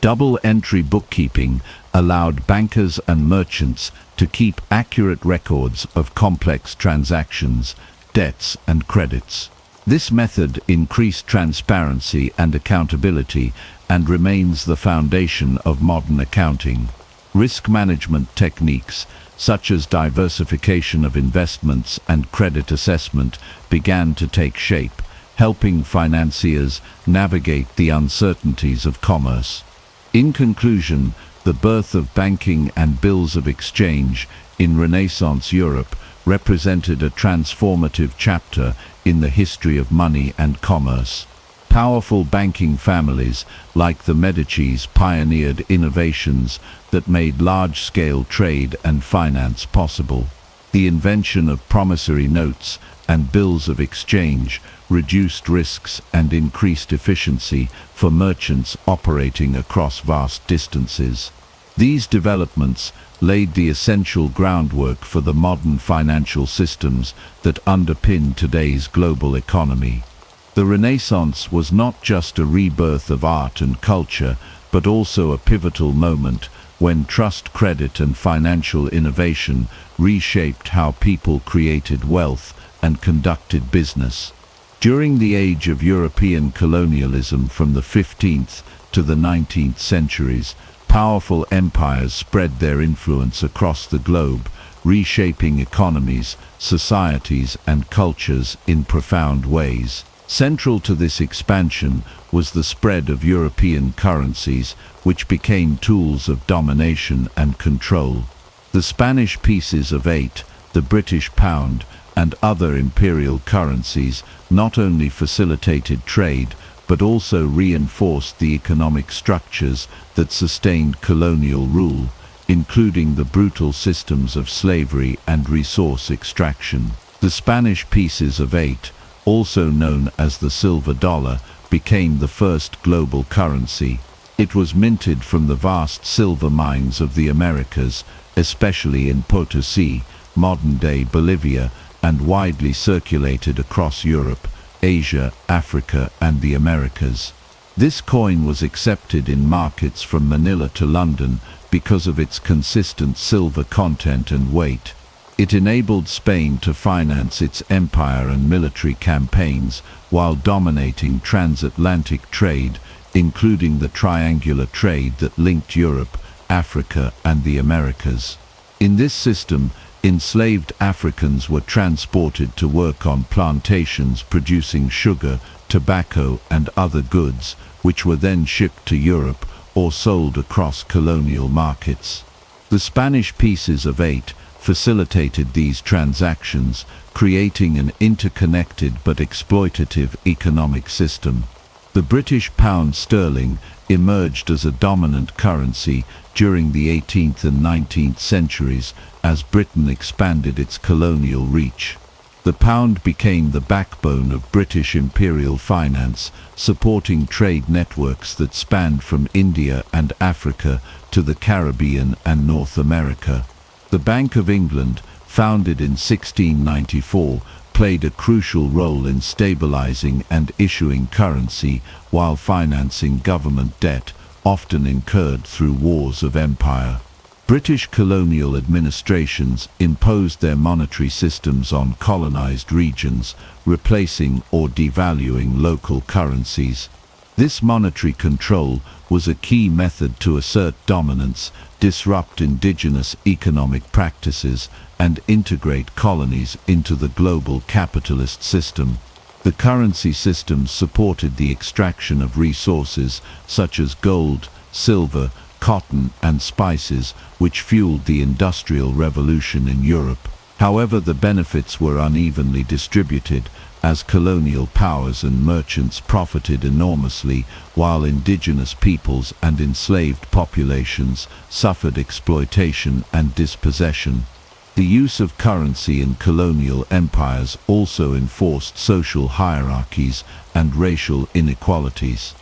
Double-entry bookkeeping allowed bankers and merchants to keep accurate records of complex transactions, debts, and credits. This method increased transparency and accountability and remains the foundation of modern accounting. Risk management techniques, such as diversification of investments and credit assessment, began to take shape, helping financiers navigate the uncertainties of commerce. In conclusion, the birth of banking and bills of exchange in Renaissance Europe represented a transformative chapter in the history of money and commerce. Powerful banking families like the Medicis pioneered innovations that made large-scale trade and finance possible. The invention of promissory notes and bills of exchange reduced risks and increased efficiency for merchants operating across vast distances. These developments laid the essential groundwork for the modern financial systems that underpin today's global economy. The Renaissance was not just a rebirth of art and culture, but also a pivotal moment when trust, credit, and financial innovation reshaped how people created wealth and conducted business. During the age of European colonialism from the 15th to the 19th centuries, powerful empires spread their influence across the globe, reshaping economies, societies, and cultures in profound ways. Central to this expansion was the spread of European currencies, which became tools of domination and control. The Spanish pieces of 8, the British pound, and other imperial currencies not only facilitated trade, but also reinforced the economic structures that sustained colonial rule, including the brutal systems of slavery and resource extraction. The Spanish pieces of 8, also known as the silver dollar, became the first global currency. It was minted from the vast silver mines of the Americas, especially in Potosí, modern-day Bolivia, and widely circulated across Europe, Asia, Africa, and the Americas. This coin was accepted in markets from Manila to London because of its consistent silver content and weight. It enabled Spain to finance its empire and military campaigns while dominating transatlantic trade, including the triangular trade that linked Europe, Africa, and the Americas. In this system, enslaved Africans were transported to work on plantations producing sugar, tobacco, and other goods, which were then shipped to Europe or sold across colonial markets. The Spanish pieces of 8 facilitated these transactions, creating an interconnected but exploitative economic system. The British pound sterling emerged as a dominant currency during the 18th and 19th centuries as Britain expanded its colonial reach. The pound became the backbone of British imperial finance, supporting trade networks that spanned from India and Africa to the Caribbean and North America. The Bank of England, founded in 1694, played a crucial role in stabilizing and issuing currency while financing government debt, often incurred through wars of empire. British colonial administrations imposed their monetary systems on colonized regions, replacing or devaluing local currencies. This monetary control was a key method to assert dominance, disrupt indigenous economic practices, and integrate colonies into the global capitalist system. The currency system supported the extraction of resources such as gold, silver, cotton, and spices, which fueled the Industrial Revolution in Europe. However, the benefits were unevenly distributed, as colonial powers and merchants profited enormously, while indigenous peoples and enslaved populations suffered exploitation and dispossession. The use of currency in colonial empires also enforced social hierarchies and racial inequalities.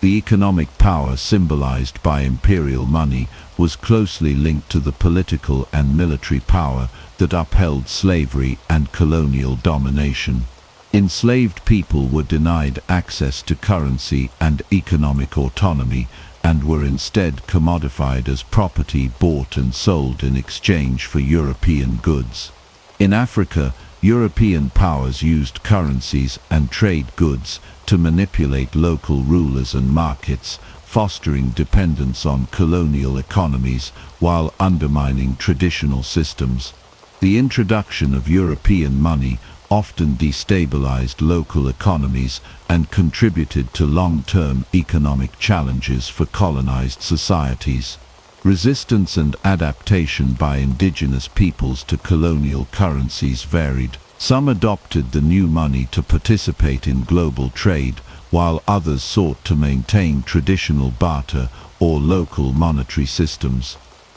The economic power symbolized by imperial money was closely linked to the political and military power that upheld slavery and colonial domination. Enslaved people were denied access to currency and economic autonomy, and were instead commodified as property bought and sold in exchange for European goods. In Africa, European powers used currencies and trade goods to manipulate local rulers and markets, fostering dependence on colonial economies while undermining traditional systems. The introduction of European money often destabilized local economies and contributed to long-term economic challenges for colonized societies. Resistance and adaptation by indigenous peoples to colonial currencies varied. Some adopted the new money to participate in global trade, while others sought to maintain traditional barter or local monetary systems.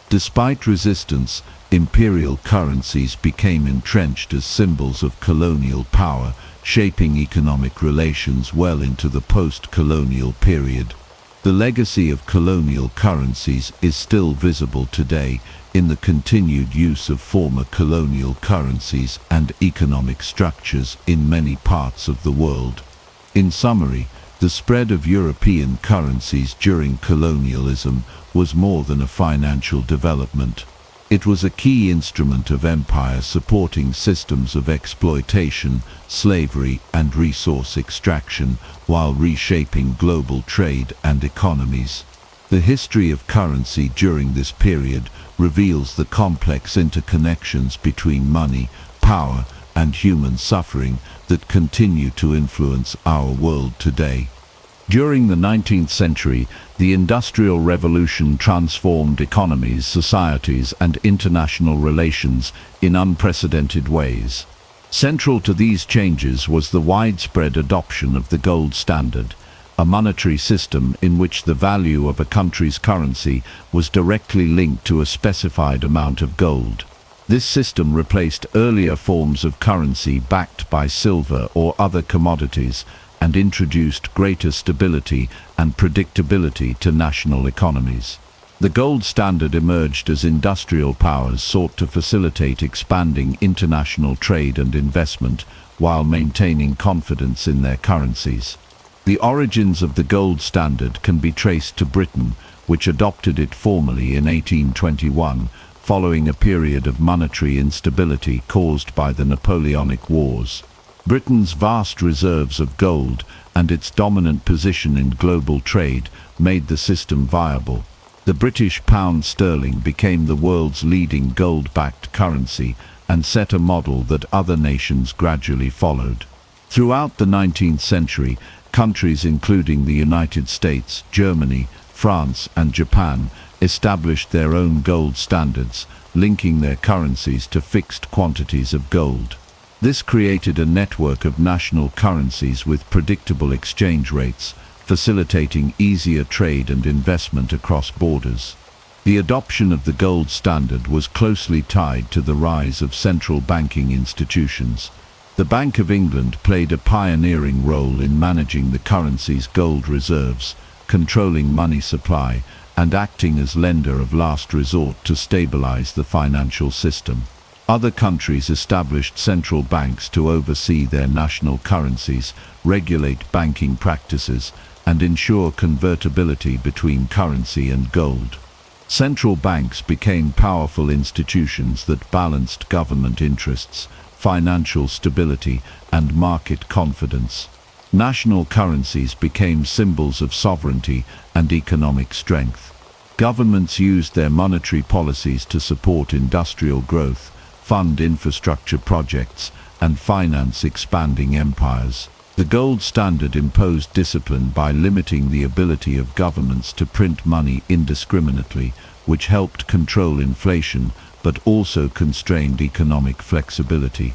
Despite resistance, imperial currencies became entrenched as symbols of colonial power, shaping economic relations well into the post-colonial period. The legacy of colonial currencies is still visible today in the continued use of former colonial currencies and economic structures in many parts of the world. In summary, the spread of European currencies during colonialism was more than a financial development. It was a key instrument of empire supporting systems of exploitation, slavery, and resource extraction while reshaping global trade and economies. The history of currency during this period reveals the complex interconnections between money, power, and human suffering that continue to influence our world today. During the 19th century, the Industrial Revolution transformed economies, societies, and international relations in unprecedented ways. Central to these changes was the widespread adoption of the gold standard, a monetary system in which the value of a country's currency was directly linked to a specified amount of gold. This system replaced earlier forms of currency backed by silver or other commodities, and introduced greater stability and predictability to national economies. The gold standard emerged as industrial powers sought to facilitate expanding international trade and investment while maintaining confidence in their currencies. The origins of the gold standard can be traced to Britain, which adopted it formally in 1821, following a period of monetary instability caused by the Napoleonic Wars. Britain's vast reserves of gold and its dominant position in global trade made the system viable. The British pound sterling became the world's leading gold-backed currency and set a model that other nations gradually followed. Throughout the 19th century, countries including the United States, Germany, France, and Japan established their own gold standards, linking their currencies to fixed quantities of gold. This created a network of national currencies with predictable exchange rates, facilitating easier trade and investment across borders. The adoption of the gold standard was closely tied to the rise of central banking institutions. The Bank of England played a pioneering role in managing the currency's gold reserves, controlling money supply, and acting as lender of last resort to stabilize the financial system. Other countries established central banks to oversee their national currencies, regulate banking practices, and ensure convertibility between currency and gold. Central banks became powerful institutions that balanced government interests, financial stability, and market confidence. National currencies became symbols of sovereignty and economic strength. Governments used their monetary policies to support industrial growth, fund infrastructure projects, and finance expanding empires. The gold standard imposed discipline by limiting the ability of governments to print money indiscriminately, which helped control inflation but also constrained economic flexibility.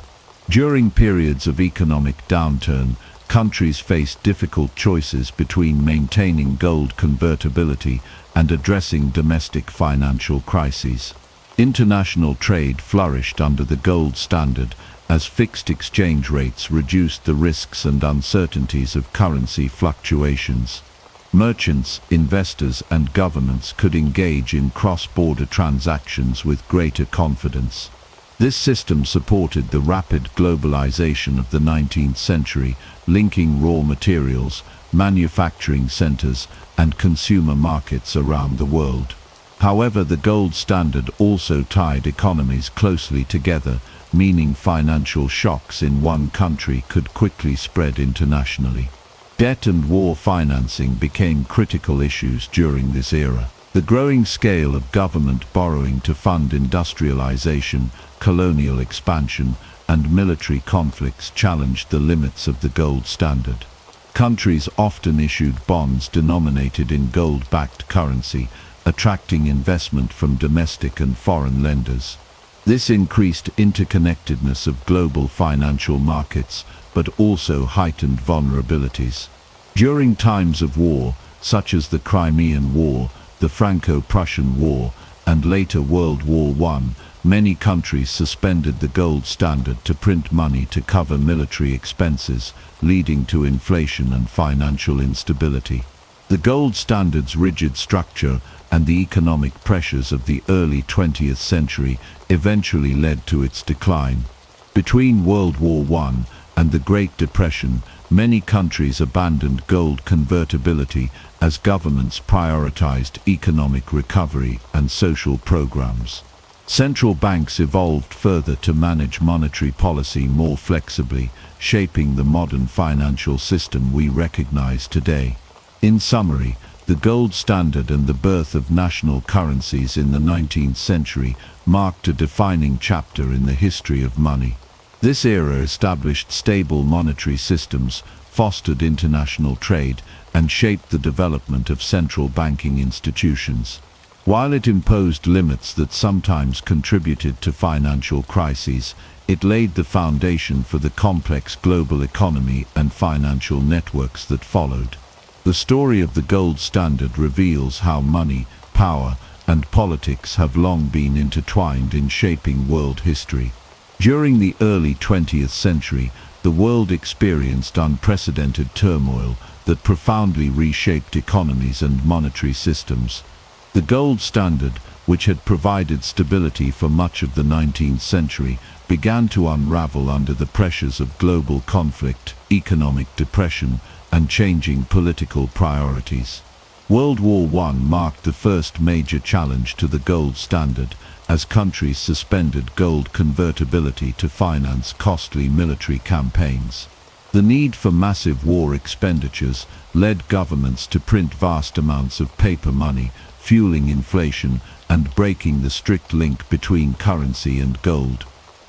During periods of economic downturn, countries faced difficult choices between maintaining gold convertibility and addressing domestic financial crises. International trade flourished under the gold standard as fixed exchange rates reduced the risks and uncertainties of currency fluctuations. Merchants, investors, and governments could engage in cross-border transactions with greater confidence. This system supported the rapid globalization of the 19th century, linking raw materials, manufacturing centers, and consumer markets around the world. However, the gold standard also tied economies closely together, meaning financial shocks in one country could quickly spread internationally. Debt and war financing became critical issues during this era. The growing scale of government borrowing to fund industrialization, colonial expansion, and military conflicts challenged the limits of the gold standard. Countries often issued bonds denominated in gold-backed currency, attracting investment from domestic and foreign lenders. This increased interconnectedness of global financial markets, but also heightened vulnerabilities. During times of war, such as the Crimean War, the Franco-Prussian War, and later World War I, many countries suspended the gold standard to print money to cover military expenses, leading to inflation and financial instability. The gold standard's rigid structure and the economic pressures of the early 20th century eventually led to its decline. Between World War I and the Great Depression, many countries abandoned gold convertibility as governments prioritized economic recovery and social programs. Central banks evolved further to manage monetary policy more flexibly, shaping the modern financial system we recognize today. In summary, the gold standard and the birth of national currencies in the 19th century marked a defining chapter in the history of money. This era established stable monetary systems, fostered international trade, and shaped the development of central banking institutions. While it imposed limits that sometimes contributed to financial crises, it laid the foundation for the complex global economy and financial networks that followed. The story of the gold standard reveals how money, power, and politics have long been intertwined in shaping world history. During the early 20th century, the world experienced unprecedented turmoil that profoundly reshaped economies and monetary systems. The gold standard, which had provided stability for much of the 19th century, began to unravel under the pressures of global conflict, economic depression, and changing political priorities. World War I marked the first major challenge to the gold standard, as countries suspended gold convertibility to finance costly military campaigns. The need for massive war expenditures led governments to print vast amounts of paper money, fueling inflation and breaking the strict link between currency and gold.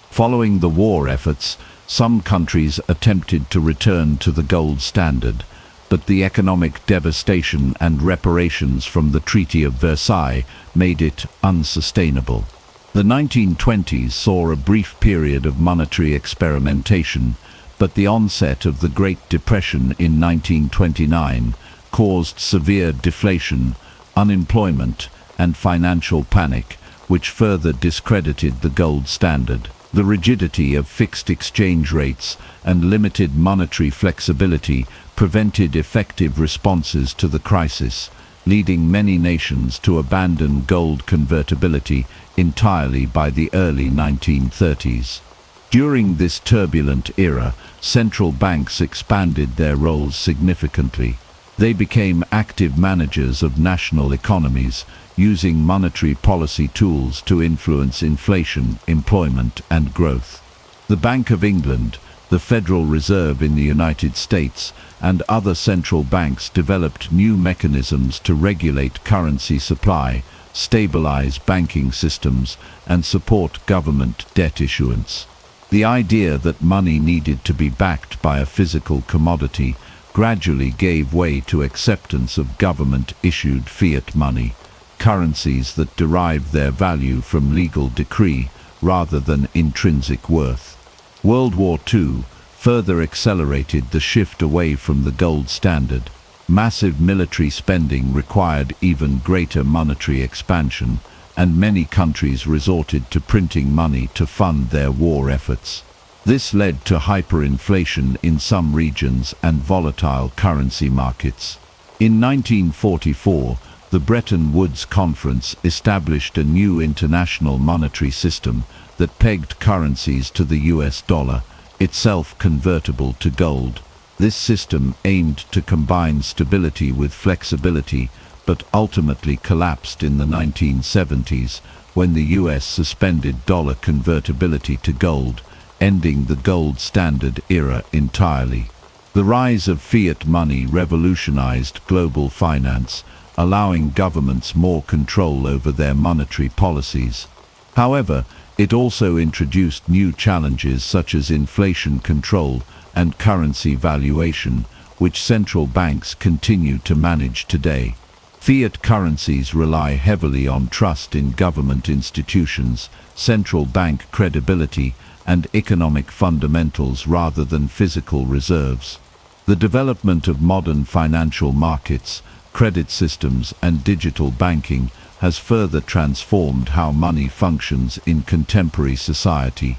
Following the war efforts, some countries attempted to return to the gold standard, but the economic devastation and reparations from the Treaty of Versailles made it unsustainable. The 1920s saw a brief period of monetary experimentation, but the onset of the Great Depression in 1929 caused severe deflation, unemployment, and financial panic, which further discredited the gold standard. The rigidity of fixed exchange rates and limited monetary flexibility prevented effective responses to the crisis, leading many nations to abandon gold convertibility entirely by the early 1930s. During this turbulent era, central banks expanded their roles significantly. They became active managers of national economies, using monetary policy tools to influence inflation, employment, and growth. The Bank of England, the Federal Reserve in the United States, and other central banks developed new mechanisms to regulate currency supply, stabilize banking systems, and support government debt issuance. The idea that money needed to be backed by a physical commodity gradually gave way to acceptance of government-issued fiat money, currencies that derived their value from legal decree rather than intrinsic worth. World War II further accelerated the shift away from the gold standard. Massive military spending required even greater monetary expansion, and many countries resorted to printing money to fund their war efforts. This led to hyperinflation in some regions and volatile currency markets. In 1944, the Bretton Woods Conference established a new international monetary system that pegged currencies to the US dollar, itself convertible to gold. This system aimed to combine stability with flexibility, but ultimately collapsed in the 1970s when the US suspended dollar convertibility to gold, ending the gold standard era entirely. The rise of fiat money revolutionized global finance, allowing governments more control over their monetary policies. However, it also introduced new challenges such as inflation control and currency valuation, which central banks continue to manage today. Fiat currencies rely heavily on trust in government institutions, central bank credibility, and economic fundamentals rather than physical reserves. The development of modern financial markets, credit systems, and digital banking has further transformed how money functions in contemporary society.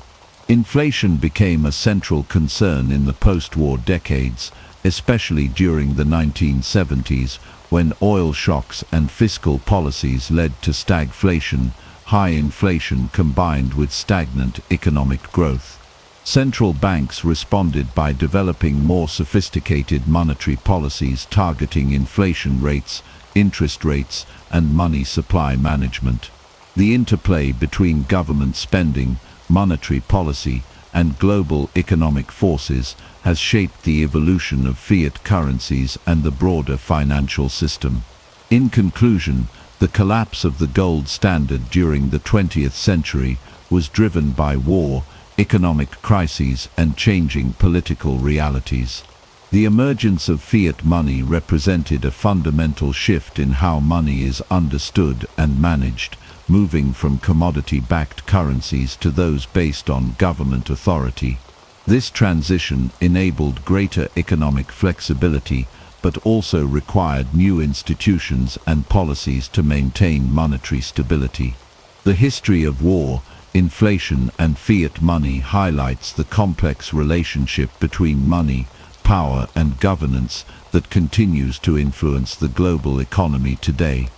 Inflation became a central concern in the post-war decades, especially during the 1970s, when oil shocks and fiscal policies led to stagflation. High inflation combined with stagnant economic growth. Central banks responded by developing more sophisticated monetary policies targeting inflation rates, interest rates, and money supply management. The interplay between government spending, monetary policy, and global economic forces has shaped the evolution of fiat currencies and the broader financial system. In conclusion, the collapse of the gold standard during the 20th century was driven by war, economic crises, and changing political realities. The emergence of fiat money represented a fundamental shift in how money is understood and managed, moving from commodity-backed currencies to those based on government authority. This transition enabled greater economic flexibility, but also required new institutions and policies to maintain monetary stability. The history of war, inflation, and fiat money highlights the complex relationship between money, power, and governance that continues to influence the global economy today.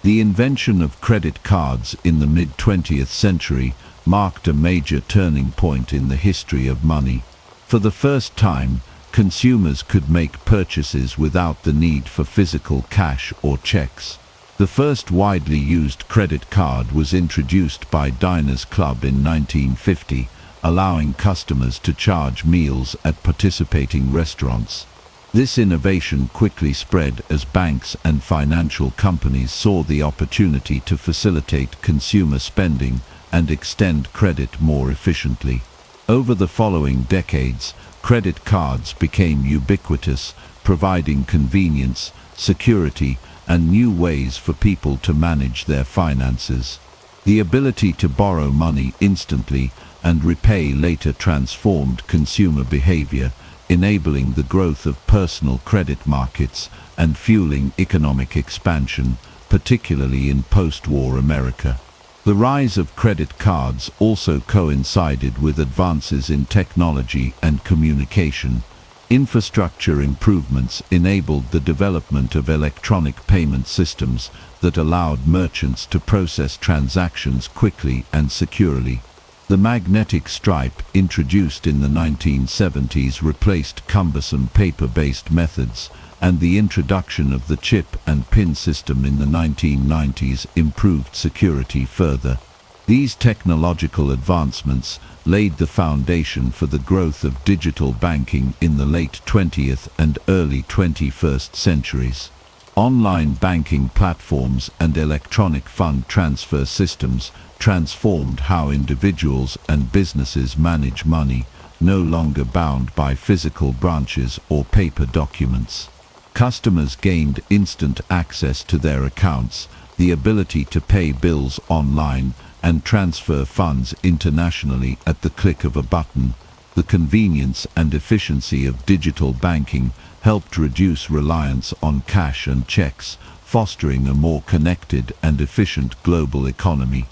The invention of credit cards in the mid-20th century marked a major turning point in the history of money. For the first time, consumers could make purchases without the need for physical cash or checks. The first widely used credit card was introduced by Diners Club in 1950, allowing customers to charge meals at participating restaurants. This innovation quickly spread as banks and financial companies saw the opportunity to facilitate consumer spending and extend credit more efficiently. Over the following decades, credit cards became ubiquitous, providing convenience, security, and new ways for people to manage their finances. The ability to borrow money instantly and repay later transformed consumer behavior, enabling the growth of personal credit markets and fueling economic expansion, particularly in post-war America. The rise of credit cards also coincided with advances in technology and communication. Infrastructure improvements enabled the development of electronic payment systems that allowed merchants to process transactions quickly and securely. The magnetic stripe, introduced in the 1970s, replaced cumbersome paper-based methods, and the introduction of the chip and PIN system in the 1990s improved security further. These technological advancements laid the foundation for the growth of digital banking in the late 20th and early 21st centuries. Online banking platforms and electronic fund transfer systems transformed how individuals and businesses manage money, no longer bound by physical branches or paper documents. Customers gained instant access to their accounts, the ability to pay bills online, and transfer funds internationally at the click of a button. The convenience and efficiency of digital banking helped reduce reliance on cash and checks, fostering a more connected and efficient global economy.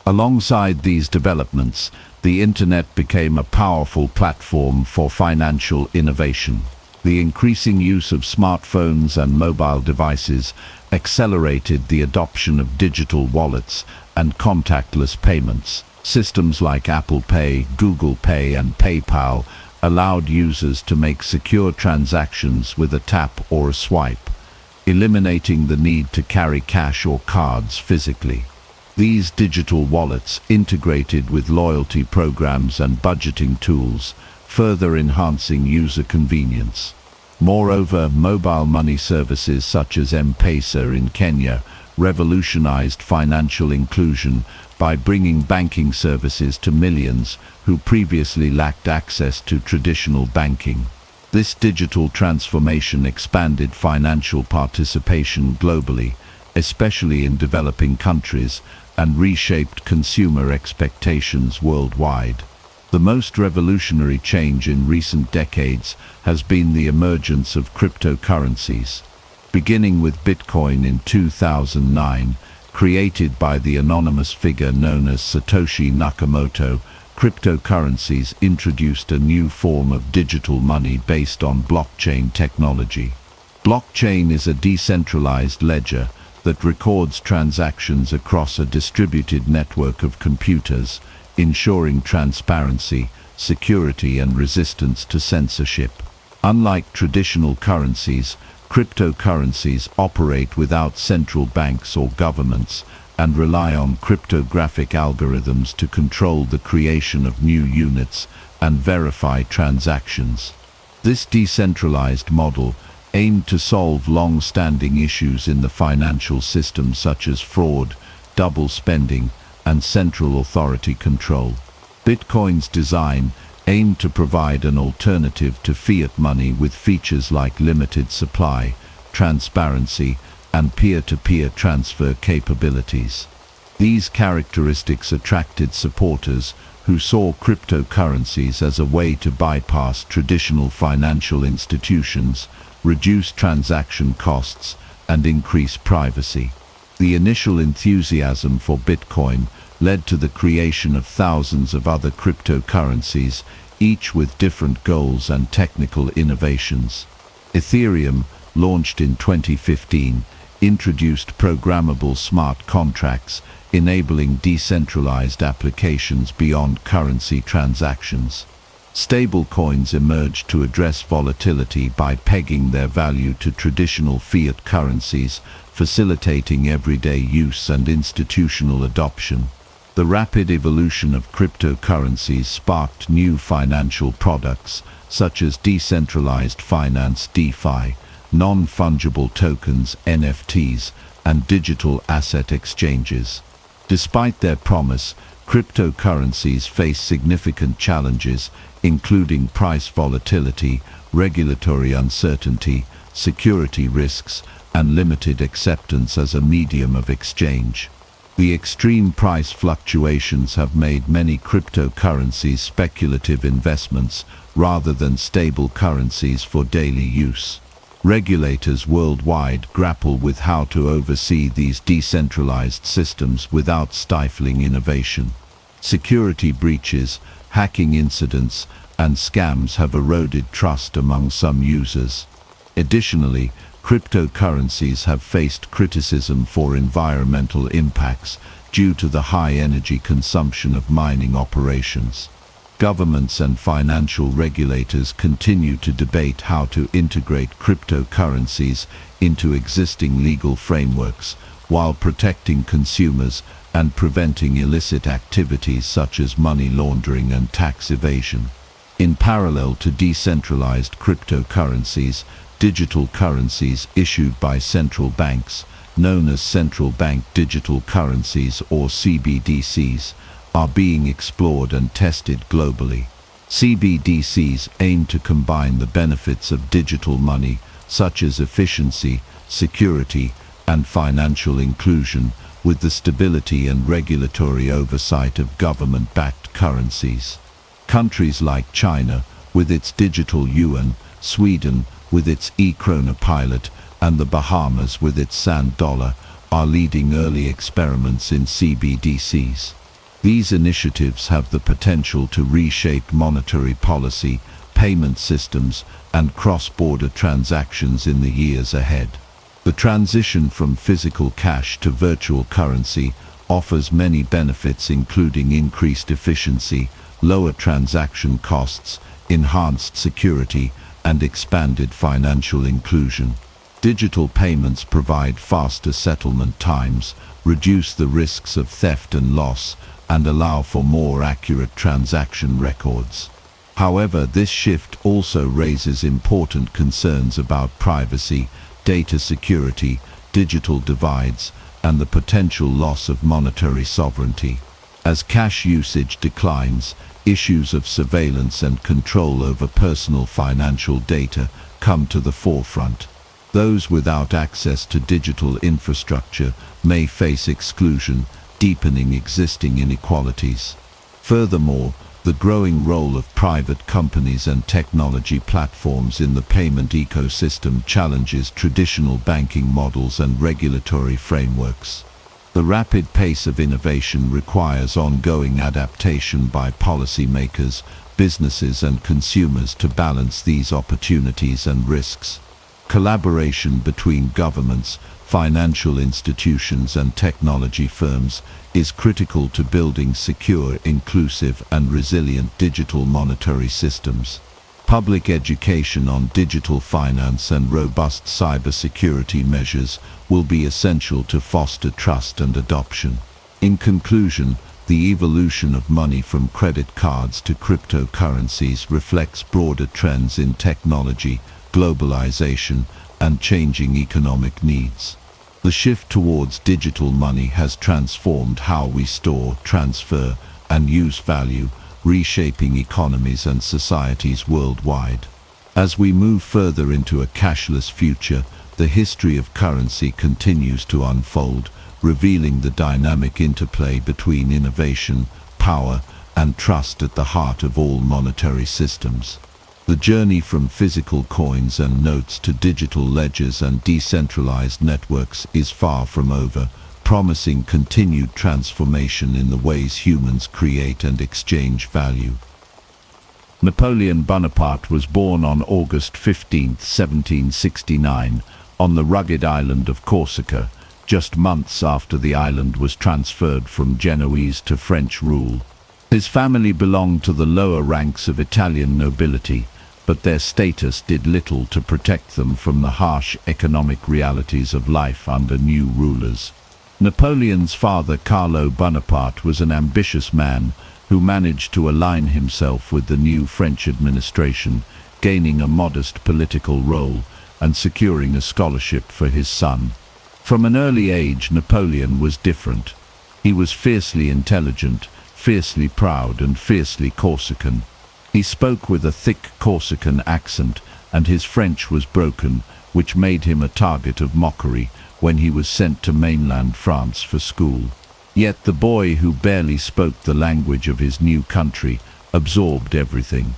Alongside these developments, the Internet became a powerful platform for financial innovation. The increasing use of smartphones and mobile devices accelerated the adoption of digital wallets and contactless payments. Systems like Apple Pay, Google Pay, and PayPal allowed users to make secure transactions with a tap or a swipe, eliminating the need to carry cash or cards physically. These digital wallets, integrated with loyalty programs and budgeting tools, further enhancing user convenience. Moreover, mobile money services such as M-Pesa in Kenya revolutionized financial inclusion by bringing banking services to millions who previously lacked access to traditional banking. This digital transformation expanded financial participation globally, especially in developing countries, and reshaped consumer expectations worldwide. The most revolutionary change in recent decades has been the emergence of cryptocurrencies. Beginning with Bitcoin in 2009, created by the anonymous figure known as Satoshi Nakamoto, cryptocurrencies introduced a new form of digital money based on blockchain technology. Blockchain is a decentralized ledger that records transactions across a distributed network of computers, ensuring transparency, security, and resistance to censorship. Unlike traditional currencies, cryptocurrencies operate without central banks or governments and rely on cryptographic algorithms to control the creation of new units and verify transactions. This decentralized model aimed to solve long-standing issues in the financial system such as fraud, double spending, and central authority control. Bitcoin's design aimed to provide an alternative to fiat money with features like limited supply, transparency, and peer-to-peer transfer capabilities. These characteristics attracted supporters who saw cryptocurrencies as a way to bypass traditional financial institutions, reduce transaction costs, and increase privacy. The initial enthusiasm for Bitcoin led to the creation of thousands of other cryptocurrencies, each with different goals and technical innovations. Ethereum, launched in 2015, introduced programmable smart contracts, enabling decentralized applications beyond currency transactions. Stablecoins emerged to address volatility by pegging their value to traditional fiat currencies, facilitating everyday use and institutional adoption. The rapid evolution of cryptocurrencies sparked new financial products, such as decentralized finance (DeFi), non-fungible tokens (NFTs), and digital asset exchanges. Despite their promise, cryptocurrencies face significant challenges, including price volatility, regulatory uncertainty, security risks, and limited acceptance as a medium of exchange. The extreme price fluctuations have made many cryptocurrencies speculative investments rather than stable currencies for daily use. Regulators worldwide grapple with how to oversee these decentralized systems without stifling innovation. Security breaches, hacking incidents, and scams have eroded trust among some users. Additionally, cryptocurrencies have faced criticism for environmental impacts due to the high energy consumption of mining operations. Governments and financial regulators continue to debate how to integrate cryptocurrencies into existing legal frameworks while protecting consumers and preventing illicit activities such as money laundering and tax evasion. In parallel to decentralized cryptocurrencies, digital currencies issued by central banks, known as central bank digital currencies or CBDCs, are being explored and tested globally. CBDCs aim to combine the benefits of digital money, such as efficiency, security, and financial inclusion, with the stability and regulatory oversight of government-backed currencies. Countries like China, with its digital yuan, Sweden, with its e-krona pilot, and the Bahamas with its sand dollar, are leading early experiments in CBDCs. These initiatives have the potential to reshape monetary policy, payment systems, and cross-border transactions in the years ahead. The transition from physical cash to virtual currency offers many benefits, including increased efficiency, lower transaction costs, enhanced security, and expanded financial inclusion. Digital payments provide faster settlement times, reduce the risks of theft and loss, and allow for more accurate transaction records. However, this shift also raises important concerns about privacy, data security, digital divides, and the potential loss of monetary sovereignty. As cash usage declines, issues of surveillance and control over personal financial data come to the forefront. Those without access to digital infrastructure may face exclusion, deepening existing inequalities. Furthermore, the growing role of private companies and technology platforms in the payment ecosystem challenges traditional banking models and regulatory frameworks. The rapid pace of innovation requires ongoing adaptation by policymakers, businesses, and consumers to balance these opportunities and risks. Collaboration between governments, financial institutions, and technology firms is critical to building secure, inclusive, and resilient digital monetary systems. Public education on digital finance and robust cybersecurity measures will be essential to foster trust and adoption. In conclusion, the evolution of money from credit cards to cryptocurrencies reflects broader trends in technology, globalization, and changing economic needs. The shift towards digital money has transformed how we store, transfer, and use value, reshaping economies and societies worldwide. As we move further into a cashless future, the history of currency continues to unfold, revealing the dynamic interplay between innovation, power, and trust at the heart of all monetary systems. The journey from physical coins and notes to digital ledgers and decentralized networks is far from over, promising continued transformation in the ways humans create and exchange value. Napoleon Bonaparte was born on August 15, 1769, on the rugged island of Corsica, just months after the island was transferred from Genoese to French rule. His family belonged to the lower ranks of Italian nobility, but their status did little to protect them from the harsh economic realities of life under new rulers. Napoleon's father, Carlo Bonaparte, was an ambitious man who managed to align himself with the new French administration, gaining a modest political role and securing a scholarship for his son. From an early age, Napoleon was different. He was fiercely intelligent, fiercely proud, and fiercely Corsican. He spoke with a thick Corsican accent, and his French was broken, which made him a target of mockery when he was sent to mainland France for school. Yet the boy, who barely spoke the language of his new country, absorbed everything.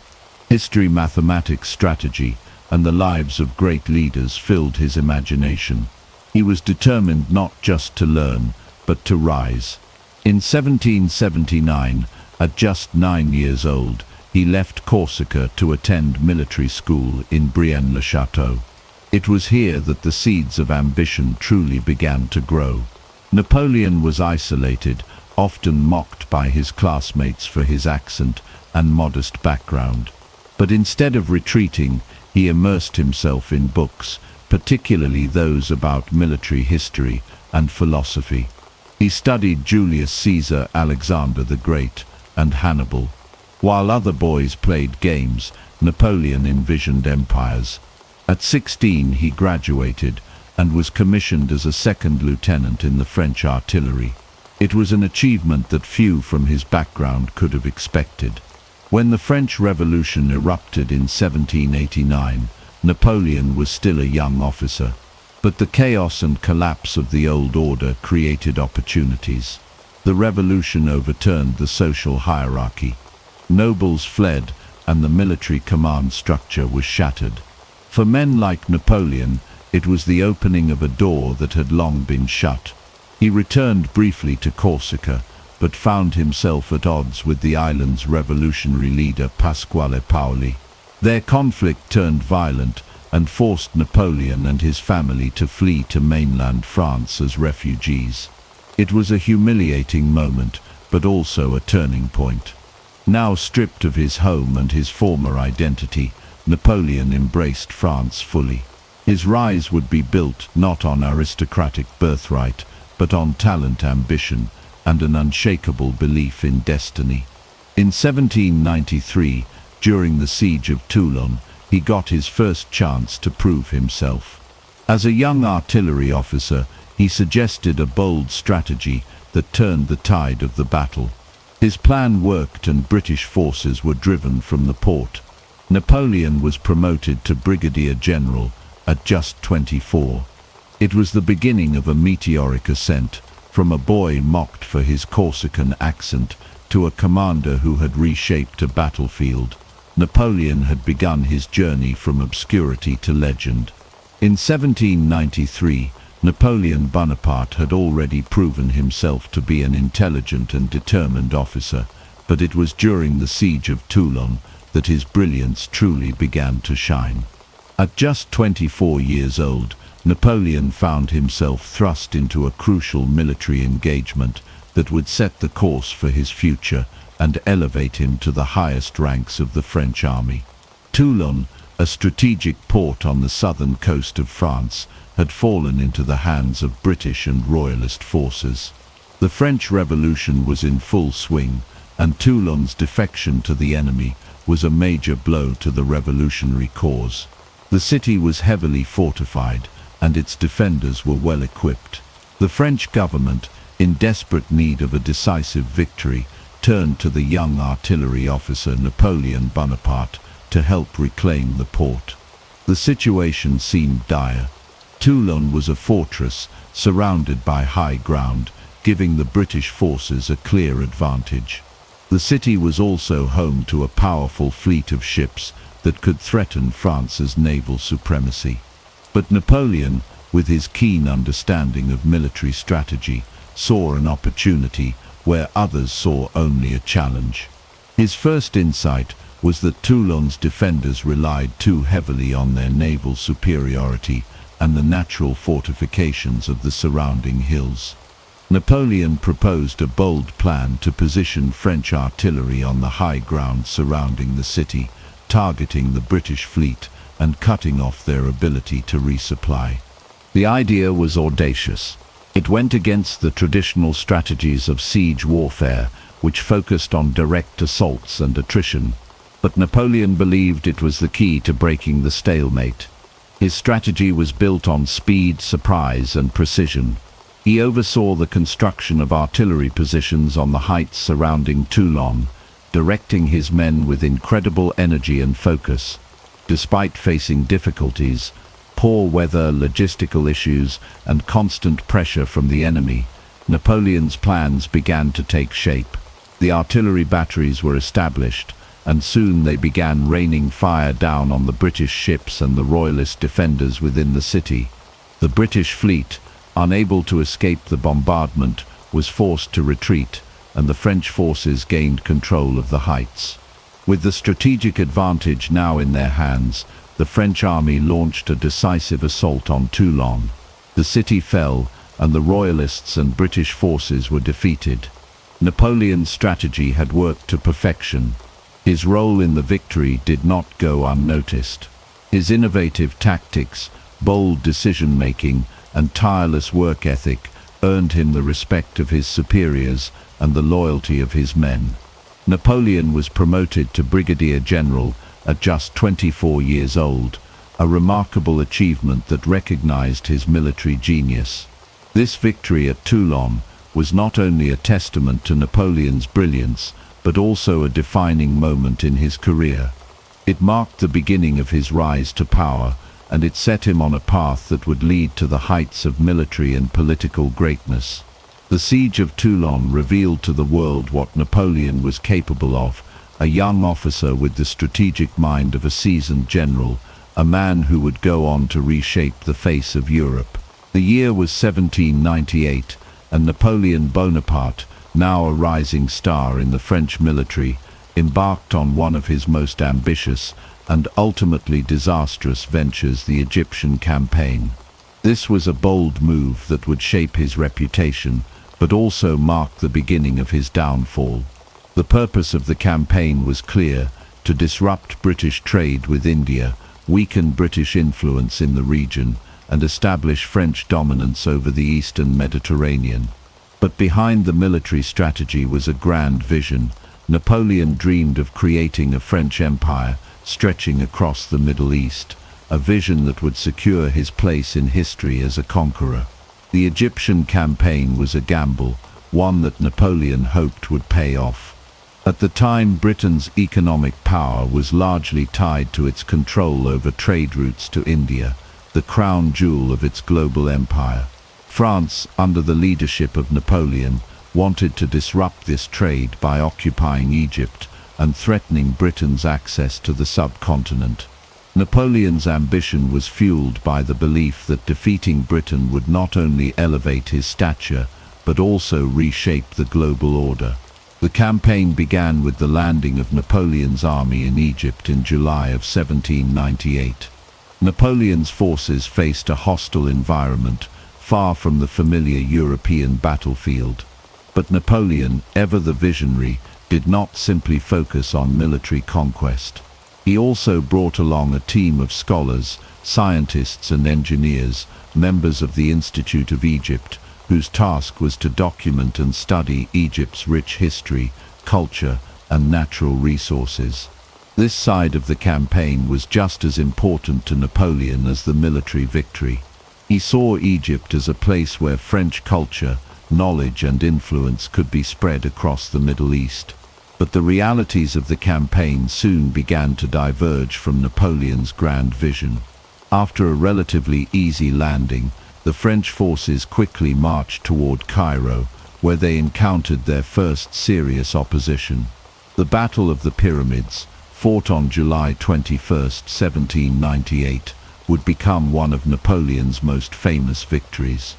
History, mathematics, strategy, and the lives of great leaders filled his imagination. He was determined not just to learn, but to rise. In 1779, at just 9 years old, he left Corsica to attend military school in Brienne-le-Château. It was here that the seeds of ambition truly began to grow. Napoleon was isolated, often mocked by his classmates for his accent and modest background. But instead of retreating, he immersed himself in books, particularly those about military history and philosophy. He studied Julius Caesar, Alexander the Great, and Hannibal. While other boys played games, Napoleon envisioned empires. At 16, he graduated and was commissioned as a second lieutenant in the French artillery. It was an achievement that few from his background could have expected. When the French Revolution erupted in 1789, Napoleon was still a young officer. But the chaos and collapse of the old order created opportunities. The revolution overturned the social hierarchy. Nobles fled, and the military command structure was shattered. For men like Napoleon, it was the opening of a door that had long been shut. He returned briefly to Corsica, but found himself at odds with the island's revolutionary leader Pasquale Paoli. Their conflict turned violent and forced Napoleon and his family to flee to mainland France as refugees. It was a humiliating moment, but also a turning point. Now stripped of his home and his former identity, Napoleon embraced France fully. His rise would be built not on aristocratic birthright, but on talent, ambition, and an unshakable belief in destiny. In 1793, During the siege of Toulon, he got his first chance to prove himself. As a young artillery officer, he suggested a bold strategy that turned the tide of the battle. His plan worked and British forces were driven from the port. Napoleon was promoted to brigadier general at just 24. It was the beginning of a meteoric ascent, from a boy mocked for his Corsican accent to a commander who had reshaped a battlefield. Napoleon had begun his journey from obscurity to legend. In 1793, Napoleon Bonaparte had already proven himself to be an intelligent and determined officer, but it was during the siege of Toulon that his brilliance truly began to shine. At just 24 years old, Napoleon found himself thrust into a crucial military engagement that would set the course for his future and elevate him to the highest ranks of the French army. Toulon, a strategic port on the southern coast of France, had fallen into the hands of British and Royalist forces. The French Revolution was in full swing, and Toulon's defection to the enemy was a major blow to the revolutionary cause. The city was heavily fortified, and its defenders were well equipped. The French government, in desperate need of a decisive victory, turned to the young artillery officer Napoleon Bonaparte to help reclaim the port. The situation seemed dire. Toulon was a fortress surrounded by high ground, giving the British forces a clear advantage. The city was also home to a powerful fleet of ships that could threaten France's naval supremacy. But Napoleon, with his keen understanding of military strategy, saw an opportunity where others saw only a challenge. His first insight was that Toulon's defenders relied too heavily on their naval superiority and the natural fortifications of the surrounding hills. Napoleon proposed a bold plan to position French artillery on the high ground surrounding the city, targeting the British fleet and cutting off their ability to resupply. The idea was audacious. It went against the traditional strategies of siege warfare, which focused on direct assaults and attrition. But Napoleon believed it was the key to breaking the stalemate. His strategy was built on speed, surprise, and precision. He oversaw the construction of artillery positions on the heights surrounding Toulon, directing his men with incredible energy and focus. Despite facing difficulties, poor weather, logistical issues, and constant pressure from the enemy, Napoleon's plans began to take shape. The artillery batteries were established, and soon they began raining fire down on the British ships and the Royalist defenders within the city. The British fleet, unable to escape the bombardment, was forced to retreat, and the French forces gained control of the heights. With the strategic advantage now in their hands, the French army launched a decisive assault on Toulon. The city fell, and the Royalists and British forces were defeated. Napoleon's strategy had worked to perfection. His role in the victory did not go unnoticed. His innovative tactics, bold decision-making, and tireless work ethic earned him the respect of his superiors and the loyalty of his men. Napoleon was promoted to brigadier general at just 24 years old, a remarkable achievement that recognized his military genius. This victory at Toulon was not only a testament to Napoleon's brilliance, but also a defining moment in his career. It marked the beginning of his rise to power, and it set him on a path that would lead to the heights of military and political greatness. The siege of Toulon revealed to the world what Napoleon was capable of, a young officer with the strategic mind of a seasoned general, a man who would go on to reshape the face of Europe. The year was 1798, and Napoleon Bonaparte, now a rising star in the French military, embarked on one of his most ambitious and ultimately disastrous ventures, the Egyptian campaign. This was a bold move that would shape his reputation, but also mark the beginning of his downfall. The purpose of the campaign was clear: to disrupt British trade with India, weaken British influence in the region, and establish French dominance over the eastern Mediterranean. But behind the military strategy was a grand vision, Napoleon dreamed of creating a French empire stretching across the Middle East, a vision that would secure his place in history as a conqueror. The Egyptian campaign was a gamble, one that Napoleon hoped would pay off. At the time, Britain's economic power was largely tied to its control over trade routes to India, the crown jewel of its global empire. France, under the leadership of Napoleon, wanted to disrupt this trade by occupying Egypt and threatening Britain's access to the subcontinent. Napoleon's ambition was fueled by the belief that defeating Britain would not only elevate his stature, but also reshape the global order. The campaign began with the landing of Napoleon's army in Egypt in July of 1798. Napoleon's forces faced a hostile environment, far from the familiar European battlefield. But Napoleon, ever the visionary, did not simply focus on military conquest. He also brought along a team of scholars, scientists and engineers, members of the Institute of Egypt, whose task was to document and study Egypt's rich history, culture, and natural resources. This side of the campaign was just as important to Napoleon as the military victory. He saw Egypt as a place where French culture, knowledge and influence could be spread across the Middle East. But the realities of the campaign soon began to diverge from Napoleon's grand vision. After a relatively easy landing, the French forces quickly marched toward Cairo, where they encountered their first serious opposition. The Battle of the Pyramids, fought on July 21, 1798, would become one of Napoleon's most famous victories.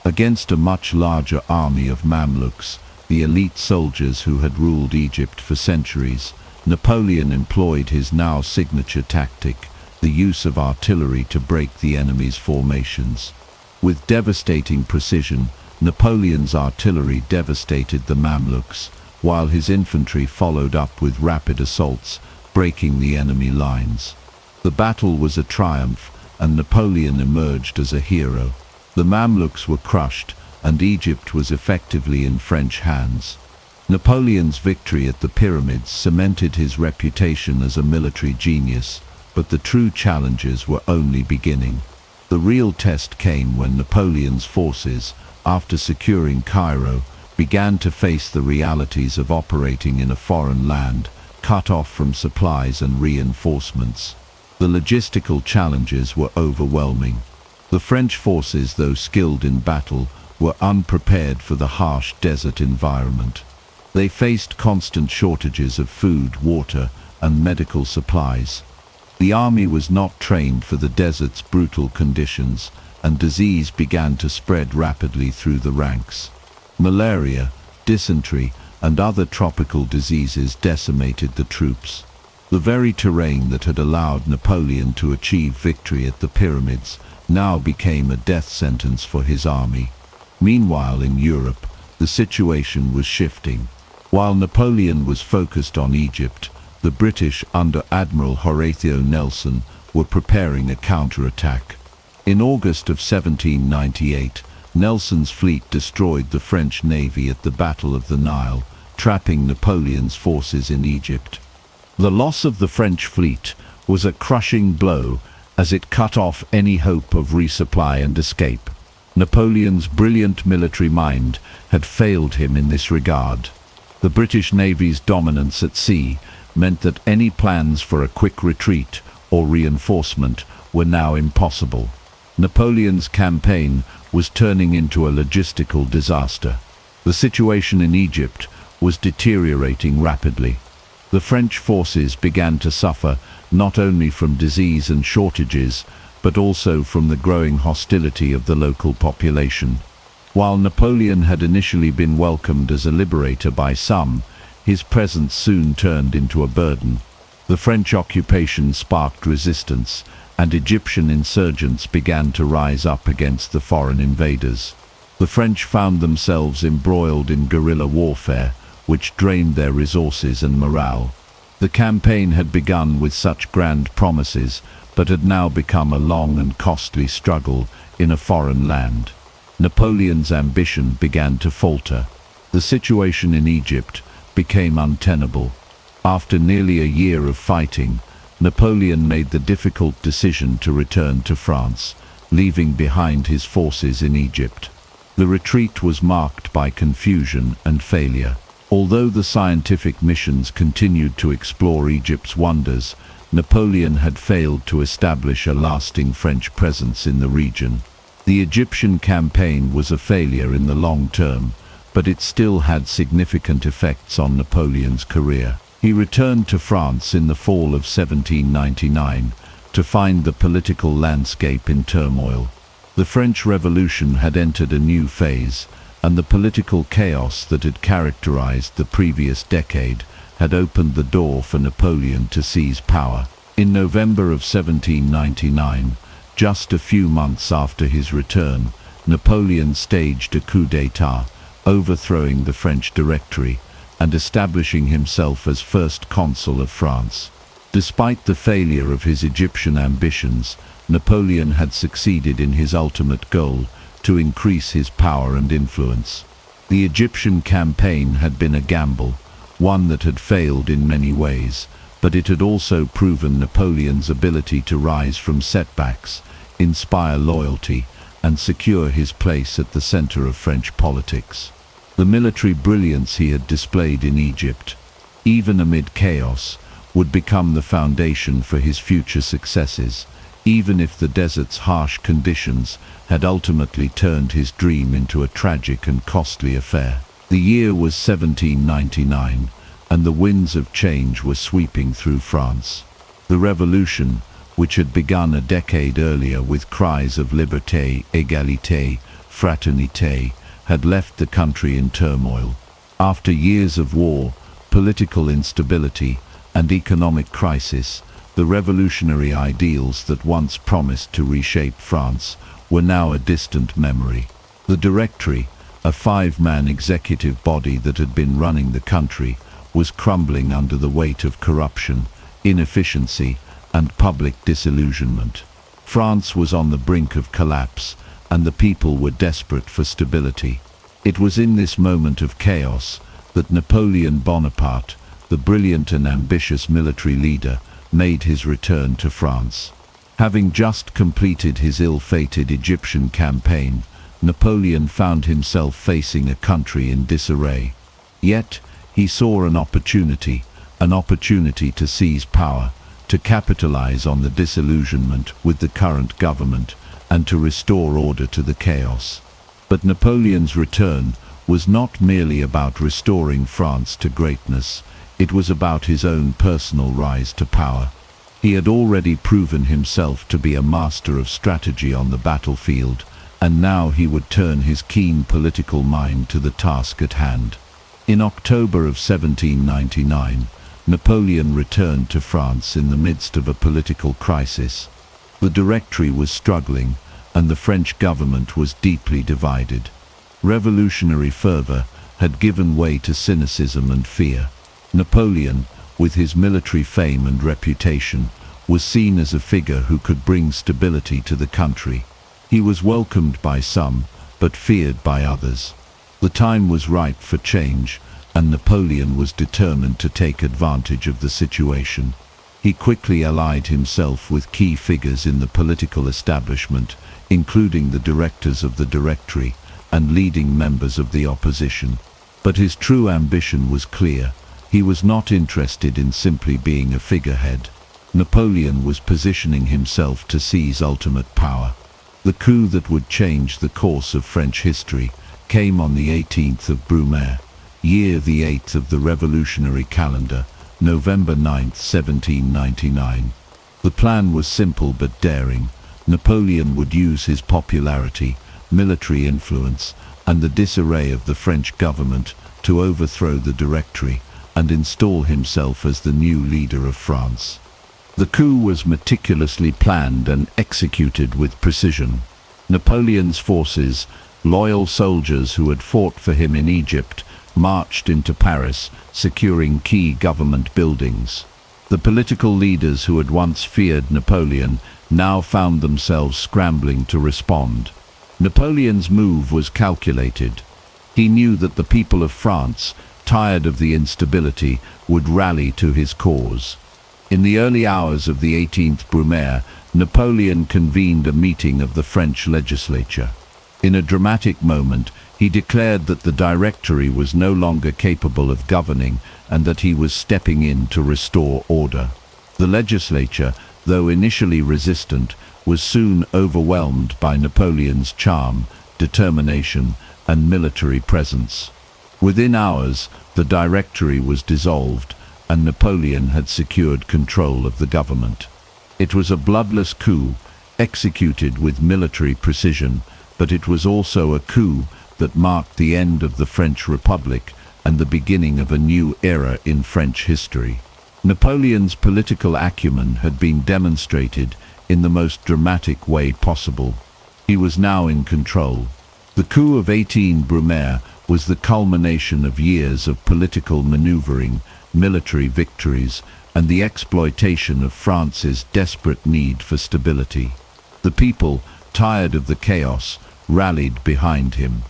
Against a much larger army of Mamluks, the elite soldiers who had ruled Egypt for centuries, Napoleon employed his now signature tactic, the use of artillery to break the enemy's formations. With devastating precision, Napoleon's artillery devastated the Mamluks, while his infantry followed up with rapid assaults, breaking the enemy lines. The battle was a triumph, and Napoleon emerged as a hero. The Mamluks were crushed, and Egypt was effectively in French hands. Napoleon's victory at the Pyramids cemented his reputation as a military genius, but the true challenges were only beginning. The real test came when Napoleon's forces, after securing Cairo, began to face the realities of operating in a foreign land, cut off from supplies and reinforcements. The logistical challenges were overwhelming. The French forces, though skilled in battle, were unprepared for the harsh desert environment. They faced constant shortages of food, water, and medical supplies. The army was not trained for the desert's brutal conditions, and disease began to spread rapidly through the ranks. Malaria, dysentery, and other tropical diseases decimated the troops. The very terrain that had allowed Napoleon to achieve victory at the Pyramids now became a death sentence for his army. Meanwhile, in Europe, the situation was shifting. While Napoleon was focused on Egypt, the British, under Admiral Horatio Nelson, were preparing a counterattack. In August of 1798, Nelson's fleet destroyed the French navy at the Battle of the Nile, trapping Napoleon's forces in Egypt. The loss of the French fleet was a crushing blow, as it cut off any hope of resupply and escape. Napoleon's brilliant military mind had failed him in this regard. The British Navy's dominance at sea meant that any plans for a quick retreat or reinforcement were now impossible. Napoleon's campaign was turning into a logistical disaster. The situation in Egypt was deteriorating rapidly. The French forces began to suffer not only from disease and shortages, but also from the growing hostility of the local population. While Napoleon had initially been welcomed as a liberator by some, his presence soon turned into a burden. The French occupation sparked resistance, and Egyptian insurgents began to rise up against the foreign invaders. The French found themselves embroiled in guerrilla warfare, which drained their resources and morale. The campaign had begun with such grand promises, but had now become a long and costly struggle in a foreign land. Napoleon's ambition began to falter. The situation in Egypt, became untenable. After nearly a year of fighting, Napoleon made the difficult decision to return to France, leaving behind his forces in Egypt. The retreat was marked by confusion and failure. Although the scientific missions continued to explore Egypt's wonders, Napoleon had failed to establish a lasting French presence in the region. The Egyptian campaign was a failure in the long term, but it still had significant effects on Napoleon's career. He returned to France in the fall of 1799 to find the political landscape in turmoil. The French Revolution had entered a new phase, and the political chaos that had characterized the previous decade had opened the door for Napoleon to seize power. In November of 1799, just a few months after his return, Napoleon staged a coup d'état, overthrowing the French Directory and establishing himself as first consul of France. Despite the failure of his Egyptian ambitions, Napoleon had succeeded in his ultimate goal, to increase his power and influence. The Egyptian campaign had been a gamble, one that had failed in many ways, but it had also proven Napoleon's ability to rise from setbacks, inspire loyalty, and secure his place at the center of French politics. The military brilliance he had displayed in Egypt, even amid chaos, would become the foundation for his future successes, even if the desert's harsh conditions had ultimately turned his dream into a tragic and costly affair. The year was 1799, and the winds of change were sweeping through France. The revolution, which had begun a decade earlier with cries of liberté, égalité, fraternité, had left the country in turmoil. After years of war, political instability, and economic crisis, the revolutionary ideals that once promised to reshape France were now a distant memory. The Directory, a five-man executive body that had been running the country, was crumbling under the weight of corruption, inefficiency, and public disillusionment. France was on the brink of collapse, and the people were desperate for stability. It was in this moment of chaos that Napoleon Bonaparte, the brilliant and ambitious military leader, made his return to France. Having just completed his ill-fated Egyptian campaign, Napoleon found himself facing a country in disarray. Yet, he saw an opportunity to seize power, to capitalize on the disillusionment with the current government, and to restore order to the chaos. But Napoleon's return was not merely about restoring France to greatness, it was about his own personal rise to power. He had already proven himself to be a master of strategy on the battlefield, and now he would turn his keen political mind to the task at hand. In October of 1799, Napoleon returned to France in the midst of a political crisis. The Directory was struggling, and the French government was deeply divided. Revolutionary fervor had given way to cynicism and fear. Napoleon, with his military fame and reputation, was seen as a figure who could bring stability to the country. He was welcomed by some, but feared by others. The time was ripe for change, and Napoleon was determined to take advantage of the situation. He quickly allied himself with key figures in the political establishment, including the directors of the Directory and leading members of the opposition. But his true ambition was clear. He was not interested in simply being a figurehead. Napoleon was positioning himself to seize ultimate power. The coup that would change the course of French history came on the 18th of Brumaire, year the 8th of the revolutionary calendar, November 9, 1799. The plan was simple but daring. Napoleon would use his popularity, military influence, and the disarray of the French government to overthrow the Directory and install himself as the new leader of France. The coup was meticulously planned and executed with precision. Napoleon's forces, loyal soldiers who had fought for him in Egypt, marched into Paris, securing key government buildings. The political leaders who had once feared Napoleon now found themselves scrambling to respond. Napoleon's move was calculated. He knew that the people of France, tired of the instability, would rally to his cause. In the early hours of the 18th Brumaire, Napoleon convened a meeting of the French legislature. In a dramatic moment, he declared that the Directory was no longer capable of governing and that he was stepping in to restore order. The legislature, though initially resistant, was soon overwhelmed by Napoleon's charm, determination, and military presence. Within hours, the Directory was dissolved, and Napoleon had secured control of the government. It was a bloodless coup, executed with military precision, but it was also a coup that marked the end of the French Republic and the beginning of a new era in French history. Napoleon's political acumen had been demonstrated in the most dramatic way possible. He was now in control. The coup of 18 Brumaire was the culmination of years of political maneuvering, military victories, and the exploitation of France's desperate need for stability. The people, tired of the chaos, rallied behind him.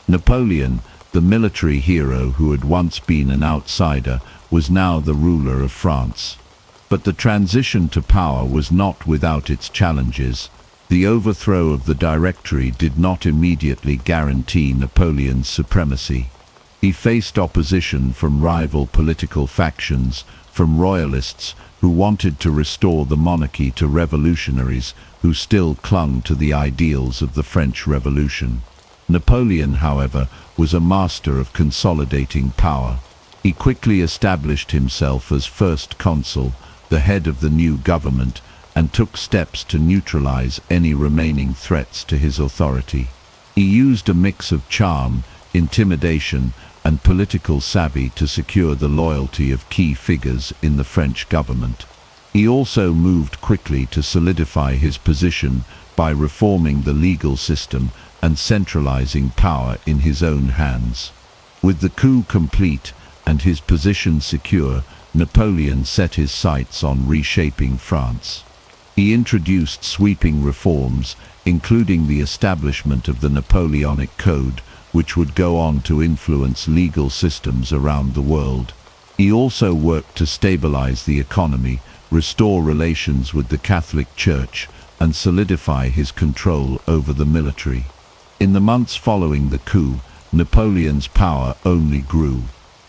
Napoleon, the military hero who had once been an outsider, was now the ruler of France. But the transition to power was not without its challenges. The overthrow of the Directory did not immediately guarantee Napoleon's supremacy. He faced opposition from rival political factions, from royalists who wanted to restore the monarchy to revolutionaries who still clung to the ideals of the French Revolution. Napoleon, however, was a master of consolidating power. He quickly established himself as first consul, the head of the new government, and took steps to neutralize any remaining threats to his authority. He used a mix of charm, intimidation, and political savvy to secure the loyalty of key figures in the French government. He also moved quickly to solidify his position by reforming the legal system and centralizing power in his own hands. With the coup complete and his position secure, Napoleon set his sights on reshaping France. He introduced sweeping reforms, including the establishment of the Napoleonic Code, which would go on to influence legal systems around the world. He also worked to stabilize the economy, restore relations with the Catholic Church, and solidify his control over the military. In the months following the coup, Napoleon's power only grew.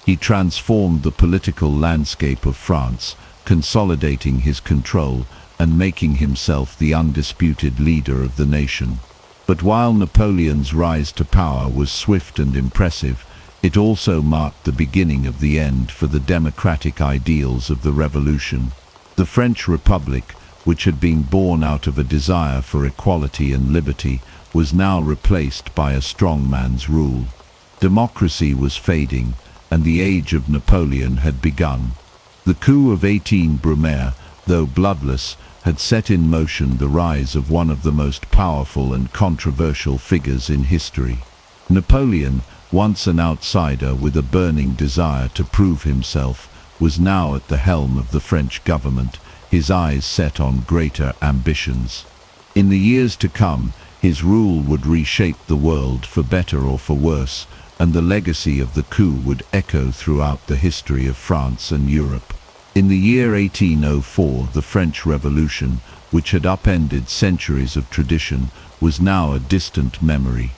He transformed the political landscape of France, consolidating his control and making himself the undisputed leader of the nation. But while Napoleon's rise to power was swift and impressive, it also marked the beginning of the end for the democratic ideals of the Revolution. The French Republic, which had been born out of a desire for equality and liberty, was now replaced by a strongman's rule. Democracy was fading, and the age of Napoleon had begun. The coup of 18 Brumaire, though bloodless, had set in motion the rise of one of the most powerful and controversial figures in history. Napoleon, once an outsider with a burning desire to prove himself, was now at the helm of the French government, his eyes set on greater ambitions. In the years to come, his rule would reshape the world for better or for worse, and the legacy of the coup would echo throughout the history of France and Europe. In the year 1804, the French Revolution, which had upended centuries of tradition, was now a distant memory.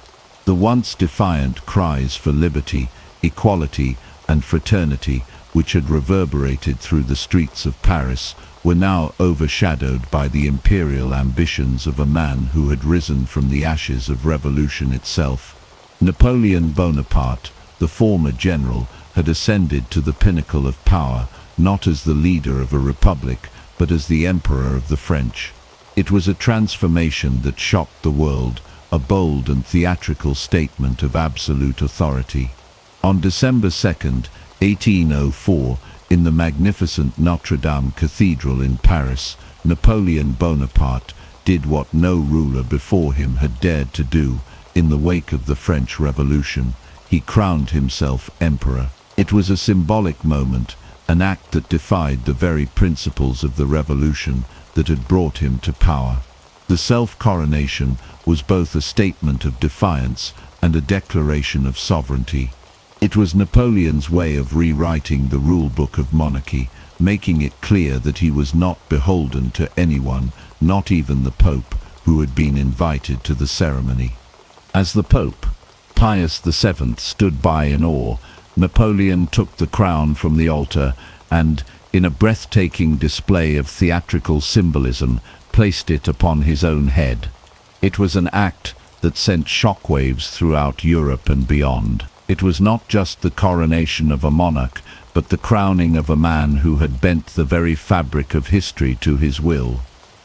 The once defiant cries for liberty, equality, and fraternity, which had reverberated through the streets of Paris, were now overshadowed by the imperial ambitions of a man who had risen from the ashes of revolution itself. Napoleon Bonaparte, the former general, had ascended to the pinnacle of power, not as the leader of a republic, but as the emperor of the French. It was a transformation that shocked the world, a bold and theatrical statement of absolute authority. On December 2nd, 1804, in the magnificent Notre Dame Cathedral in Paris, Napoleon Bonaparte did what no ruler before him had dared to do. In the wake of the French Revolution, he crowned himself emperor. It was a symbolic moment, an act that defied the very principles of the revolution that had brought him to power. The self-coronation was both a statement of defiance and a declaration of sovereignty. It was Napoleon's way of rewriting the rulebook of monarchy, making it clear that he was not beholden to anyone, not even the Pope, who had been invited to the ceremony. As the Pope, Pius VII, stood by in awe, Napoleon took the crown from the altar and, in a breathtaking display of theatrical symbolism, placed it upon his own head. It was an act that sent shockwaves throughout Europe and beyond. It was not just the coronation of a monarch, but the crowning of a man who had bent the very fabric of history to his will.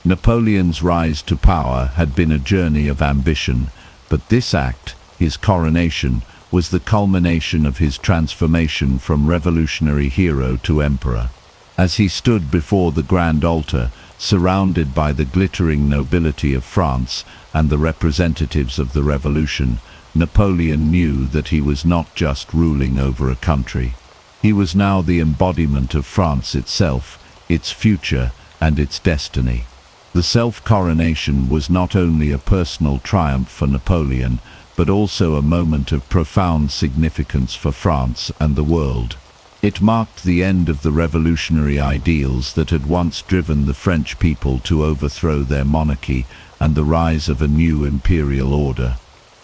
Napoleon's rise to power had been a journey of ambition, but this act, his coronation, was the culmination of his transformation from revolutionary hero to emperor. As he stood before the grand altar, surrounded by the glittering nobility of France and the representatives of the revolution, Napoleon knew that he was not just ruling over a country. He was now the embodiment of France itself, its future and its destiny. The self-coronation was not only a personal triumph for Napoleon, but also a moment of profound significance for France and the world. It marked the end of the revolutionary ideals that had once driven the French people to overthrow their monarchy and the rise of a new imperial order.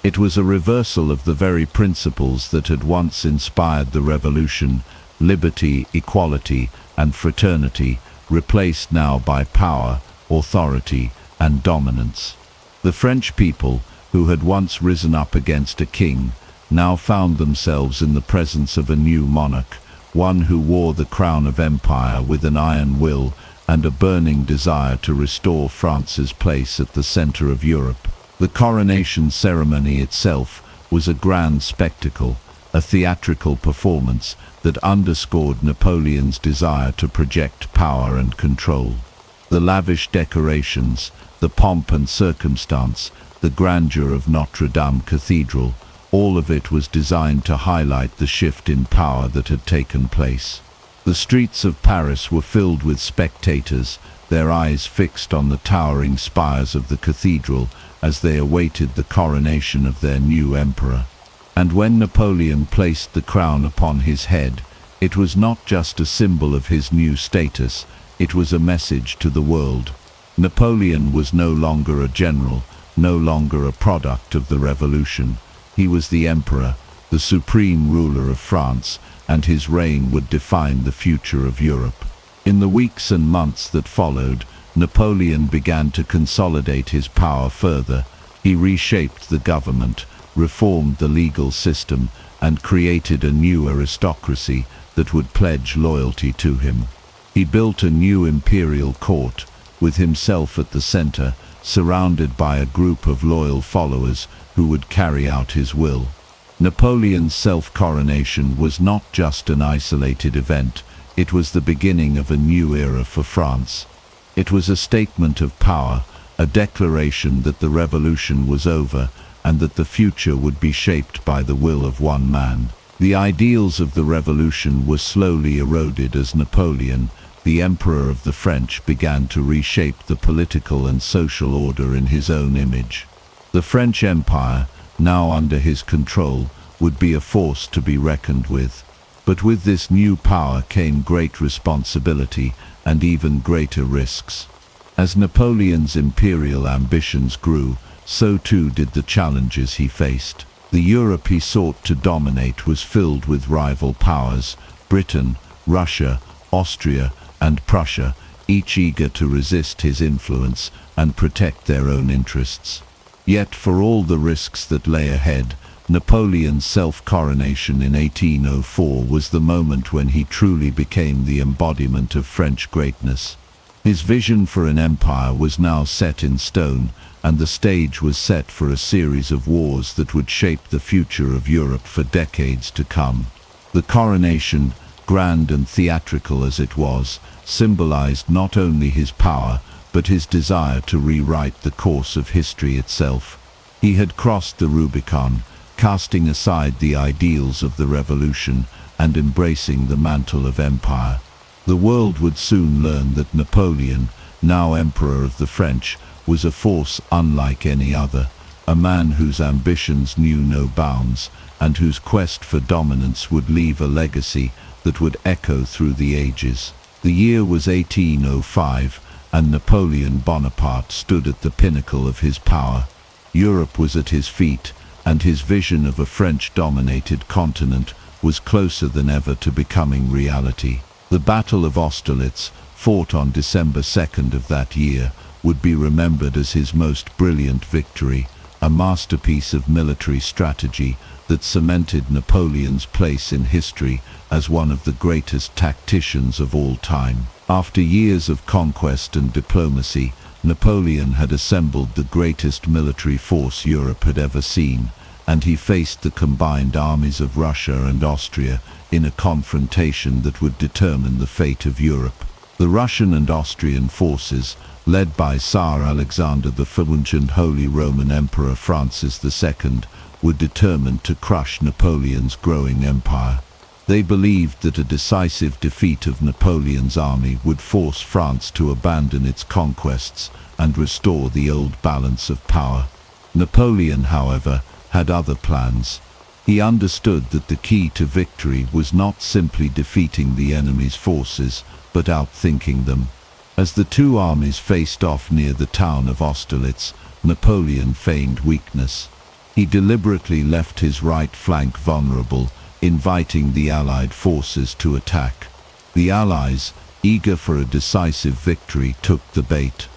It was a reversal of the very principles that had once inspired the revolution: liberty, equality, and fraternity, replaced now by power, authority, and dominance. The French people, who had once risen up against a king, now found themselves in the presence of a new monarch, one who wore the crown of empire with an iron will and a burning desire to restore France's place at the center of Europe. The coronation ceremony itself was a grand spectacle, a theatrical performance that underscored Napoleon's desire to project power and control. The lavish decorations, the pomp and circumstance, the grandeur of Notre Dame Cathedral, all of it was designed to highlight the shift in power that had taken place. The streets of Paris were filled with spectators, their eyes fixed on the towering spires of the cathedral as they awaited the coronation of their new emperor. And when Napoleon placed the crown upon his head, it was not just a symbol of his new status, it was a message to the world. Napoleon was no longer a general, no longer a product of the revolution. He was the emperor, the supreme ruler of France, and his reign would define the future of Europe. In the weeks and months that followed, Napoleon began to consolidate his power further. He reshaped the government, reformed the legal system, and created a new aristocracy that would pledge loyalty to him. He built a new imperial court, with himself at the center, surrounded by a group of loyal followers who would carry out his will. Napoleon's self-coronation was not just an isolated event, it was the beginning of a new era for France. It was a statement of power, a declaration that the revolution was over and that the future would be shaped by the will of one man. The ideals of the revolution were slowly eroded as Napoleon, the Emperor of the French, began to reshape the political and social order in his own image. The French Empire, now under his control, would be a force to be reckoned with. But with this new power came great responsibility and even greater risks. As Napoleon's imperial ambitions grew, so too did the challenges he faced. The Europe he sought to dominate was filled with rival powers: Britain, Russia, Austria, and Prussia, each eager to resist his influence and protect their own interests. Yet for all the risks that lay ahead, Napoleon's self-coronation in 1804 was the moment when he truly became the embodiment of French greatness. His vision for an empire was now set in stone, and the stage was set for a series of wars that would shape the future of Europe for decades to come. The coronation, grand and theatrical as it was, symbolized not only his power, but his desire to rewrite the course of history itself. He had crossed the Rubicon, casting aside the ideals of the revolution and embracing the mantle of empire. The world would soon learn that Napoleon, now Emperor of the French, was a force unlike any other, a man whose ambitions knew no bounds and whose quest for dominance would leave a legacy that would echo through the ages. The year was 1805, and Napoleon Bonaparte stood at the pinnacle of his power. Europe was at his feet, and his vision of a French-dominated continent was closer than ever to becoming reality. The Battle of Austerlitz, fought on December 2nd of that year, would be remembered as his most brilliant victory, a masterpiece of military strategy that cemented Napoleon's place in history as one of the greatest tacticians of all time. After years of conquest and diplomacy, Napoleon had assembled the greatest military force Europe had ever seen, and he faced the combined armies of Russia and Austria in a confrontation that would determine the fate of Europe. The Russian and Austrian forces, led by Tsar Alexander I and Holy Roman Emperor Francis II, were determined to crush Napoleon's growing empire. They believed that a decisive defeat of Napoleon's army would force France to abandon its conquests and restore the old balance of power. Napoleon, however, had other plans. He understood that the key to victory was not simply defeating the enemy's forces, but outthinking them. As the two armies faced off near the town of Austerlitz, Napoleon feigned weakness. He deliberately left his right flank vulnerable, inviting the Allied forces to attack. The Allies, eager for a decisive victory, took the bait.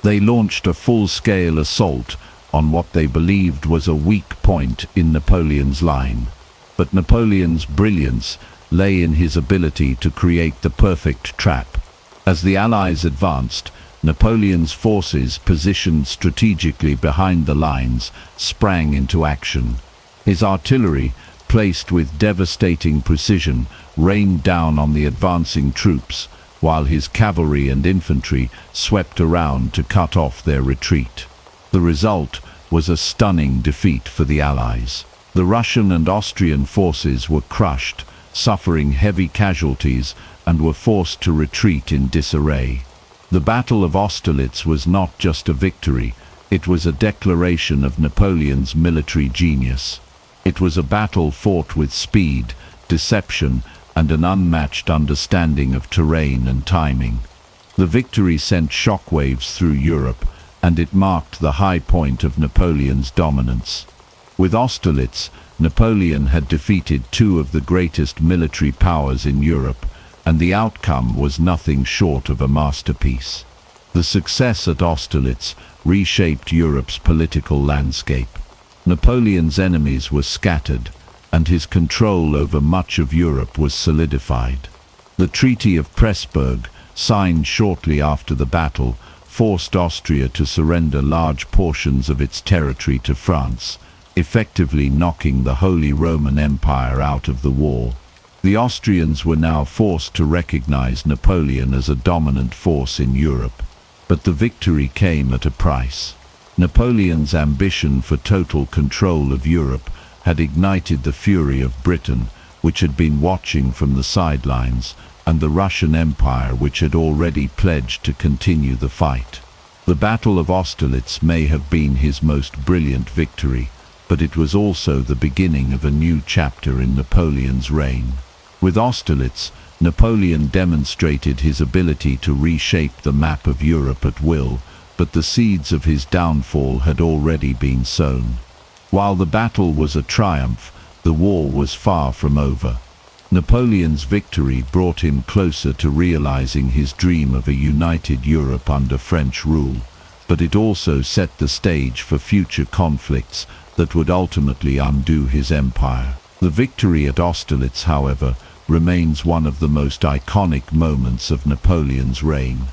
They launched a full-scale assault on what they believed was a weak point in Napoleon's line. But Napoleon's brilliance lay in his ability to create the perfect trap. As the Allies advanced, Napoleon's forces, positioned strategically behind the lines, sprang into action. His artillery, placed with devastating precision, rained down on the advancing troops, while his cavalry and infantry swept around to cut off their retreat. The result was a stunning defeat for the Allies. The Russian and Austrian forces were crushed, suffering heavy casualties, and were forced to retreat in disarray. The Battle of Austerlitz was not just a victory, it was a declaration of Napoleon's military genius. It was a battle fought with speed, deception, and an unmatched understanding of terrain and timing. The victory sent shockwaves through Europe, and it marked the high point of Napoleon's dominance. With Austerlitz, Napoleon had defeated two of the greatest military powers in Europe, and the outcome was nothing short of a masterpiece. The success at Austerlitz reshaped Europe's political landscape. Napoleon's enemies were scattered, and his control over much of Europe was solidified. The Treaty of Pressburg, signed shortly after the battle, forced Austria to surrender large portions of its territory to France, effectively knocking the Holy Roman Empire out of the war. The Austrians were now forced to recognize Napoleon as a dominant force in Europe. But the victory came at a price. Napoleon's ambition for total control of Europe had ignited the fury of Britain, which had been watching from the sidelines, and the Russian Empire, which had already pledged to continue the fight. The Battle of Austerlitz may have been his most brilliant victory, but it was also the beginning of a new chapter in Napoleon's reign. With Austerlitz, Napoleon demonstrated his ability to reshape the map of Europe at will, but the seeds of his downfall had already been sown. While the battle was a triumph, the war was far from over. Napoleon's victory brought him closer to realizing his dream of a united Europe under French rule, but it also set the stage for future conflicts that would ultimately undo his empire. The victory at Austerlitz, however, remains one of the most iconic moments of Napoleon's reign.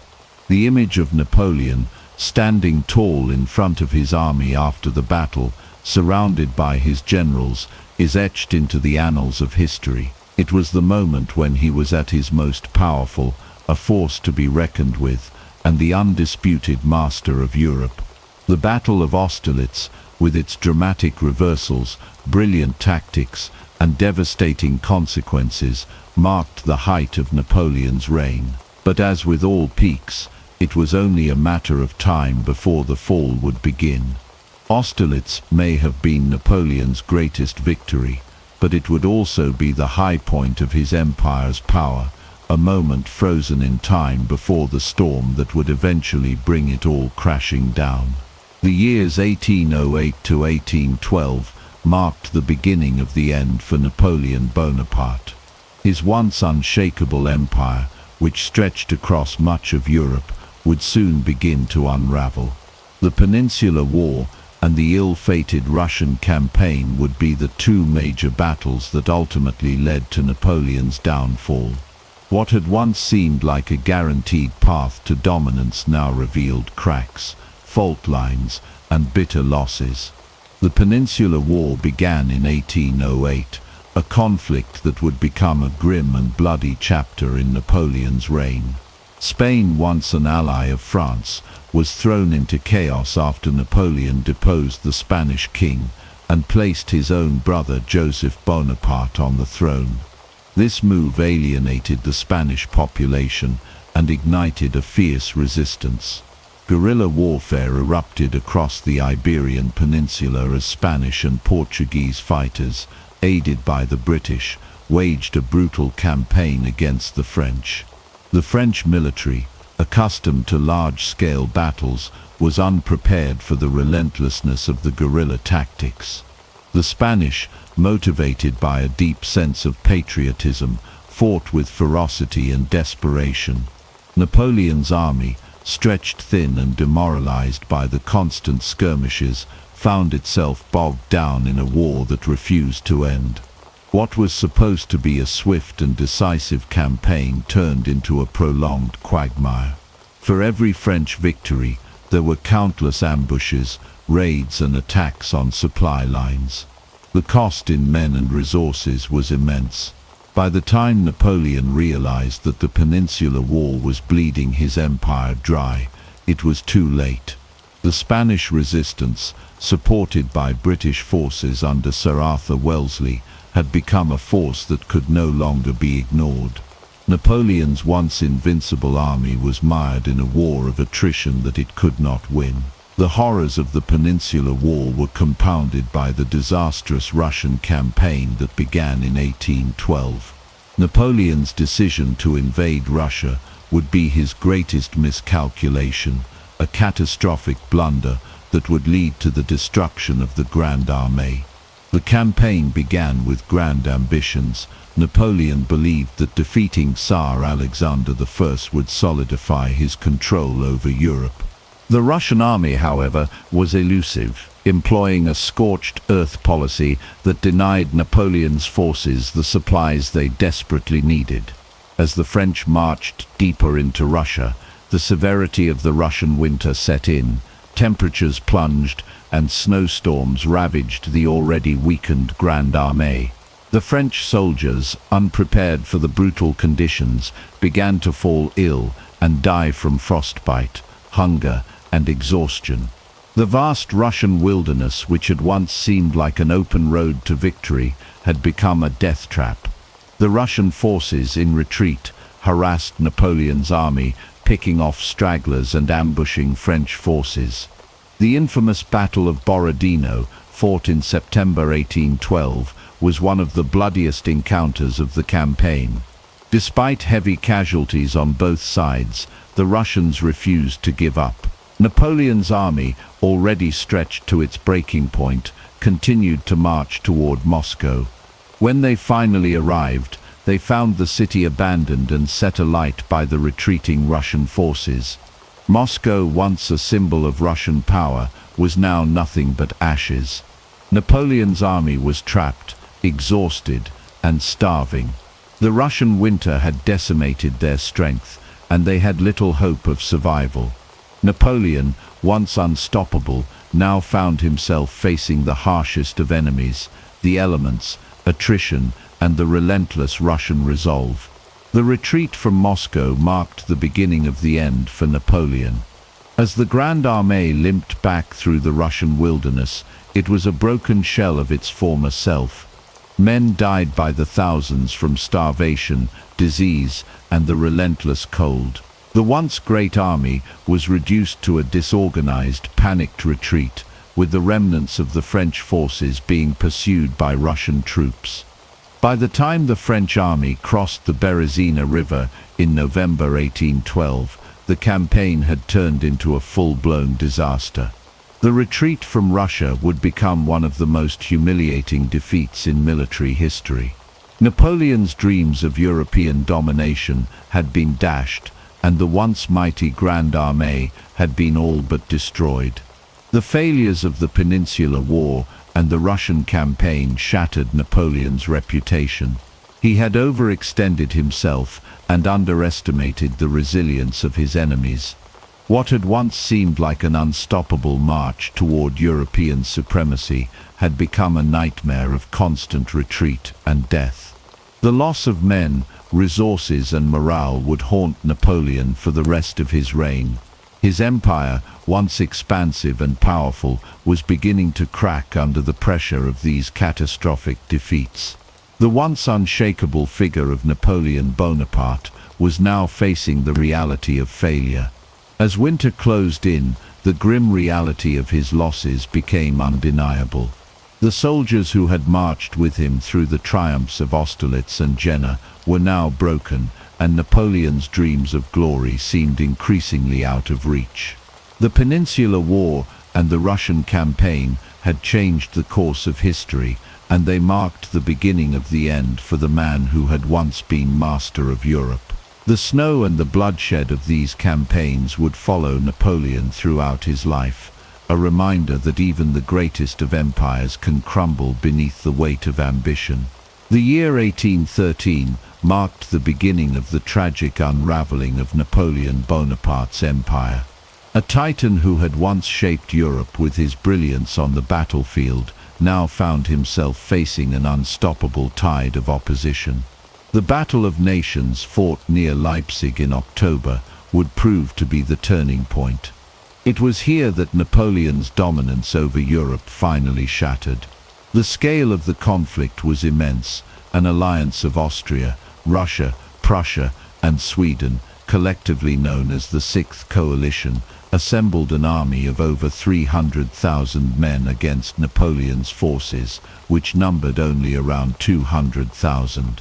The image of Napoleon, standing tall in front of his army after the battle, surrounded by his generals, is etched into the annals of history. It was the moment when he was at his most powerful, a force to be reckoned with, and the undisputed master of Europe. The Battle of Austerlitz, with its dramatic reversals, brilliant tactics, and devastating consequences, marked the height of Napoleon's reign. But as with all peaks, it was only a matter of time before the fall would begin. Austerlitz may have been Napoleon's greatest victory, but it would also be the high point of his empire's power, a moment frozen in time before the storm that would eventually bring it all crashing down. The years 1808 to 1812 marked the beginning of the end for Napoleon Bonaparte. His once unshakable empire, which stretched across much of Europe, would soon begin to unravel. The Peninsular War and the ill-fated Russian campaign would be the two major battles that ultimately led to Napoleon's downfall. What had once seemed like a guaranteed path to dominance now revealed cracks, fault lines, and bitter losses. The Peninsular War began in 1808, a conflict that would become a grim and bloody chapter in Napoleon's reign. Spain, once an ally of France, was thrown into chaos after Napoleon deposed the Spanish king and placed his own brother Joseph Bonaparte on the throne. This move alienated the Spanish population and ignited a fierce resistance. Guerrilla warfare erupted across the Iberian Peninsula as Spanish and Portuguese fighters, aided by the British, waged a brutal campaign against the French. The French military, accustomed to large-scale battles, was unprepared for the relentlessness of the guerrilla tactics. The Spanish, motivated by a deep sense of patriotism, fought with ferocity and desperation. Napoleon's army, stretched thin and demoralized by the constant skirmishes, found itself bogged down in a war that refused to end. What was supposed to be a swift and decisive campaign turned into a prolonged quagmire. For every French victory, there were countless ambushes, raids and attacks on supply lines. The cost in men and resources was immense. By the time Napoleon realized that the Peninsular War was bleeding his empire dry, it was too late. The Spanish resistance, supported by British forces under Sir Arthur Wellesley, had become a force that could no longer be ignored. Napoleon's once invincible army was mired in a war of attrition that it could not win. The horrors of the Peninsular War were compounded by the disastrous Russian campaign that began in 1812. Napoleon's decision to invade Russia would be his greatest miscalculation, a catastrophic blunder that would lead to the destruction of the Grande Armée. The campaign began with grand ambitions. Napoleon believed that defeating Tsar Alexander I would solidify his control over Europe. The Russian army, however, was elusive, employing a scorched earth policy that denied Napoleon's forces the supplies they desperately needed. As the French marched deeper into Russia, the severity of the Russian winter set in. Temperatures plunged and snowstorms ravaged the already weakened Grande Armée. The French soldiers, unprepared for the brutal conditions, began to fall ill and die from frostbite, hunger, and exhaustion. The vast Russian wilderness, which had once seemed like an open road to victory, had become a death trap. The Russian forces in retreat harassed Napoleon's army, picking off stragglers and ambushing French forces. The infamous Battle of Borodino, fought in September 1812, was one of the bloodiest encounters of the campaign. Despite heavy casualties on both sides, the Russians refused to give up. Napoleon's army, already stretched to its breaking point, continued to march toward Moscow. When they finally arrived, they found the city abandoned and set alight by the retreating Russian forces. Moscow, once a symbol of Russian power, was now nothing but ashes. Napoleon's army was trapped, exhausted, and starving. The Russian winter had decimated their strength, and they had little hope of survival. Napoleon, once unstoppable, now found himself facing the harshest of enemies, the elements, attrition, and the relentless Russian resolve. The retreat from Moscow marked the beginning of the end for Napoleon. As the Grande Armée limped back through the Russian wilderness, it was a broken shell of its former self. Men died by the thousands from starvation, disease, and the relentless cold. The once great army was reduced to a disorganized, panicked retreat, with the remnants of the French forces being pursued by Russian troops. By the time the French army crossed the Berezina River in November 1812, the campaign had turned into a full-blown disaster. The retreat from Russia would become one of the most humiliating defeats in military history. Napoleon's dreams of European domination had been dashed, and the once mighty Grande Armée had been all but destroyed. The failures of the Peninsular War and the Russian campaign shattered Napoleon's reputation. He had overextended himself and underestimated the resilience of his enemies. What had once seemed like an unstoppable march toward European supremacy had become a nightmare of constant retreat and death. The loss of men, resources and morale would haunt Napoleon for the rest of his reign. His empire, once expansive and powerful, was beginning to crack under the pressure of these catastrophic defeats. The once unshakable figure of Napoleon Bonaparte was now facing the reality of failure. As winter closed in, the grim reality of his losses became undeniable. The soldiers who had marched with him through the triumphs of Austerlitz and Jena were now broken, and Napoleon's dreams of glory seemed increasingly out of reach. The Peninsular War and the Russian campaign had changed the course of history, and they marked the beginning of the end for the man who had once been master of Europe. The snow and the bloodshed of these campaigns would follow Napoleon throughout his life, a reminder that even the greatest of empires can crumble beneath the weight of ambition. The year 1813 marked the beginning of the tragic unraveling of Napoleon Bonaparte's empire. A titan who had once shaped Europe with his brilliance on the battlefield now found himself facing an unstoppable tide of opposition. The Battle of Nations, fought near Leipzig in October, would prove to be the turning point. It was here that Napoleon's dominance over Europe finally shattered. The scale of the conflict was immense. An alliance of Austria, Russia, Prussia, and Sweden, collectively known as the Sixth Coalition, assembled an army of over 300,000 men against Napoleon's forces, which numbered only around 200,000.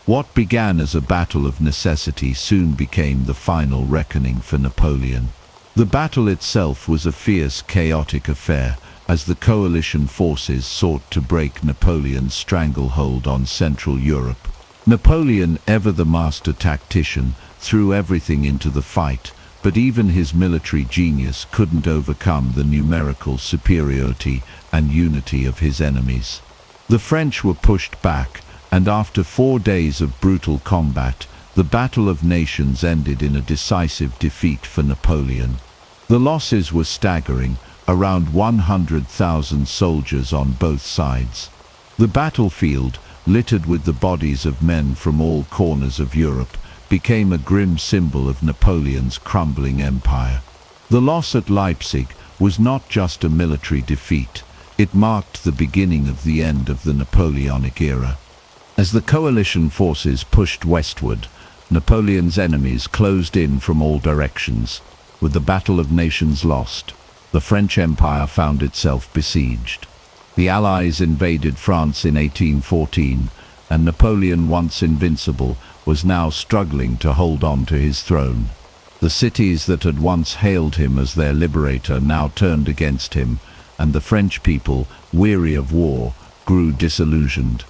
What began as a battle of necessity soon became the final reckoning for Napoleon. The battle itself was a fierce, chaotic affair, as the coalition forces sought to break Napoleon's stranglehold on Central Europe. Napoleon, ever the master tactician, threw everything into the fight, but even his military genius couldn't overcome the numerical superiority and unity of his enemies. The French were pushed back, and after 4 days of brutal combat, the Battle of Nations ended in a decisive defeat for Napoleon. The losses were staggering, around 100,000 soldiers on both sides. The battlefield, littered with the bodies of men from all corners of Europe, became a grim symbol of Napoleon's crumbling empire. The loss at Leipzig was not just a military defeat, it marked the beginning of the end of the Napoleonic era. As the coalition forces pushed westward, Napoleon's enemies closed in from all directions. With the Battle of Nations lost, the French Empire found itself besieged. The Allies invaded France in 1814, and Napoleon, once invincible, was now struggling to hold on to his throne. The cities that had once hailed him as their liberator now turned against him, and the French people, weary of war, grew disillusioned.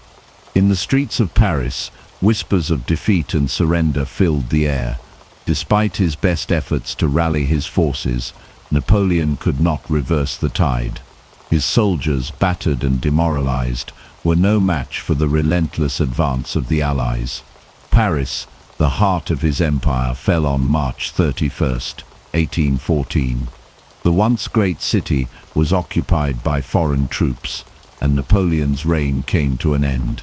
In the streets of Paris, whispers of defeat and surrender filled the air. Despite his best efforts to rally his forces, Napoleon could not reverse the tide. His soldiers, battered and demoralized, were no match for the relentless advance of the Allies. Paris, the heart of his empire, fell on March 31st, 1814. The once great city was occupied by foreign troops, and Napoleon's reign came to an end.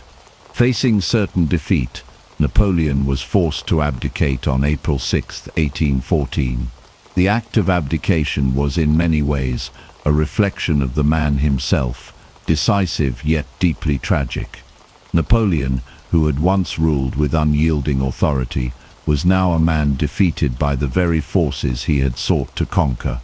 Facing certain defeat, Napoleon was forced to abdicate on April 6, 1814. The act of abdication was in many ways a reflection of the man himself, decisive yet deeply tragic. Napoleon, who had once ruled with unyielding authority, was now a man defeated by the very forces he had sought to conquer.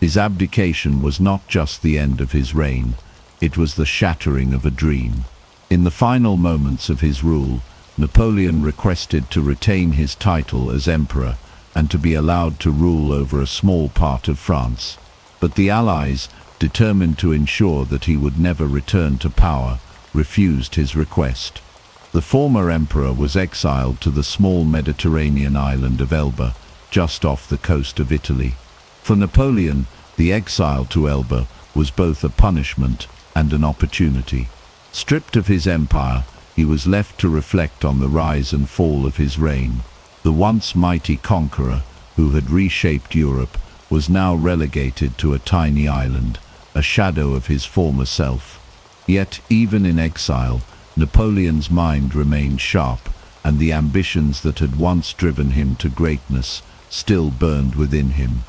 His abdication was not just the end of his reign, it was the shattering of a dream. In the final moments of his rule, Napoleon requested to retain his title as emperor and to be allowed to rule over a small part of France. But the Allies, determined to ensure that he would never return to power, refused his request. The former emperor was exiled to the small Mediterranean island of Elba, just off the coast of Italy. For Napoleon, the exile to Elba was both a punishment and an opportunity. Stripped of his empire, he was left to reflect on the rise and fall of his reign. The once mighty conqueror, who had reshaped Europe, was now relegated to a tiny island, a shadow of his former self. Yet, even in exile, Napoleon's mind remained sharp, and the ambitions that had once driven him to greatness still burned within him.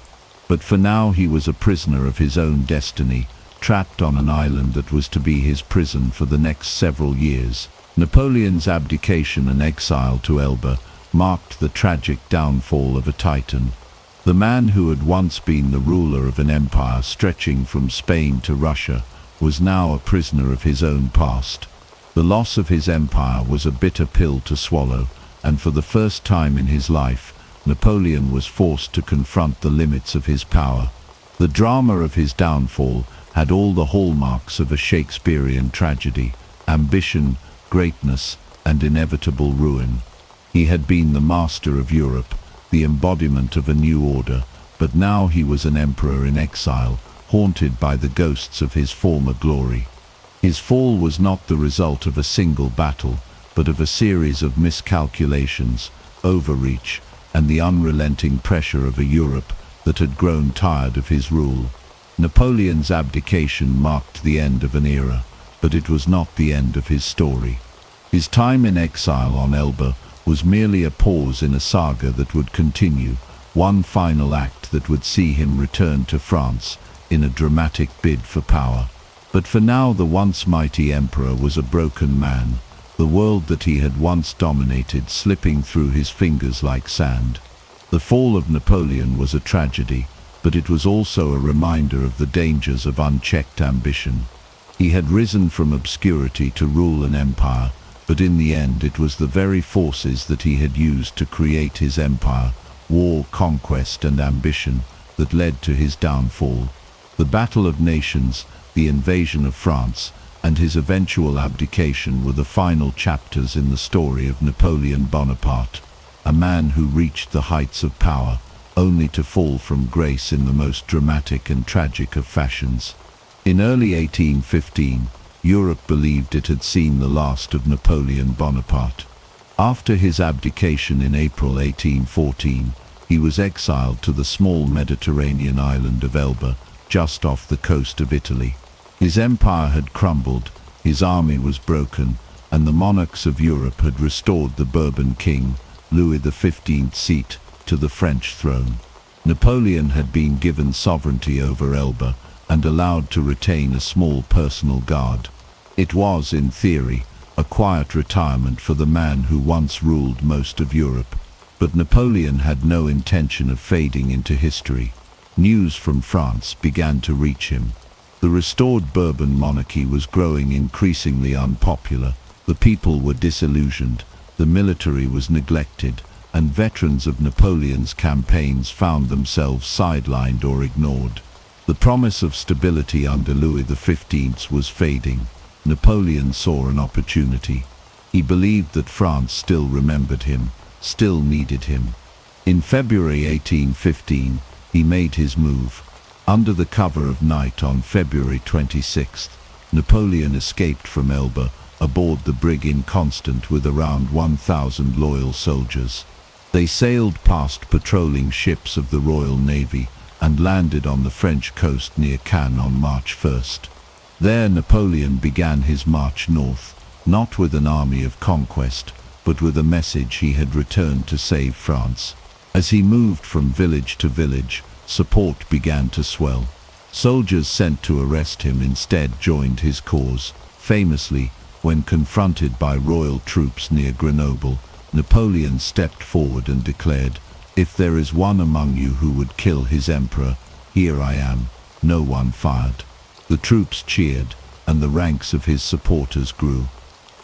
But for now he was a prisoner of his own destiny, trapped on an island that was to be his prison for the next several years. Napoleon's abdication and exile to Elba marked the tragic downfall of a titan. The man who had once been the ruler of an empire stretching from Spain to Russia was now a prisoner of his own past. The loss of his empire was a bitter pill to swallow, and for the first time in his life, Napoleon was forced to confront the limits of his power. The drama of his downfall had all the hallmarks of a Shakespearean tragedy: ambition, greatness, and inevitable ruin. He had been the master of Europe, the embodiment of a new order, but now he was an emperor in exile, haunted by the ghosts of his former glory. His fall was not the result of a single battle, but of a series of miscalculations, overreach, and the unrelenting pressure of a Europe that had grown tired of his rule. Napoleon's abdication marked the end of an era, but it was not the end of his story. His time in exile on Elba was merely a pause in a saga that would continue, one final act that would see him return to France in a dramatic bid for power. But for now the once mighty emperor was a broken man, the world that he had once dominated slipping through his fingers like sand. The fall of Napoleon was a tragedy, but it was also a reminder of the dangers of unchecked ambition. He had risen from obscurity to rule an empire, but in the end it was the very forces that he had used to create his empire, war, conquest, and ambition, that led to his downfall. The Battle of Nations, the invasion of France, and his eventual abdication were the final chapters in the story of Napoleon Bonaparte, a man who reached the heights of power, only to fall from grace in the most dramatic and tragic of fashions. In early 1815, Europe believed it had seen the last of Napoleon Bonaparte. After his abdication in April 1814, he was exiled to the small Mediterranean island of Elba, just off the coast of Italy. His empire had crumbled, his army was broken, and the monarchs of Europe had restored the Bourbon king, Louis XV's seat, to the French throne. Napoleon had been given sovereignty over Elba and allowed to retain a small personal guard. It was, in theory, a quiet retirement for the man who once ruled most of Europe. But Napoleon had no intention of fading into history. News from France began to reach him. The restored Bourbon monarchy was growing increasingly unpopular. The people were disillusioned, the military was neglected, and veterans of Napoleon's campaigns found themselves sidelined or ignored. The promise of stability under Louis XV was fading. Napoleon saw an opportunity. He believed that France still remembered him, still needed him. In February 1815, he made his move. Under the cover of night on February 26th, Napoleon escaped from Elba aboard the brig Inconstant with around 1,000 loyal soldiers. They sailed past patrolling ships of the Royal Navy and landed on the French coast near Cannes on March 1st. There Napoleon began his march north, not with an army of conquest, but with a message he had returned to save France. As he moved from village to village, support began to swell. Soldiers sent to arrest him instead joined his cause. Famously, when confronted by royal troops near Grenoble, Napoleon stepped forward and declared, "If there is one among you who would kill his emperor, "Here I am." No one fired. The troops cheered, and the ranks of his supporters grew.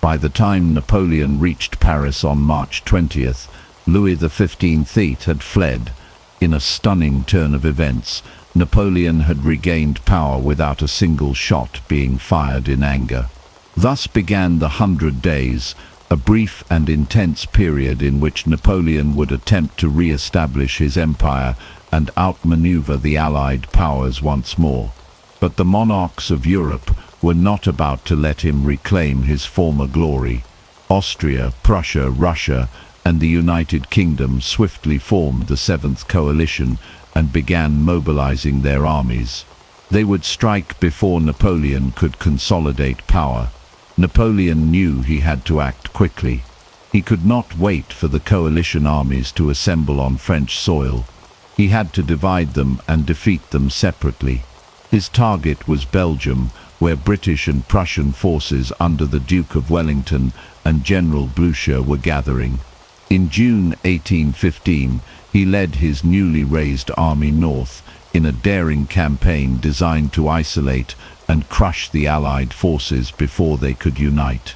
By the time Napoleon reached Paris on March 20th, Louis XV had fled. In a stunning turn of events, Napoleon had regained power without a single shot being fired in anger. Thus began the 100 Days, a brief and intense period in which Napoleon would attempt to re-establish his empire and outmaneuver the Allied powers once more. But the monarchs of Europe were not about to let him reclaim his former glory. Austria, Prussia, Russia, and the United Kingdom swiftly formed the Seventh Coalition and began mobilizing their armies. They would strike before Napoleon could consolidate power. Napoleon knew he had to act quickly. He could not wait for the coalition armies to assemble on French soil. He had to divide them and defeat them separately. His target was Belgium, where British and Prussian forces under the Duke of Wellington and General Blücher were gathering. In June 1815, he led his newly raised army north in a daring campaign designed to isolate and crush the Allied forces before they could unite.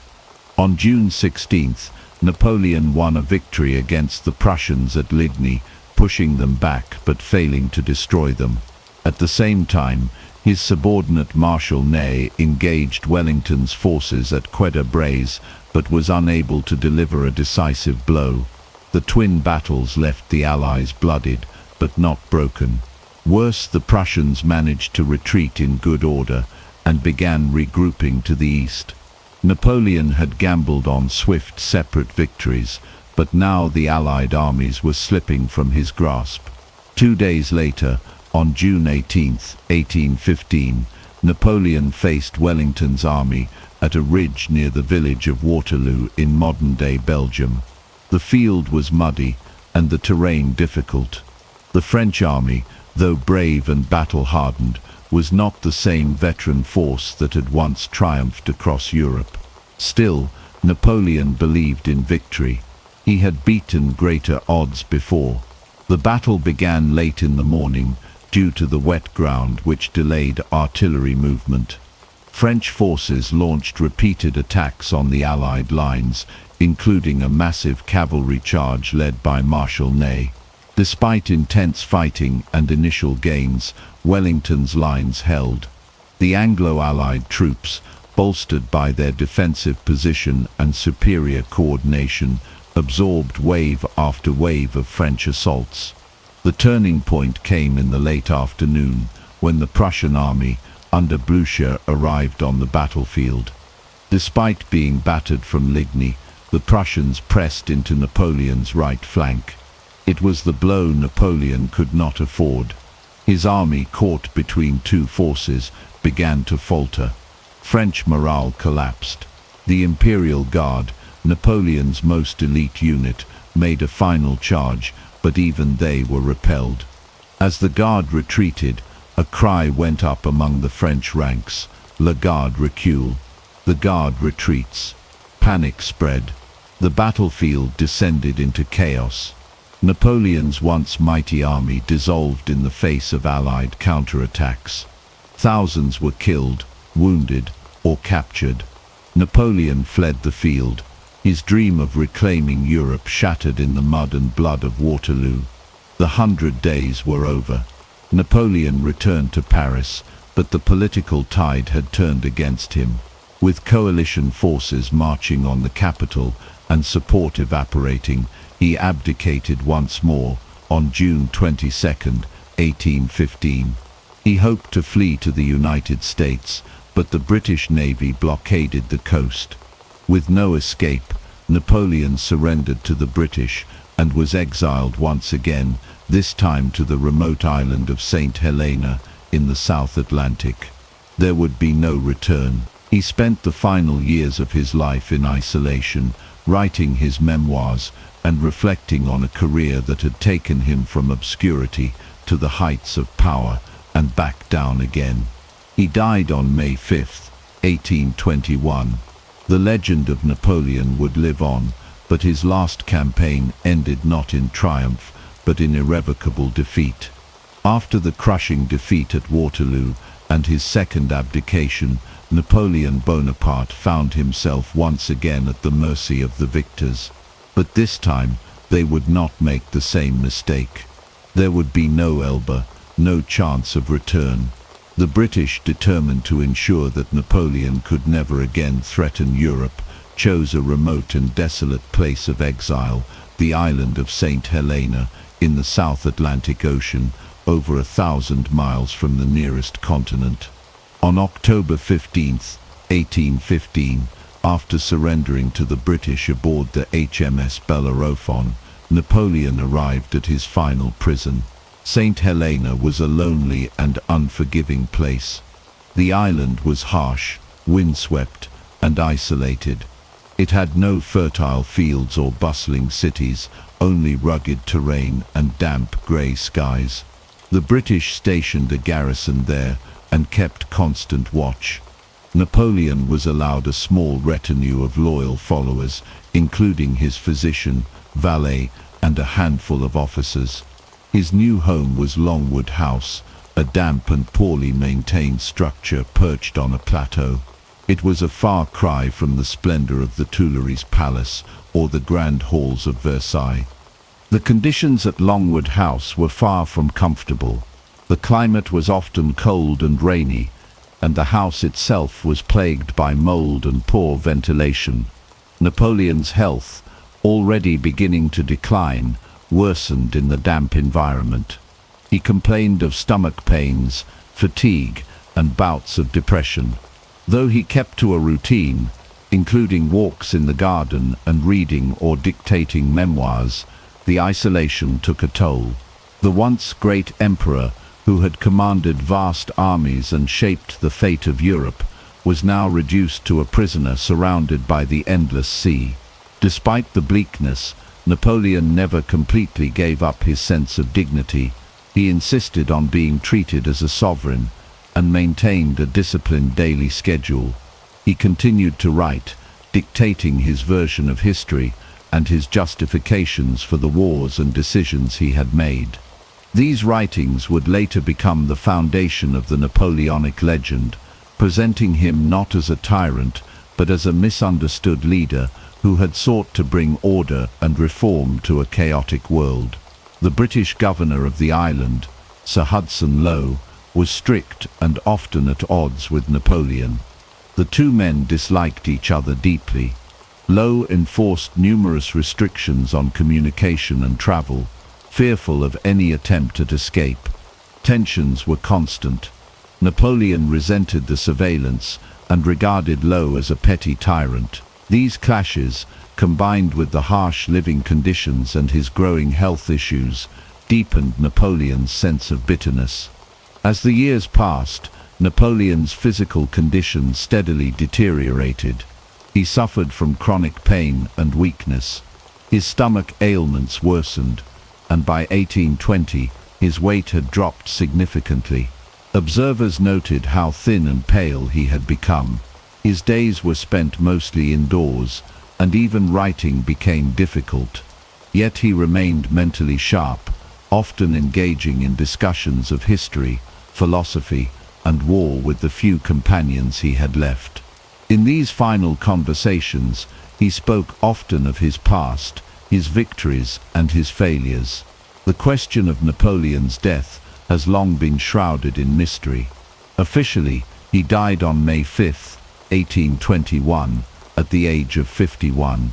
On June 16th, Napoleon won a victory against the Prussians at Ligny, pushing them back but failing to destroy them. At the same time, his subordinate Marshal Ney engaged Wellington's forces at Quatre-Bras but was unable to deliver a decisive blow. The twin battles left the Allies blooded but not broken. Worse, the Prussians managed to retreat in good order and began regrouping to the east. Napoleon had gambled on swift, separate victories, but now the Allied armies were slipping from his grasp. 2 days later, on June 18, 1815, Napoleon faced Wellington's army at a ridge near the village of Waterloo in modern-day Belgium. The field was muddy and the terrain difficult. The French army, though brave and battle-hardened, was not the same veteran force that had once triumphed across Europe. Still, Napoleon believed in victory. He had beaten greater odds before. The battle began late in the morning, due to the wet ground which delayed artillery movement. French forces launched repeated attacks on the Allied lines, including a massive cavalry charge led by Marshal Ney. Despite intense fighting and initial gains, Wellington's lines held. The Anglo-Allied troops, bolstered by their defensive position and superior coordination, absorbed wave after wave of French assaults. The turning point came in the late afternoon, when the Prussian army, under Blücher, arrived on the battlefield. Despite being battered from Ligny, the Prussians pressed into Napoleon's right flank. It was the blow Napoleon could not afford. His army, caught between two forces, began to falter. French morale collapsed. The Imperial Guard, Napoleon's most elite unit, made a final charge, but even they were repelled. As the Guard retreated, a cry went up among the French ranks: "La Garde recule." The Guard retreats. Panic spread. The battlefield descended into chaos. Napoleon's once mighty army dissolved in the face of Allied counterattacks. Thousands were killed, wounded, or captured. Napoleon fled the field, his dream of reclaiming Europe shattered in the mud and blood of Waterloo. The 100 Days were over. Napoleon returned to Paris, but the political tide had turned against him. With coalition forces marching on the capital and support evaporating, he abdicated once more on June 22, 1815. He hoped to flee to the United States, but the British Navy blockaded the coast. With no escape, Napoleon surrendered to the British and was exiled once again, this time to the remote island of St. Helena in the South Atlantic. There would be no return. He spent the final years of his life in isolation, writing his memoirs and reflecting on a career that had taken him from obscurity to the heights of power and back down again. He died on May 5, 1821. The legend of Napoleon would live on, but his last campaign ended not in triumph, but in irrevocable defeat. After the crushing defeat at Waterloo and his second abdication, Napoleon Bonaparte found himself once again at the mercy of the victors. But this time, they would not make the same mistake. There would be no Elba, no chance of return. The British, determined to ensure that Napoleon could never again threaten Europe, chose a remote and desolate place of exile, the island of St. Helena, in the South Atlantic Ocean, over 1,000 miles from the nearest continent. On October 15, 1815, after surrendering to the British aboard the HMS Bellerophon, Napoleon arrived at his final prison. St. Helena was a lonely and unforgiving place. The island was harsh, windswept, and isolated. It had no fertile fields or bustling cities, only rugged terrain and damp grey skies. The British stationed a garrison there and kept constant watch. Napoleon was allowed a small retinue of loyal followers, including his physician, valet, and a handful of officers. His new home was Longwood House, a damp and poorly maintained structure perched on a plateau. It was a far cry from the splendor of the Tuileries Palace or the grand halls of Versailles. The conditions at Longwood House were far from comfortable. The climate was often cold and rainy, and the house itself was plagued by mold and poor ventilation. Napoleon's health, already beginning to decline, worsened in the damp environment. He complained of stomach pains, fatigue, and bouts of depression. Though he kept to a routine, including walks in the garden and reading or dictating memoirs, the isolation took a toll. The once great emperor, who had commanded vast armies and shaped the fate of Europe, was now reduced to a prisoner surrounded by the endless sea. Despite the bleakness, Napoleon never completely gave up his sense of dignity. He insisted on being treated as a sovereign and maintained a disciplined daily schedule. He continued to write, dictating his version of history and his justifications for the wars and decisions he had made. These writings would later become the foundation of the Napoleonic legend, presenting him not as a tyrant, but as a misunderstood leader who had sought to bring order and reform to a chaotic world. The British governor of the island, Sir Hudson Lowe, was strict and often at odds with Napoleon. The two men disliked each other deeply. Lowe enforced numerous restrictions on communication and travel, fearful of any attempt at escape. Tensions were constant. Napoleon resented the surveillance and regarded Lowe as a petty tyrant. These clashes, combined with the harsh living conditions and his growing health issues, deepened Napoleon's sense of bitterness. As the years passed, Napoleon's physical condition steadily deteriorated. He suffered from chronic pain and weakness. His stomach ailments worsened, and by 1820, his weight had dropped significantly. Observers noted how thin and pale he had become. His days were spent mostly indoors, and even writing became difficult. Yet he remained mentally sharp, often engaging in discussions of history, philosophy, and war with the few companions he had left. In these final conversations, he spoke often of his past, his victories, and his failures. The question of Napoleon's death has long been shrouded in mystery. Officially, he died on May 5, 1821, at the age of 51.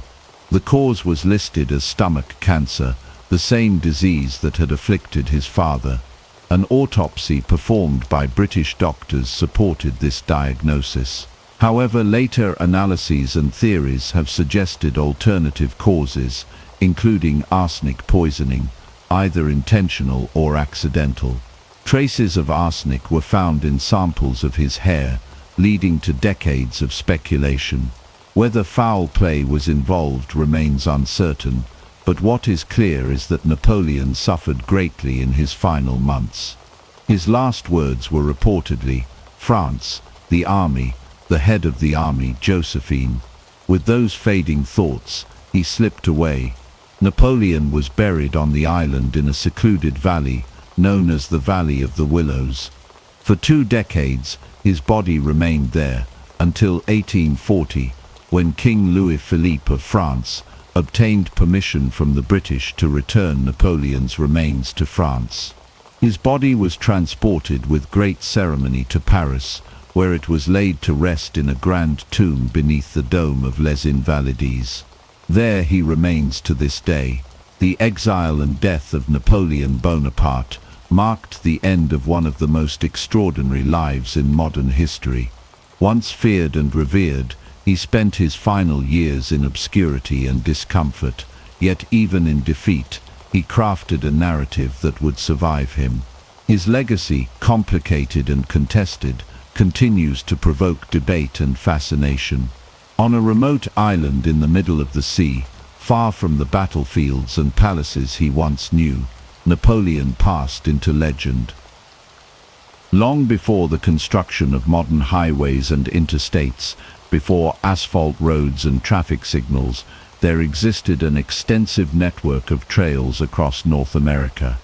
The cause was listed as stomach cancer, the same disease that had afflicted his father. An autopsy performed by British doctors supported this diagnosis. However, later analyses and theories have suggested alternative causes, including arsenic poisoning, either intentional or accidental. Traces of arsenic were found in samples of his hair, leading to decades of speculation. Whether foul play was involved remains uncertain, but what is clear is that Napoleon suffered greatly in his final months. His last words were reportedly, "France, the army, the head of the army, Josephine." With those fading thoughts, he slipped away. Napoleon was buried on the island in a secluded valley, known as the Valley of the Willows. For 2 decades, his body remained there, until 1840, when King Louis-Philippe of France obtained permission from the British to return Napoleon's remains to France. His body was transported with great ceremony to Paris, where it was laid to rest in a grand tomb beneath the dome of Les Invalides. There he remains to this day. The exile and death of Napoleon Bonaparte marked the end of one of the most extraordinary lives in modern history. Once feared and revered, he spent his final years in obscurity and discomfort, yet even in defeat, he crafted a narrative that would survive him. His legacy, complicated and contested, continues to provoke debate and fascination. On a remote island in the middle of the sea, far from the battlefields and palaces he once knew, Napoleon passed into legend. Long before the construction of modern highways and interstates, before asphalt roads and traffic signals, there existed an extensive network of trails across North America.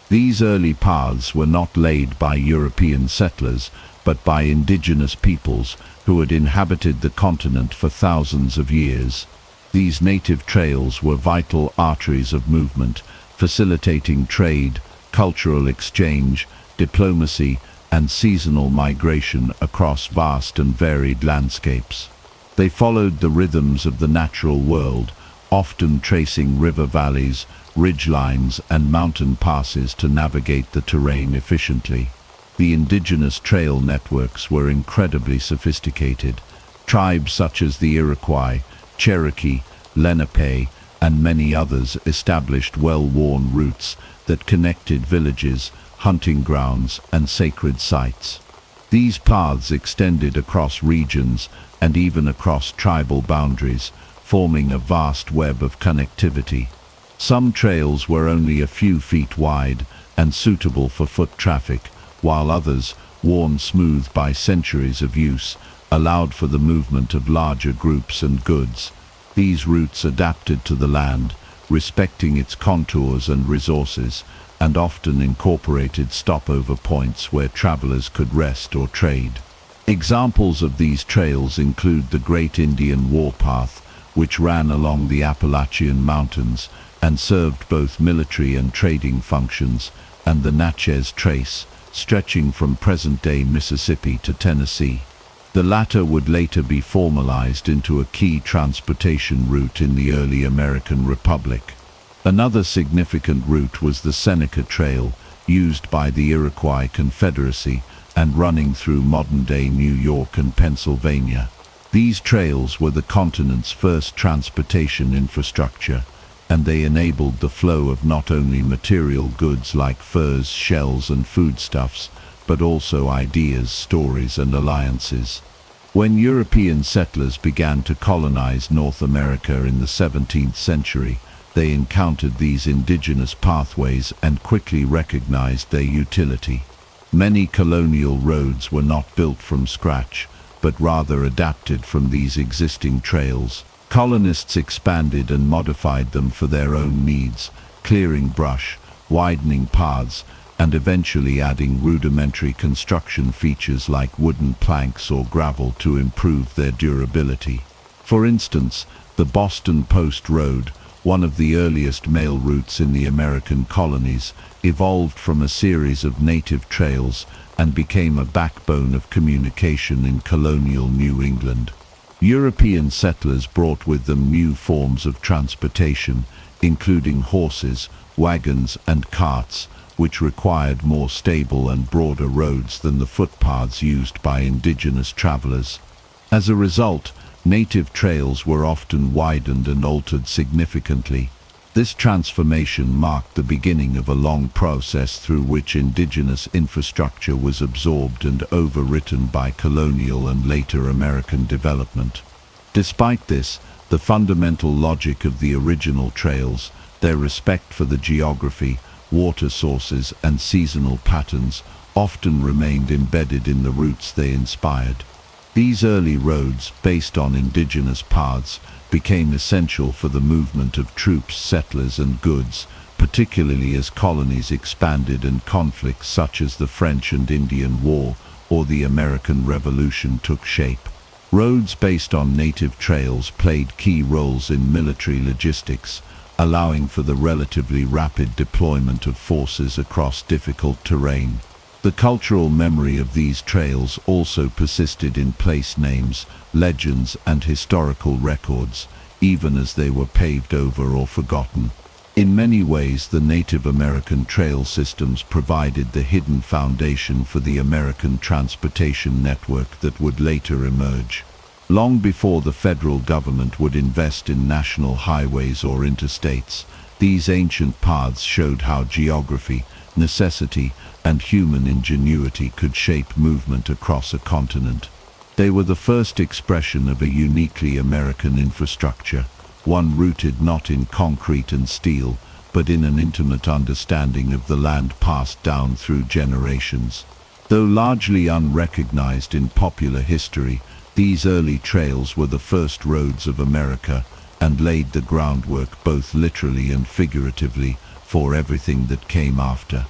These early paths were not laid by European settlers, but by indigenous peoples who had inhabited the continent for thousands of years. These native trails were vital arteries of movement, facilitating trade, cultural exchange, diplomacy, and seasonal migration across vast and varied landscapes. They followed the rhythms of the natural world, often tracing river valleys, ridgelines, and mountain passes to navigate the terrain efficiently. The indigenous trail networks were incredibly sophisticated. Tribes such as the Iroquois, Cherokee, Lenape, and many others established well-worn routes that connected villages, hunting grounds, and sacred sites. These paths extended across regions and even across tribal boundaries, forming a vast web of connectivity. Some trails were only a few feet wide and suitable for foot traffic, while others, worn smooth by centuries of use, allowed for the movement of larger groups and goods. These routes adapted to the land, respecting its contours and resources, and often incorporated stopover points where travelers could rest or trade. Examples of these trails include the Great Indian Warpath, which ran along the Appalachian Mountains and served both military and trading functions, and the Natchez Trace, stretching from present-day Mississippi to Tennessee. The latter would later be formalized into a key transportation route in the early American Republic. Another significant route was the Seneca Trail, used by the Iroquois Confederacy and running through modern-day New York and Pennsylvania. These trails were the continent's first transportation infrastructure, and they enabled the flow of not only material goods like furs, shells, and foodstuffs, but also ideas, stories, and alliances. When European settlers began to colonize North America in the 17th century, they encountered these indigenous pathways and quickly recognized their utility. Many colonial roads were not built from scratch, but rather adapted from these existing trails. Colonists expanded and modified them for their own needs, clearing brush, widening paths, and eventually adding rudimentary construction features like wooden planks or gravel to improve their durability. For instance, the Boston Post Road, one of the earliest mail routes in the American colonies, evolved from a series of native trails and became a backbone of communication in colonial New England. European settlers brought with them new forms of transportation, including horses, wagons, and carts, which required more stable and broader roads than the footpaths used by indigenous travelers. As a result, native trails were often widened and altered significantly. This transformation marked the beginning of a long process through which indigenous infrastructure was absorbed and overwritten by colonial and later American development. Despite this, the fundamental logic of the original trails, their respect for the geography, water sources, and seasonal patterns, often remained embedded in the routes they inspired. These early roads, based on indigenous paths, became essential for the movement of troops, settlers, and goods, particularly as colonies expanded and conflicts such as the French and Indian War or the American Revolution took shape. Roads based on native trails played key roles in military logistics, allowing for the relatively rapid deployment of forces across difficult terrain. The cultural memory of these trails also persisted in place names, legends, and historical records, even as they were paved over or forgotten. In many ways, the Native American trail systems provided the hidden foundation for the American transportation network that would later emerge. Long before the federal government would invest in national highways or interstates, these ancient paths showed how geography, necessity, and human ingenuity could shape movement across a continent. They were the first expression of a uniquely American infrastructure, one rooted not in concrete and steel, but in an intimate understanding of the land passed down through generations. Though largely unrecognized in popular history, these early trails were the first roads of America and laid the groundwork both literally and figuratively for everything that came after.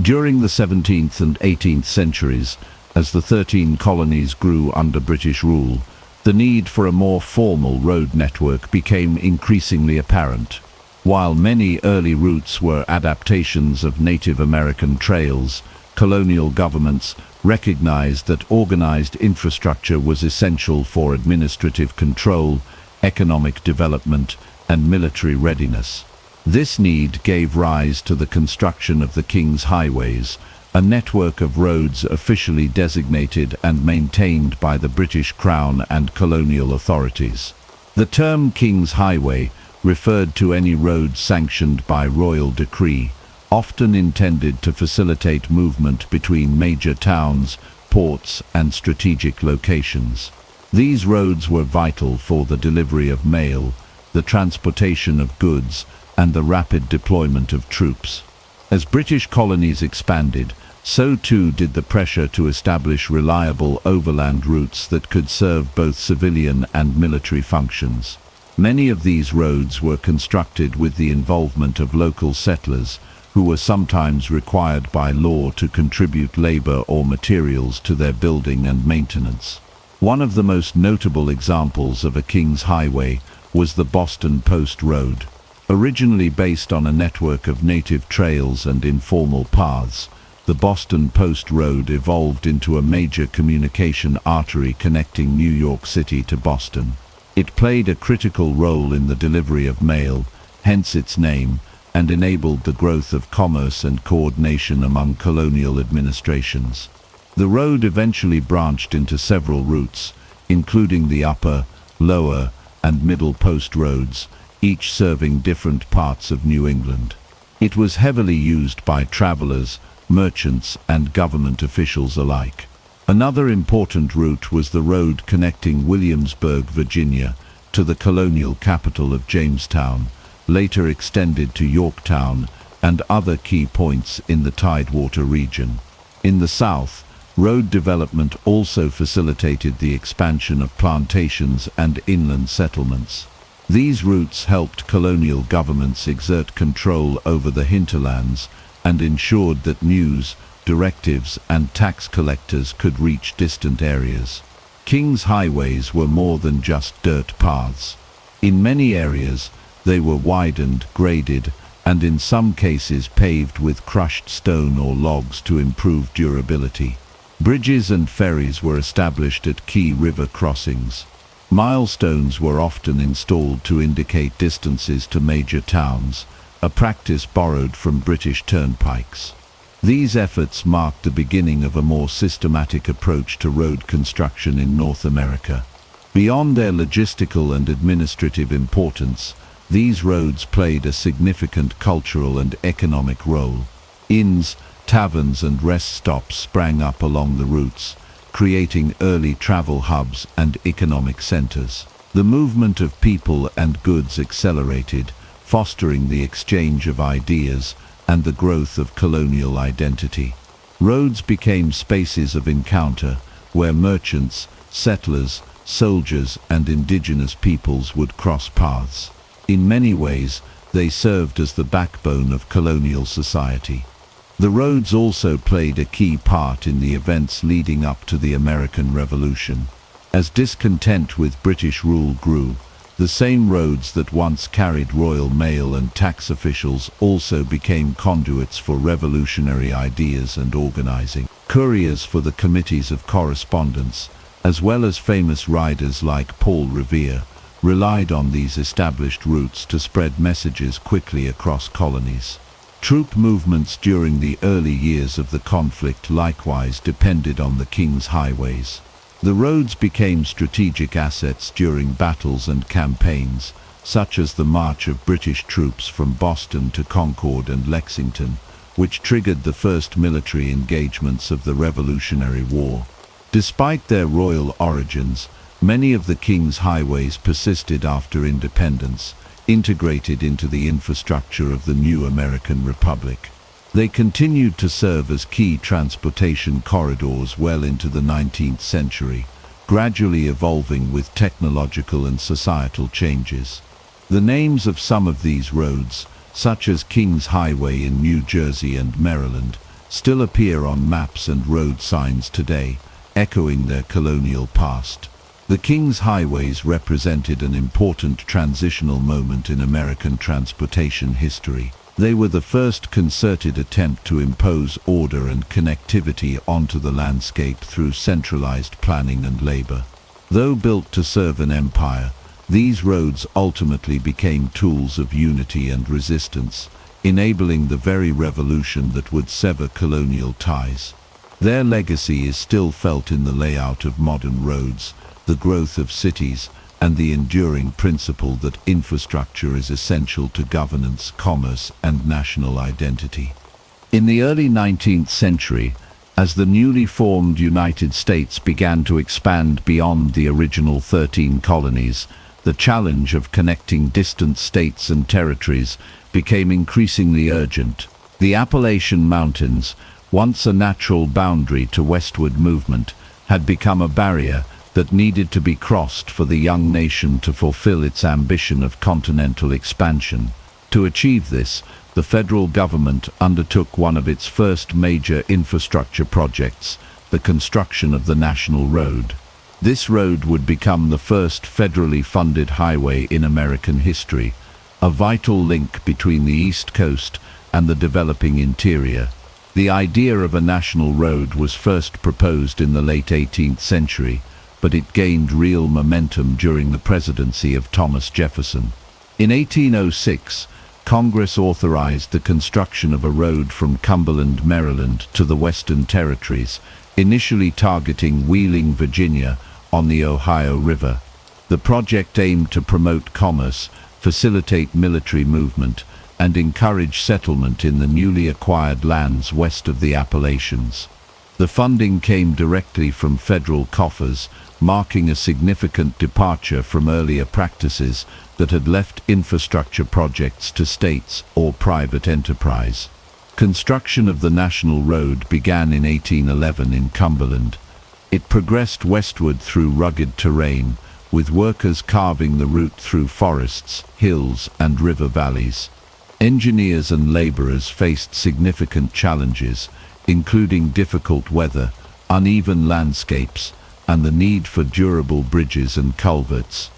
During the 17th and 18th centuries, as the 13 colonies grew under British rule, the need for a more formal road network became increasingly apparent. While many early routes were adaptations of Native American trails, colonial governments recognized that organized infrastructure was essential for administrative control, economic development, and military readiness. This need gave rise to the construction of the King's Highways, a network of roads officially designated and maintained by the British Crown and colonial authorities. The term King's Highway referred to any road sanctioned by royal decree, often intended to facilitate movement between major towns, ports, and strategic locations. These roads were vital for the delivery of mail, the transportation of goods, and the rapid deployment of troops. As British colonies expanded, so too did the pressure to establish reliable overland routes that could serve both civilian and military functions. Many of these roads were constructed with the involvement of local settlers, who were sometimes required by law to contribute labor or materials to their building and maintenance. One of the most notable examples of a King's Highway was the Boston Post Road. Originally based on a network of native trails and informal paths, the Boston Post Road evolved into a major communication artery connecting New York City to Boston. It played a critical role in the delivery of mail, hence its name, and enabled the growth of commerce and coordination among colonial administrations. The road eventually branched into several routes, including the Upper, Lower, and Middle Post Roads, each serving different parts of New England. It was heavily used by travelers, merchants, and government officials alike. Another important route was the road connecting Williamsburg, Virginia, to the colonial capital of Jamestown, later extended to Yorktown and other key points in the Tidewater region. In the South, road development also facilitated the expansion of plantations and inland settlements. These routes helped colonial governments exert control over the hinterlands and ensured that news, directives, and tax collectors could reach distant areas. King's Highways were more than just dirt paths. In many areas, they were widened, graded, and in some cases paved with crushed stone or logs to improve durability. Bridges and ferries were established at key river crossings. Milestones were often installed to indicate distances to major towns, a practice borrowed from British turnpikes. These efforts marked the beginning of a more systematic approach to road construction in North America. Beyond their logistical and administrative importance, these roads played a significant cultural and economic role. Inns, taverns, and rest stops sprang up along the routes, creating early travel hubs and economic centers. The movement of people and goods accelerated, fostering the exchange of ideas and the growth of colonial identity. Roads became spaces of encounter where merchants, settlers, soldiers, and indigenous peoples would cross paths. In many ways, They served as the backbone of colonial society. The roads also played a key part in the events leading up to the American Revolution. As discontent with British rule grew, the same roads that once carried royal mail and tax officials also became conduits for revolutionary ideas and organizing. Couriers for the committees of correspondence, as well as famous riders like Paul Revere, relied on these established routes to spread messages quickly across colonies. Troop movements during the early years of the conflict likewise depended on the King's highways. The roads became strategic assets during battles and campaigns, such as the march of British troops from Boston to Concord and Lexington, which triggered the first military engagements of the Revolutionary War. Despite their royal origins, many of the King's highways persisted after independence, integrated into the infrastructure of the new American Republic. They continued to serve as key transportation corridors well into the 19th century, gradually evolving with technological and societal changes. The names of some of these roads, such as King's Highway in New Jersey and Maryland, still appear on maps and road signs today, echoing their colonial past. The King's highways represented an important transitional moment in American transportation history. They were the first concerted attempt to impose order and connectivity onto the landscape through centralized planning and labor. Though built to serve an empire, these roads ultimately became tools of unity and resistance, enabling the very revolution that would sever colonial ties. Their legacy is still felt in the layout of modern roads, the growth of cities, and the enduring principle that infrastructure is essential to governance, commerce, and national identity. In the early 19th century, as the newly formed United States began to expand beyond the original 13 colonies, the challenge of connecting distant states and territories became increasingly urgent. The Appalachian Mountains, once a natural boundary to westward movement, had become a barrier that needed to be crossed for the young nation to fulfill its ambition of continental expansion. To achieve this, the federal government undertook one of its first major infrastructure projects, the construction of the National Road. This road would become the first federally funded highway in American history, a vital link between the East Coast and the developing interior. The idea of a national road was first proposed in the late 18th century, but it gained real momentum during the presidency of Thomas Jefferson. In 1806, Congress authorized the construction of a road from Cumberland, Maryland to the Western Territories, initially targeting Wheeling, Virginia, on the Ohio River. The project aimed to promote commerce, facilitate military movement, and encourage settlement in the newly acquired lands west of the Appalachians. The funding came directly from federal coffers, marking a significant departure from earlier practices that had left infrastructure projects to states or private enterprise. Construction of the National Road began in 1811 in Cumberland. It progressed westward through rugged terrain, with workers carving the route through forests, hills, and river valleys. Engineers and laborers faced significant challenges, including difficult weather, uneven landscapes, and the need for durable bridges and culverts.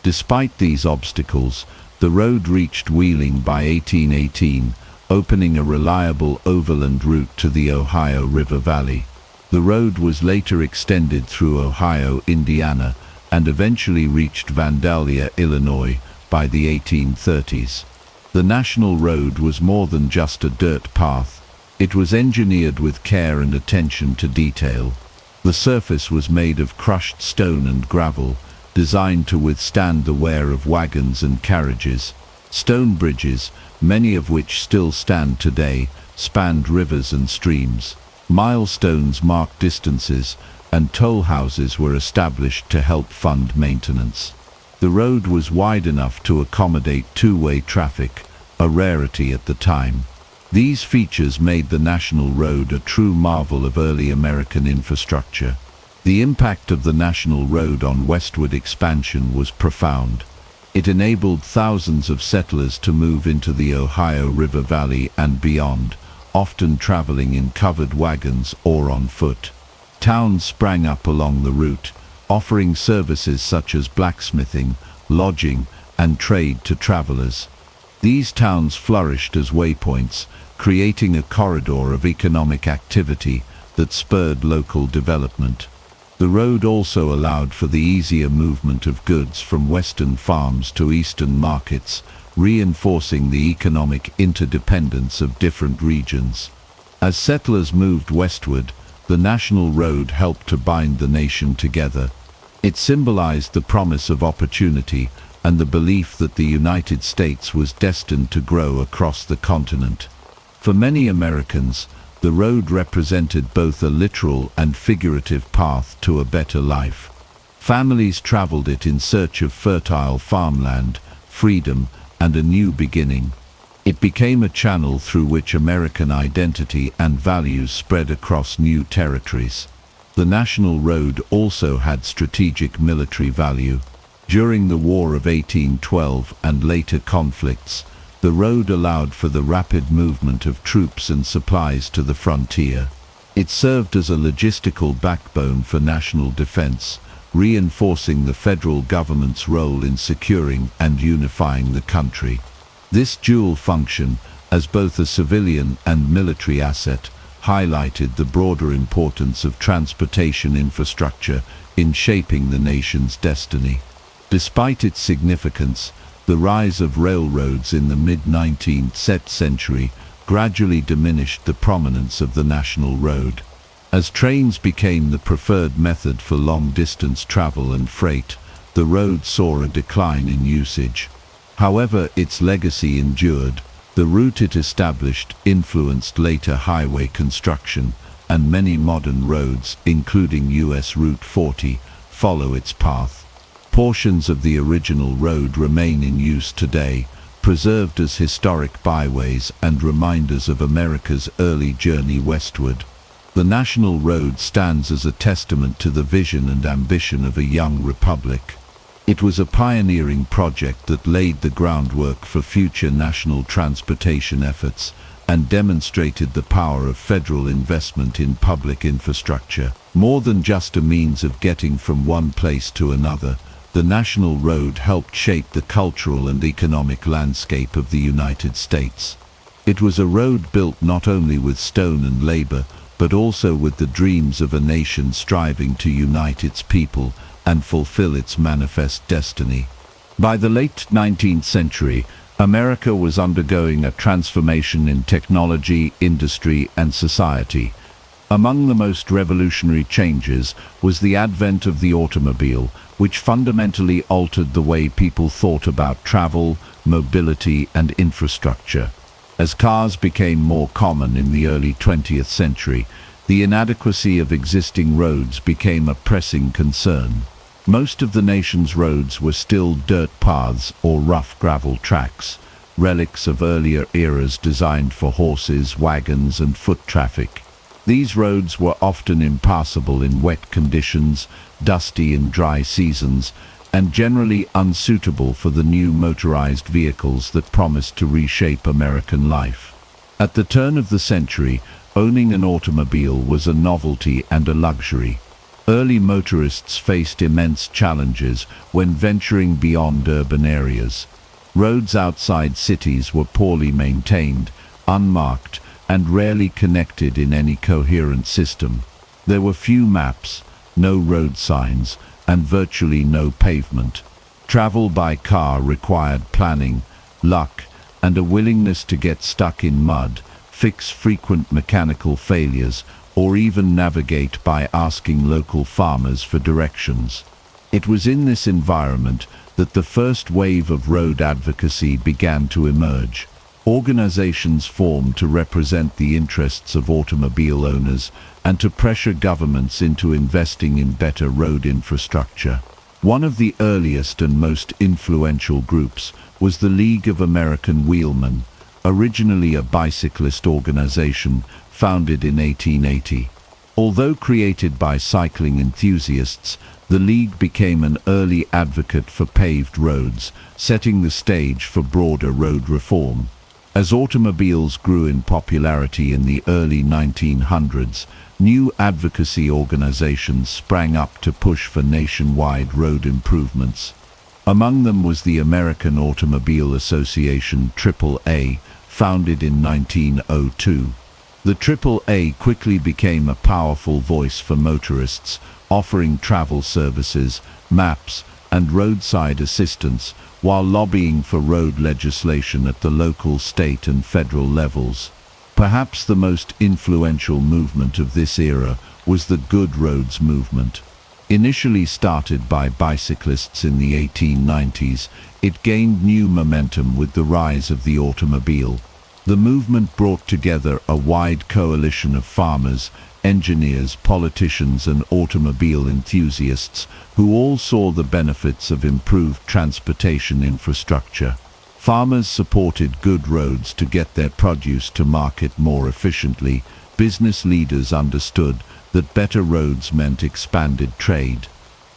Despite these obstacles, the road reached Wheeling by 1818, opening a reliable overland route to the Ohio River Valley. The road was later extended through Ohio, Indiana, and eventually reached Vandalia, Illinois, by the 1830s. The National Road was more than just a dirt path. It was engineered with care and attention to detail. The surface was made of crushed stone and gravel, designed to withstand the wear of wagons and carriages. Stone bridges, many of which still stand today, spanned rivers and streams. Milestones marked distances, and toll houses were established to help fund maintenance. The road was wide enough to accommodate two-way traffic, a rarity at the time. These features made the National Road a true marvel of early American infrastructure. The impact of the National Road on westward expansion was profound. It enabled thousands of settlers to move into the Ohio River Valley and beyond, often traveling in covered wagons or on foot. Towns sprang up along the route, offering services such as blacksmithing, lodging, and trade to travelers. These towns flourished as waypoints, creating a corridor of economic activity that spurred local development. The road also allowed for the easier movement of goods from western farms to eastern markets, reinforcing the economic interdependence of different regions. As settlers moved westward, the national road helped to bind the nation together. It symbolized the promise of opportunity and the belief that the United States was destined to grow across the continent. For many Americans, the road represented both a literal and figurative path to a better life. Families traveled it in search of fertile farmland, freedom, and a new beginning. It became a channel through which American identity and values spread across new territories. The national road also had strategic military value. During the War of 1812 and later conflicts, the road allowed for the rapid movement of troops and supplies to the frontier. It served as a logistical backbone for national defense, reinforcing the federal government's role in securing and unifying the country. This dual function, as both a civilian and military asset, highlighted the broader importance of transportation infrastructure in shaping the nation's destiny. Despite its significance, the rise of railroads in the mid-19th century gradually diminished the prominence of the national road. As trains became the preferred method for long-distance travel and freight, the road saw a decline in usage. However, its legacy endured. The route it established influenced later highway construction, and many modern roads, including US Route 40, follow its path. Portions of the original road remain in use today, preserved as historic byways and reminders of America's early journey westward. The national road stands as a testament to the vision and ambition of a young republic. It was a pioneering project that laid the groundwork for future national transportation efforts and demonstrated the power of federal investment in public infrastructure. More than just a means of getting from one place to another, the national road helped shape the cultural and economic landscape of the United States. It was a road built not only with stone and labor, but also with the dreams of a nation striving to unite its people and fulfill its manifest destiny. By the late 19th century, America was undergoing a transformation in technology, industry, and society. Among the most revolutionary changes was the advent of the automobile, which fundamentally altered the way people thought about travel, mobility, and infrastructure. As cars became more common in the early 20th century, the inadequacy of existing roads became a pressing concern. Most of the nation's roads were still dirt paths or rough gravel tracks, relics of earlier eras designed for horses, wagons, and foot traffic. These roads were often impassable in wet conditions, dusty in dry seasons, and generally unsuitable for the new motorized vehicles that promised to reshape American life. At the turn of the century, owning an automobile was a novelty and a luxury. Early motorists faced immense challenges when venturing beyond urban areas. Roads outside cities were poorly maintained, unmarked, and rarely connected in any coherent system. There were few maps, no road signs, and virtually no pavement. Travel by car required planning, luck, and a willingness to get stuck in mud, fix frequent mechanical failures, or even navigate by asking local farmers for directions. It was in this environment that the first wave of road advocacy began to emerge. Organizations formed to represent the interests of automobile owners and to pressure governments into investing in better road infrastructure. One of the earliest and most influential groups was the League of American Wheelmen, originally a bicyclist organization founded in 1880. Although created by cycling enthusiasts, the League became an early advocate for paved roads, setting the stage for broader road reform. As automobiles grew in popularity in the early 1900s, new advocacy organizations sprang up to push for nationwide road improvements. Among them was the American Automobile Association AAA, founded in 1902. The AAA quickly became a powerful voice for motorists, offering travel services, maps, and roadside assistance, while lobbying for road legislation at the local, state, and federal levels. Perhaps the most influential movement of this era was the Good Roads movement. Initially started by bicyclists in the 1890s, it gained new momentum with the rise of the automobile. The movement brought together a wide coalition of farmers, engineers, politicians, and automobile enthusiasts who all saw the benefits of improved transportation infrastructure. Farmers supported good roads to get their produce to market more efficiently. Business leaders understood that better roads meant expanded trade.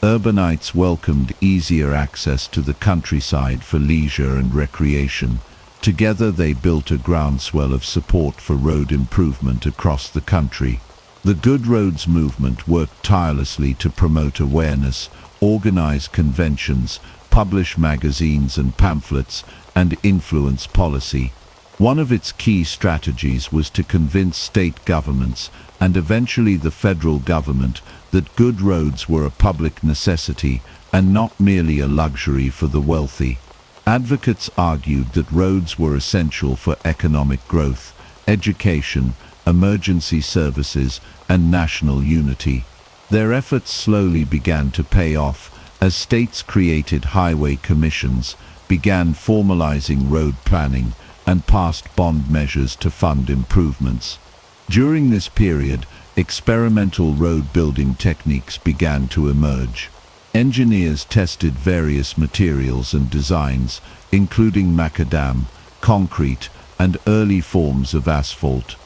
Urbanites welcomed easier access to the countryside for leisure and recreation. Together they built a groundswell of support for road improvement across the country. The Good Roads movement worked tirelessly to promote awareness, organize conventions, publish magazines and pamphlets, and influence policy. One of its key strategies was to convince state governments, and eventually the federal government, that good roads were a public necessity and not merely a luxury for the wealthy. Advocates argued that roads were essential for economic growth, education, emergency services, and national unity. Their efforts slowly began to pay off as states created highway commissions, began formalizing road planning, and passed bond measures to fund improvements. During this period, experimental road building techniques began to emerge. Engineers tested various materials and designs, including macadam, concrete, and early forms of asphalt.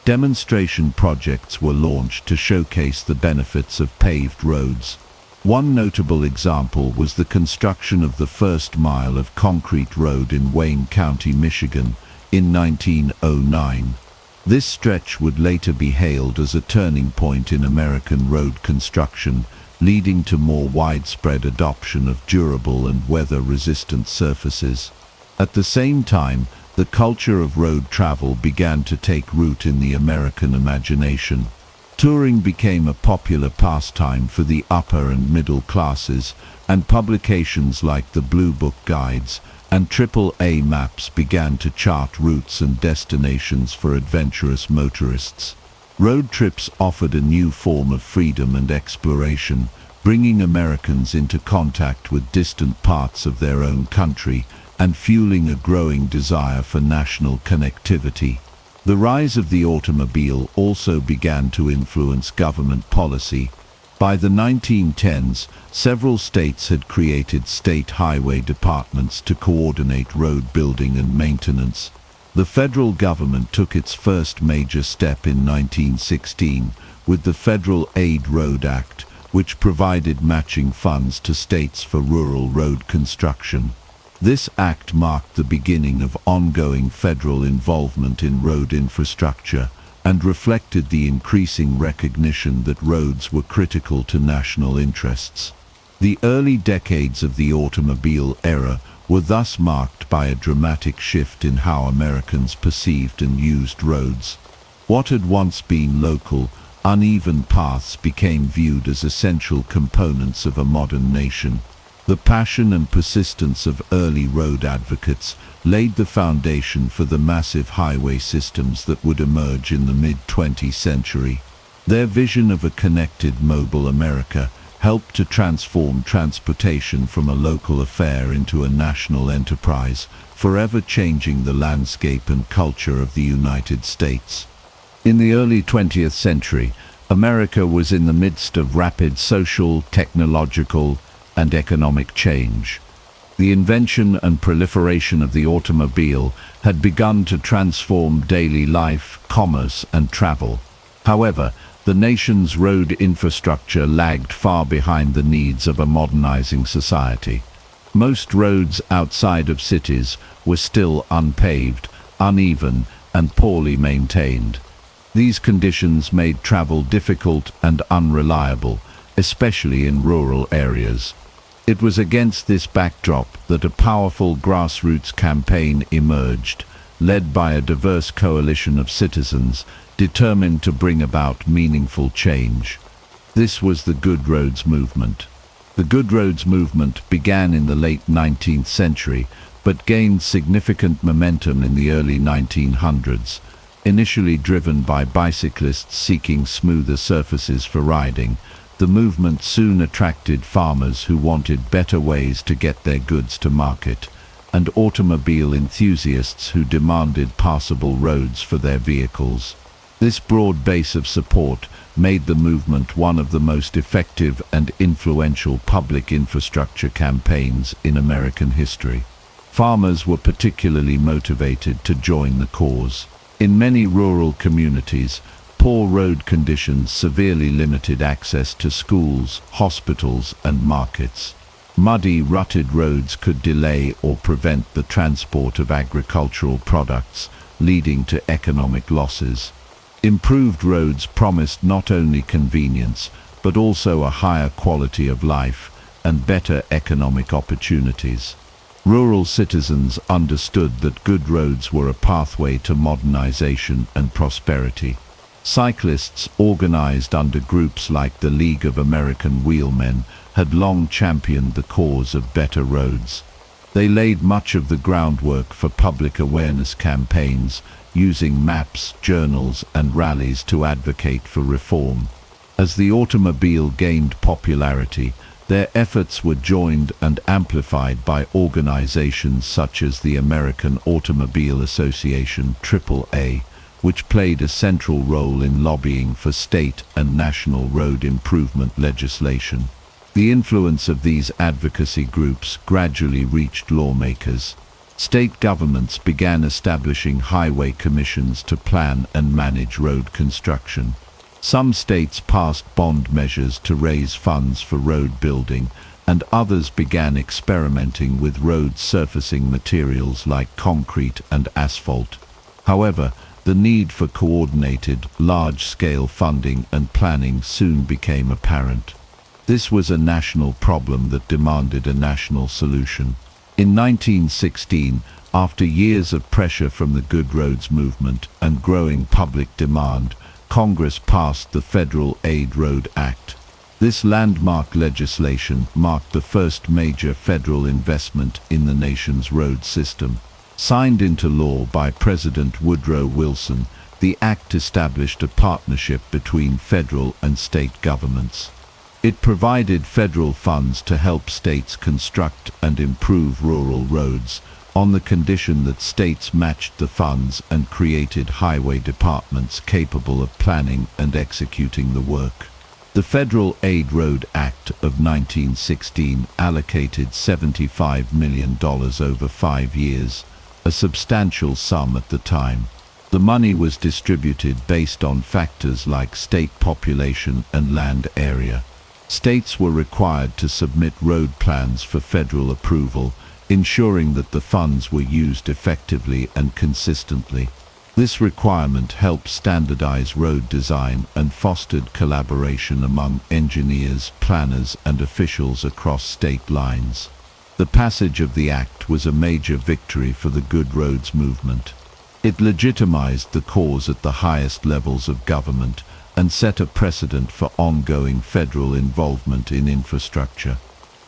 Demonstration projects were launched to showcase the benefits of paved roads. One notable example was the construction of the first mile of concrete road in Wayne County, Michigan, in 1909. This stretch would later be hailed as a turning point in American road construction, leading to more widespread adoption of durable and weather-resistant surfaces. At the same time, the culture of road travel began to take root in the American imagination. Touring became a popular pastime for the upper and middle classes, and publications like the Blue Book guides and AAA maps began to chart routes and destinations for adventurous motorists. Road trips offered a new form of freedom and exploration, bringing Americans into contact with distant parts of their own country and fueling a growing desire for national connectivity. The rise of the automobile also began to influence government policy. By the 1910s, several states had created state highway departments to coordinate road building and maintenance. The federal government took its first major step in 1916 with the Federal Aid Road Act, which provided matching funds to states for rural road construction. This act marked the beginning of ongoing federal involvement in road infrastructure and reflected the increasing recognition that roads were critical to national interests. The early decades of the automobile era were thus marked by a dramatic shift in how Americans perceived and used roads. What had once been local, uneven paths became viewed as essential components of a modern nation. The passion and persistence of early road advocates laid the foundation for the massive highway systems that would emerge in the mid-20th century. Their vision of a connected, mobile America helped to transform transportation from a local affair into a national enterprise, forever changing the landscape and culture of the United States. In the early 20th century, America was in the midst of rapid social, technological, and economic change. The invention and proliferation of the automobile had begun to transform daily life, commerce, and travel. However, The nation's road infrastructure lagged far behind the needs of a modernizing society. Most roads outside of cities were still unpaved, uneven, and poorly maintained. These conditions made travel difficult and unreliable, especially in rural areas. It was against this backdrop that a powerful grassroots campaign emerged, led by a diverse coalition of citizens determined to bring about meaningful change. This was the Good Roads Movement. The Good Roads Movement began in the late 19th century, but gained significant momentum in the early 1900s. Initially driven by bicyclists seeking smoother surfaces for riding, the movement soon attracted farmers who wanted better ways to get their goods to market, and automobile enthusiasts who demanded passable roads for their vehicles. This broad base of support made the movement one of the most effective and influential public infrastructure campaigns in American history. Farmers were particularly motivated to join the cause. In many rural communities, poor road conditions severely limited access to schools, hospitals, and markets. Muddy, rutted roads could delay or prevent the transport of agricultural products, leading to economic losses. Improved roads promised not only convenience, but also a higher quality of life and better economic opportunities. Rural citizens understood that good roads were a pathway to modernization and prosperity. Cyclists, organized under groups like the League of American Wheelmen, had long championed the cause of better roads. They laid much of the groundwork for public awareness campaigns, using maps, journals, and rallies to advocate for reform. As the automobile gained popularity, their efforts were joined and amplified by organizations such as the American Automobile Association AAA, which played a central role in lobbying for state and national road improvement legislation. The influence of these advocacy groups gradually reached lawmakers. State governments began establishing highway commissions to plan and manage road construction. Some states passed bond measures to raise funds for road building, and others began experimenting with road surfacing materials like concrete and asphalt. However, the need for coordinated, large-scale funding and planning soon became apparent. This was a national problem that demanded a national solution. In 1916, after years of pressure from the Good Roads Movement and growing public demand, Congress passed the Federal Aid Road Act. This landmark legislation marked the first major federal investment in the nation's road system. Signed into law by President Woodrow Wilson, the act established a partnership between federal and state governments. It provided federal funds to help states construct and improve rural roads, on the condition that states matched the funds and created highway departments capable of planning and executing the work. The Federal Aid Road Act of 1916 allocated $75 million over 5 years, a substantial sum at the time. The money was distributed based on factors like state population and land area. States were required to submit road plans for federal approval, ensuring that the funds were used effectively and consistently. This requirement helped standardize road design and fostered collaboration among engineers, planners, and officials across state lines. The passage of the act was a major victory for the Good Roads Movement. It legitimized the cause at the highest levels of government and set a precedent for ongoing federal involvement in infrastructure.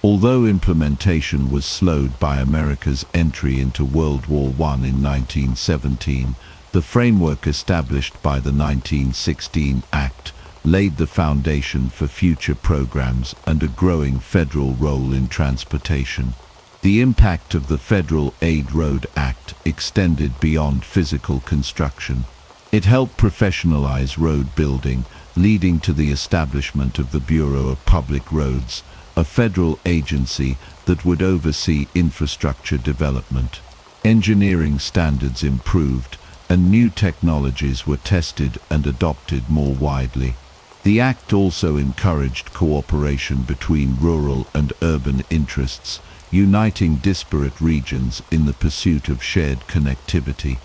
Although implementation was slowed by America's entry into World War I in 1917, the framework established by the 1916 Act laid the foundation for future programs and a growing federal role in transportation. The impact of the Federal Aid Road Act extended beyond physical construction. It helped professionalize road building, leading to the establishment of the Bureau of Public Roads, a federal agency that would oversee infrastructure development. Engineering standards improved, and new technologies were tested and adopted more widely. The act also encouraged cooperation between rural and urban interests, uniting disparate regions in the pursuit of shared connectivity.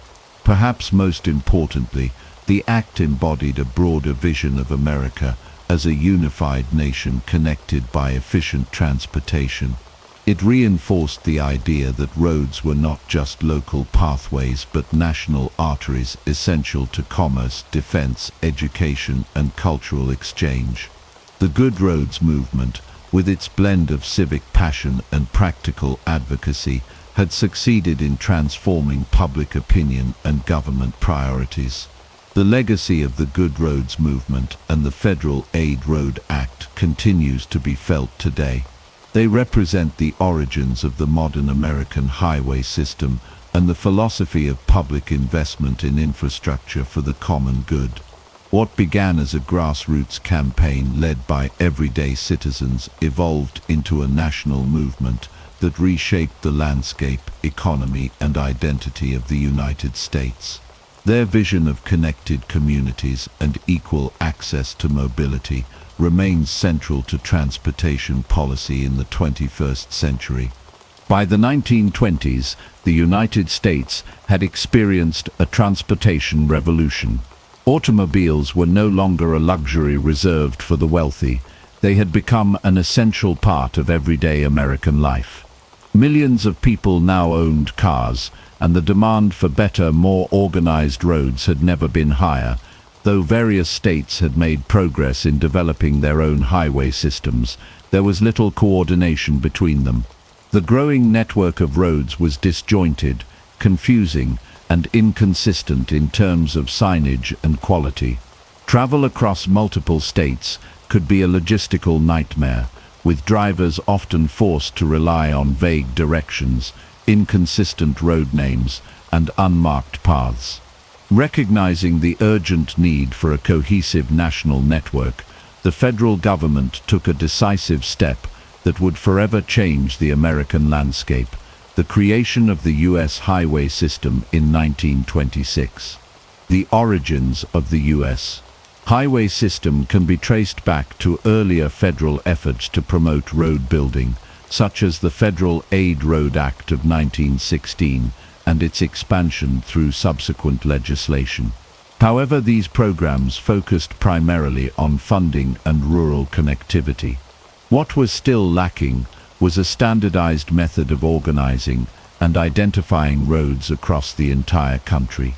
Perhaps most importantly, the act embodied a broader vision of America as a unified nation connected by efficient transportation. It reinforced the idea that roads were not just local pathways but national arteries essential to commerce, defense, education, and cultural exchange. The Good Roads movement, with its blend of civic passion and practical advocacy, had succeeded in transforming public opinion and government priorities. The legacy of the Good Roads movement and the Federal Aid Road Act continues to be felt today. They represent the origins of the modern American highway system and the philosophy of public investment in infrastructure for the common good. What began as a grassroots campaign led by everyday citizens evolved into a national movement that reshaped the landscape, economy, and identity of the United States. Their vision of connected communities and equal access to mobility remains central to transportation policy in the 21st century. By the 1920s, the United States had experienced a transportation revolution. Automobiles were no longer a luxury reserved for the wealthy. They had become an essential part of everyday American life. Millions of people now owned cars, and the demand for better, more organized roads had never been higher. Though various states had made progress in developing their own highway systems, there was little coordination between them. The growing network of roads was disjointed, confusing, and inconsistent in terms of signage and quality. Travel across multiple states could be a logistical nightmare, with drivers often forced to rely on vague directions, inconsistent road names, and unmarked paths. Recognizing the urgent need for a cohesive national network, the federal government took a decisive step that would forever change the American landscape: the creation of the U.S. highway system in 1926. The origins of the U.S. highway system can be traced back to earlier federal efforts to promote road building, such as the Federal Aid Road Act of 1916 and its expansion through subsequent legislation. However, these programs focused primarily on funding and rural connectivity. What was still lacking was a standardized method of organizing and identifying roads across the entire country.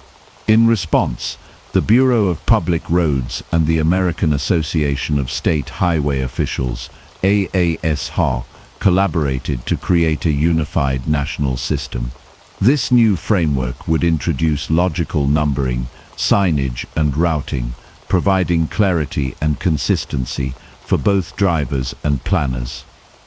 In response, the Bureau of Public Roads and the American Association of State Highway Officials, AASHA, collaborated to create a unified national system. This new framework would introduce logical numbering, signage, and routing, providing clarity and consistency for both drivers and planners.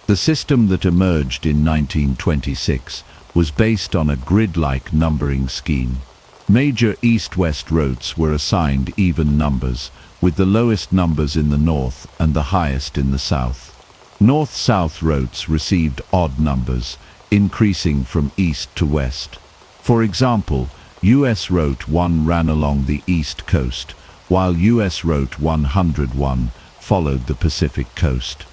The system that emerged in 1926 was based on a grid-like numbering scheme. Major east-west routes were assigned even numbers, with the lowest numbers in the north and the highest in the south. North-south routes received odd numbers, increasing from east to west. For example, U.S. Route 1 ran along the east coast, while U.S. Route 101 followed the Pacific coast.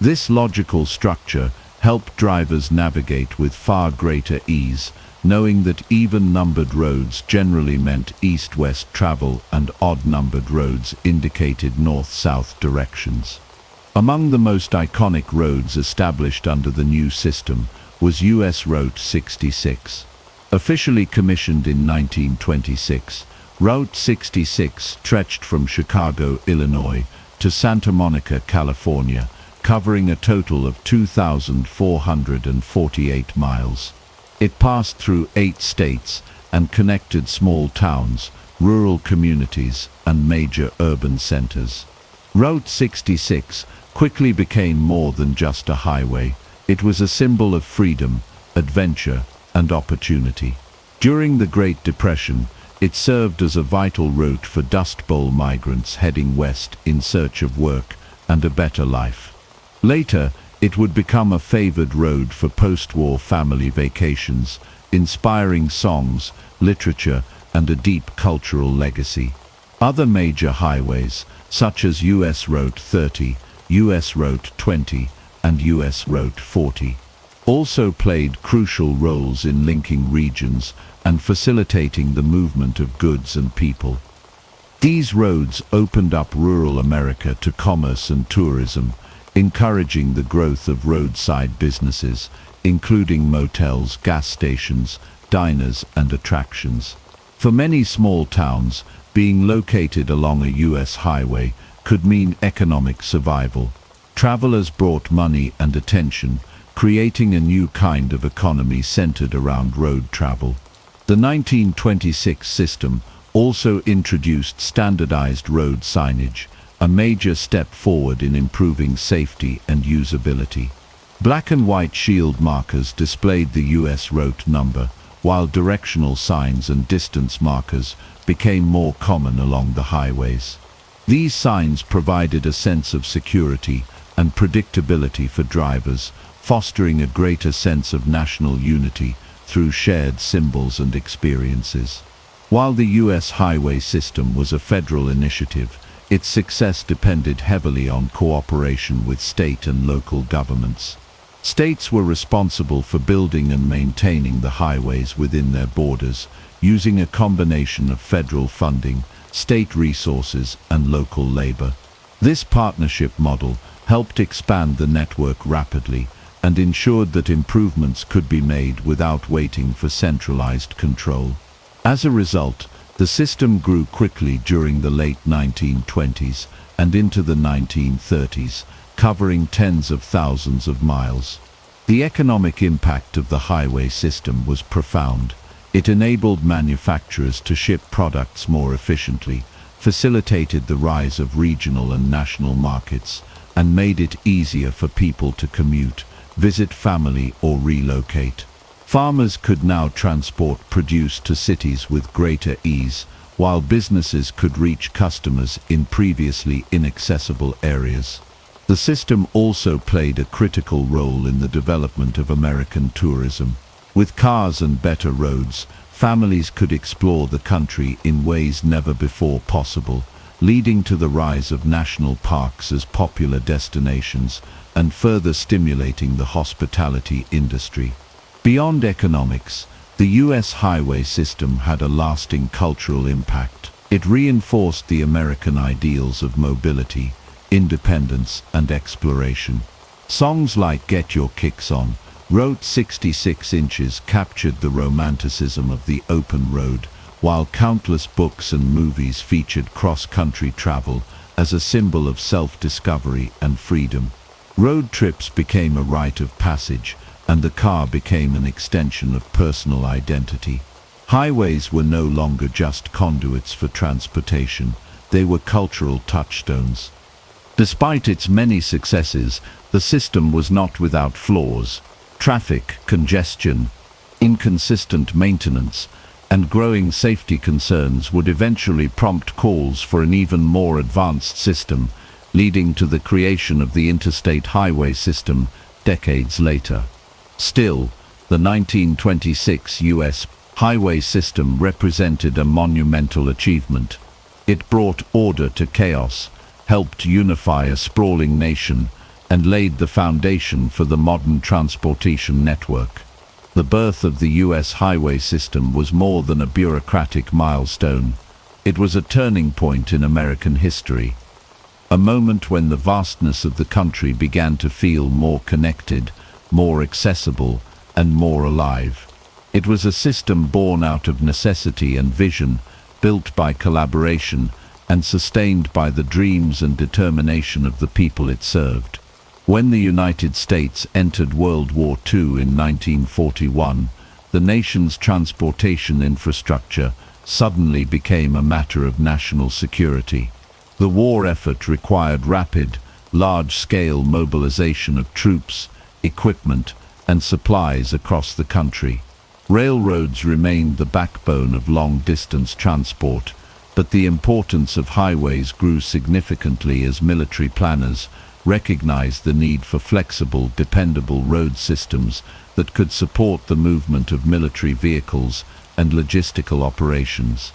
This logical structure helped drivers navigate with far greater ease, knowing that even-numbered roads generally meant east-west travel and odd-numbered roads indicated north-south directions. Among the most iconic roads established under the new system was U.S. Route 66. Officially commissioned in 1926, Route 66 stretched from Chicago, Illinois, to Santa Monica, California, covering a total of 2,448 miles. It passed through 8 states and connected small towns, rural communities, and major urban centers. Route 66 quickly became more than just a highway. It was a symbol of freedom, adventure, and opportunity. During the Great Depression, it served as a vital route for Dust Bowl migrants heading west in search of work and a better life. Later, it would become a favored road for post-war family vacations, inspiring songs, literature, and a deep cultural legacy. Other major highways, such as US Route 30, US Route 20, and US Route 40, also played crucial roles in linking regions and facilitating the movement of goods and people. These roads opened up rural America to commerce and tourism, encouraging the growth of roadside businesses, including motels, gas stations, diners, and attractions. For many small towns, being located along a US highway could mean economic survival. Travelers brought money and attention, creating a new kind of economy centered around road travel. The 1926 system also introduced standardized road signage, a major step forward in improving safety and usability. Black and white shield markers displayed the US route number, while directional signs and distance markers became more common along the highways. These signs provided a sense of security and predictability for drivers, fostering a greater sense of national unity through shared symbols and experiences. While the US highway system was a federal initiative, its success depended heavily on cooperation with state and local governments. States were responsible for building and maintaining the highways within their borders, using a combination of federal funding, state resources, and local labor. This partnership model helped expand the network rapidly and ensured that improvements could be made without waiting for centralized control. As a result, the system grew quickly during the late 1920s and into the 1930s, covering tens of thousands of miles. The economic impact of the highway system was profound. It enabled manufacturers to ship products more efficiently, facilitated the rise of regional and national markets, and made it easier for people to commute, visit family, or relocate. Farmers could now transport produce to cities with greater ease, while businesses could reach customers in previously inaccessible areas. The system also played a critical role in the development of American tourism. With cars and better roads, families could explore the country in ways never before possible, leading to the rise of national parks as popular destinations and further stimulating the hospitality industry. Beyond economics, the US highway system had a lasting cultural impact. It reinforced the American ideals of mobility, independence, and exploration. Songs like Get Your Kicks On, Route 66 Inches captured the romanticism of the open road, while countless books and movies featured cross-country travel as a symbol of self-discovery and freedom. Road trips became a rite of passage, and the car became an extension of personal identity. Highways were no longer just conduits for transportation, they were cultural touchstones. Despite its many successes, the system was not without flaws. Traffic congestion, inconsistent maintenance, and growing safety concerns would eventually prompt calls for an even more advanced system, leading to the creation of the interstate highway system decades later. Still, the 1926 U.S. highway system represented a monumental achievement. It brought order to chaos, helped unify a sprawling nation, and laid the foundation for the modern transportation network. The birth of the U.S. highway system was more than a bureaucratic milestone. It was a turning point in American history, a moment when the vastness of the country began to feel more connected, more accessible, and more alive. It was a system born out of necessity and vision, built by collaboration, and sustained by the dreams and determination of the people it served. When the United States entered World War II in 1941, the nation's transportation infrastructure suddenly became a matter of national security. The war effort required rapid, large-scale mobilization of troops, equipment, and supplies across the country. Railroads remained the backbone of long-distance transport, but the importance of highways grew significantly as military planners recognized the need for flexible, dependable road systems that could support the movement of military vehicles and logistical operations.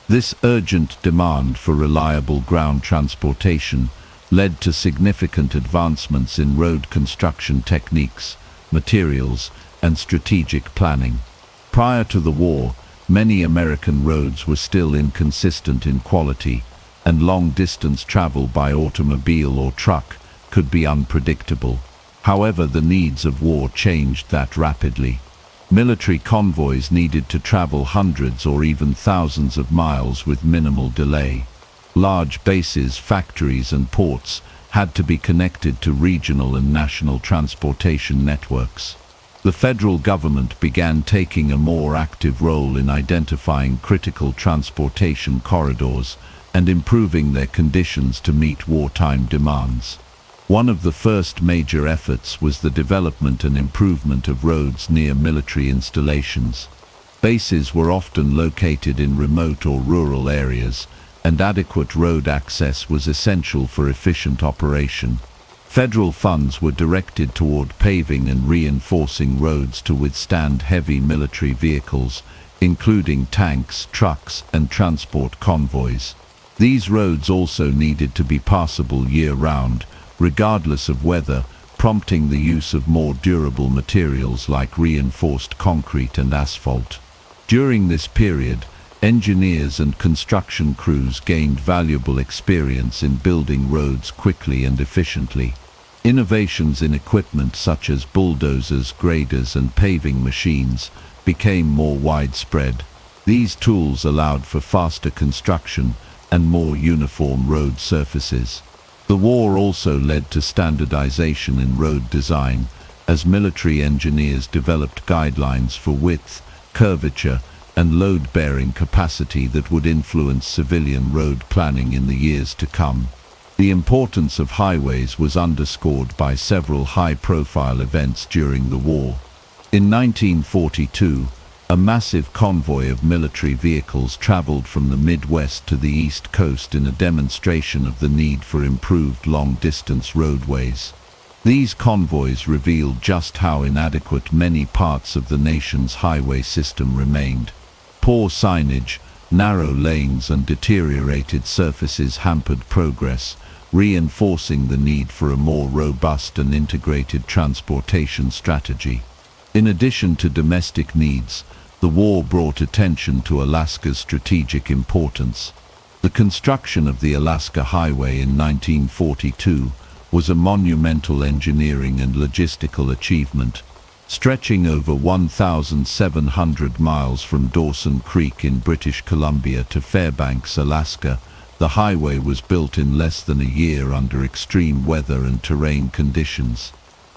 This urgent demand for reliable ground transportation led to significant advancements in road construction techniques, materials, and strategic planning. Prior to the war, many American roads were still inconsistent in quality, and long-distance travel by automobile or truck could be unpredictable. However, the needs of war changed that rapidly. Military convoys needed to travel hundreds or even thousands of miles with minimal delay. Large bases, factories, and ports had to be connected to regional and national transportation networks. The federal government began taking a more active role in identifying critical transportation corridors and improving their conditions to meet wartime demands. One of the first major efforts was the development and improvement of roads near military installations. Bases were often located in remote or rural areas, and adequate road access was essential for efficient operation. Federal funds were directed toward paving and reinforcing roads to withstand heavy military vehicles, including tanks, trucks, and transport convoys. These roads also needed to be passable year-round, regardless of weather, prompting the use of more durable materials like reinforced concrete and asphalt. During this period, engineers and construction crews gained valuable experience in building roads quickly and efficiently. Innovations in equipment such as bulldozers, graders, and paving machines became more widespread. These tools allowed for faster construction and more uniform road surfaces. The war also led to standardization in road design, as military engineers developed guidelines for width, curvature, and load-bearing capacity that would influence civilian road planning in the years to come. The importance of highways was underscored by several high-profile events during the war. In 1942, a massive convoy of military vehicles traveled from the Midwest to the East Coast in a demonstration of the need for improved long-distance roadways. These convoys revealed just how inadequate many parts of the nation's highway system remained. Poor signage, narrow lanes, and deteriorated surfaces hampered progress, reinforcing the need for a more robust and integrated transportation strategy. In addition to domestic needs, the war brought attention to Alaska's strategic importance. The construction of the Alaska Highway in 1942 was a monumental engineering and logistical achievement. Stretching over 1,700 miles from Dawson Creek in British Columbia to Fairbanks, Alaska, the highway was built in less than a year under extreme weather and terrain conditions.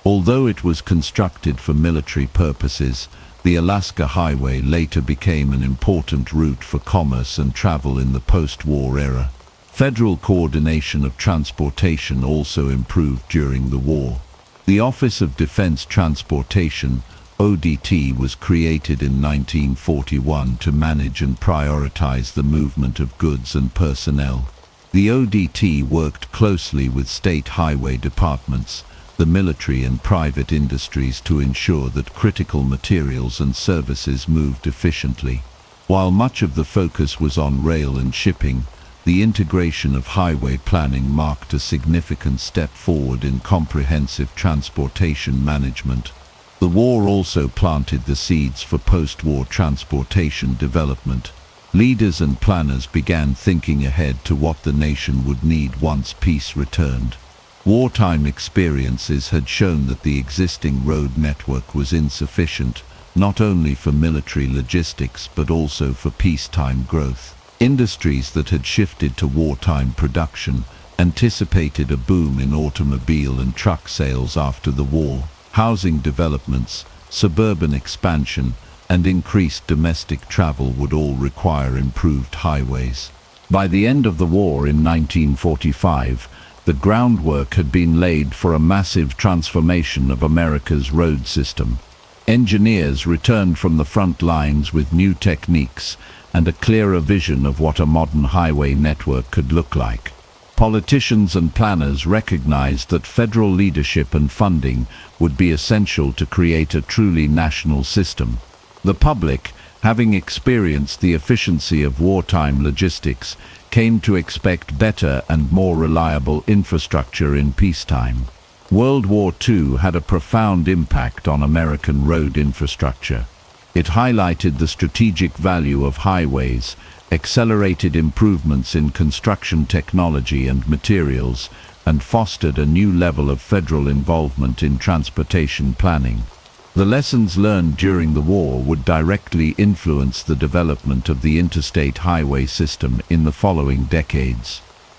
Although it was constructed for military purposes, the Alaska Highway later became an important route for commerce and travel in the post-war era. Federal coordination of transportation also improved during the war. The Office of Defense Transportation, ODT, was created in 1941 to manage and prioritize the movement of goods and personnel. The ODT worked closely with state highway departments, the military, and private industries to ensure that critical materials and services moved efficiently. While much of the focus was on rail and shipping, the integration of highway planning marked a significant step forward in comprehensive transportation management. The war also planted the seeds for post-war transportation development. Leaders and planners began thinking ahead to what the nation would need once peace returned. Wartime experiences had shown that the existing road network was insufficient, not only for military logistics but also for peacetime growth. Industries that had shifted to wartime production anticipated a boom in automobile and truck sales after the war. Housing developments, suburban expansion, and increased domestic travel would all require improved highways. By the end of the war in 1945, the groundwork had been laid for a massive transformation of America's road system. Engineers returned from the front lines with new techniques and a clearer vision of what a modern highway network could look like. Politicians and planners recognized that federal leadership and funding would be essential to create a truly national system. The public having experienced the efficiency of wartime logistics, came to expect better and more reliable infrastructure in peacetime. World War II had a profound impact on American road infrastructure. It highlighted the strategic value of highways, accelerated improvements in construction technology and materials, and fostered a new level of federal involvement in transportation planning. The lessons learned during the war would directly influence the development of the interstate highway system in the following decades.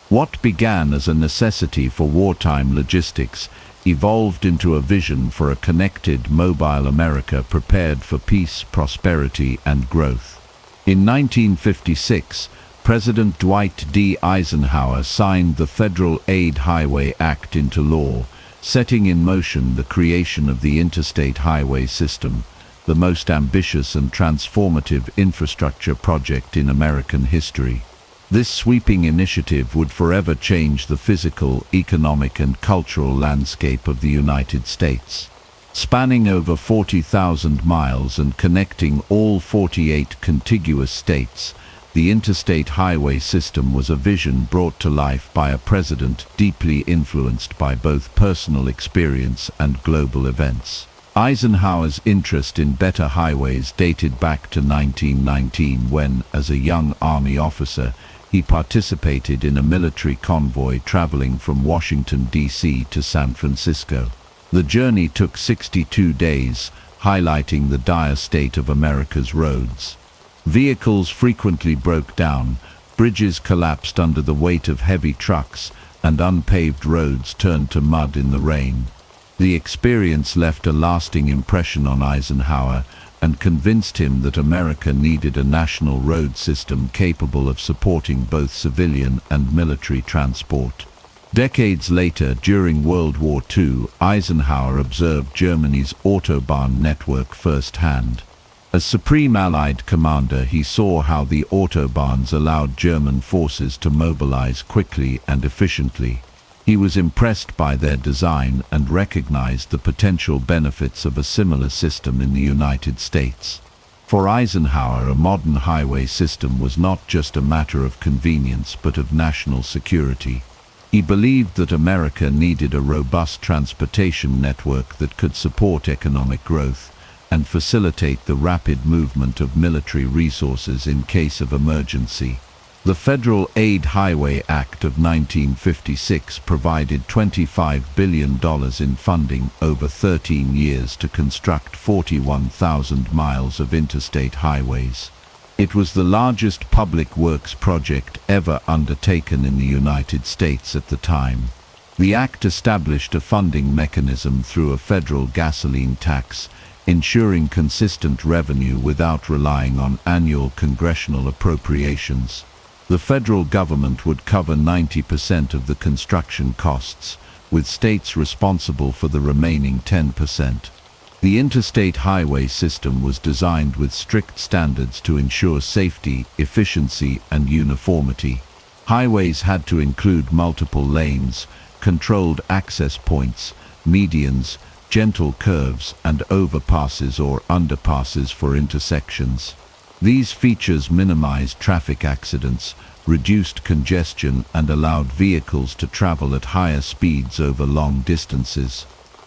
What began as a necessity for wartime logistics evolved into a vision for a connected, mobile America prepared for peace, prosperity, and growth. In 1956, President Dwight D. Eisenhower signed the Federal Aid Highway Act into law, setting in motion the creation of the interstate highway system, the most ambitious and transformative infrastructure project in American history. This sweeping initiative would forever change the physical, economic, and cultural landscape of the United States. Spanning over 40,000 miles and connecting all 48 contiguous states, the interstate highway system was a vision brought to life by a president deeply influenced by both personal experience and global events. Eisenhower's interest in better highways dated back to 1919 when, as a young Army officer, he participated in a military convoy traveling from Washington, D.C. to San Francisco. The journey took 62 days, highlighting the dire state of America's roads. Vehicles frequently broke down, bridges collapsed under the weight of heavy trucks, and unpaved roads turned to mud in the rain. The experience left a lasting impression on Eisenhower and convinced him that America needed a national road system capable of supporting both civilian and military transport. Decades later, during World War II, Eisenhower observed Germany's Autobahn network firsthand. As Supreme Allied Commander, he saw how the Autobahns allowed German forces to mobilize quickly and efficiently. He was impressed by their design and recognized the potential benefits of a similar system in the United States. For Eisenhower, a modern highway system was not just a matter of convenience but of national security. He believed that America needed a robust transportation network that could support economic growth and facilitate the rapid movement of military resources in case of emergency. The Federal Aid Highway Act of 1956 provided $25 billion in funding over 13 years to construct 41,000 miles of interstate highways. It was the largest public works project ever undertaken in the United States at the time. The act established a funding mechanism through a federal gasoline tax, ensuring consistent revenue without relying on annual congressional appropriations. The federal government would cover 90% of the construction costs, with states responsible for the remaining 10%. The interstate highway system was designed with strict standards to ensure safety, efficiency, and uniformity. Highways had to include multiple lanes, controlled access points, medians, gentle curves, and overpasses or underpasses for intersections. These features minimized traffic accidents, reduced congestion, and allowed vehicles to travel at higher speeds over long distances.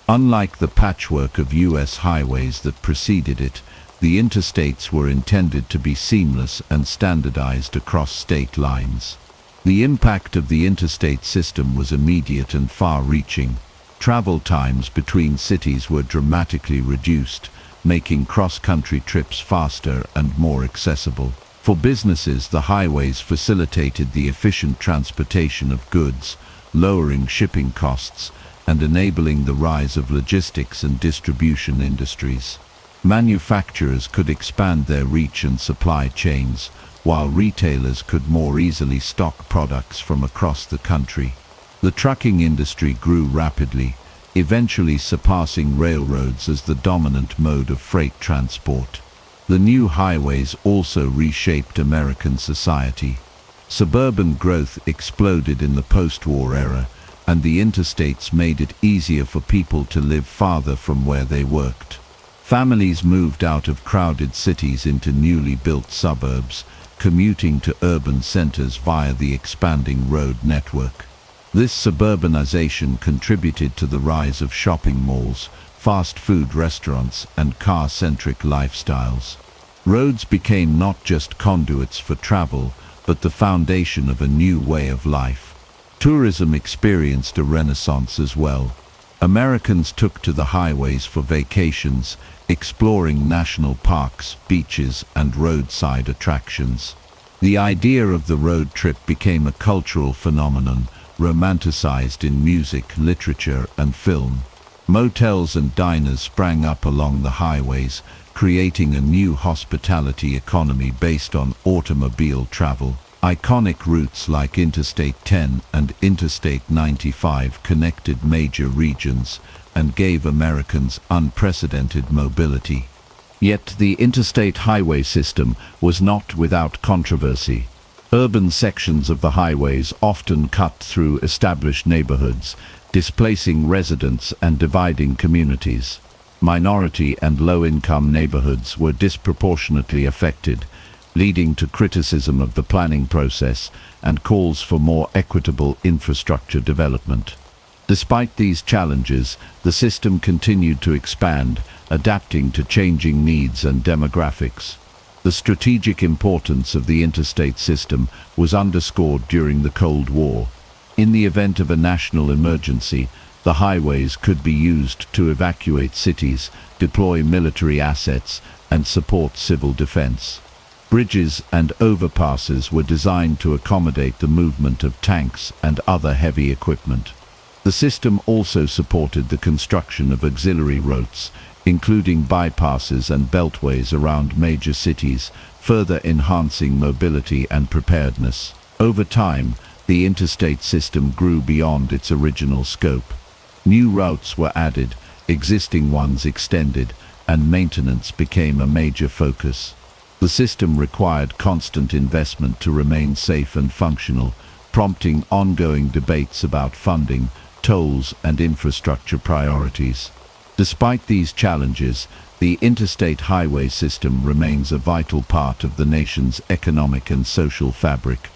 Unlike the patchwork of U.S. highways that preceded it, the interstates were intended to be seamless and standardized across state lines. The impact of the interstate system was immediate and far-reaching. Travel times between cities were dramatically reduced, making cross-country trips faster and more accessible. For businesses, the highways facilitated the efficient transportation of goods, lowering shipping costs, and enabling the rise of logistics and distribution industries. Manufacturers could expand their reach and supply chains, while retailers could more easily stock products from across the country. The trucking industry grew rapidly, eventually surpassing railroads as the dominant mode of freight transport. The new highways also reshaped American society. Suburban growth exploded in the post-war era, and the interstates made it easier for people to live farther from where they worked. Families moved out of crowded cities into newly built suburbs, commuting to urban centers via the expanding road network. This suburbanization contributed to the rise of shopping malls, fast food restaurants, and car-centric lifestyles. Roads became not just conduits for travel, but the foundation of a new way of life. Tourism experienced a renaissance as well. Americans took to the highways for vacations, exploring national parks, beaches, and roadside attractions. The idea of the road trip became a cultural phenomenon, romanticized in music, literature, and film. Motels and diners sprang up along the highways, creating a new hospitality economy based on automobile travel. Iconic routes like Interstate 10 and Interstate 95 connected major regions and gave Americans unprecedented mobility. Yet the interstate highway system was not without controversy. Urban sections of the highways often cut through established neighborhoods, displacing residents and dividing communities. Minority and low-income neighborhoods were disproportionately affected, leading to criticism of the planning process and calls for more equitable infrastructure development. Despite these challenges, the system continued to expand, adapting to changing needs and demographics. The strategic importance of the interstate system was underscored during the Cold War. In the event of a national emergency, the highways could be used to evacuate cities, deploy military assets, and support civil defense. Bridges and overpasses were designed to accommodate the movement of tanks and other heavy equipment. The system also supported the construction of auxiliary routes, including bypasses and beltways around major cities, further enhancing mobility and preparedness. Over time, the interstate system grew beyond its original scope. New routes were added, existing ones extended, and maintenance became a major focus. The system required constant investment to remain safe and functional, prompting ongoing debates about funding, tolls, and infrastructure priorities. Despite these challenges, the interstate highway system remains a vital part of the nation's economic and social fabric.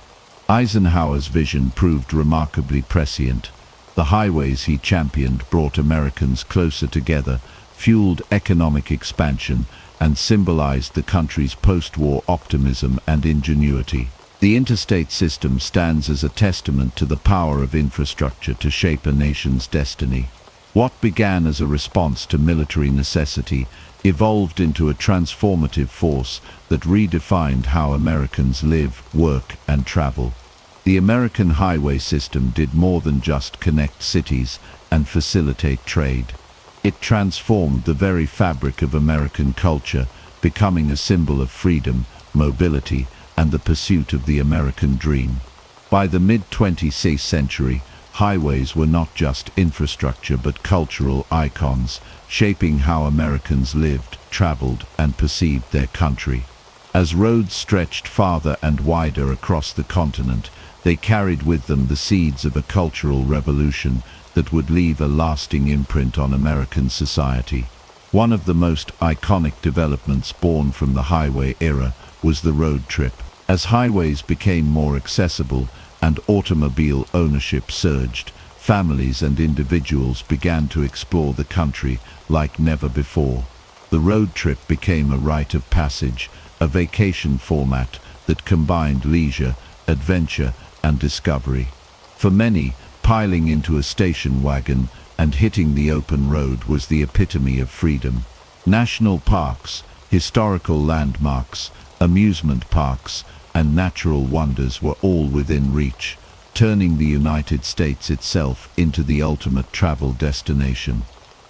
Eisenhower's vision proved remarkably prescient. The highways he championed brought Americans closer together, fueled economic expansion, and symbolized the country's post-war optimism and ingenuity. The interstate system stands as a testament to the power of infrastructure to shape a nation's destiny. What began as a response to military necessity evolved into a transformative force that redefined how Americans live, work, and travel. The American highway system did more than just connect cities and facilitate trade. It transformed the very fabric of American culture, becoming a symbol of freedom, mobility, and the pursuit of the American dream. By the mid-20th century, highways were not just infrastructure but cultural icons, shaping how Americans lived, traveled, and perceived their country. As roads stretched farther and wider across the continent, they carried with them the seeds of a cultural revolution that would leave a lasting imprint on American society. One of the most iconic developments born from the highway era was the road trip. As highways became more accessible and automobile ownership surged, families and individuals began to explore the country like never before. The road trip became a rite of passage, a vacation format that combined leisure, adventure, and discovery. For many, piling into a station wagon and hitting the open road was the epitome of freedom. National parks, historical landmarks, amusement parks, and natural wonders were all within reach, turning the United States itself into the ultimate travel destination.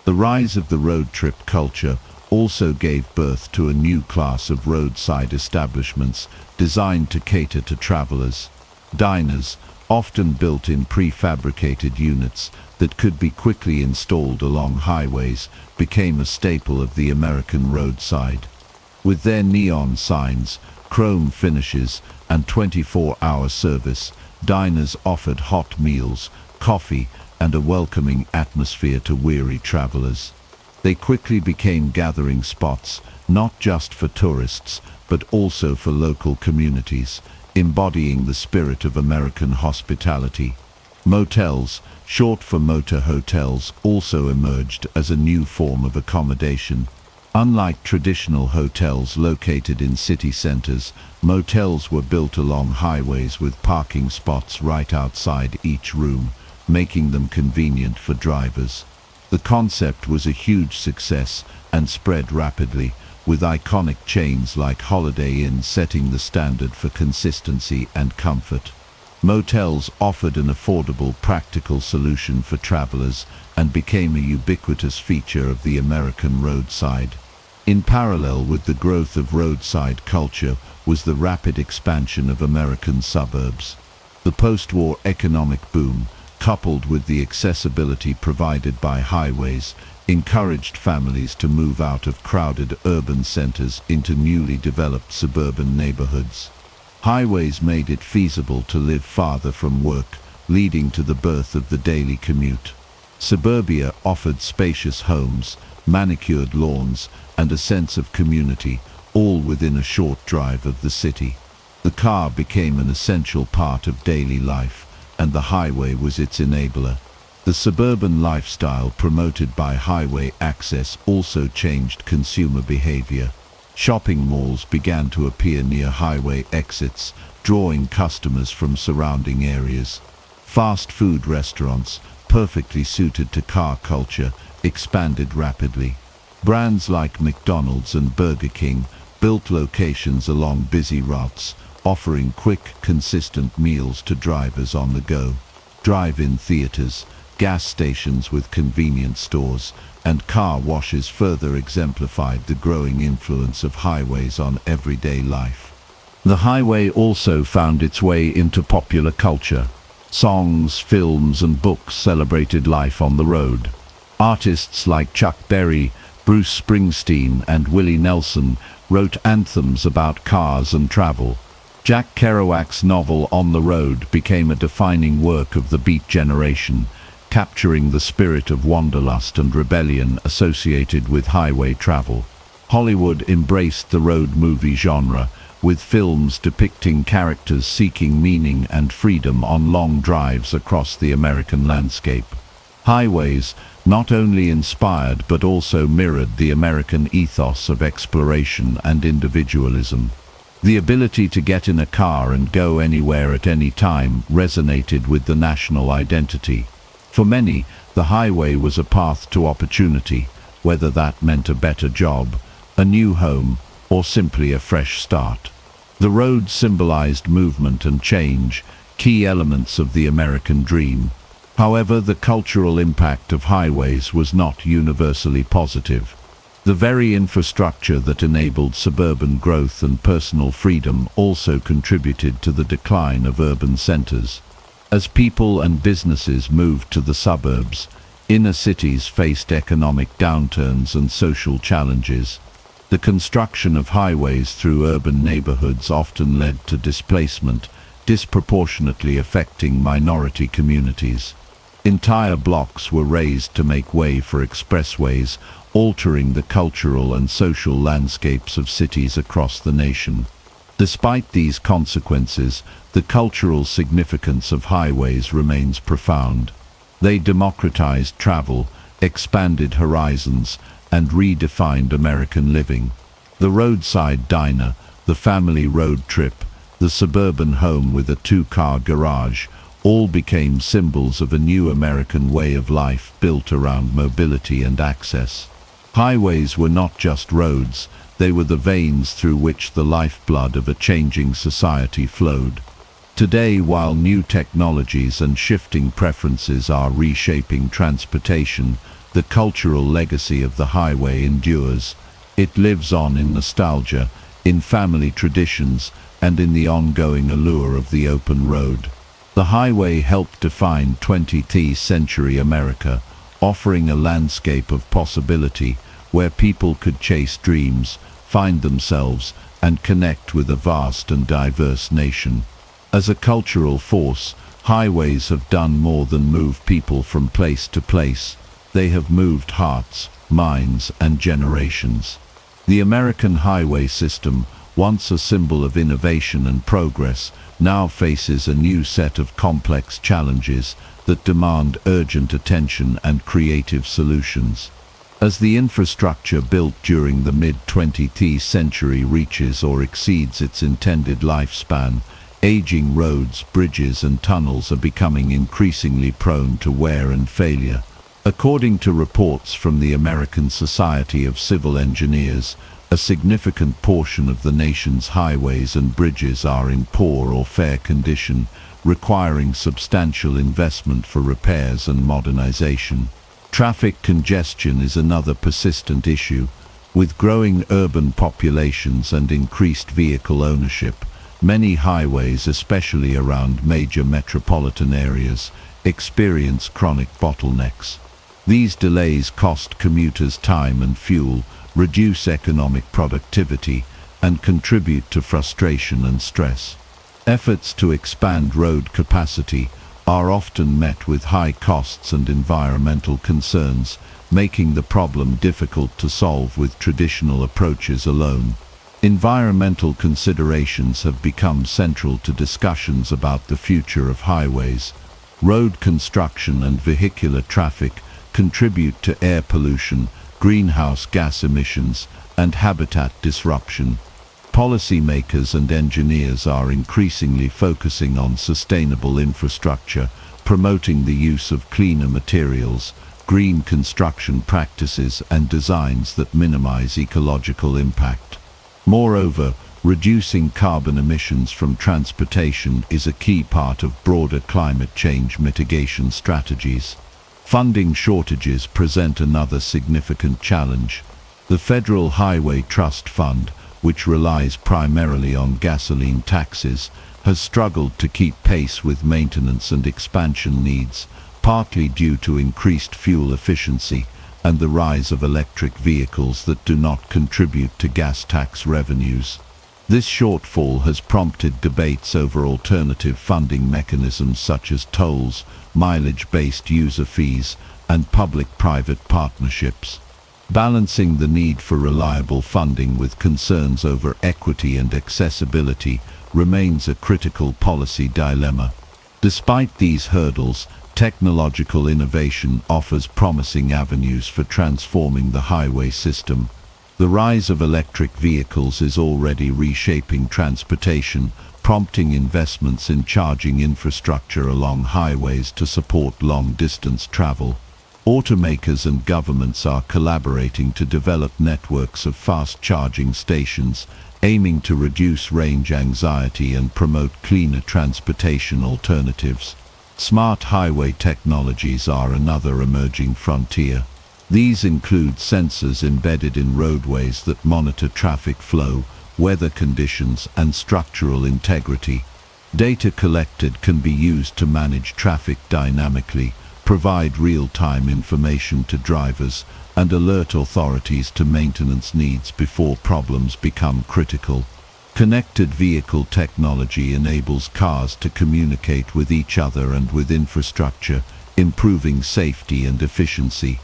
The rise of the road trip culture also gave birth to a new class of roadside establishments designed to cater to travelers. Diners, often built in prefabricated units that could be quickly installed along highways, became a staple of the American roadside. With their neon signs, chrome finishes, and 24-hour service, diners offered hot meals, coffee, and a welcoming atmosphere to weary travelers. They quickly became gathering spots, not just for tourists, but also for local communities, embodying the spirit of American hospitality. Motels, short for motor hotels, also emerged as a new form of accommodation. Unlike traditional hotels located in city centers, motels were built along highways with parking spots right outside each room, making them convenient for drivers. The concept was a huge success and spread rapidly, with iconic chains like Holiday Inn setting the standard for consistency and comfort. Motels offered an affordable, practical solution for travelers and became a ubiquitous feature of the American roadside. In parallel with the growth of roadside culture was the rapid expansion of American suburbs. The post-war economic boom, coupled with the accessibility provided by highways, encouraged families to move out of crowded urban centers into newly developed suburban neighborhoods. Highways made it feasible to live farther from work, leading to the birth of the daily commute. Suburbia offered spacious homes, manicured lawns, and a sense of community, all within a short drive of the city. The car became an essential part of daily life, and the highway was its enabler. The suburban lifestyle promoted by highway access also changed consumer behavior. Shopping malls began to appear near highway exits, drawing customers from surrounding areas. Fast food restaurants, perfectly suited to car culture, expanded rapidly. Brands like McDonald's and Burger King built locations along busy routes, offering quick, consistent meals to drivers on the go. Drive-in theaters, gas stations with convenience stores, and car washes further exemplified the growing influence of highways on everyday life. The highway also found its way into popular culture. Songs, films, and books celebrated life on the road. Artists like Chuck Berry, Bruce Springsteen, and Willie Nelson wrote anthems about cars and travel. Jack Kerouac's novel On the Road became a defining work of the Beat generation, capturing the spirit of wanderlust and rebellion associated with highway travel. Hollywood embraced the road movie genre, with films depicting characters seeking meaning and freedom on long drives across the American landscape. Highways not only inspired but also mirrored the American ethos of exploration and individualism. The ability to get in a car and go anywhere at any time resonated with the national identity. For many, the highway was a path to opportunity, whether that meant a better job, a new home, or simply a fresh start. The road symbolized movement and change, key elements of the American dream. However, the cultural impact of highways was not universally positive. The very infrastructure that enabled suburban growth and personal freedom also contributed to the decline of urban centers. As people and businesses moved to the suburbs, inner cities faced economic downturns and social challenges. The construction of highways through urban neighborhoods often led to displacement, disproportionately affecting minority communities. Entire blocks were raised to make way for expressways, altering the cultural and social landscapes of cities across the nation. Despite these consequences, the cultural significance of highways remains profound. They democratized travel, expanded horizons, and redefined American living. The roadside diner, the family road trip, the suburban home with a two-car garage, all became symbols of a new American way of life built around mobility and access. Highways were not just roads, they were the veins through which the lifeblood of a changing society flowed. Today, while new technologies and shifting preferences are reshaping transportation, the cultural legacy of the highway endures. It lives on in nostalgia, in family traditions, and in the ongoing allure of the open road. The highway helped define 20th century America, offering a landscape of possibility where people could chase dreams, find themselves, and connect with a vast and diverse nation. As a cultural force, highways have done more than move people from place to place. They have moved hearts, mines, and generations. The American highway system, once a symbol of innovation and progress, now faces a new set of complex challenges that demand urgent attention and creative solutions. As the infrastructure built during the mid-20th century reaches or exceeds its intended lifespan, aging roads, bridges, and tunnels are becoming increasingly prone to wear and failure. According to reports from the American Society of Civil Engineers, a significant portion of the nation's highways and bridges are in poor or fair condition, requiring substantial investment for repairs and modernization. Traffic congestion is another persistent issue. With growing urban populations and increased vehicle ownership, many highways, especially around major metropolitan areas, experience chronic bottlenecks. These delays cost commuters time and fuel, reduce economic productivity, and contribute to frustration and stress. Efforts to expand road capacity are often met with high costs and environmental concerns, making the problem difficult to solve with traditional approaches alone. Environmental considerations have become central to discussions about the future of highways. Road construction and vehicular traffic contribute to air pollution, greenhouse gas emissions, and habitat disruption. Policymakers and engineers are increasingly focusing on sustainable infrastructure, promoting the use of cleaner materials, green construction practices, and designs that minimize ecological impact. Moreover, reducing carbon emissions from transportation is a key part of broader climate change mitigation strategies. Funding shortages present another significant challenge. The Federal Highway Trust Fund, which relies primarily on gasoline taxes, has struggled to keep pace with maintenance and expansion needs, partly due to increased fuel efficiency and the rise of electric vehicles that do not contribute to gas tax revenues. This shortfall has prompted debates over alternative funding mechanisms such as tolls, mileage-based user fees, and public-private partnerships. Balancing the need for reliable funding with concerns over equity and accessibility remains a critical policy dilemma. Despite these hurdles, technological innovation offers promising avenues for transforming the highway system. The rise of electric vehicles is already reshaping transportation, prompting investments in charging infrastructure along highways to support long-distance travel. Automakers and governments are collaborating to develop networks of fast charging stations, aiming to reduce range anxiety and promote cleaner transportation alternatives. Smart highway technologies are another emerging frontier. These include sensors embedded in roadways that monitor traffic flow, weather conditions, and structural integrity. Data collected can be used to manage traffic dynamically, provide real-time information to drivers, and alert authorities to maintenance needs before problems become critical. Connected vehicle technology enables cars to communicate with each other and with infrastructure, improving safety and efficiency.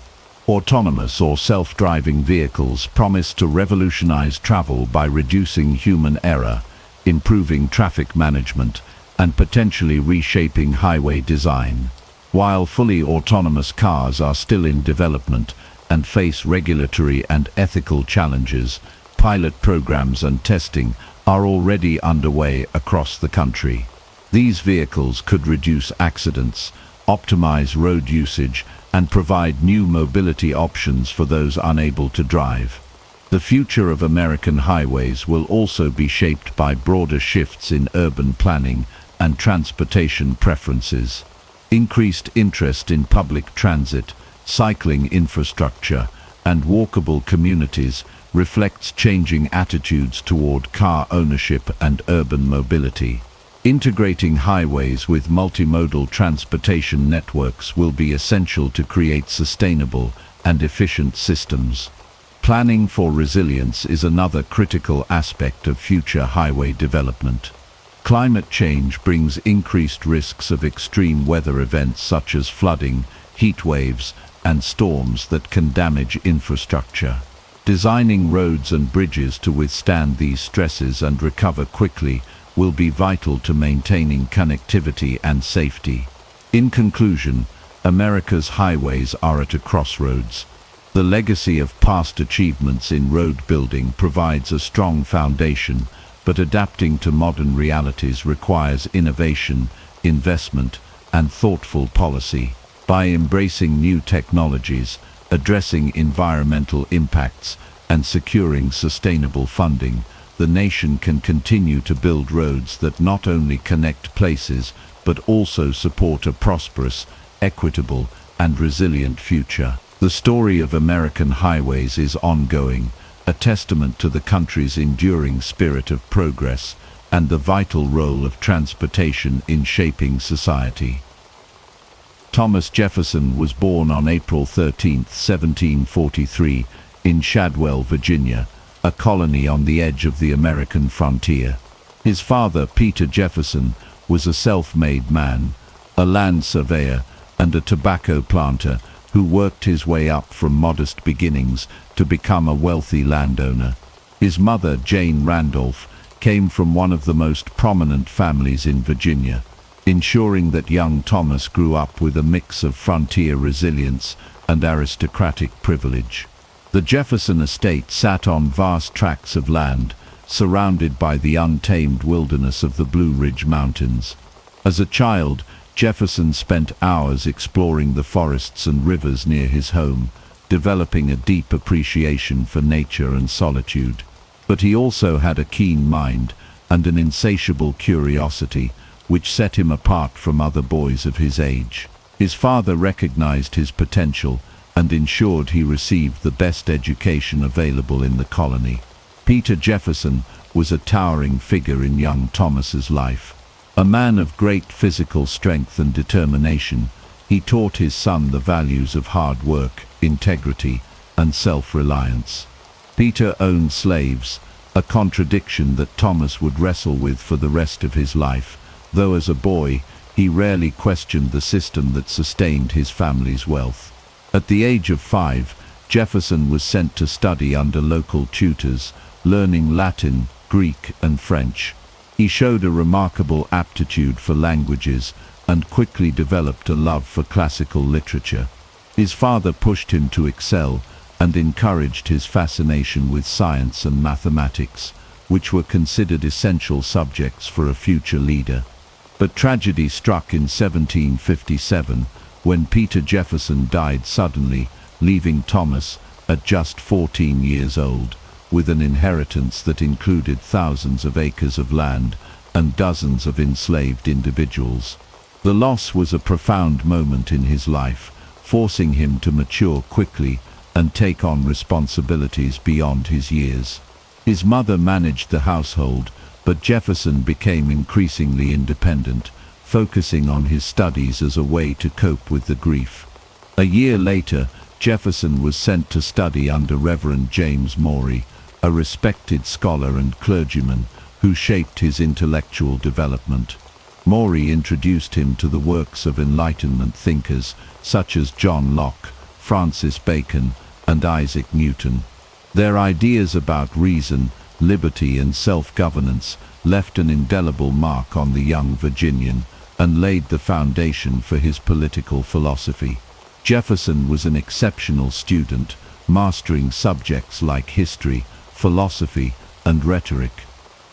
Autonomous or self-driving vehicles promise to revolutionize travel by reducing human error, improving traffic management, and potentially reshaping highway design. While fully autonomous cars are still in development and face regulatory and ethical challenges, pilot programs and testing are already underway across the country. These vehicles could reduce accidents, optimize road usage, and provide new mobility options for those unable to drive. The future of American highways will also be shaped by broader shifts in urban planning and transportation preferences. Increased interest in public transit, cycling infrastructure, and walkable communities reflects changing attitudes toward car ownership and urban mobility. Integrating highways with multimodal transportation networks will be essential to create sustainable and efficient systems. Planning for resilience is another critical aspect of future highway development. Climate change brings increased risks of extreme weather events such as flooding, heat waves, and storms that can damage infrastructure. Designing roads and bridges to withstand these stresses and recover quickly will be vital to maintaining connectivity and safety. In conclusion, America's highways are at a crossroads. The legacy of past achievements in road building provides a strong foundation, but adapting to modern realities requires innovation, investment, and thoughtful policy. By embracing new technologies, addressing environmental impacts, and securing sustainable funding, the nation can continue to build roads that not only connect places, but also support a prosperous, equitable, and resilient future. The story of American highways is ongoing, a testament to the country's enduring spirit of progress and the vital role of transportation in shaping society. Thomas Jefferson was born on April 13, 1743, in Shadwell, Virginia, a colony on the edge of the American frontier. His father, Peter Jefferson, was a self-made man, a land surveyor and a tobacco planter who worked his way up from modest beginnings to become a wealthy landowner. His mother, Jane Randolph, came from one of the most prominent families in Virginia, ensuring that young Thomas grew up with a mix of frontier resilience and aristocratic privilege. The Jefferson estate sat on vast tracts of land, surrounded by the untamed wilderness of the Blue Ridge Mountains. As a child, Jefferson spent hours exploring the forests and rivers near his home, developing a deep appreciation for nature and solitude. But he also had a keen mind and an insatiable curiosity, which set him apart from other boys of his age. His father recognized his potential and ensured he received the best education available in the colony. Peter Jefferson was a towering figure in young Thomas's life. A man of great physical strength and determination, he taught his son the values of hard work, integrity, and self-reliance. Peter owned slaves, a contradiction that Thomas would wrestle with for the rest of his life, though as a boy, he rarely questioned the system that sustained his family's wealth. At the age of 5, Jefferson was sent to study under local tutors, learning Latin, Greek, and French. He showed a remarkable aptitude for languages and quickly developed a love for classical literature. His father pushed him to excel and encouraged his fascination with science and mathematics, which were considered essential subjects for a future leader. But tragedy struck in 1757, when Peter Jefferson died suddenly, leaving Thomas, at just 14 years old, with an inheritance that included thousands of acres of land and dozens of enslaved individuals. The loss was a profound moment in his life, forcing him to mature quickly and take on responsibilities beyond his years. His mother managed the household, but Jefferson became increasingly independent, focusing on his studies as a way to cope with the grief. A year later, Jefferson was sent to study under Reverend James Morey, a respected scholar and clergyman who shaped his intellectual development. Morey introduced him to the works of Enlightenment thinkers such as John Locke, Francis Bacon, and Isaac Newton. Their ideas about reason, liberty, and self-governance left an indelible mark on the young Virginian and laid the foundation for his political philosophy. Jefferson was an exceptional student, mastering subjects like history, philosophy, and rhetoric.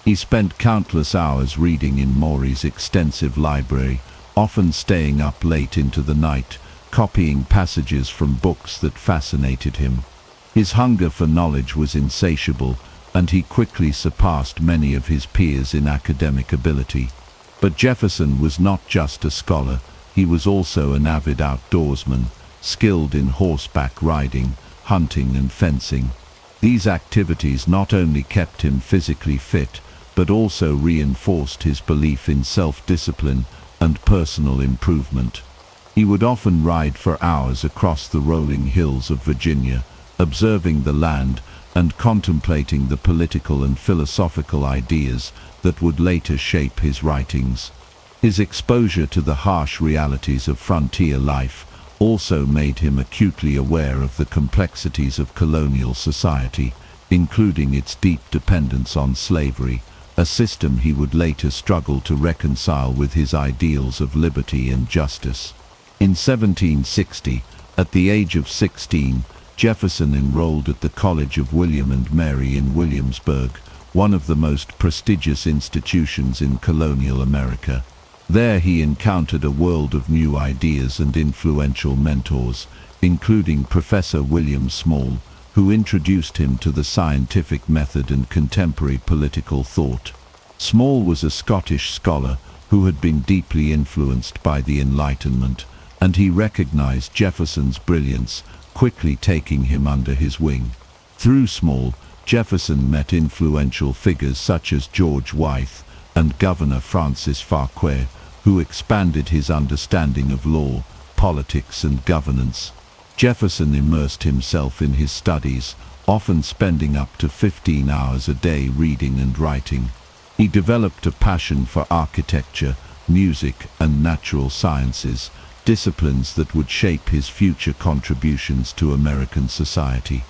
He spent countless hours reading in Morey's extensive library, often staying up late into the night, copying passages from books that fascinated him. His hunger for knowledge was insatiable, and he quickly surpassed many of his peers in academic ability. But Jefferson was not just a scholar, he was also an avid outdoorsman, skilled in horseback riding, hunting, and fencing. These activities not only kept him physically fit, but also reinforced his belief in self-discipline and personal improvement. He would often ride for hours across the rolling hills of Virginia, observing the land and contemplating the political and philosophical ideas that would later shape his writings. His exposure to the harsh realities of frontier life also made him acutely aware of the complexities of colonial society, including its deep dependence on slavery, a system he would later struggle to reconcile with his ideals of liberty and justice. In 1760, at the age of 16, Jefferson enrolled at the College of William and Mary in Williamsburg, one of the most prestigious institutions in colonial America. There he encountered a world of new ideas and influential mentors, including Professor William Small, who introduced him to the scientific method and contemporary political thought. Small was a Scottish scholar who had been deeply influenced by the Enlightenment, and he recognized Jefferson's brilliance, quickly taking him under his wing. Through Small, Jefferson met influential figures such as George Wythe and Governor Francis Farquhar, who expanded his understanding of law, politics, and governance. Jefferson immersed himself in his studies, often spending up to 15 hours a day reading and writing. He developed a passion for architecture, music, and natural sciences, disciplines that would shape his future contributions to American society.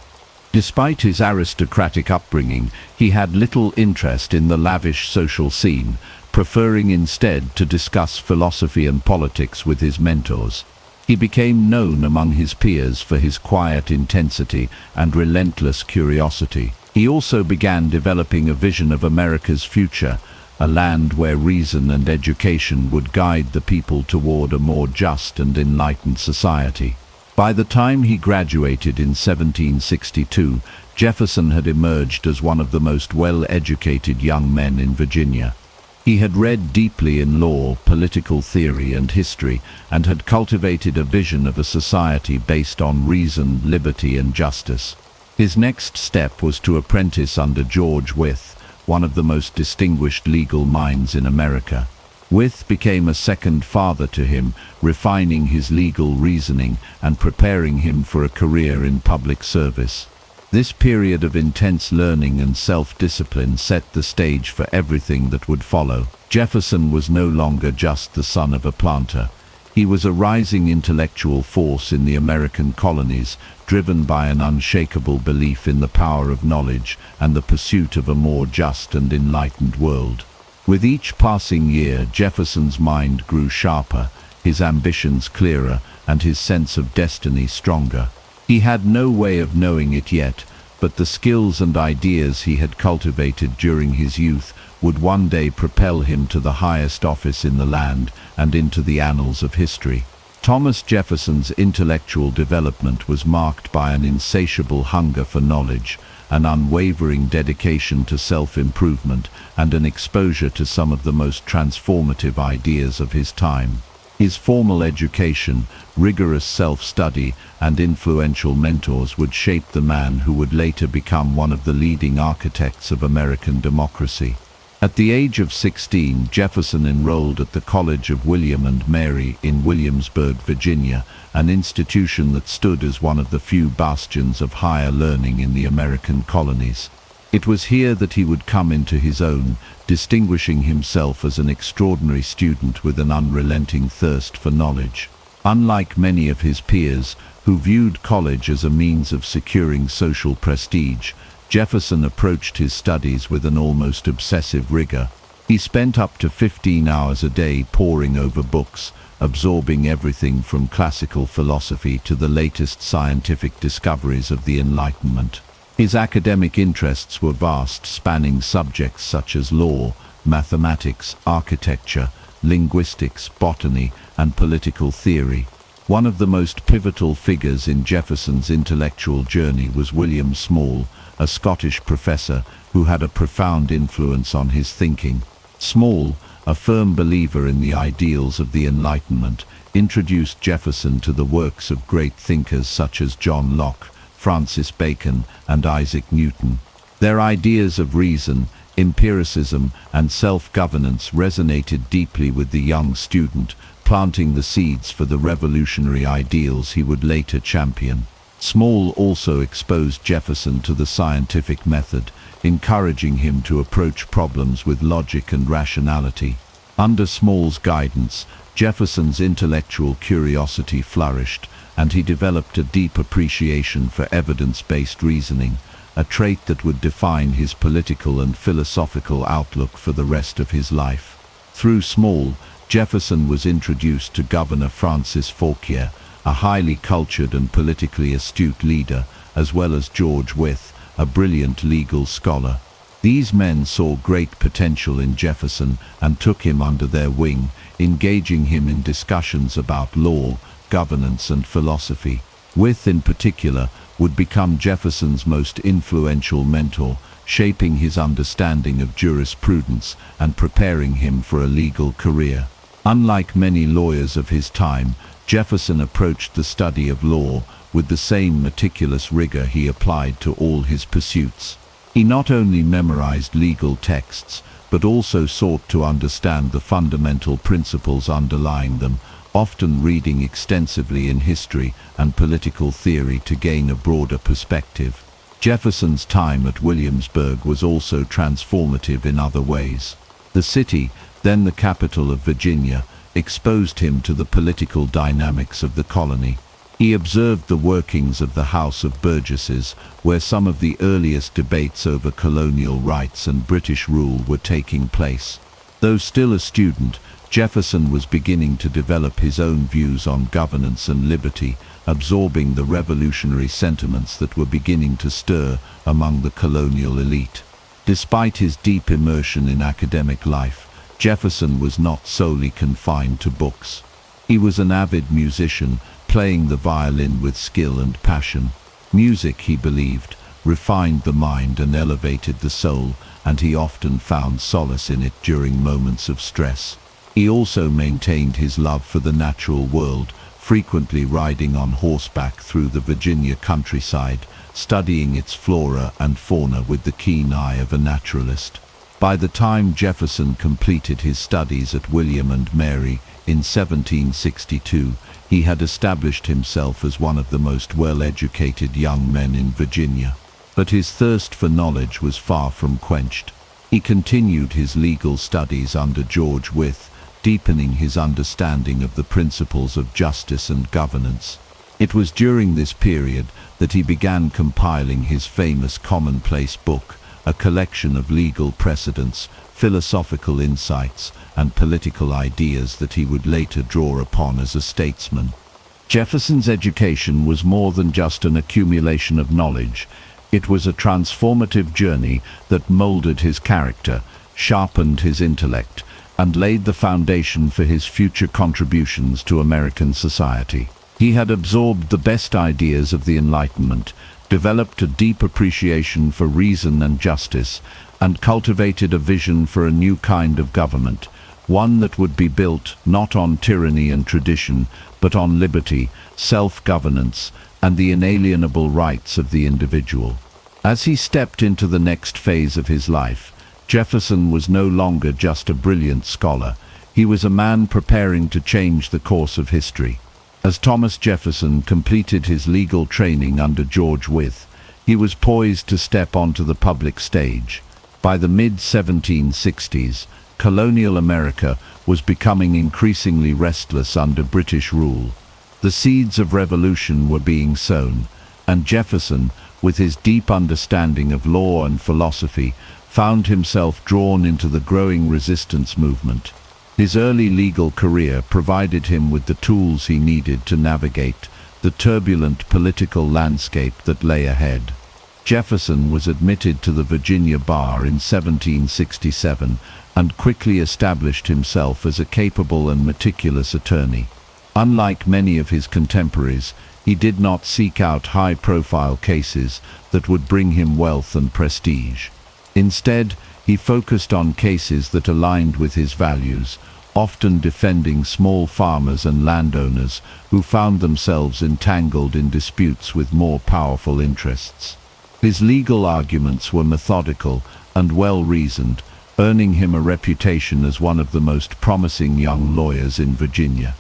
Despite his aristocratic upbringing, he had little interest in the lavish social scene, preferring instead to discuss philosophy and politics with his mentors. He became known among his peers for his quiet intensity and relentless curiosity. He also began developing a vision of America's future, a land where reason and education would guide the people toward a more just and enlightened society. By the time he graduated in 1762, Jefferson had emerged as one of the most well-educated young men in Virginia. He had read deeply in law, political theory, and history, and had cultivated a vision of a society based on reason, liberty, and justice. His next step was to apprentice under George Wythe, one of the most distinguished legal minds in America. Wythe became a second father to him, refining his legal reasoning and preparing him for a career in public service. This period of intense learning and self-discipline set the stage for everything that would follow. Jefferson was no longer just the son of a planter. He was a rising intellectual force in the American colonies, driven by an unshakable belief in the power of knowledge and the pursuit of a more just and enlightened world. With each passing year, Jefferson's mind grew sharper, his ambitions clearer, and his sense of destiny stronger. He had no way of knowing it yet, but the skills and ideas he had cultivated during his youth would one day propel him to the highest office in the land and into the annals of history. Thomas Jefferson's intellectual development was marked by an insatiable hunger for knowledge, an unwavering dedication to self-improvement, and an exposure to some of the most transformative ideas of his time. His formal education, rigorous self-study, and influential mentors would shape the man who would later become one of the leading architects of American democracy. At the age of 16, Jefferson enrolled at the College of William and Mary in Williamsburg, Virginia, an institution that stood as one of the few bastions of higher learning in the American colonies. It was here that he would come into his own, distinguishing himself as an extraordinary student with an unrelenting thirst for knowledge. Unlike many of his peers, who viewed college as a means of securing social prestige, Jefferson approached his studies with an almost obsessive rigor. He spent up to 15 hours a day poring over books, absorbing everything from classical philosophy to the latest scientific discoveries of the Enlightenment. His academic interests were vast, spanning subjects such as law, mathematics, architecture, linguistics, botany, and political theory. One of the most pivotal figures in Jefferson's intellectual journey was William Small, a Scottish professor who had a profound influence on his thinking. Small, a firm believer in the ideals of the Enlightenment, introduced Jefferson to the works of great thinkers such as John Locke, Francis Bacon, and Isaac Newton. Their ideas of reason, empiricism, and self-governance resonated deeply with the young student, planting the seeds for the revolutionary ideals he would later champion. Small also exposed Jefferson to the scientific method, encouraging him to approach problems with logic and rationality. Under Small's guidance, Jefferson's intellectual curiosity flourished, and he developed a deep appreciation for evidence-based reasoning, a trait that would define his political and philosophical outlook for the rest of his life. Through Small, Jefferson was introduced to Governor Francis Fauquier, a highly cultured and politically astute leader, as well as George Wythe, a brilliant legal scholar. These men saw great potential in Jefferson and took him under their wing, engaging him in discussions about law, governance and philosophy. Wythe in particular would become Jefferson's most influential mentor, shaping his understanding of jurisprudence and preparing him for a legal career. Unlike many lawyers of his time, Jefferson approached the study of law with the same meticulous rigor he applied to all his pursuits. He not only memorized legal texts, but also sought to understand the fundamental principles underlying them, often reading extensively in history and political theory to gain a broader perspective. Jefferson's time at Williamsburg was also transformative in other ways. The city, then the capital of Virginia, exposed him to the political dynamics of the colony. He observed the workings of the House of Burgesses, where some of the earliest debates over colonial rights and British rule were taking place. Though still a student, Jefferson was beginning to develop his own views on governance and liberty, absorbing the revolutionary sentiments that were beginning to stir among the colonial elite. Despite his deep immersion in academic life, Jefferson was not solely confined to books. He was an avid musician, playing the violin with skill and passion. Music, he believed, refined the mind and elevated the soul, and he often found solace in it during moments of stress. He also maintained his love for the natural world, frequently riding on horseback through the Virginia countryside, studying its flora and fauna with the keen eye of a naturalist. By the time Jefferson completed his studies at William and Mary in 1762, he had established himself as one of the most well-educated young men in Virginia. But his thirst for knowledge was far from quenched. He continued his legal studies under George Wythe, deepening his understanding of the principles of justice and governance. It was during this period that he began compiling his famous commonplace book, a collection of legal precedents, philosophical insights, and political ideas that he would later draw upon as a statesman. Jefferson's education was more than just an accumulation of knowledge. It was a transformative journey that molded his character, sharpened his intellect, and laid the foundation for his future contributions to American society. He had absorbed the best ideas of the Enlightenment, developed a deep appreciation for reason and justice, and cultivated a vision for a new kind of government, one that would be built not on tyranny and tradition, but on liberty, self-governance, and the inalienable rights of the individual. As he stepped into the next phase of his life, Jefferson was no longer just a brilliant scholar. He was a man preparing to change the course of history. As Thomas Jefferson completed his legal training under George Wythe, he was poised to step onto the public stage. By the mid-1760s, colonial America was becoming increasingly restless under British rule. The seeds of revolution were being sown, and Jefferson, with his deep understanding of law and philosophy, found himself drawn into the growing resistance movement. His early legal career provided him with the tools he needed to navigate the turbulent political landscape that lay ahead. Jefferson was admitted to the Virginia bar in 1767 and quickly established himself as a capable and meticulous attorney. Unlike many of his contemporaries, he did not seek out high-profile cases that would bring him wealth and prestige. Instead, he focused on cases that aligned with his values, often defending small farmers and landowners who found themselves entangled in disputes with more powerful interests. His legal arguments were methodical and well-reasoned, earning him a reputation as one of the most promising young lawyers in Virginia.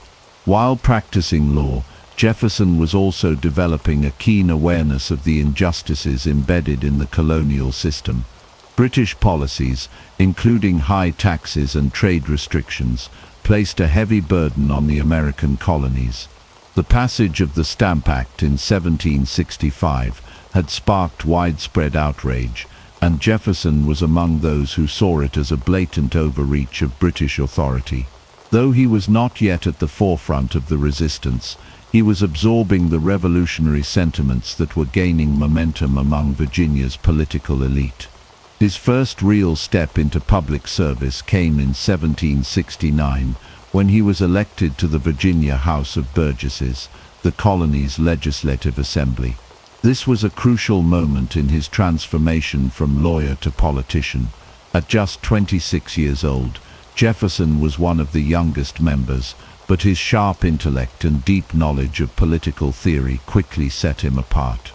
While practicing law, Jefferson was also developing a keen awareness of the injustices embedded in the colonial system. British policies, including high taxes and trade restrictions, placed a heavy burden on the American colonies. The passage of the Stamp Act in 1765 had sparked widespread outrage, and Jefferson was among those who saw it as a blatant overreach of British authority. Though he was not yet at the forefront of the resistance, he was absorbing the revolutionary sentiments that were gaining momentum among Virginia's political elite. His first real step into public service came in 1769, when he was elected to the Virginia House of Burgesses, the colony's legislative assembly. This was a crucial moment in his transformation from lawyer to politician. At just 26 years old, Jefferson was one of the youngest members, but his sharp intellect and deep knowledge of political theory quickly set him apart.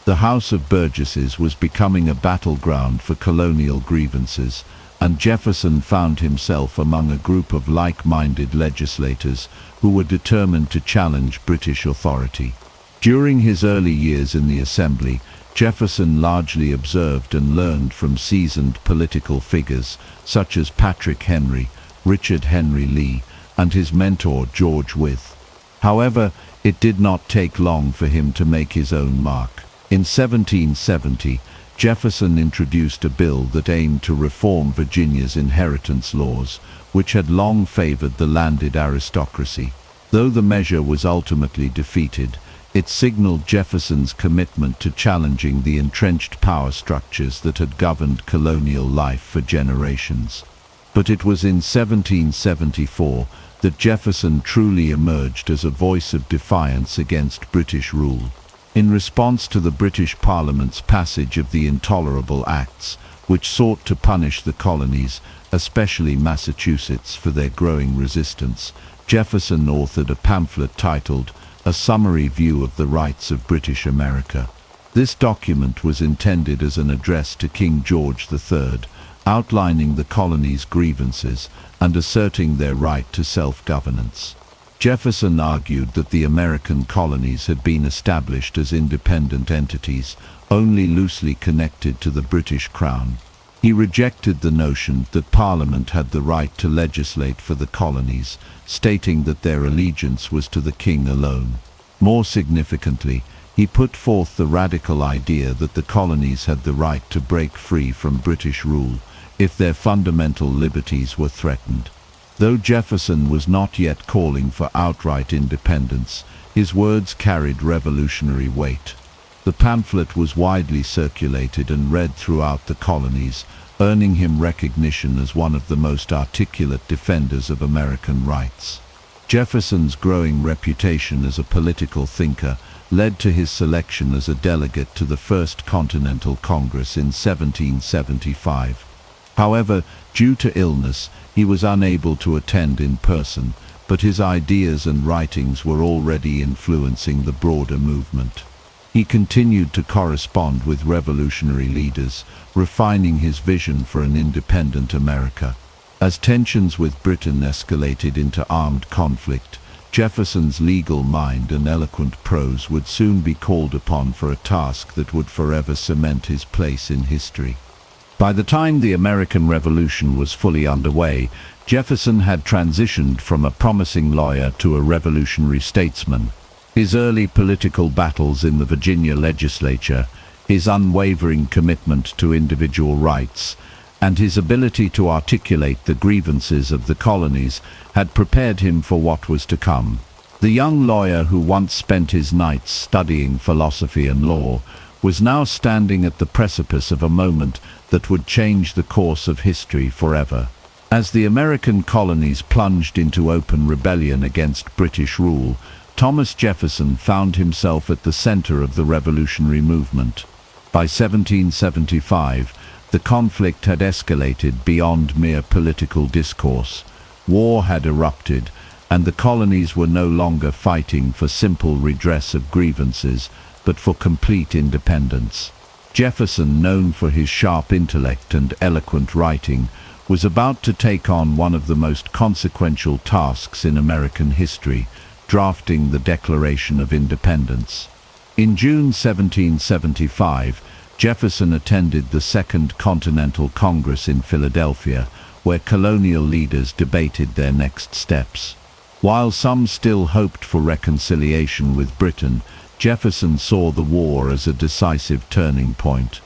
The House of Burgesses was becoming a battleground for colonial grievances, and Jefferson found himself among a group of like-minded legislators who were determined to challenge British authority. During his early years in the Assembly, Jefferson largely observed and learned from seasoned political figures such as Patrick Henry, Richard Henry Lee, and his mentor George Wythe. However, it did not take long for him to make his own mark. In 1770, Jefferson introduced a bill that aimed to reform Virginia's inheritance laws, which had long favored the landed aristocracy. Though the measure was ultimately defeated, it signaled Jefferson's commitment to challenging the entrenched power structures that had governed colonial life for generations. But it was in 1774 that Jefferson truly emerged as a voice of defiance against British rule. In response to the British Parliament's passage of the Intolerable Acts, which sought to punish the colonies, especially Massachusetts, for their growing resistance, Jefferson authored a pamphlet titled A Summary View of the Rights of British America. This document was intended as an address to King George III, outlining the colonies' grievances and asserting their right to self-governance. Jefferson argued that the American colonies had been established as independent entities, only loosely connected to the British Crown. He rejected the notion that Parliament had the right to legislate for the colonies, stating that their allegiance was to the king alone. More significantly, he put forth the radical idea that the colonies had the right to break free from British rule if their fundamental liberties were threatened. Though Jefferson was not yet calling for outright independence, his words carried revolutionary weight. The pamphlet was widely circulated and read throughout the colonies, earning him recognition as one of the most articulate defenders of American rights. Jefferson's growing reputation as a political thinker led to his selection as a delegate to the First Continental Congress in 1775. However, due to illness, he was unable to attend in person, but his ideas and writings were already influencing the broader movement. He continued to correspond with revolutionary leaders, refining his vision for an independent America. As tensions with Britain escalated into armed conflict, Jefferson's legal mind and eloquent prose would soon be called upon for a task that would forever cement his place in history. By the time the American Revolution was fully underway, Jefferson had transitioned from a promising lawyer to a revolutionary statesman. His early political battles in the Virginia legislature, his unwavering commitment to individual rights, and his ability to articulate the grievances of the colonies had prepared him for what was to come. The young lawyer who once spent his nights studying philosophy and law was now standing at the precipice of a moment that would change the course of history forever. As the American colonies plunged into open rebellion against British rule, Thomas Jefferson found himself at the center of the revolutionary movement. By 1775, the conflict had escalated beyond mere political discourse. War had erupted, and the colonies were no longer fighting for simple redress of grievances, but for complete independence. Jefferson, known for his sharp intellect and eloquent writing, was about to take on one of the most consequential tasks in American history, drafting the Declaration of Independence. In June 1775, Jefferson attended the Second Continental Congress in Philadelphia, where colonial leaders debated their next steps. While some still hoped for reconciliation with Britain, Jefferson saw the war as a decisive turning point.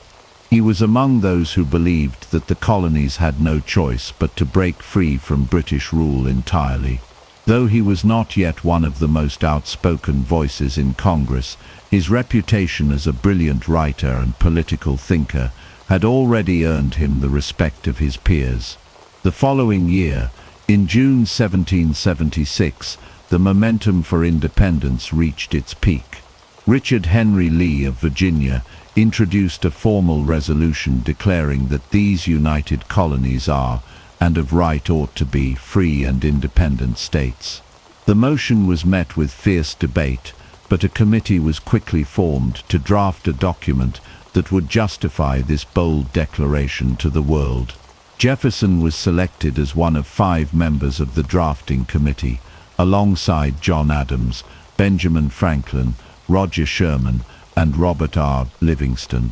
He was among those who believed that the colonies had no choice but to break free from British rule entirely. Though he was not yet one of the most outspoken voices in Congress, his reputation as a brilliant writer and political thinker had already earned him the respect of his peers. The following year, in June 1776, the momentum for independence reached its peak. Richard Henry Lee of Virginia introduced a formal resolution declaring that these united colonies are, and of right ought to be, free and independent states. The motion was met with fierce debate, but a committee was quickly formed to draft a document that would justify this bold declaration to the world. Jefferson was selected as one of 5 members of the drafting committee, alongside John Adams, Benjamin Franklin, Roger Sherman, and Robert R. Livingston.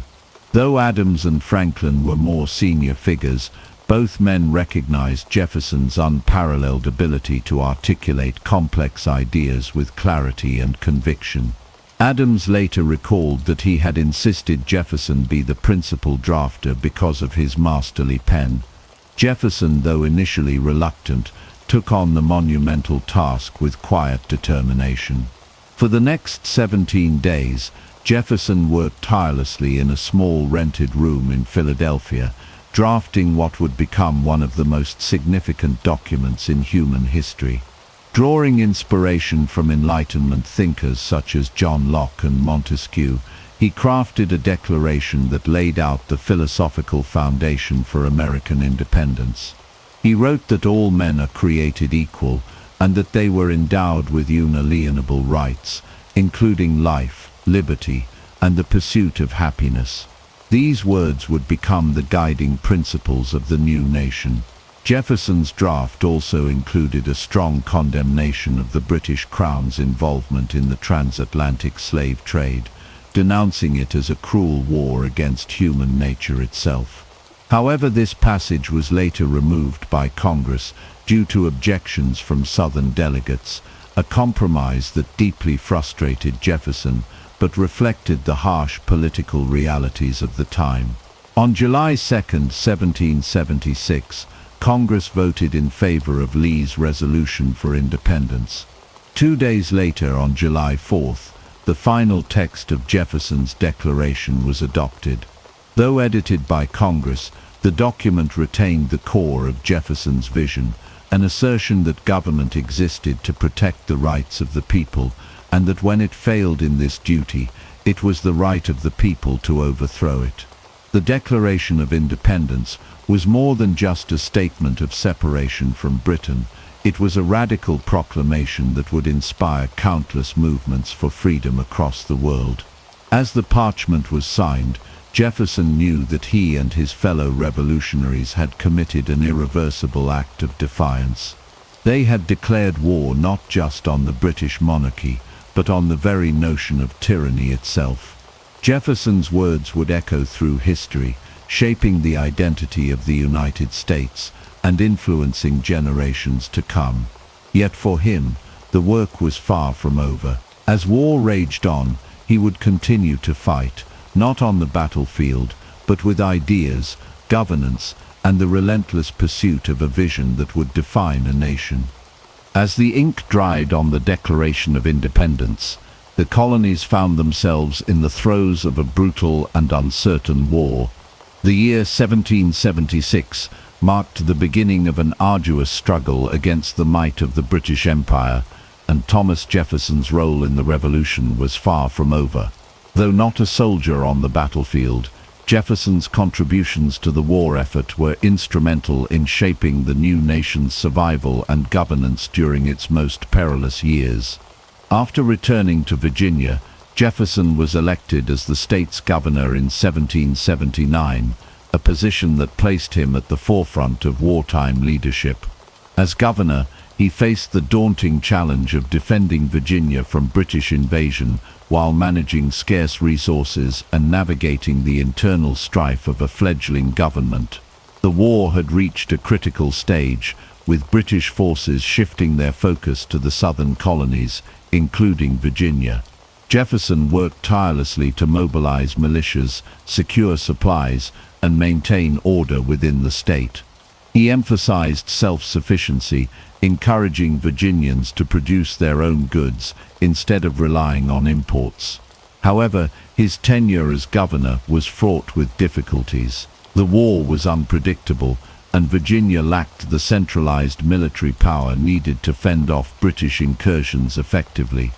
Though Adams and Franklin were more senior figures, both men recognized Jefferson's unparalleled ability to articulate complex ideas with clarity and conviction. Adams later recalled that he had insisted Jefferson be the principal drafter because of his masterly pen. Jefferson, though initially reluctant, took on the monumental task with quiet determination. For the next 17 days, Jefferson worked tirelessly in a small rented room in Philadelphia, drafting what would become one of the most significant documents in human history. Drawing inspiration from Enlightenment thinkers such as John Locke and Montesquieu, he crafted a declaration that laid out the philosophical foundation for American independence. He wrote that all men are created equal and that they were endowed with inalienable rights, including life, liberty, and the pursuit of happiness. These words would become the guiding principles of the new nation. Jefferson's draft also included a strong condemnation of the British Crown's involvement in the transatlantic slave trade, denouncing it as a cruel war against human nature itself. However, this passage was later removed by Congress due to objections from Southern delegates, a compromise that deeply frustrated Jefferson but reflected the harsh political realities of the time. On July 2, 1776, Congress voted in favor of Lee's resolution for independence. 2 days later, on July 4th, the final text of Jefferson's declaration was adopted. Though edited by Congress, the document retained the core of Jefferson's vision, an assertion that government existed to protect the rights of the people, and that when it failed in this duty, it was the right of the people to overthrow it. The Declaration of Independence was more than just a statement of separation from Britain. It was a radical proclamation that would inspire countless movements for freedom across the world. As the parchment was signed, Jefferson knew that he and his fellow revolutionaries had committed an irreversible act of defiance. They had declared war not just on the British monarchy, but on the very notion of tyranny itself. Jefferson's words would echo through history, shaping the identity of the United States and influencing generations to come. Yet for him, the work was far from over. As war raged on, he would continue to fight, not on the battlefield, but with ideas, governance, and the relentless pursuit of a vision that would define a nation. As the ink dried on the Declaration of Independence, the colonies found themselves in the throes of a brutal and uncertain war. The year 1776 marked the beginning of an arduous struggle against the might of the British Empire, and Thomas Jefferson's role in the Revolution was far from over. Though not a soldier on the battlefield, Jefferson's contributions to the war effort were instrumental in shaping the new nation's survival and governance during its most perilous years. After returning to Virginia, Jefferson was elected as the state's governor in 1779, a position that placed him at the forefront of wartime leadership. As governor, He faced the daunting challenge of defending Virginia from British invasion while managing scarce resources and navigating the internal strife of a fledgling government. The war had reached a critical stage, with British forces shifting their focus to the southern colonies, including Virginia. Jefferson worked tirelessly to mobilize militias, secure supplies, and maintain order within the state. He emphasized self-sufficiency, encouraging Virginians to produce their own goods instead of relying on imports. However, his tenure as governor was fraught with difficulties. The war was unpredictable, and Virginia lacked the centralized military power needed to fend off British incursions effectively.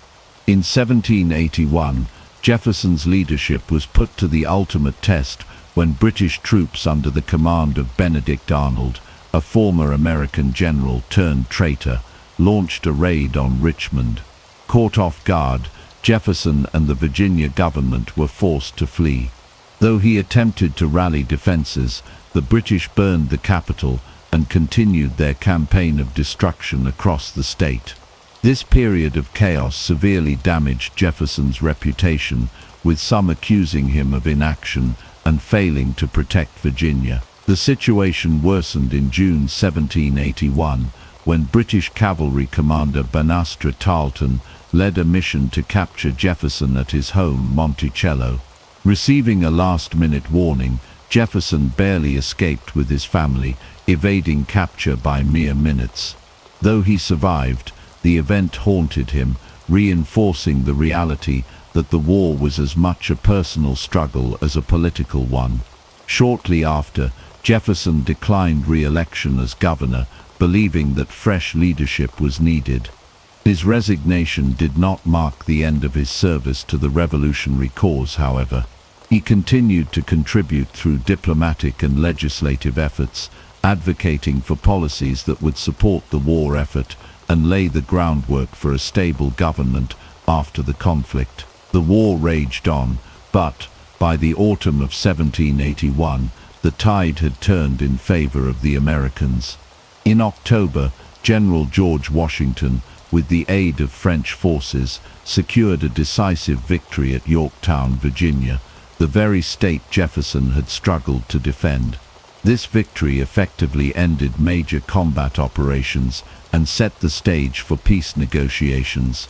In 1781, Jefferson's leadership was put to the ultimate test when British troops under the command of Benedict Arnold, a former American general turned traitor, launched a raid on Richmond. Caught off guard, Jefferson and the Virginia government were forced to flee. Though he attempted to rally defenses, the British burned the capital and continued their campaign of destruction across the state. This period of chaos severely damaged Jefferson's reputation, with some accusing him of inaction and failing to protect Virginia. The situation worsened in June 1781, when British cavalry commander Banastra Tarleton led a mission to capture Jefferson at his home Monticello. Receiving a last-minute warning, Jefferson barely escaped with his family, evading capture by mere minutes. Though he survived, the event haunted him, reinforcing the reality that the war was as much a personal struggle as a political one. Shortly after, Jefferson declined re-election as governor, believing that fresh leadership was needed. His resignation did not mark the end of his service to the revolutionary cause, however. He continued to contribute through diplomatic and legislative efforts, advocating for policies that would support the war effort and lay the groundwork for a stable government after the conflict. The war raged on, but by the autumn of 1781, the tide had turned in favor of the Americans. In October, General George Washington, with the aid of French forces, secured a decisive victory at Yorktown, Virginia, the very state Jefferson had struggled to defend. This victory effectively ended major combat operations and set the stage for peace negotiations.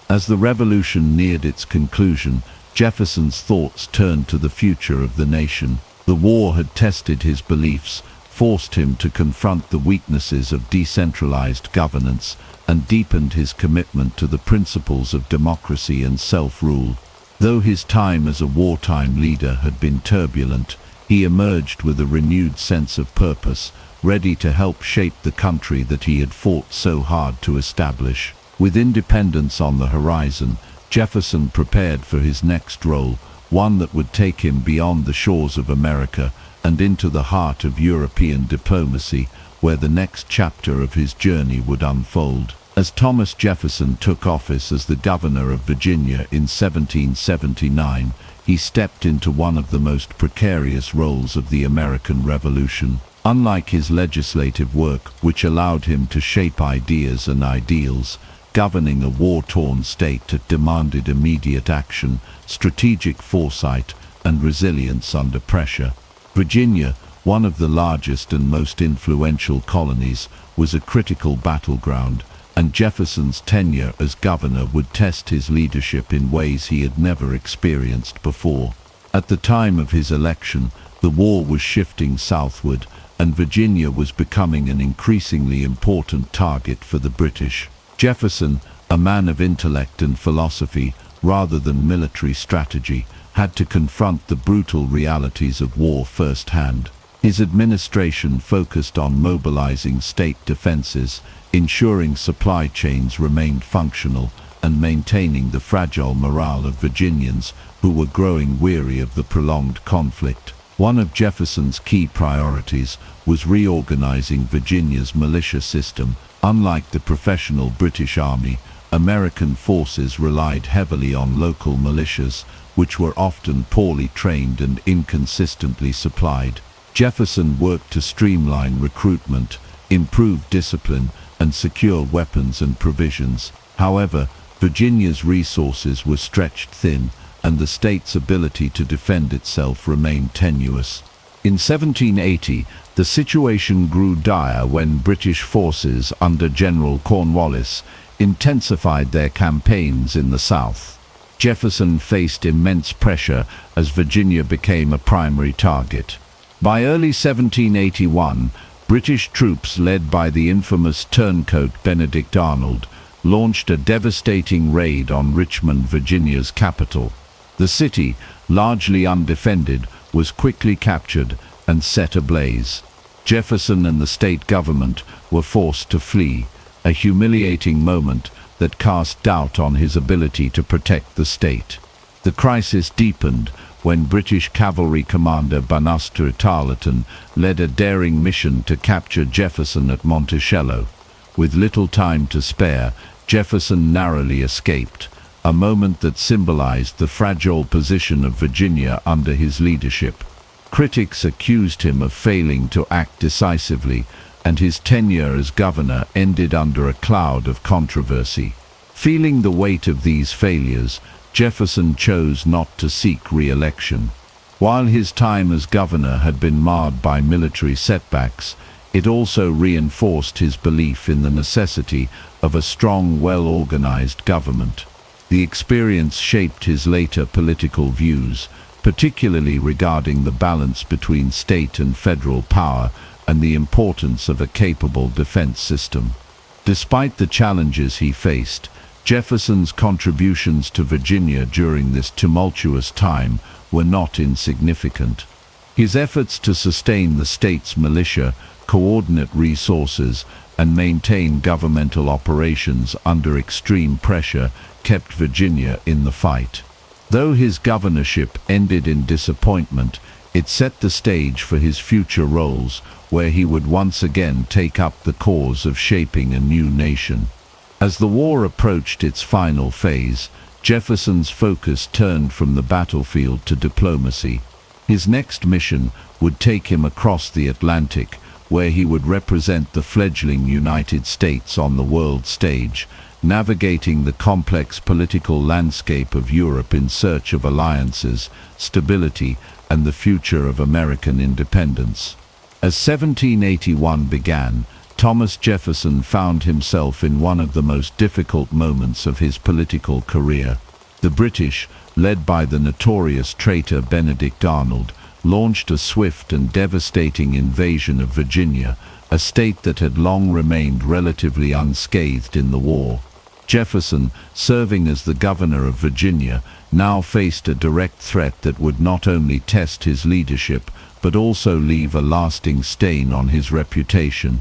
As the revolution neared its conclusion, Jefferson's thoughts turned to the future of the nation. The war had tested his beliefs, forced him to confront the weaknesses of decentralized governance, and deepened his commitment to the principles of democracy and self-rule. Though his time as a wartime leader had been turbulent, he emerged with a renewed sense of purpose, ready to help shape the country that he had fought so hard to establish. With independence on the horizon, Jefferson prepared for his next role, one that would take him beyond the shores of America and into the heart of European diplomacy, where the next chapter of his journey would unfold. As Thomas Jefferson took office as the governor of Virginia in 1779, he stepped into one of the most precarious roles of the American Revolution. Unlike his legislative work, which allowed him to shape ideas and ideals, governing a war-torn state that demanded immediate action, strategic foresight, and resilience under pressure. Virginia, one of the largest and most influential colonies, was a critical battleground, and Jefferson's tenure as governor would test his leadership in ways he had never experienced before. At the time of his election, the war was shifting southward, and Virginia was becoming an increasingly important target for the British. Jefferson, a man of intellect and philosophy rather than military strategy, had to confront the brutal realities of war firsthand. His administration focused on mobilizing state defenses, ensuring supply chains remained functional, and maintaining the fragile morale of Virginians who were growing weary of the prolonged conflict. One of Jefferson's key priorities was reorganizing Virginia's militia system. Unlike the professional British Army, American forces relied heavily on local militias, which were often poorly trained and inconsistently supplied. Jefferson worked to streamline recruitment, improve discipline, and secure weapons and provisions. However, Virginia's resources were stretched thin, and the state's ability to defend itself remained tenuous. In 1780, the situation grew dire when British forces under General Cornwallis intensified their campaigns in the South. Jefferson faced immense pressure as Virginia became a primary target. By early 1781, British troops led by the infamous turncoat Benedict Arnold launched a devastating raid on Richmond, Virginia's capital. The city, largely undefended, was quickly captured and set ablaze. Jefferson and the state government were forced to flee, a humiliating moment that cast doubt on his ability to protect the state. The crisis deepened when British cavalry commander Banastre Tarleton led a daring mission to capture Jefferson at Monticello. With little time to spare, Jefferson narrowly escaped, a moment that symbolized the fragile position of Virginia under his leadership. Critics accused him of failing to act decisively, and his tenure as governor ended under a cloud of controversy. Feeling the weight of these failures, Jefferson chose not to seek re-election. While his time as governor had been marred by military setbacks, it also reinforced his belief in the necessity of a strong, well-organized government. The experience shaped his later political views, particularly regarding the balance between state and federal power and the importance of a capable defense system. Despite the challenges he faced, Jefferson's contributions to Virginia during this tumultuous time were not insignificant. His efforts to sustain the state's militia, coordinate resources, and maintain governmental operations under extreme pressure kept Virginia in the fight. Though his governorship ended in disappointment, it set the stage for his future roles, where he would once again take up the cause of shaping a new nation. As the war approached its final phase, Jefferson's focus turned from the battlefield to diplomacy. His next mission would take him across the Atlantic, where he would represent the fledgling United States on the world stage, navigating the complex political landscape of Europe in search of alliances, stability, and the future of American independence. As 1781 began, Thomas Jefferson found himself in one of the most difficult moments of his political career. The British, led by the notorious traitor Benedict Arnold, launched a swift and devastating invasion of Virginia, a state that had long remained relatively unscathed in the war. Jefferson, serving as the governor of Virginia, now faced a direct threat that would not only test his leadership, but also leave a lasting stain on his reputation.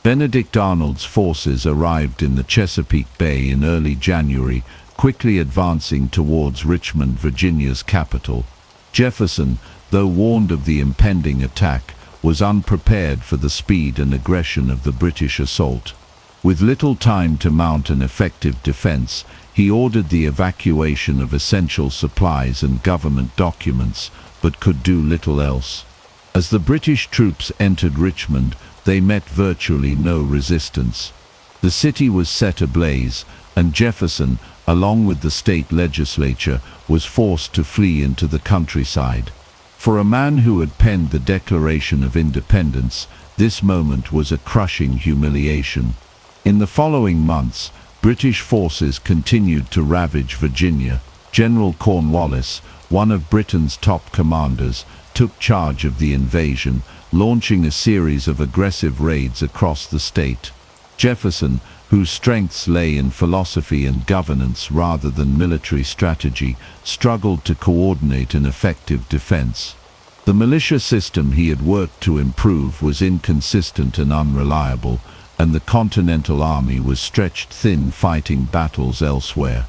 Benedict Arnold's forces arrived in the Chesapeake Bay in early January, quickly advancing towards Richmond, Virginia's capital. Jefferson, though warned of the impending attack, was unprepared for the speed and aggression of the British assault. With little time to mount an effective defense, he ordered the evacuation of essential supplies and government documents, but could do little else. As the British troops entered Richmond, they met virtually no resistance. The city was set ablaze, and Jefferson, along with the state legislature, was forced to flee into the countryside. For a man who had penned the Declaration of Independence, this moment was a crushing humiliation. In the following months, British forces continued to ravage Virginia. General Cornwallis, one of Britain's top commanders, took charge of the invasion, launching a series of aggressive raids across the state. Jefferson, whose strengths lay in philosophy and governance rather than military strategy, struggled to coordinate an effective defense. The militia system he had worked to improve was inconsistent and unreliable, and the Continental Army was stretched thin fighting battles elsewhere.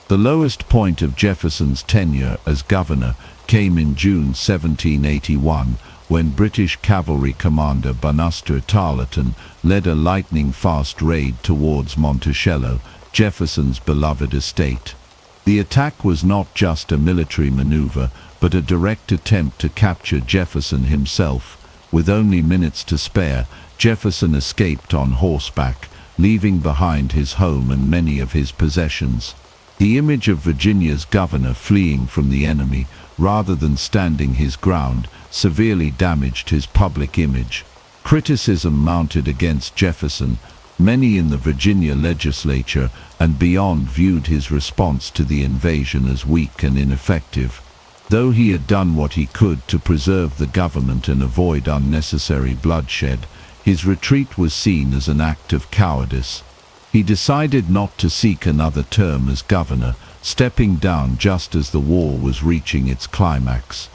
The lowest point of Jefferson's tenure as governor came in June 1781, when British cavalry commander Banastre Tarleton led a lightning-fast raid towards Monticello, Jefferson's beloved estate. The attack was not just a military maneuver, but a direct attempt to capture Jefferson himself. With only minutes to spare, Jefferson escaped on horseback, leaving behind his home and many of his possessions. The image of Virginia's governor fleeing from the enemy rather than standing his ground severely damaged his public image. Criticism mounted against Jefferson. Many in the Virginia legislature and beyond viewed his response to the invasion as weak and ineffective. Though he had done what he could to preserve the government and avoid unnecessary bloodshed, his retreat was seen as an act of cowardice. He decided not to seek another term as governor, stepping down just as the war was reaching its climax.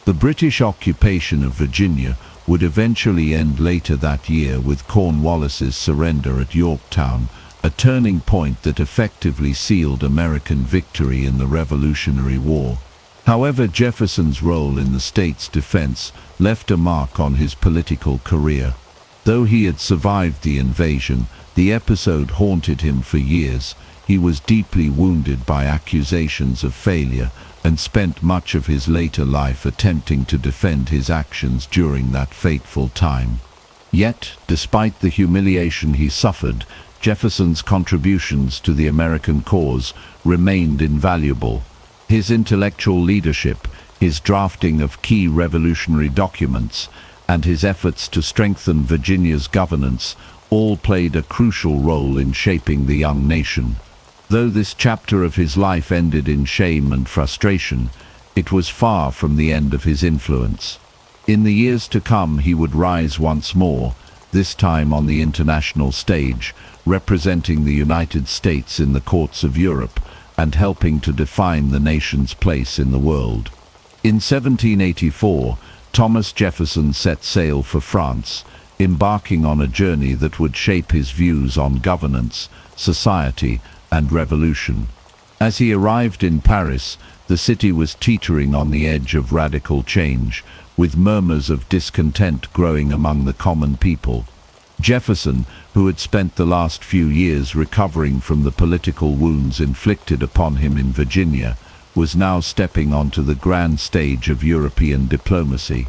The British occupation of Virginia would eventually end later that year with Cornwallis's surrender at Yorktown, a turning point that effectively sealed American victory in the Revolutionary War. However, Jefferson's role in the state's defense left a mark on his political career. Though he had survived the invasion, the episode haunted him for years. He was deeply wounded by accusations of failure and spent much of his later life attempting to defend his actions during that fateful time. Yet, despite the humiliation he suffered, Jefferson's contributions to the American cause remained invaluable. His intellectual leadership, his drafting of key revolutionary documents, and his efforts to strengthen Virginia's governance all played a crucial role in shaping the young nation. Though this chapter of his life ended in shame and frustration, it was far from the end of his influence. In the years to come he would rise once more, this time on the international stage, representing the United States in the courts of Europe and helping to define the nation's place in the world. In 1784, Thomas Jefferson set sail for France, embarking on a journey that would shape his views on governance, society, and revolution. As he arrived in Paris, the city was teetering on the edge of radical change, with murmurs of discontent growing among the common people. Jefferson, who had spent the last few years recovering from the political wounds inflicted upon him in Virginia, was now stepping onto the grand stage of European diplomacy.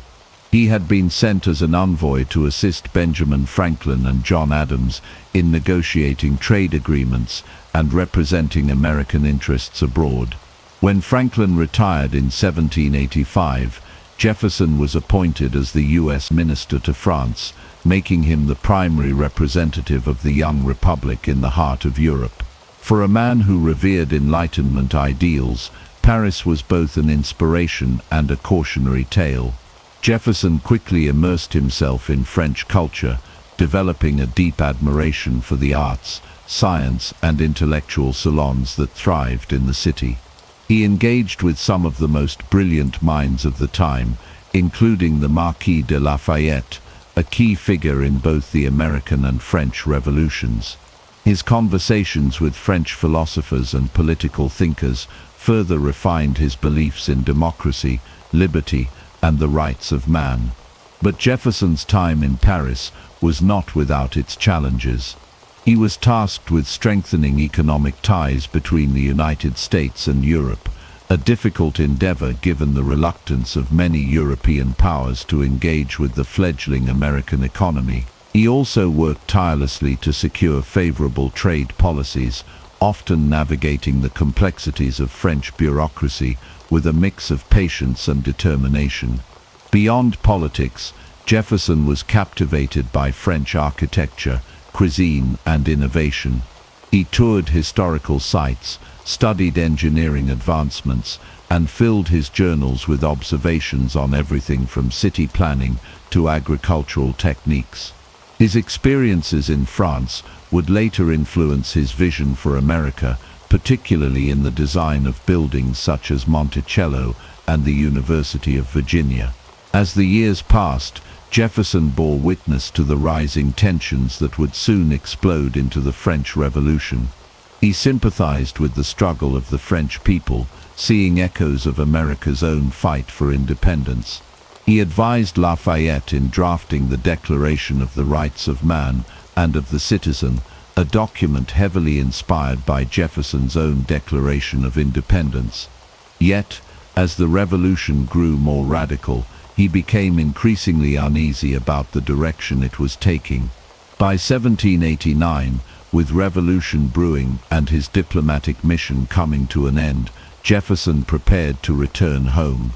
He had been sent as an envoy to assist Benjamin Franklin and John Adams in negotiating trade agreements and representing American interests abroad. When Franklin retired in 1785, Jefferson was appointed as the U.S. Minister to France, making him the primary representative of the young republic in the heart of Europe. For a man who revered Enlightenment ideals, Paris was both an inspiration and a cautionary tale. Jefferson quickly immersed himself in French culture, developing a deep admiration for the arts, science, and intellectual salons that thrived in the city. He engaged with some of the most brilliant minds of the time, including the Marquis de Lafayette, a key figure in both the American and French revolutions. His conversations with French philosophers and political thinkers further refined his beliefs in democracy, liberty, and the rights of man. But Jefferson's time in Paris was not without its challenges. He was tasked with strengthening economic ties between the United States and Europe, a difficult endeavor given the reluctance of many European powers to engage with the fledgling American economy. He also worked tirelessly to secure favorable trade policies, often navigating the complexities of French bureaucracy with a mix of patience and determination. Beyond politics, Jefferson was captivated by French architecture, cuisine, and innovation. He toured historical sites, studied engineering advancements, and filled his journals with observations on everything from city planning to agricultural techniques. His experiences in France would later influence his vision for America, particularly in the design of buildings such as Monticello and the University of Virginia. As the years passed, Jefferson bore witness to the rising tensions that would soon explode into the French Revolution. He sympathized with the struggle of the French people, seeing echoes of America's own fight for independence. He advised Lafayette in drafting the Declaration of the Rights of Man and of the Citizen, a document heavily inspired by Jefferson's own Declaration of Independence. Yet, as the revolution grew more radical, he became increasingly uneasy about the direction it was taking. By 1789, With revolution brewing and his diplomatic mission coming to an end, Jefferson prepared to return home.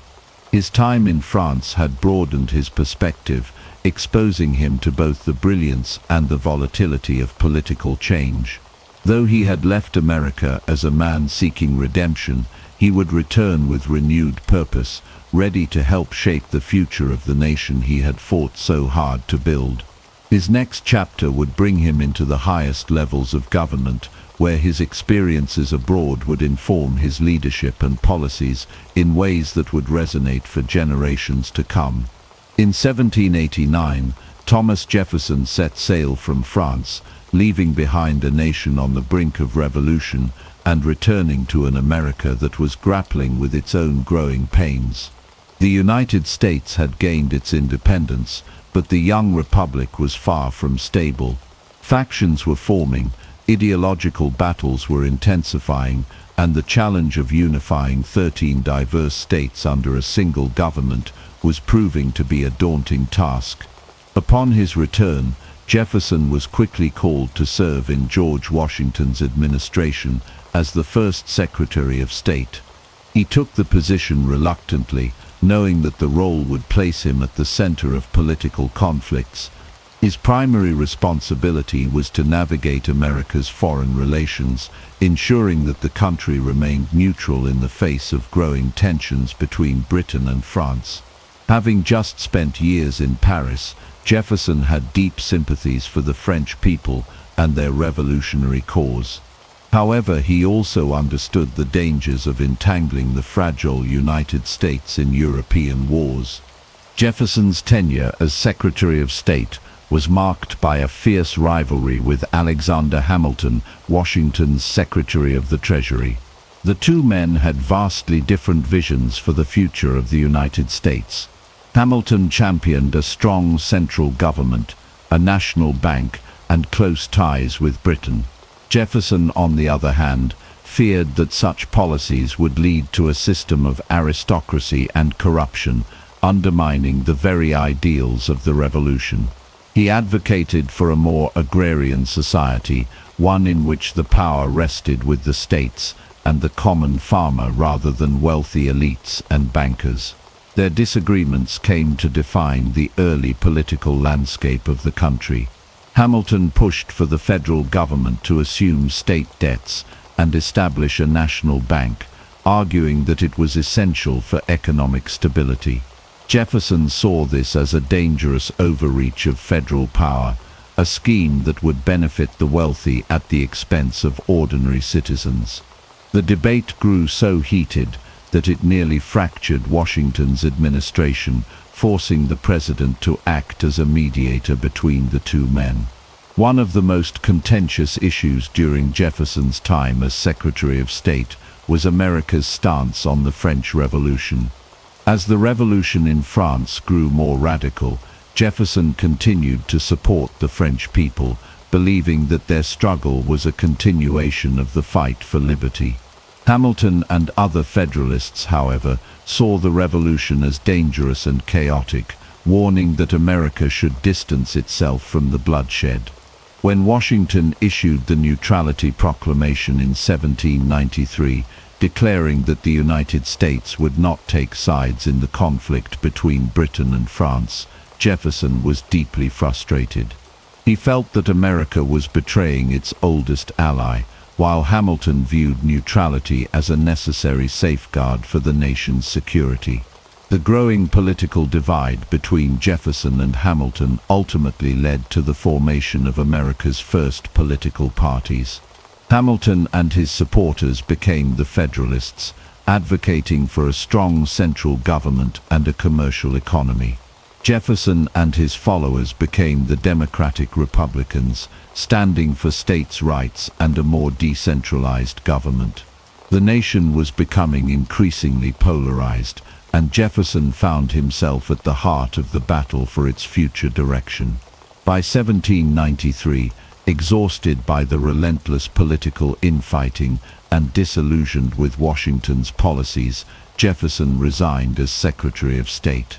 His time in France had broadened his perspective, exposing him to both the brilliance and the volatility of political change. Though he had left America as a man seeking redemption, he would return with renewed purpose, ready to help shape the future of the nation he had fought so hard to build. His next chapter would bring him into the highest levels of government, where his experiences abroad would inform his leadership and policies in ways that would resonate for generations to come. In 1789, Thomas Jefferson set sail from France, leaving behind a nation on the brink of revolution and returning to an America that was grappling with its own growing pains. The United States had gained its independence, but the young republic was far from stable. Factions were forming, ideological battles were intensifying, and the challenge of unifying 13 diverse states under a single government was proving to be a daunting task. Upon his return, Jefferson was quickly called to serve in George Washington's administration as the first Secretary of State. He took the position reluctantly, knowing that the role would place him at the center of political conflicts. His primary responsibility was to navigate America's foreign relations, ensuring that the country remained neutral in the face of growing tensions between Britain and France. Having just spent years in Paris, Jefferson had deep sympathies for the French people and their revolutionary cause. However, he also understood the dangers of entangling the fragile United States in European wars. Jefferson's tenure as Secretary of State was marked by a fierce rivalry with Alexander Hamilton, Washington's Secretary of the Treasury. The two men had vastly different visions for the future of the United States. Hamilton championed a strong central government, a national bank, and close ties with Britain. Jefferson, on the other hand, feared that such policies would lead to a system of aristocracy and corruption, undermining the very ideals of the Revolution. He advocated for a more agrarian society, one in which the power rested with the states and the common farmer rather than wealthy elites and bankers. Their disagreements came to define the early political landscape of the country. Hamilton pushed for the federal government to assume state debts and establish a national bank, arguing that it was essential for economic stability. Jefferson saw this as a dangerous overreach of federal power, a scheme that would benefit the wealthy at the expense of ordinary citizens. The debate grew so heated that it nearly fractured Washington's administration, forcing the president to act as a mediator between the two men. One of the most contentious issues during Jefferson's time as Secretary of State was America's stance on the French Revolution. As the revolution in France grew more radical, Jefferson continued to support the French people, believing that their struggle was a continuation of the fight for liberty. Hamilton and other Federalists, however, saw the revolution as dangerous and chaotic, warning that America should distance itself from the bloodshed. When Washington issued the Neutrality Proclamation in 1793, declaring that the United States would not take sides in the conflict between Britain and France, Jefferson was deeply frustrated. He felt that America was betraying its oldest ally, while Hamilton viewed neutrality as a necessary safeguard for the nation's security. The growing political divide between Jefferson and Hamilton ultimately led to the formation of America's first political parties. Hamilton and his supporters became the Federalists, advocating for a strong central government and a commercial economy. Jefferson and his followers became the Democratic Republicans, standing for states' rights and a more decentralized government. The nation was becoming increasingly polarized, and Jefferson found himself at the heart of the battle for its future direction. By 1793, exhausted by the relentless political infighting and disillusioned with Washington's policies, Jefferson resigned as Secretary of State.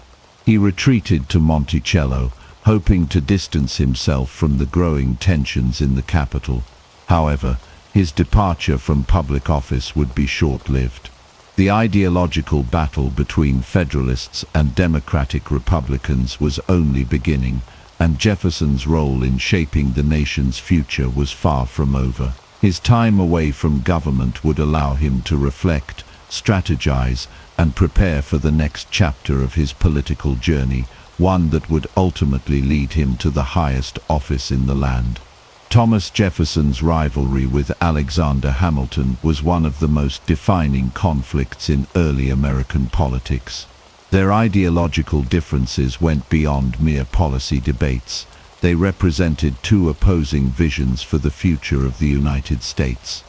He retreated to Monticello, hoping to distance himself from the growing tensions in the capital. However, his departure from public office would be short-lived. The ideological battle between Federalists and Democratic Republicans was only beginning, and Jefferson's role in shaping the nation's future was far from over. His time away from government would allow him to reflect, strategize, and prepare for the next chapter of his political journey, one that would ultimately lead him to the highest office in the land. Thomas Jefferson's rivalry with Alexander Hamilton was one of the most defining conflicts in early American politics. Their ideological differences went beyond mere policy debates. They represented two opposing visions for the future of the United States.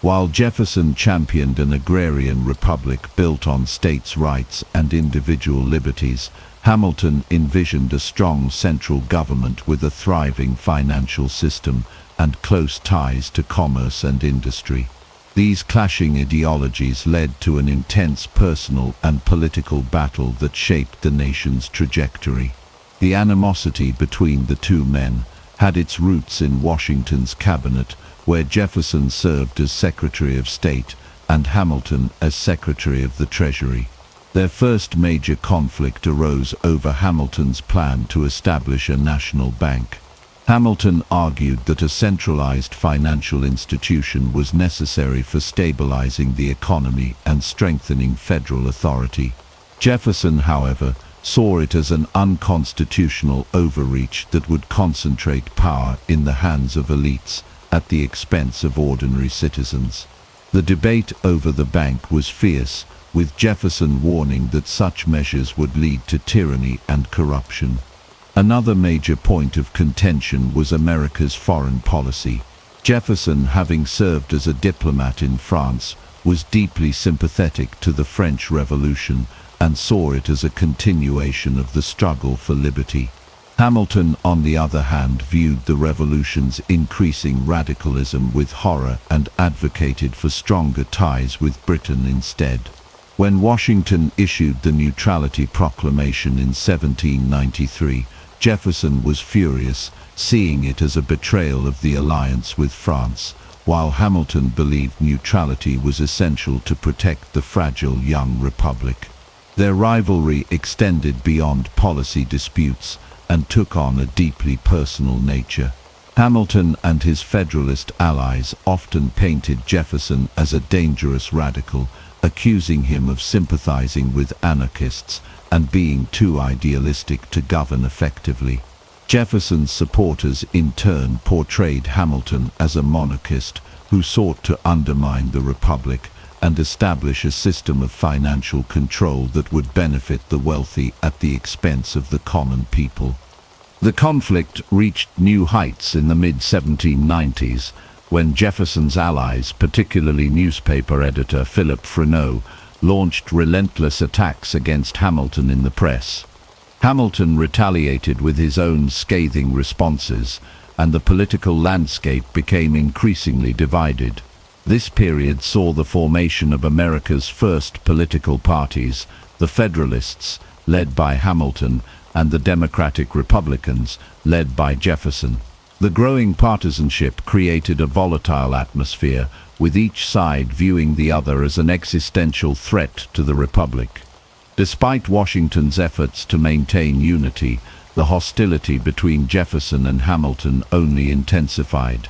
While Jefferson championed an agrarian republic built on states' rights and individual liberties, Hamilton envisioned a strong central government with a thriving financial system and close ties to commerce and industry. These clashing ideologies led to an intense personal and political battle that shaped the nation's trajectory. The animosity between the two men had its roots in Washington's cabinet, where Jefferson served as Secretary of State and Hamilton as Secretary of the Treasury. Their first major conflict arose over Hamilton's plan to establish a national bank. Hamilton argued that a centralized financial institution was necessary for stabilizing the economy and strengthening federal authority. Jefferson, however, saw it as an unconstitutional overreach that would concentrate power in the hands of elites at the expense of ordinary citizens. The debate over the bank was fierce, with Jefferson warning that such measures would lead to tyranny and corruption. Another major point of contention was America's foreign policy. Jefferson, having served as a diplomat in France, was deeply sympathetic to the French Revolution and saw it as a continuation of the struggle for liberty. Hamilton, on the other hand, viewed the revolution's increasing radicalism with horror and advocated for stronger ties with Britain instead. When Washington issued the Neutrality Proclamation in 1793, Jefferson was furious, seeing it as a betrayal of the alliance with France, while Hamilton believed neutrality was essential to protect the fragile young republic. Their rivalry extended beyond policy disputes and took on a deeply personal nature. Hamilton and his Federalist allies often painted Jefferson as a dangerous radical, accusing him of sympathizing with anarchists and being too idealistic to govern effectively. Jefferson's supporters in turn portrayed Hamilton as a monarchist who sought to undermine the republic and establish a system of financial control that would benefit the wealthy at the expense of the common people. The conflict reached new heights in the mid-1790s when Jefferson's allies, particularly newspaper editor Philip Freneau, launched relentless attacks against Hamilton in the press. Hamilton retaliated with his own scathing responses, and the political landscape became increasingly divided. This period saw the formation of America's first political parties, the Federalists, led by Hamilton, and the Democratic Republicans, led by Jefferson. The growing partisanship created a volatile atmosphere, with each side viewing the other as an existential threat to the Republic. Despite Washington's efforts to maintain unity, the hostility between Jefferson and Hamilton only intensified.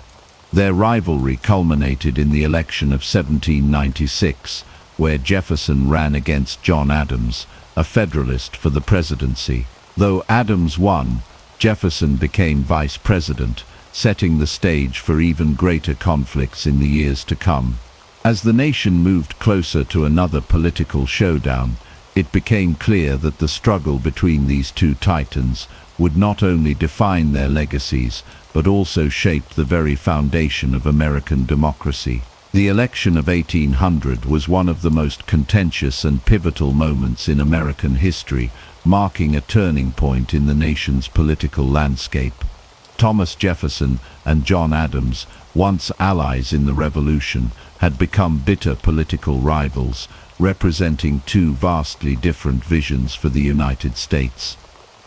Their rivalry culminated in the election of 1796, where Jefferson ran against John Adams, a Federalist, for the presidency. Though Adams won, Jefferson became vice president, setting the stage for even greater conflicts in the years to come. As the nation moved closer to another political showdown, it became clear that the struggle between these two titans would not only define their legacies, but also shape the very foundation of American democracy. The election of 1800 was one of the most contentious and pivotal moments in American history, marking a turning point in the nation's political landscape. Thomas Jefferson and John Adams, once allies in the Revolution, had become bitter political rivals, representing two vastly different visions for the United States.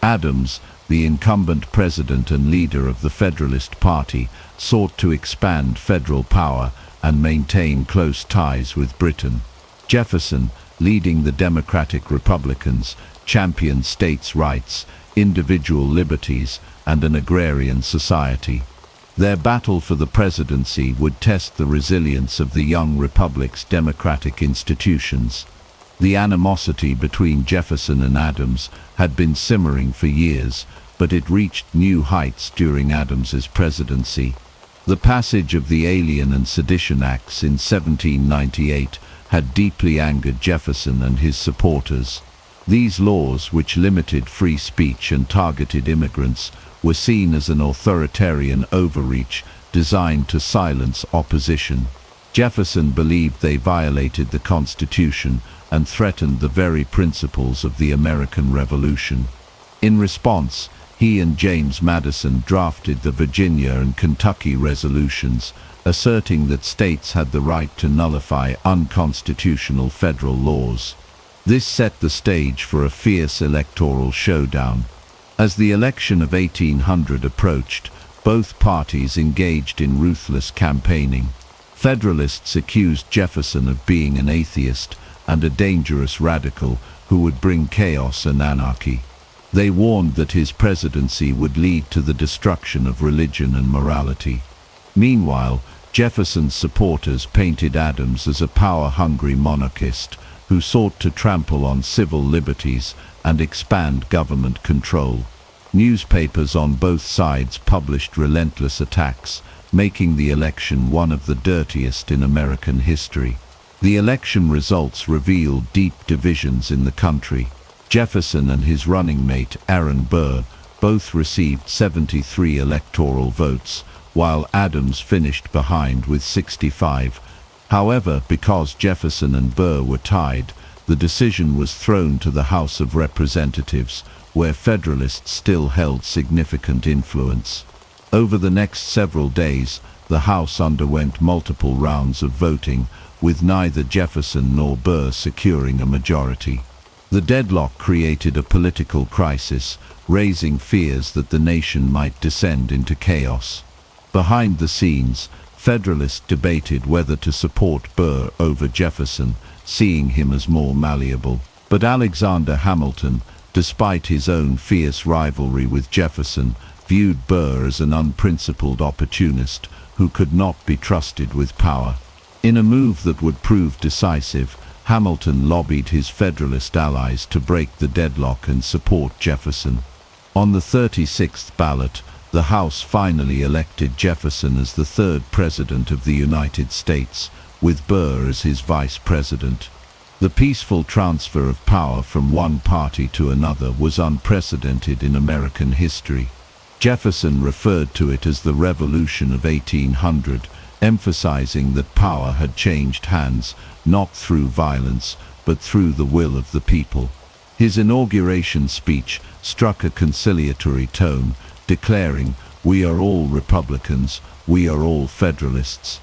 Adams, the incumbent president and leader of the Federalist Party, sought to expand federal power and maintain close ties with Britain. Jefferson, leading the Democratic Republicans, championed states' rights, individual liberties, and an agrarian society. Their battle for the presidency would test the resilience of the young republic's democratic institutions. The animosity between Jefferson and Adams had been simmering for years, but it reached new heights during Adams's presidency. The passage of the Alien and Sedition Acts in 1798 had deeply angered Jefferson and his supporters. These laws, which limited free speech and targeted immigrants, were seen as an authoritarian overreach designed to silence opposition. Jefferson believed they violated the Constitution and threatened the very principles of the American Revolution. In response, he and James Madison drafted the Virginia and Kentucky resolutions, asserting that states had the right to nullify unconstitutional federal laws. This set the stage for a fierce electoral showdown. As the election of 1800 approached, both parties engaged in ruthless campaigning. Federalists accused Jefferson of being an atheist and a dangerous radical who would bring chaos and anarchy. They warned that his presidency would lead to the destruction of religion and morality. Meanwhile, Jefferson's supporters painted Adams as a power-hungry monarchist who sought to trample on civil liberties and expand government control. Newspapers on both sides published relentless attacks, making the election one of the dirtiest in American history. The election results revealed deep divisions in the country. Jefferson and his running mate Aaron Burr both received 73 electoral votes, while Adams finished behind with 65. However, because Jefferson and Burr were tied, the decision was thrown to the House of Representatives, where Federalists still held significant influence. Over the next several days, the House underwent multiple rounds of voting, with neither Jefferson nor Burr securing a majority. The deadlock created a political crisis, raising fears that the nation might descend into chaos. Behind the scenes, Federalists debated whether to support Burr over Jefferson, seeing him as more malleable. But Alexander Hamilton, despite his own fierce rivalry with Jefferson, viewed Burr as an unprincipled opportunist who could not be trusted with power. In a move that would prove decisive, Hamilton lobbied his Federalist allies to break the deadlock and support Jefferson. On the 36th ballot, the House finally elected Jefferson as the third President of the United States, with Burr as his Vice President. The peaceful transfer of power from one party to another was unprecedented in American history. Jefferson referred to it as the Revolution of 1800, emphasizing that power had changed hands, not through violence, but through the will of the people. His inauguration speech struck a conciliatory tone, declaring, "We are all Republicans, we are all Federalists."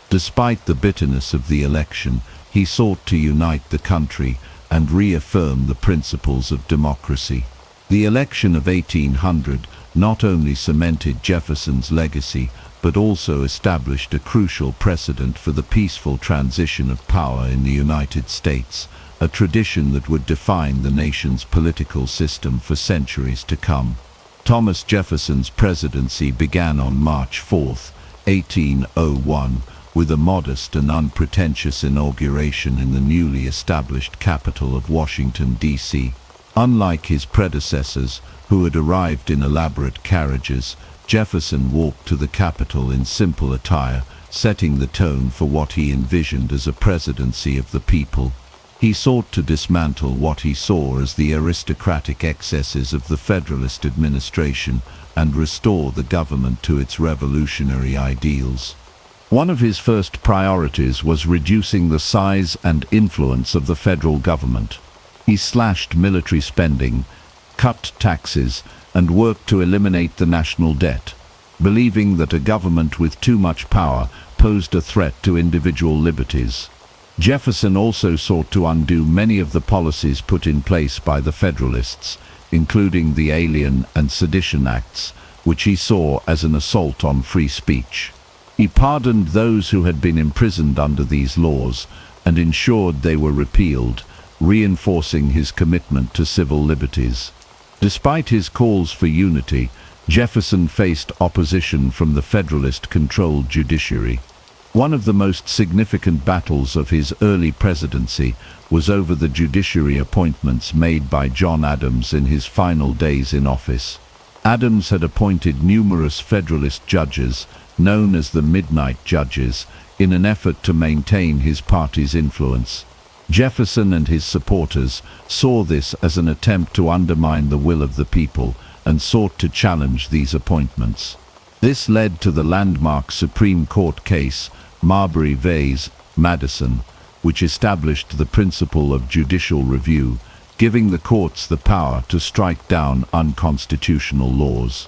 Despite the bitterness of the election, he sought to unite the country and reaffirm the principles of democracy. The election of 1800 not only cemented Jefferson's legacy, but also established a crucial precedent for the peaceful transition of power in the United States, a tradition that would define the nation's political system for centuries to come. Thomas Jefferson's presidency began on March 4, 1801, with a modest and unpretentious inauguration in the newly established capital of Washington, D.C. Unlike his predecessors, who had arrived in elaborate carriages, Jefferson walked to the Capitol in simple attire, setting the tone for what he envisioned as a presidency of the people. He sought to dismantle what he saw as the aristocratic excesses of the Federalist administration and restore the government to its revolutionary ideals. One of his first priorities was reducing the size and influence of the federal government. He slashed military spending, cut taxes, and worked to eliminate the national debt, believing that a government with too much power posed a threat to individual liberties. Jefferson also sought to undo many of the policies put in place by the Federalists, including the Alien and Sedition Acts, which he saw as an assault on free speech. He pardoned those who had been imprisoned under these laws and ensured they were repealed, reinforcing his commitment to civil liberties. Despite his calls for unity, Jefferson faced opposition from the Federalist-controlled judiciary. One of the most significant battles of his early presidency was over the judiciary appointments made by John Adams in his final days in office. Adams had appointed numerous Federalist judges, known as the Midnight Judges, in an effort to maintain his party's influence. Jefferson and his supporters saw this as an attempt to undermine the will of the people and sought to challenge these appointments. This led to the landmark Supreme Court case, Marbury vs. Madison, which established the principle of judicial review, giving the courts the power to strike down unconstitutional laws.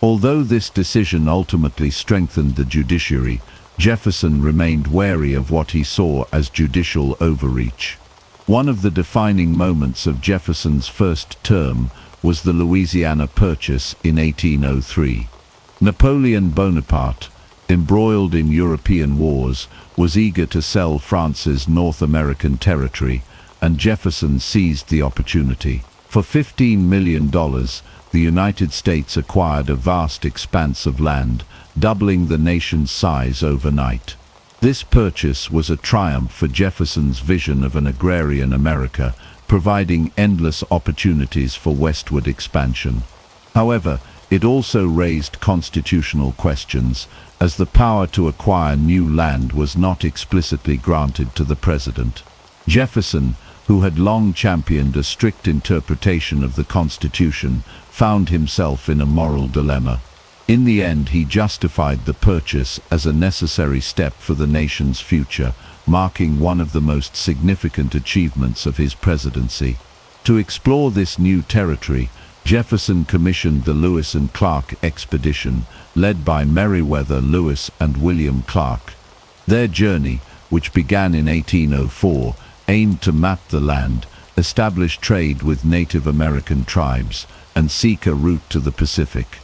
Although this decision ultimately strengthened the judiciary, Jefferson remained wary of what he saw as judicial overreach. One of the defining moments of Jefferson's first term was the Louisiana Purchase in 1803. Napoleon Bonaparte, embroiled in European wars, was eager to sell France's North American territory, and Jefferson seized the opportunity. For $15 million, the United States acquired a vast expanse of land, doubling the nation's size overnight. This purchase was a triumph for Jefferson's vision of an agrarian America, providing endless opportunities for westward expansion. However, it also raised constitutional questions, as the power to acquire new land was not explicitly granted to the president. Jefferson, who had long championed a strict interpretation of the Constitution, found himself in a moral dilemma. In the end, he justified the purchase as a necessary step for the nation's future, marking one of the most significant achievements of his presidency. To explore this new territory, Jefferson commissioned the Lewis and Clark expedition, led by Meriwether Lewis and William Clark. Their journey, which began in 1804, aimed to map the land, establish trade with Native American tribes, and seek a route to the Pacific.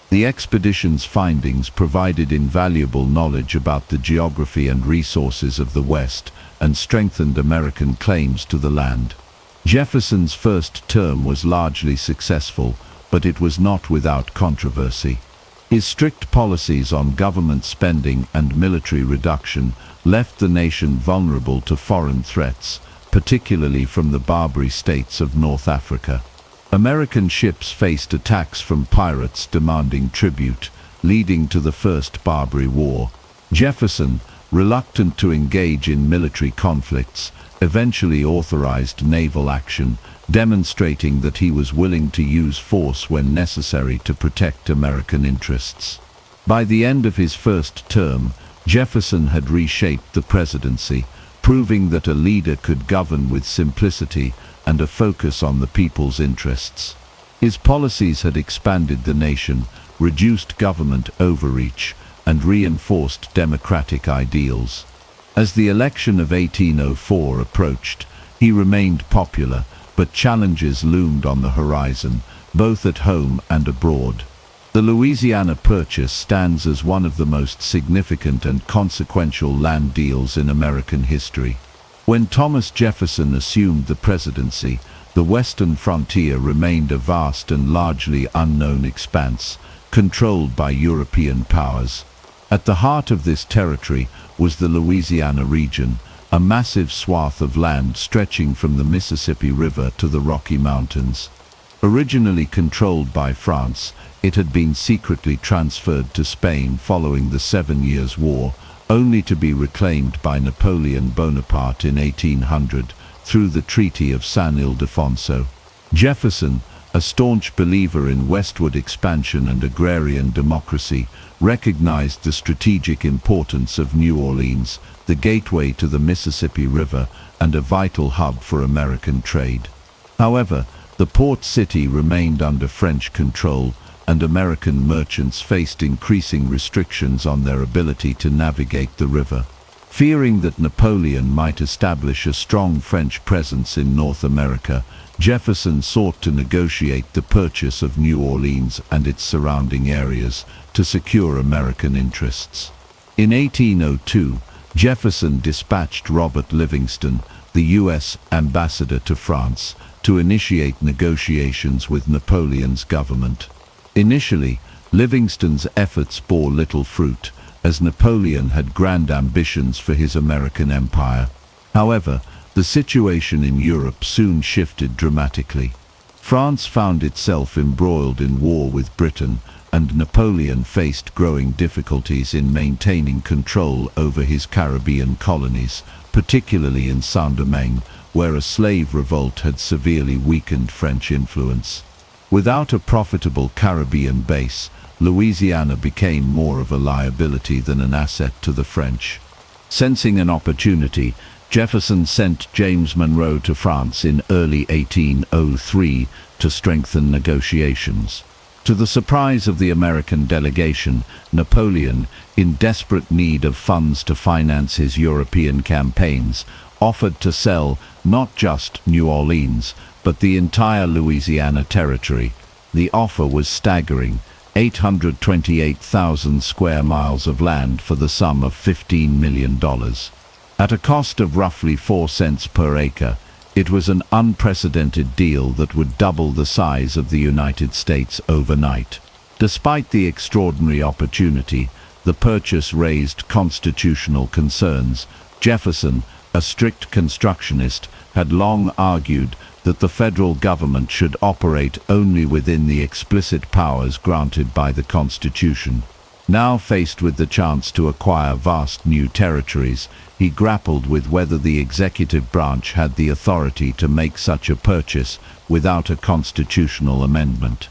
The expedition's findings provided invaluable knowledge about the geography and resources of the West and strengthened American claims to the land. Jefferson's first term was largely successful, but it was not without controversy. His strict policies on government spending and military reduction left the nation vulnerable to foreign threats, particularly from the Barbary states of North Africa. American ships faced attacks from pirates demanding tribute, leading to the First Barbary War. Jefferson, reluctant to engage in military conflicts, eventually authorized naval action, demonstrating that he was willing to use force when necessary to protect American interests. By the end of his first term, Jefferson had reshaped the presidency, proving that a leader could govern with simplicity and a focus on the people's interests. His policies had expanded the nation, reduced government overreach, and reinforced democratic ideals. As the election of 1804 approached, he remained popular, but challenges loomed on the horizon, both at home and abroad. The Louisiana Purchase stands as one of the most significant and consequential land deals in American history. When Thomas Jefferson assumed the presidency, the western frontier remained a vast and largely unknown expanse, controlled by European powers. At the heart of this territory was the Louisiana region, a massive swath of land stretching from the Mississippi River to the Rocky Mountains. Originally controlled by France, it had been secretly transferred to Spain following the 7 Years' War, only to be reclaimed by Napoleon Bonaparte in 1800 through the Treaty of San Ildefonso. Jefferson, a staunch believer in westward expansion and agrarian democracy, recognized the strategic importance of New Orleans, the gateway to the Mississippi River and a vital hub for American trade. However, the port city remained under French control, and American merchants faced increasing restrictions on their ability to navigate the river. Fearing that Napoleon might establish a strong French presence in North America, Jefferson sought to negotiate the purchase of New Orleans and its surrounding areas to secure American interests. In 1802, Jefferson dispatched Robert Livingston, the U.S. ambassador to France, to initiate negotiations with Napoleon's government. Initially, Livingston's efforts bore little fruit, as Napoleon had grand ambitions for his American empire. However, the situation in Europe soon shifted dramatically. France found itself embroiled in war with Britain, and Napoleon faced growing difficulties in maintaining control over his Caribbean colonies, particularly in Saint-Domingue, where a slave revolt had severely weakened French influence. Without a profitable Caribbean base, Louisiana became more of a liability than an asset to the French. Sensing an opportunity, Jefferson sent James Monroe to France in early 1803 to strengthen negotiations. To the surprise of the American delegation, Napoleon, in desperate need of funds to finance his European campaigns, offered to sell not just New Orleans, but the entire Louisiana territory. The offer was staggering: 828,000 square miles of land for the sum of $15 million. At a cost of roughly 4 cents per acre, it was an unprecedented deal that would double the size of the United States overnight. Despite the extraordinary opportunity, the purchase raised constitutional concerns. Jefferson, a strict constructionist, had long argued that the federal government should operate only within the explicit powers granted by the Constitution. Now faced with the chance to acquire vast new territories, he grappled with whether the executive branch had the authority to make such a purchase without a constitutional amendment.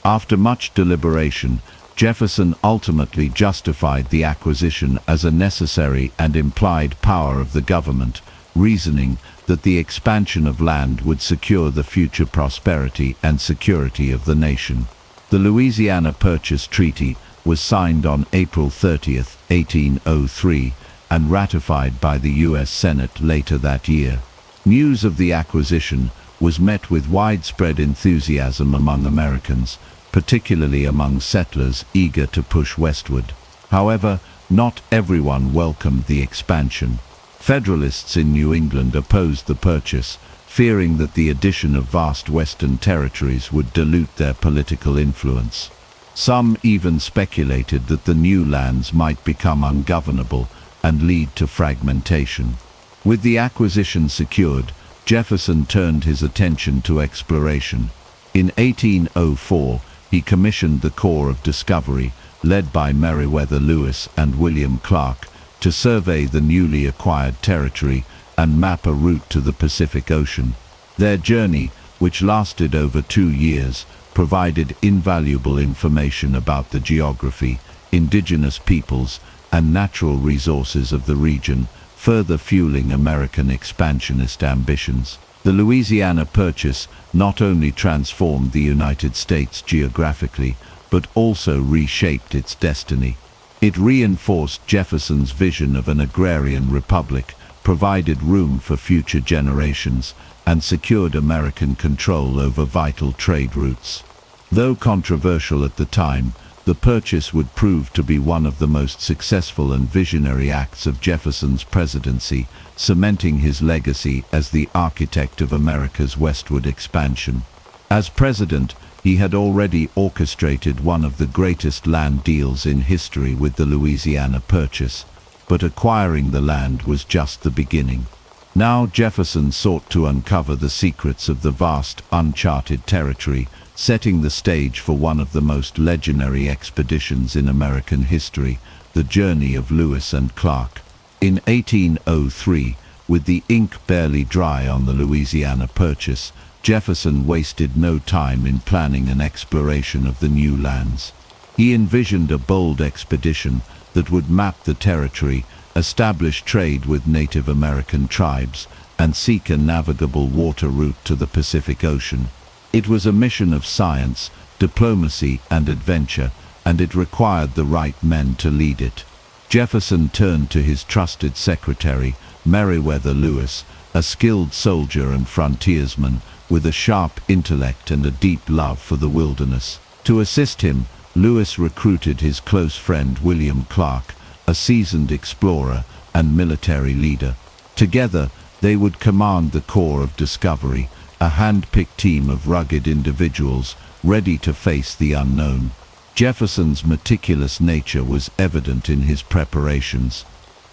After much deliberation, Jefferson ultimately justified the acquisition as a necessary and implied power of the government, reasoning that the expansion of land would secure the future prosperity and security of the nation. The Louisiana Purchase Treaty was signed on April 30, 1803, and ratified by the U.S. Senate later that year. News of the acquisition was met with widespread enthusiasm among Americans, particularly among settlers eager to push westward. However, not everyone welcomed the expansion. Federalists in New England opposed the purchase, fearing that the addition of vast western territories would dilute their political influence. Some even speculated that the new lands might become ungovernable and lead to fragmentation. With the acquisition secured, Jefferson turned his attention to exploration. In 1804, he commissioned the Corps of Discovery, led by Meriwether Lewis and William Clark, to survey the newly acquired territory and map a route to the Pacific Ocean. Their journey, which lasted over 2 years, provided invaluable information about the geography, indigenous peoples, and natural resources of the region, further fueling American expansionist ambitions. The Louisiana Purchase not only transformed the United States geographically, but also reshaped its destiny. It reinforced Jefferson's vision of an agrarian republic, provided room for future generations, and secured American control over vital trade routes. Though controversial at the time, the purchase would prove to be one of the most successful and visionary acts of Jefferson's presidency, cementing his legacy as the architect of America's westward expansion. As president, he had already orchestrated one of the greatest land deals in history with the Louisiana Purchase, but acquiring the land was just the beginning. Now Jefferson sought to uncover the secrets of the vast, uncharted territory, setting the stage for one of the most legendary expeditions in American history, the journey of Lewis and Clark. In 1803, with the ink barely dry on the Louisiana Purchase, Jefferson wasted no time in planning an exploration of the new lands. He envisioned a bold expedition that would map the territory, establish trade with Native American tribes, and seek a navigable water route to the Pacific Ocean. It was a mission of science, diplomacy, and adventure, and it required the right men to lead it. Jefferson turned to his trusted secretary, Meriwether Lewis, a skilled soldier and frontiersman, with a sharp intellect and a deep love for the wilderness. To assist him, Lewis recruited his close friend William Clark, a seasoned explorer and military leader. Together, they would command the Corps of Discovery, a hand-picked team of rugged individuals ready to face the unknown. Jefferson's meticulous nature was evident in his preparations.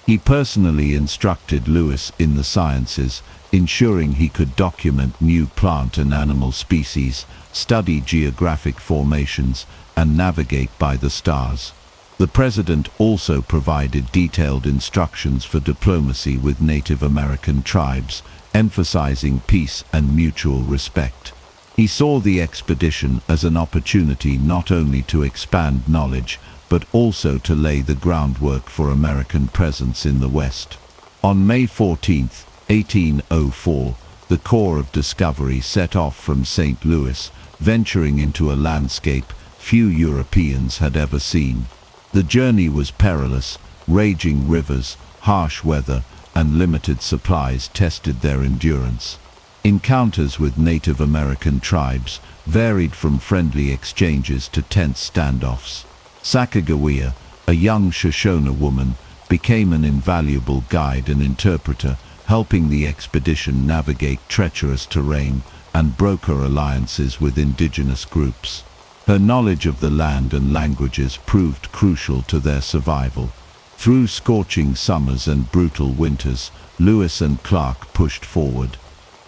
He personally instructed Lewis in the sciences, ensuring he could document new plant and animal species, study geographic formations, and navigate by the stars. The president also provided detailed instructions for diplomacy with Native American tribes, emphasizing peace and mutual respect. He saw the expedition as an opportunity not only to expand knowledge, but also to lay the groundwork for American presence in the West. On May 14, 1804, the Corps of Discovery set off from St. Louis, venturing into a landscape few Europeans had ever seen. The journey was perilous. Raging rivers, harsh weather, and limited supplies tested their endurance. Encounters with Native American tribes varied from friendly exchanges to tense standoffs. Sacagawea, a young Shoshone woman, became an invaluable guide and interpreter, helping the expedition navigate treacherous terrain and broker alliances with indigenous groups. Her knowledge of the land and languages proved crucial to their survival. Through scorching summers and brutal winters, Lewis and Clark pushed forward.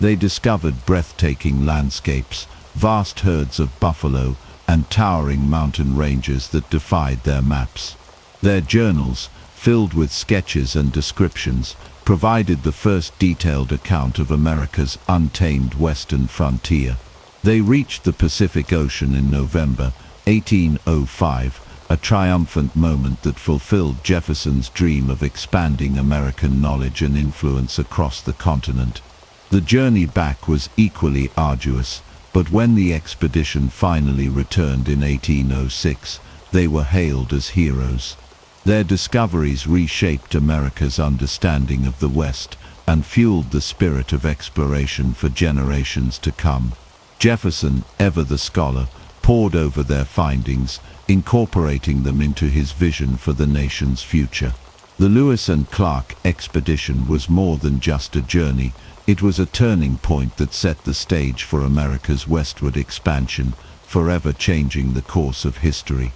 They discovered breathtaking landscapes, vast herds of buffalo, and towering mountain ranges that defied their maps. Their journals, filled with sketches and descriptions, provided the first detailed account of America's untamed western frontier. They reached the Pacific Ocean in November 1805, a triumphant moment that fulfilled Jefferson's dream of expanding American knowledge and influence across the continent. The journey back was equally arduous, but when the expedition finally returned in 1806, they were hailed as heroes. Their discoveries reshaped America's understanding of the West and fueled the spirit of exploration for generations to come. Jefferson, ever the scholar, pored over their findings, incorporating them into his vision for the nation's future. The Lewis and Clark expedition was more than just a journey. It was a turning point that set the stage for America's westward expansion, forever changing the course of history.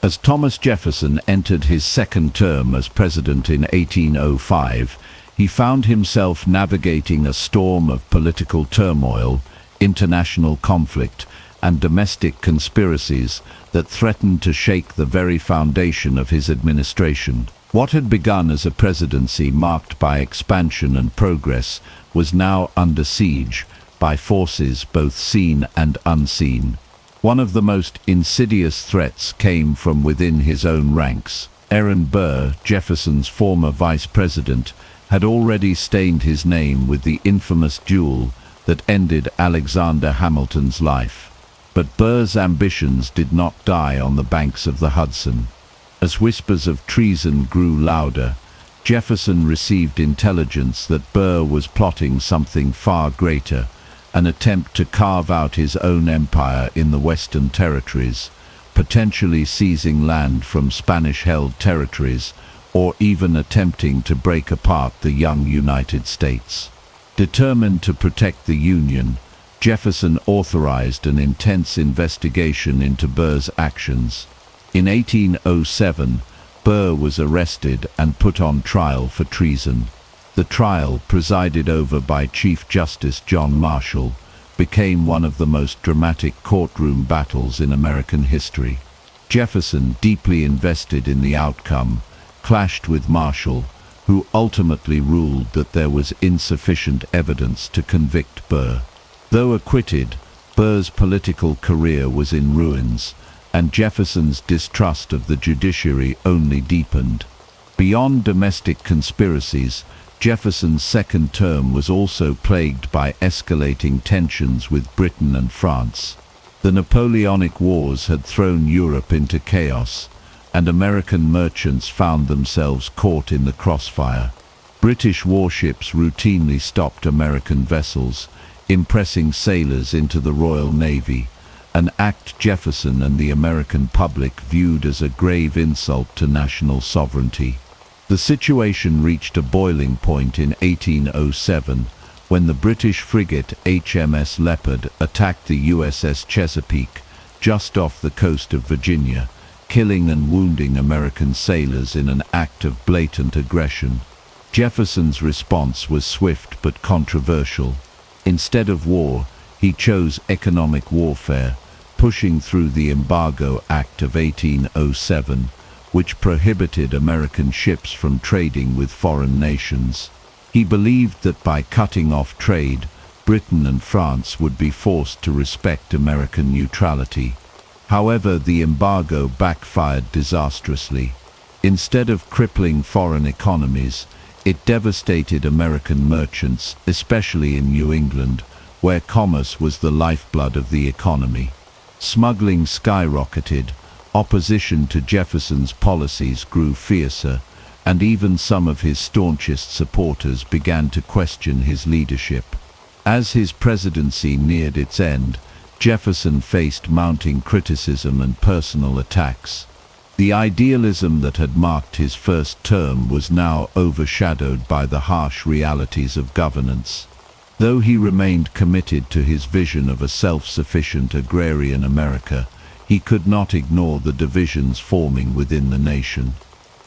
As Thomas Jefferson entered his second term as president in 1805, he found himself navigating a storm of political turmoil, international conflict, and domestic conspiracies that threatened to shake the very foundation of his administration. What had begun as a presidency marked by expansion and progress was now under siege by forces both seen and unseen. One of the most insidious threats came from within his own ranks. Aaron Burr, Jefferson's former vice president, had already stained his name with the infamous duel that ended Alexander Hamilton's life. But Burr's ambitions did not die on the banks of the Hudson. As whispers of treason grew louder, Jefferson received intelligence that Burr was plotting something far greater, an attempt to carve out his own empire in the Western Territories, potentially seizing land from Spanish-held territories, or even attempting to break apart the young United States. Determined to protect the Union, Jefferson authorized an intense investigation into Burr's actions. In 1807, Burr was arrested and put on trial for treason. The trial, presided over by Chief Justice John Marshall, became one of the most dramatic courtroom battles in American history. Jefferson, deeply invested in the outcome, clashed with Marshall, who ultimately ruled that there was insufficient evidence to convict Burr. Though acquitted, Burr's political career was in ruins, and Jefferson's distrust of the judiciary only deepened. Beyond domestic conspiracies, Jefferson's second term was also plagued by escalating tensions with Britain and France. The Napoleonic Wars had thrown Europe into chaos, and American merchants found themselves caught in the crossfire. British warships routinely stopped American vessels, impressing sailors into the Royal Navy, an act Jefferson and the American public viewed as a grave insult to national sovereignty. The situation reached a boiling point in 1807 when the British frigate HMS Leopard attacked the USS Chesapeake just off the coast of Virginia, killing and wounding American sailors in an act of blatant aggression. Jefferson's response was swift but controversial. Instead of war, he chose economic warfare, pushing through the Embargo Act of 1807, which prohibited American ships from trading with foreign nations. He believed that by cutting off trade, Britain and France would be forced to respect American neutrality. However, the embargo backfired disastrously. Instead of crippling foreign economies, it devastated American merchants, especially in New England, where commerce was the lifeblood of the economy. Smuggling skyrocketed, opposition to Jefferson's policies grew fiercer, and even some of his staunchest supporters began to question his leadership. As his presidency neared its end, Jefferson faced mounting criticism and personal attacks. The idealism that had marked his first term was now overshadowed by the harsh realities of governance. Though he remained committed to his vision of a self-sufficient agrarian America, he could not ignore the divisions forming within the nation.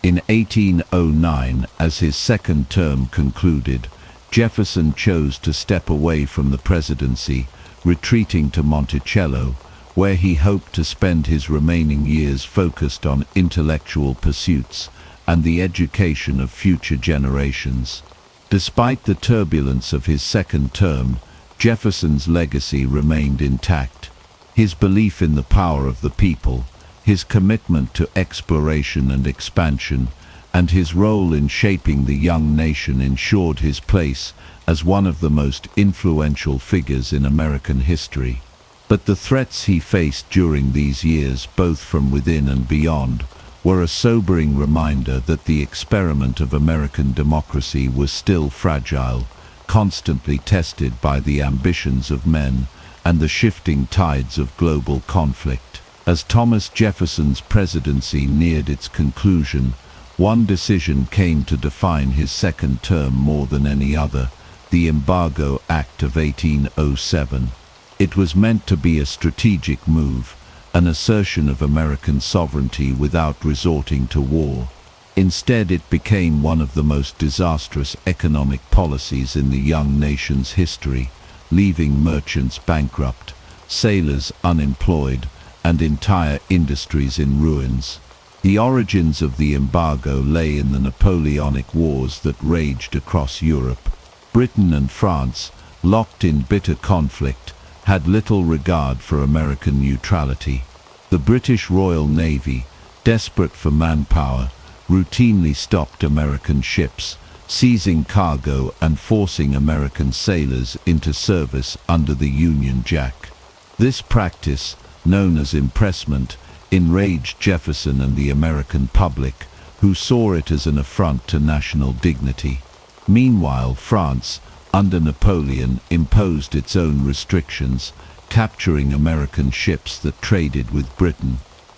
In 1809, as his second term concluded, Jefferson chose to step away from the presidency, retreating to Monticello, where he hoped to spend his remaining years focused on intellectual pursuits and the education of future generations. Despite the turbulence of his second term, Jefferson's legacy remained intact. His belief in the power of the people, his commitment to exploration and expansion, and his role in shaping the young nation ensured his place as one of the most influential figures in American history. But the threats he faced during these years, both from within and beyond, were a sobering reminder that the experiment of American democracy was still fragile, constantly tested by the ambitions of men and the shifting tides of global conflict. As Thomas Jefferson's presidency neared its conclusion, one decision came to define his second term more than any other: the Embargo Act of 1807. It was meant to be a strategic move, an assertion of American sovereignty without resorting to war. Instead, it became one of the most disastrous economic policies in the young nation's history, leaving merchants bankrupt, sailors unemployed, and entire industries in ruins. The origins of the embargo lay in the Napoleonic Wars that raged across Europe. Britain and France, locked in bitter conflict, had little regard for American neutrality. The British Royal Navy, desperate for manpower, routinely stopped American ships, seizing cargo and forcing American sailors into service under the Union Jack. This practice, known as impressment, enraged Jefferson and the American public, who saw it as an affront to national dignity. Meanwhile, France, under Napoleon, imposed its own restrictions, capturing American ships that traded with Britain.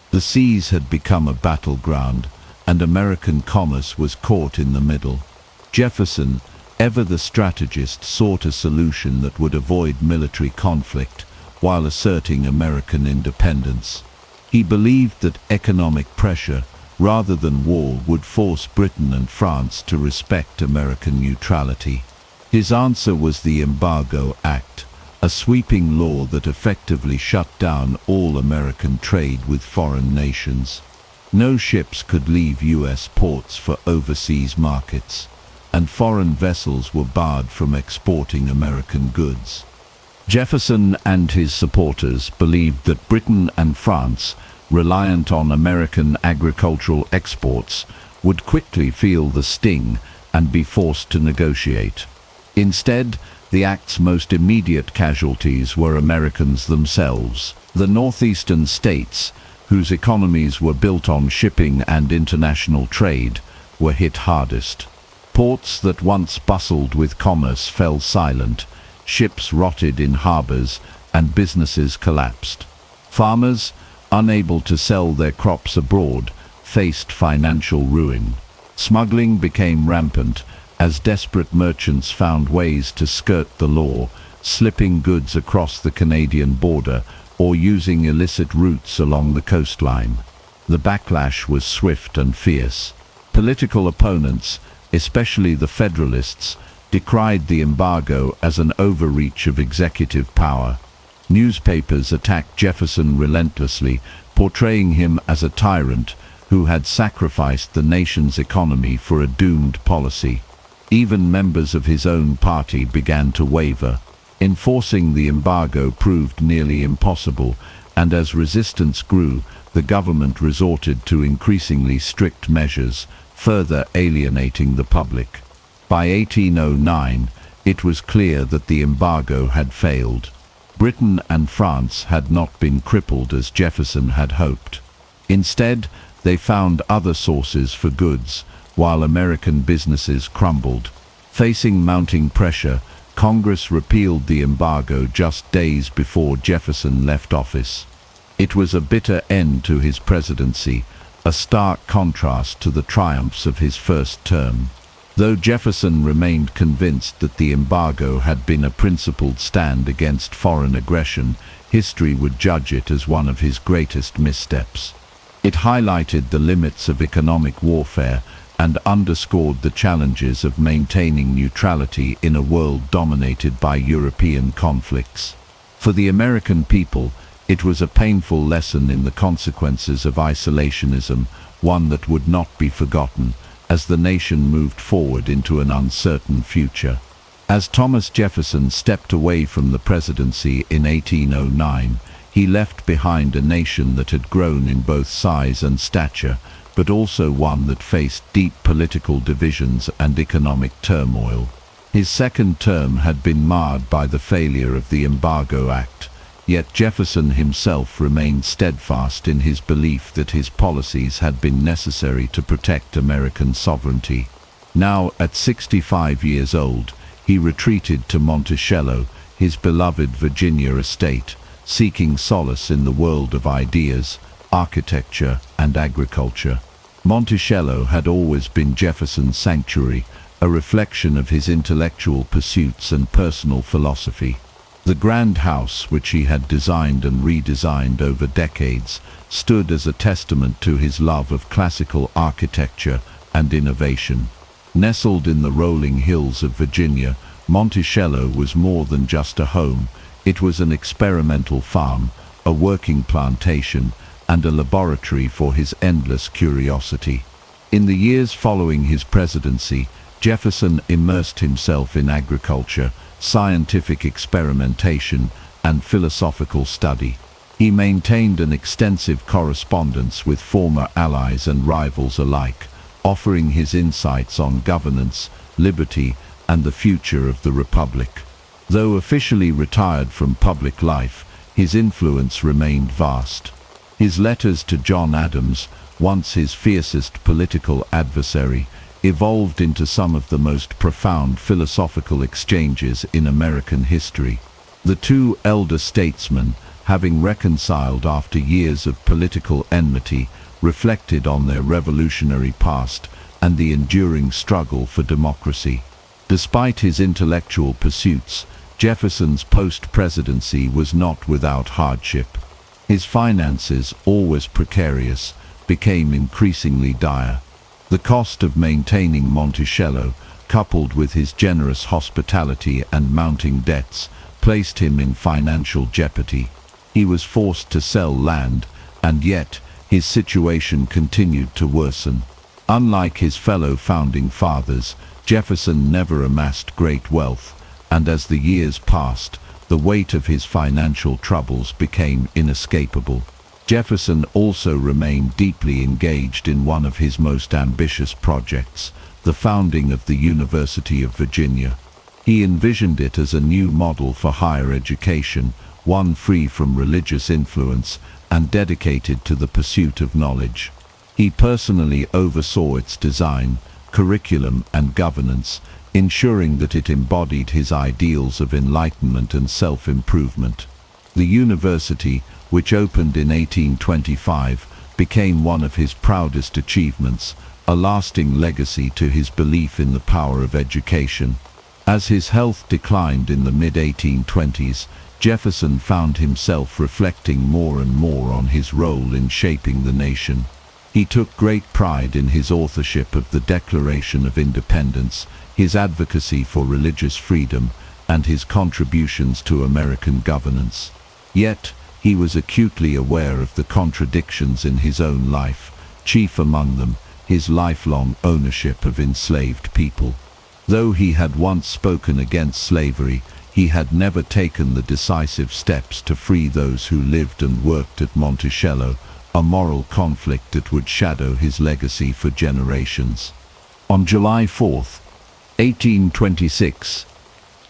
The seas had become a battleground, and American commerce was caught in the middle. Jefferson, ever the strategist, sought a solution that would avoid military conflict while asserting American independence. He believed that economic pressure, rather than war, would force Britain and France to respect American neutrality. His answer was the Embargo Act, a sweeping law that effectively shut down all American trade with foreign nations. No ships could leave U.S. ports for overseas markets, and foreign vessels were barred from exporting American goods. Jefferson and his supporters believed that Britain and France, reliant on American agricultural exports, would quickly feel the sting and be forced to negotiate. Instead, the act's most immediate casualties were Americans themselves. The northeastern states, whose economies were built on shipping and international trade, were hit hardest. Ports that once bustled with commerce fell silent, ships rotted in harbors, and businesses collapsed. Farmers, unable to sell their crops abroad, faced financial ruin. Smuggling became rampant as desperate merchants found ways to skirt the law, slipping goods across the Canadian border or using illicit routes along the coastline. The backlash was swift and fierce. Political opponents, especially the Federalists, decried the embargo as an overreach of executive power. Newspapers attacked Jefferson relentlessly, portraying him as a tyrant who had sacrificed the nation's economy for a doomed policy. Even members of his own party began to waver. Enforcing the embargo proved nearly impossible, and as resistance grew, the government resorted to increasingly strict measures, further alienating the public. By 1809, it was clear that the embargo had failed. Britain and France had not been crippled as Jefferson had hoped. Instead, they found other sources for goods, while American businesses crumbled. Facing mounting pressure, Congress repealed the embargo just days before Jefferson left office. It was a bitter end to his presidency, a stark contrast to the triumphs of his first term. Though Jefferson remained convinced that the embargo had been a principled stand against foreign aggression, history would judge it as one of his greatest missteps. It highlighted the limits of economic warfare and underscored the challenges of maintaining neutrality in a world dominated by European conflicts. For the American people, it was a painful lesson in the consequences of isolationism, one that would not be forgotten as the nation moved forward into an uncertain future. As Thomas Jefferson stepped away from the presidency in 1809, he left behind a nation that had grown in both size and stature, but also one that faced deep political divisions and economic turmoil. His second term had been marred by the failure of the Embargo Act, yet Jefferson himself remained steadfast in his belief that his policies had been necessary to protect American sovereignty. Now, at 65 years old, he retreated to Monticello, his beloved Virginia estate, seeking solace in the world of ideas, architecture, and agriculture. Monticello had always been Jefferson's sanctuary, a reflection of his intellectual pursuits and personal philosophy. The grand house, which he had designed and redesigned over decades, stood as a testament to his love of classical architecture and innovation. Nestled in the rolling hills of Virginia, Monticello was more than just a home. It was an experimental farm, a working plantation, and a laboratory for his endless curiosity. In the years following his presidency, Jefferson immersed himself in agriculture, scientific experimentation, and philosophical study. He maintained an extensive correspondence with former allies and rivals alike, offering his insights on governance, liberty, and the future of the Republic. Though officially retired from public life, his influence remained vast. His letters to John Adams, once his fiercest political adversary, evolved into some of the most profound philosophical exchanges in American history. The two elder statesmen, having reconciled after years of political enmity, reflected on their revolutionary past and the enduring struggle for democracy. Despite his intellectual pursuits, Jefferson's post-presidency was not without hardship. His finances, always precarious, became increasingly dire. The cost of maintaining Monticello, coupled with his generous hospitality and mounting debts, placed him in financial jeopardy. He was forced to sell land, and yet his situation continued to worsen. Unlike his fellow founding fathers, Jefferson never amassed great wealth, and as the years passed, the weight of his financial troubles became inescapable. Jefferson also remained deeply engaged in one of his most ambitious projects, the founding of the University of Virginia. He envisioned it as a new model for higher education, one free from religious influence and dedicated to the pursuit of knowledge. He personally oversaw its design, curriculum, and governance, ensuring that it embodied his ideals of enlightenment and self-improvement. The university, which opened in 1825, became one of his proudest achievements, a lasting legacy to his belief in the power of education. As his health declined in the mid-1820s, Jefferson found himself reflecting more and more on his role in shaping the nation. He took great pride in his authorship of the Declaration of Independence, his advocacy for religious freedom, and his contributions to American governance. Yet, he was acutely aware of the contradictions in his own life, chief among them, his lifelong ownership of enslaved people. Though he had once spoken against slavery, he had never taken the decisive steps to free those who lived and worked at Monticello, a moral conflict that would shadow his legacy for generations. On July 4, 1826,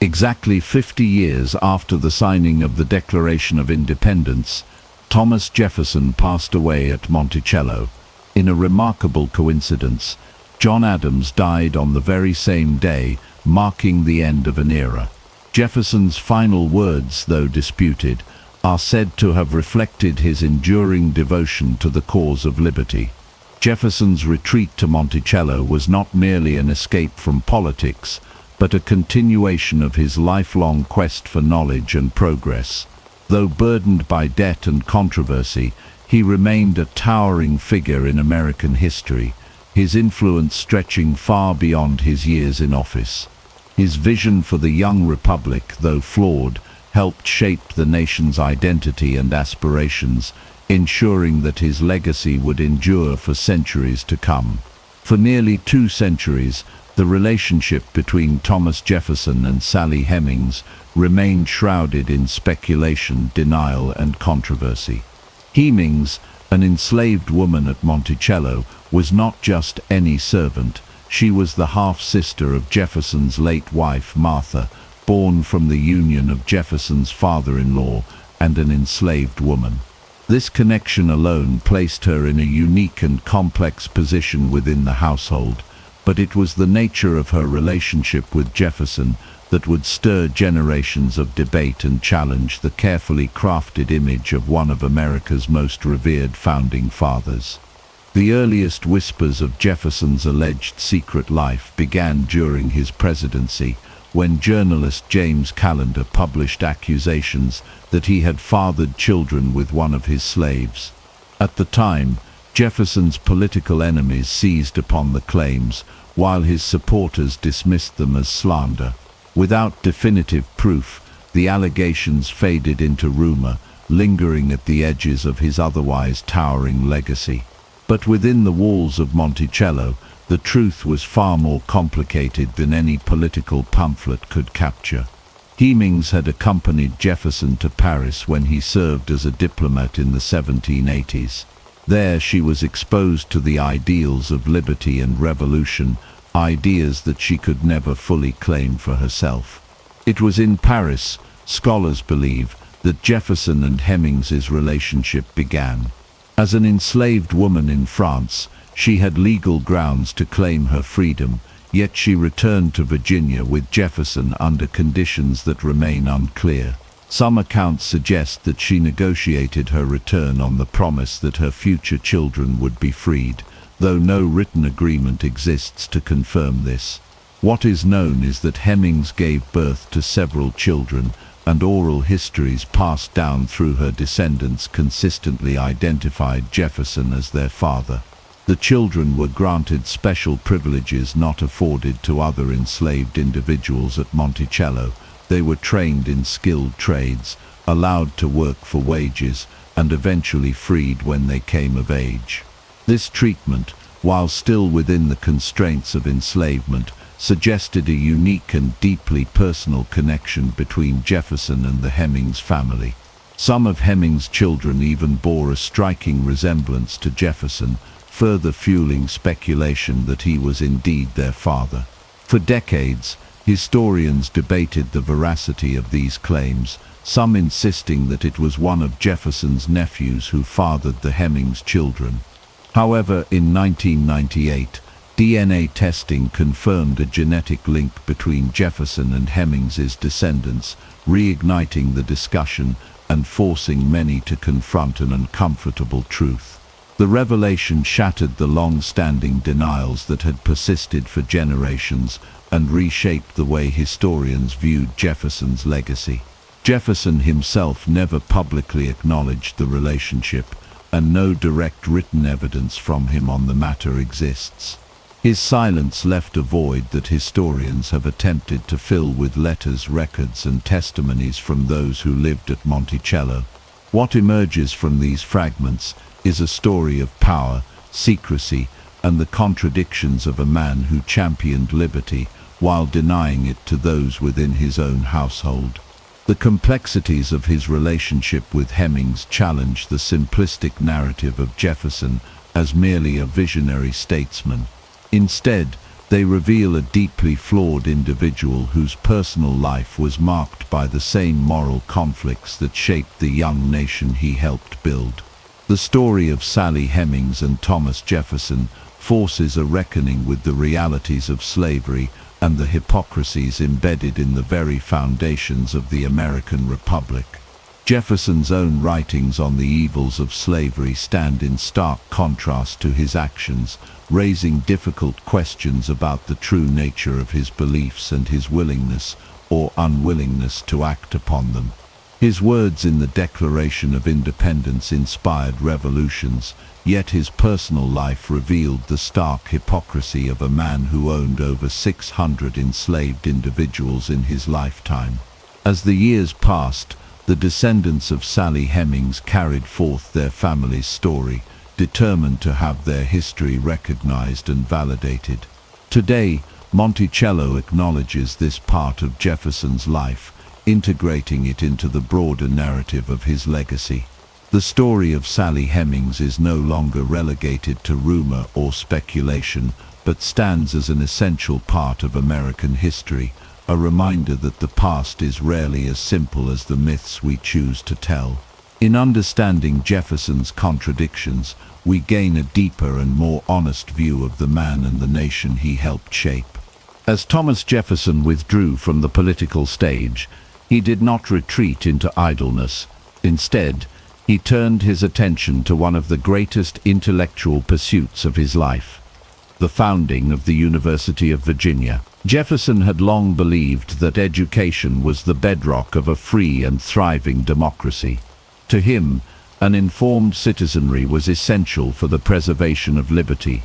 exactly 50 years after the signing of the Declaration of Independence, Thomas Jefferson passed away at Monticello. In a remarkable coincidence, John Adams died on the very same day, marking the end of an era. Jefferson's final words, though disputed, are said to have reflected his enduring devotion to the cause of liberty. Jefferson's retreat to Monticello was not merely an escape from politics, but a continuation of his lifelong quest for knowledge and progress. Though burdened by debt and controversy, he remained a towering figure in American history, his influence stretching far beyond his years in office. His vision for the young republic, though flawed, helped shape the nation's identity and aspirations, ensuring that his legacy would endure for centuries to come. For nearly 2 centuries, the relationship between Thomas Jefferson and Sally Hemings remained shrouded in speculation, denial, and controversy. Hemings, an enslaved woman at Monticello, was not just any servant. She was the half-sister of Jefferson's late wife, Martha, born from the union of Jefferson's father-in-law and an enslaved woman. This connection alone placed her in a unique and complex position within the household, but it was the nature of her relationship with Jefferson that would stir generations of debate and challenge the carefully crafted image of one of America's most revered founding fathers. The earliest whispers of Jefferson's alleged secret life began during his presidency, when journalist James Callender published accusations that he had fathered children with one of his slaves. At the time, Jefferson's political enemies seized upon the claims, while his supporters dismissed them as slander. Without definitive proof, the allegations faded into rumor, lingering at the edges of his otherwise towering legacy. But within the walls of Monticello, the truth was far more complicated than any political pamphlet could capture. Hemings had accompanied Jefferson to Paris when he served as a diplomat in the 1780s. There she was exposed to the ideals of liberty and revolution, ideas that she could never fully claim for herself. It was in Paris, scholars believe, that Jefferson and Hemings's relationship began. As an enslaved woman in France, she had legal grounds to claim her freedom, yet she returned to Virginia with Jefferson under conditions that remain unclear. Some accounts suggest that she negotiated her return on the promise that her future children would be freed, though no written agreement exists to confirm this. What is known is that Hemings gave birth to several children, and oral histories passed down through her descendants consistently identified Jefferson as their father. The children were granted special privileges not afforded to other enslaved individuals at Monticello. They were trained in skilled trades, allowed to work for wages, and eventually freed when they came of age. This treatment, while still within the constraints of enslavement, suggested a unique and deeply personal connection between Jefferson and the Hemings family. Some of Hemings' children even bore a striking resemblance to Jefferson, further fueling speculation that he was indeed their father. For decades, historians debated the veracity of these claims, some insisting that it was one of Jefferson's nephews who fathered the Hemings' children. However, in 1998, DNA testing confirmed a genetic link between Jefferson and Hemings's descendants, reigniting the discussion and forcing many to confront an uncomfortable truth. The revelation shattered the long-standing denials that had persisted for generations and reshaped the way historians viewed Jefferson's legacy. Jefferson himself never publicly acknowledged the relationship, and no direct written evidence from him on the matter exists. His silence left a void that historians have attempted to fill with letters, records, and testimonies from those who lived at Monticello. What emerges from these fragments is a story of power, secrecy, and the contradictions of a man who championed liberty while denying it to those within his own household. The complexities of his relationship with Hemings challenge the simplistic narrative of Jefferson as merely a visionary statesman. Instead, they reveal a deeply flawed individual whose personal life was marked by the same moral conflicts that shaped the young nation he helped build. The story of Sally Hemings and Thomas Jefferson forces a reckoning with the realities of slavery and the hypocrisies embedded in the very foundations of the American Republic. Jefferson's own writings on the evils of slavery stand in stark contrast to his actions, raising difficult questions about the true nature of his beliefs and his willingness or unwillingness to act upon them. His words in the Declaration of Independence inspired revolutions, yet his personal life revealed the stark hypocrisy of a man who owned over 600 enslaved individuals in his lifetime. As the years passed, the descendants of Sally Hemings carried forth their family's story, determined to have their history recognized and validated. Today, Monticello acknowledges this part of Jefferson's life, integrating it into the broader narrative of his legacy. The story of Sally Hemings is no longer relegated to rumor or speculation, but stands as an essential part of American history, a reminder that the past is rarely as simple as the myths we choose to tell. In understanding Jefferson's contradictions, we gain a deeper and more honest view of the man and the nation he helped shape. As Thomas Jefferson withdrew from the political stage, he did not retreat into idleness. Instead, he turned his attention to one of the greatest intellectual pursuits of his life, the founding of the University of Virginia. Jefferson had long believed that education was the bedrock of a free and thriving democracy. To him, an informed citizenry was essential for the preservation of liberty,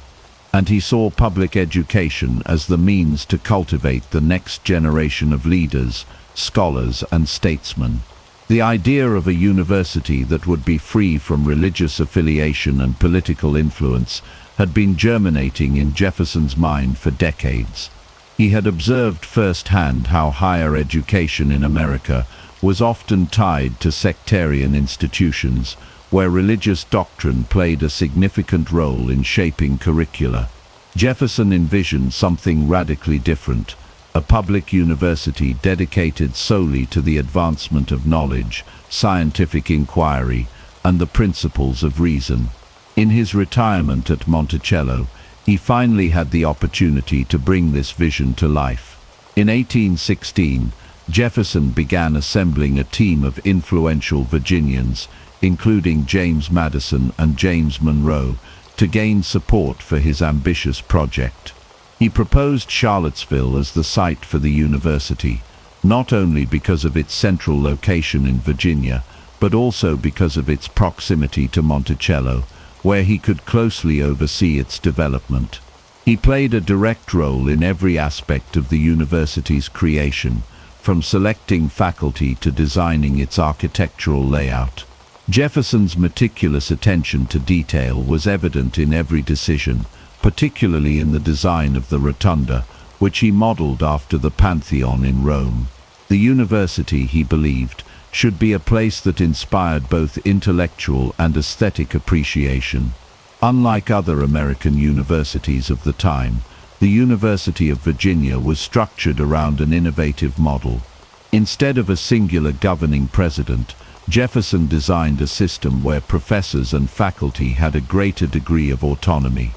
and he saw public education as the means to cultivate the next generation of leaders, scholars, and statesmen. The idea of a university that would be free from religious affiliation and political influence had been germinating in Jefferson's mind for decades. He had observed firsthand how higher education in America was often tied to sectarian institutions, where religious doctrine played a significant role in shaping curricula. Jefferson envisioned something radically different, a public university dedicated solely to the advancement of knowledge, scientific inquiry, and the principles of reason. In his retirement at Monticello, he finally had the opportunity to bring this vision to life. In 1816, Jefferson began assembling a team of influential Virginians, including James Madison and James Monroe, to gain support for his ambitious project. He proposed Charlottesville as the site for the university, not only because of its central location in Virginia, but also because of its proximity to Monticello, where he could closely oversee its development. He played a direct role in every aspect of the university's creation, from selecting faculty to designing its architectural layout. Jefferson's meticulous attention to detail was evident in every decision, particularly in the design of the rotunda, which he modeled after the Pantheon in Rome. The university, he believed, should be a place that inspired both intellectual and aesthetic appreciation. Unlike other American universities of the time, the University of Virginia was structured around an innovative model. Instead of a singular governing president, Jefferson designed a system where professors and faculty had a greater degree of autonomy.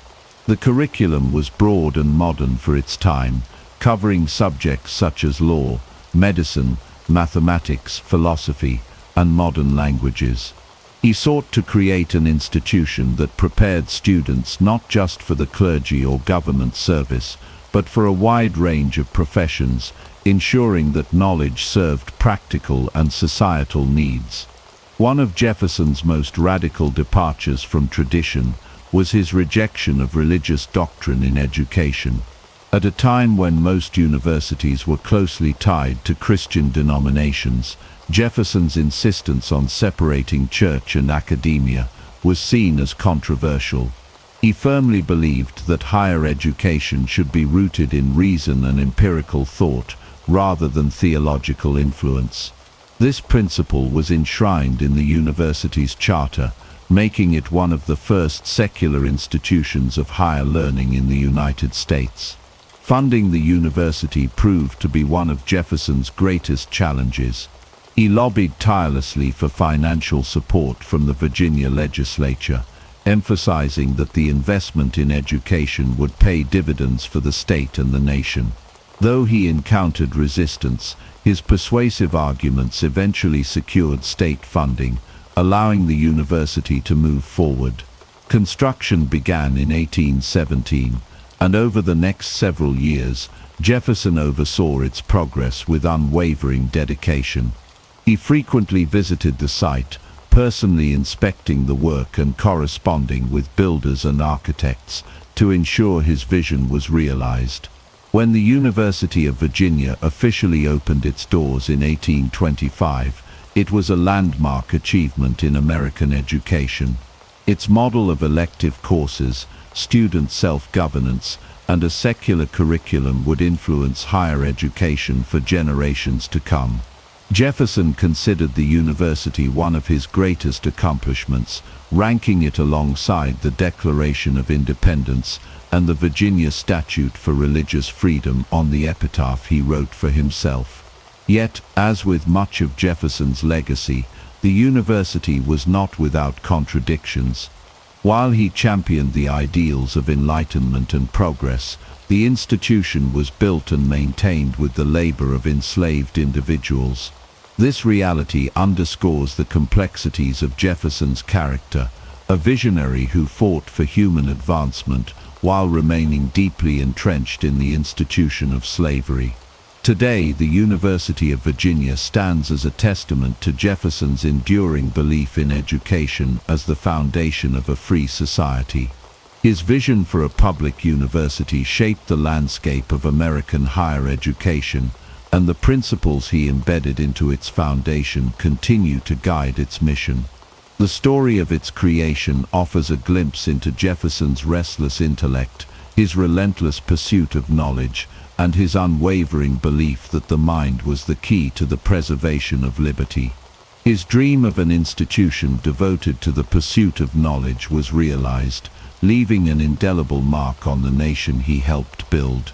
The curriculum was broad and modern for its time, covering subjects such as law, medicine, mathematics, philosophy, and modern languages. He sought to create an institution that prepared students not just for the clergy or government service, but for a wide range of professions, ensuring that knowledge served practical and societal needs. One of Jefferson's most radical departures from tradition was his rejection of religious doctrine in education. At a time when most universities were closely tied to Christian denominations, Jefferson's insistence on separating church and academia was seen as controversial. He firmly believed that higher education should be rooted in reason and empirical thought, rather than theological influence. This principle was enshrined in the university's charter, making it one of the first secular institutions of higher learning in the United States. Funding the university proved to be one of Jefferson's greatest challenges. He lobbied tirelessly for financial support from the Virginia legislature, emphasizing that the investment in education would pay dividends for the state and the nation. Though he encountered resistance, his persuasive arguments eventually secured state funding, allowing the university to move forward. Construction began in 1817, and over the next several years, Jefferson oversaw its progress with unwavering dedication. He frequently visited the site, personally inspecting the work and corresponding with builders and architects to ensure his vision was realized. When the University of Virginia officially opened its doors in 1825, it was a landmark achievement in American education. Its model of elective courses, student self-governance, and a secular curriculum would influence higher education for generations to come. Jefferson considered the university one of his greatest accomplishments, ranking it alongside the Declaration of Independence and the Virginia Statute for Religious Freedom on the epitaph he wrote for himself. Yet, as with much of Jefferson's legacy, the university was not without contradictions. While he championed the ideals of enlightenment and progress, the institution was built and maintained with the labor of enslaved individuals. This reality underscores the complexities of Jefferson's character, a visionary who fought for human advancement while remaining deeply entrenched in the institution of slavery. Today, the University of Virginia stands as a testament to Jefferson's enduring belief in education as the foundation of a free society. His vision for a public university shaped the landscape of American higher education, and the principles he embedded into its foundation continue to guide its mission. The story of its creation offers a glimpse into Jefferson's restless intellect, his relentless pursuit of knowledge, and his unwavering belief that the mind was the key to the preservation of liberty. His dream of an institution devoted to the pursuit of knowledge was realized, leaving an indelible mark on the nation he helped build.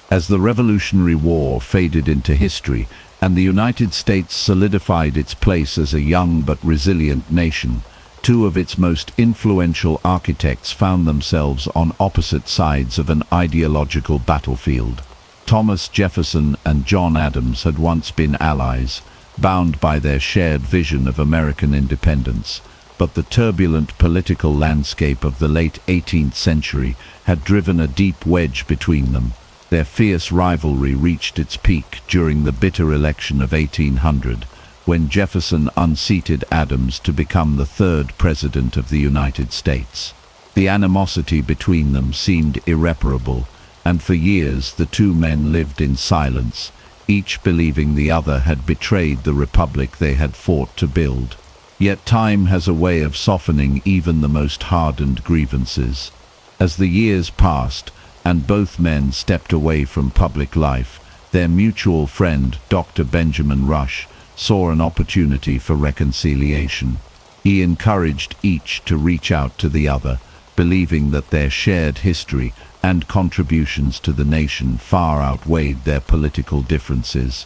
As the Revolutionary War faded into history and the United States solidified its place as a young but resilient nation, two of its most influential architects found themselves on opposite sides of an ideological battlefield. Thomas Jefferson and John Adams had once been allies, bound by their shared vision of American independence, but the turbulent political landscape of the late 18th century had driven a deep wedge between them. Their fierce rivalry reached its peak during the bitter election of 1800, when Jefferson unseated Adams to become the third president of the United States. The animosity between them seemed irreparable, and for years the two men lived in silence, each believing the other had betrayed the republic they had fought to build. Yet time has a way of softening even the most hardened grievances. As the years passed, and both men stepped away from public life, their mutual friend, Dr. Benjamin Rush, saw an opportunity for reconciliation. He encouraged each to reach out to the other, believing that their shared history and contributions to the nation far outweighed their political differences.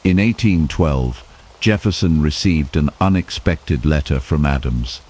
In 1812, Jefferson received an unexpected letter from Adams.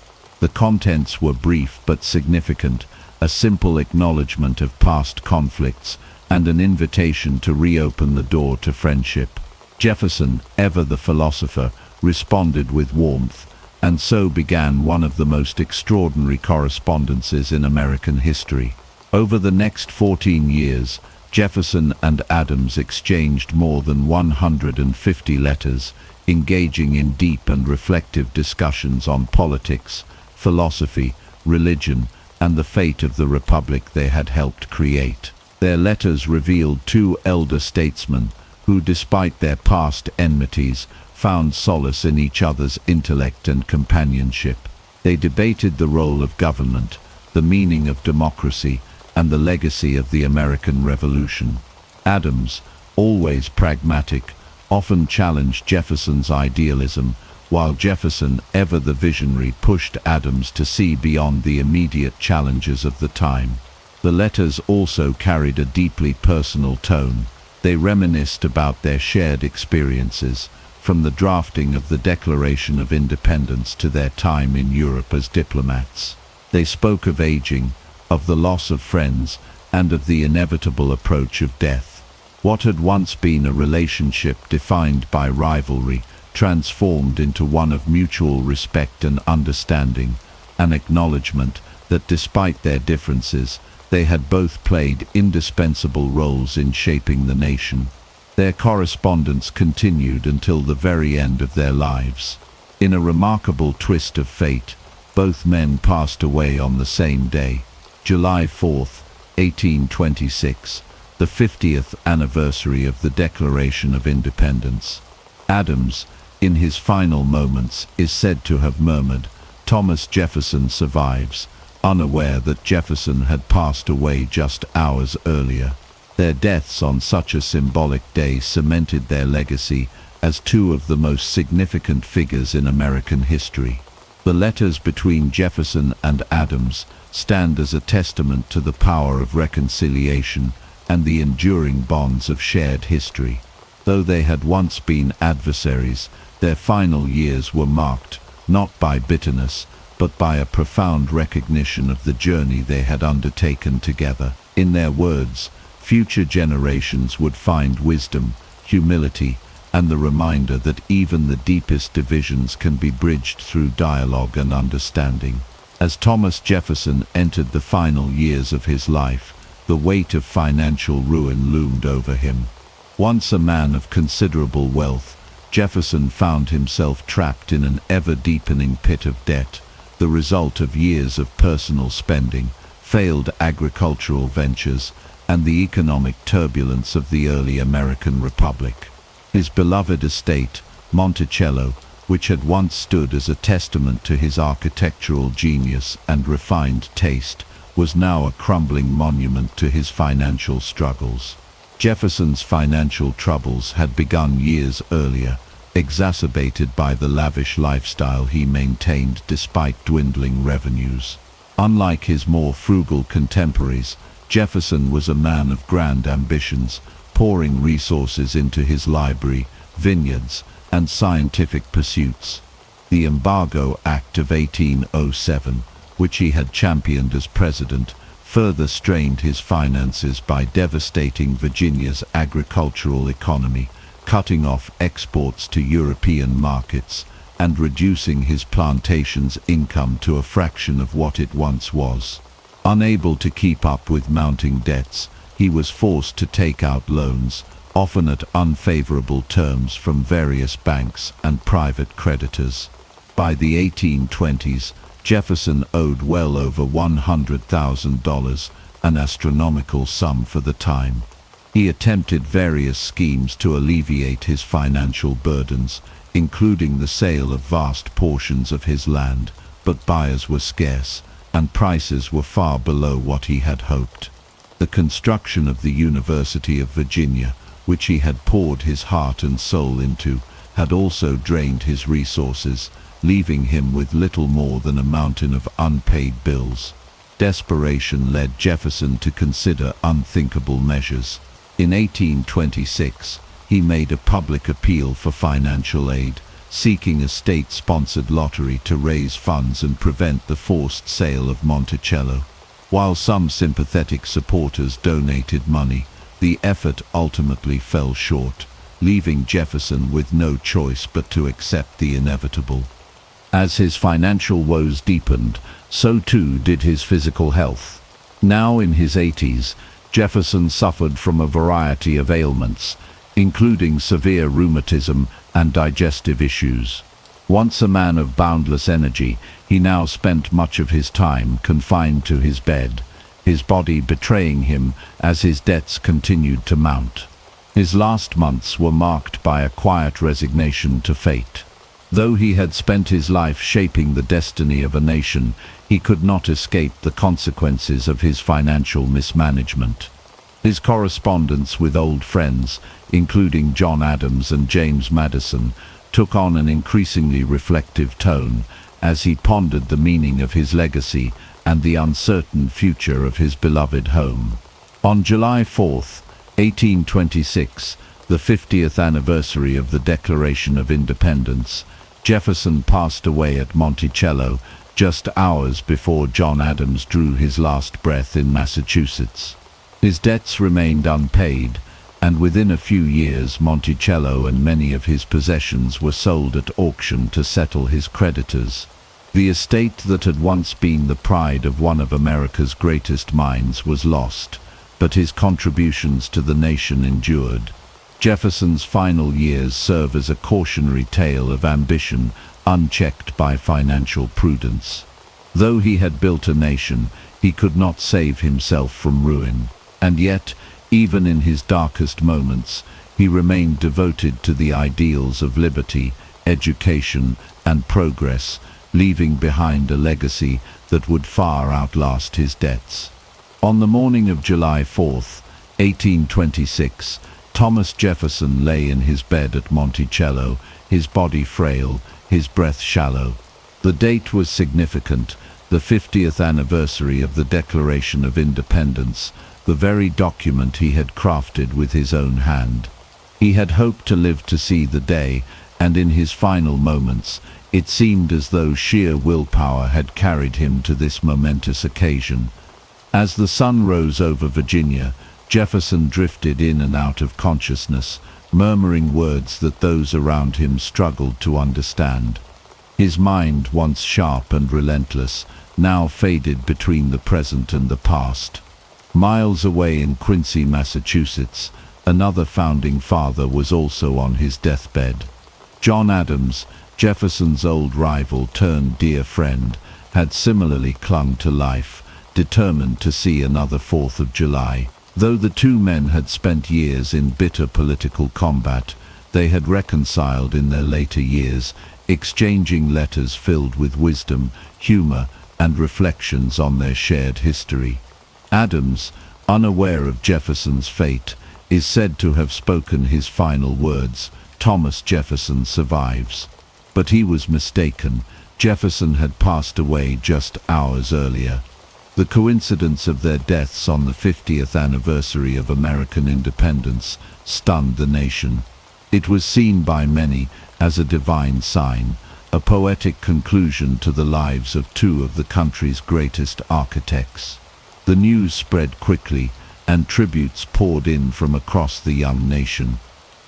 The contents were brief but significant, a simple acknowledgement of past conflicts, and an invitation to reopen the door to friendship. Jefferson, ever the philosopher, responded with warmth, and so began one of the most extraordinary correspondences in American history. Over the next 14 years, Jefferson and Adams exchanged more than 150 letters, engaging in deep and reflective discussions on politics, philosophy, religion, and the fate of the republic they had helped create. Their letters revealed two elder statesmen who, despite their past enmities, found solace in each other's intellect and companionship. They debated the role of government, the meaning of democracy, and the legacy of the American Revolution. Adams, always pragmatic, often challenged Jefferson's idealism, while Jefferson, ever the visionary, pushed Adams to see beyond the immediate challenges of the time. The letters also carried a deeply personal tone. They reminisced about their shared experiences, from the drafting of the Declaration of Independence to their time in Europe as diplomats. They spoke of aging, of the loss of friends, and of the inevitable approach of death. What had once been a relationship defined by rivalry transformed into one of mutual respect and understanding, an acknowledgement that despite their differences, they had both played indispensable roles in shaping the nation. Their correspondence continued until the very end of their lives. In a remarkable twist of fate, both men passed away on the same day, July 4, 1826, the 50th anniversary of the Declaration of Independence. Adams, in his final moments, is said to have murmured, "Thomas Jefferson survives," unaware that Jefferson had passed away just hours earlier. Their deaths on such a symbolic day cemented their legacy as two of the most significant figures in American history. The letters between Jefferson and Adams stand as a testament to the power of reconciliation and the enduring bonds of shared history. Though they had once been adversaries, their final years were marked, not by bitterness, but by a profound recognition of the journey they had undertaken together. In their words, future generations would find wisdom, humility, and the reminder that even the deepest divisions can be bridged through dialogue and understanding. As Thomas Jefferson entered the final years of his life, the weight of financial ruin loomed over him. Once a man of considerable wealth, Jefferson found himself trapped in an ever-deepening pit of debt, the result of years of personal spending, failed agricultural ventures, and the economic turbulence of the early American Republic. His beloved estate, Monticello, which had once stood as a testament to his architectural genius and refined taste, was now a crumbling monument to his financial struggles. Jefferson's financial troubles had begun years earlier, exacerbated by the lavish lifestyle he maintained despite dwindling revenues. Unlike his more frugal contemporaries, Jefferson was a man of grand ambitions, pouring resources into his library, vineyards, and scientific pursuits. The Embargo Act of 1807, which he had championed as president, further strained his finances by devastating Virginia's agricultural economy, cutting off exports to European markets, and reducing his plantation's income to a fraction of what it once was. Unable to keep up with mounting debts, he was forced to take out loans, often at unfavorable terms from various banks and private creditors. By the 1820s, Jefferson owed well over $100,000, an astronomical sum for the time. He attempted various schemes to alleviate his financial burdens, including the sale of vast portions of his land, but buyers were scarce, and prices were far below what he had hoped. The construction of the University of Virginia, which he had poured his heart and soul into, had also drained his resources, leaving him with little more than a mountain of unpaid bills. Desperation led Jefferson to consider unthinkable measures. In 1826, he made a public appeal for financial aid, seeking a state-sponsored lottery to raise funds and prevent the forced sale of Monticello. While some sympathetic supporters donated money, the effort ultimately fell short, leaving Jefferson with no choice but to accept the inevitable. As his financial woes deepened, so too did his physical health. Now in his 80s, Jefferson suffered from a variety of ailments, including severe rheumatism and digestive issues. Once a man of boundless energy, he now spent much of his time confined to his bed, his body betraying him as his debts continued to mount. His last months were marked by a quiet resignation to fate. Though he had spent his life shaping the destiny of a nation, he could not escape the consequences of his financial mismanagement. His correspondence with old friends, including John Adams and James Madison, took on an increasingly reflective tone as he pondered the meaning of his legacy and the uncertain future of his beloved home. On July 4, 1826, the 50th anniversary of the Declaration of Independence, Jefferson passed away at Monticello just hours before John Adams drew his last breath in Massachusetts. His debts remained unpaid, and within a few years Monticello and many of his possessions were sold at auction to settle his creditors. The estate that had once been the pride of one of America's greatest minds was lost, but his contributions to the nation endured. Jefferson's final years serve as a cautionary tale of ambition unchecked by financial prudence. Though he had built a nation, he could not save himself from ruin, and yet, even in his darkest moments, he remained devoted to the ideals of liberty, education, and progress, leaving behind a legacy that would far outlast his debts. On the morning of July 4, 1826, Thomas Jefferson lay in his bed at Monticello, his body frail, his breath shallow. The date was significant, the 50th anniversary of the Declaration of Independence, the very document he had crafted with his own hand. He had hoped to live to see the day, and in his final moments, it seemed as though sheer willpower had carried him to this momentous occasion. As the sun rose over Virginia, Jefferson drifted in and out of consciousness, murmuring words that those around him struggled to understand. His mind, once sharp and relentless, now faded between the present and the past. Miles away in Quincy, Massachusetts, another founding father was also on his deathbed. John Adams, Jefferson's old rival turned dear friend, had similarly clung to life, determined to see another 4th of July. Though the two men had spent years in bitter political combat, they had reconciled in their later years, exchanging letters filled with wisdom, humor, and reflections on their shared history. Adams, unaware of Jefferson's fate, is said to have spoken his final words, "Thomas Jefferson survives." But he was mistaken. Jefferson had passed away just hours earlier. The coincidence of their deaths on the 50th anniversary of American independence stunned the nation. It was seen by many as a divine sign, a poetic conclusion to the lives of two of the country's greatest architects. The news spread quickly, and tributes poured in from across the young nation.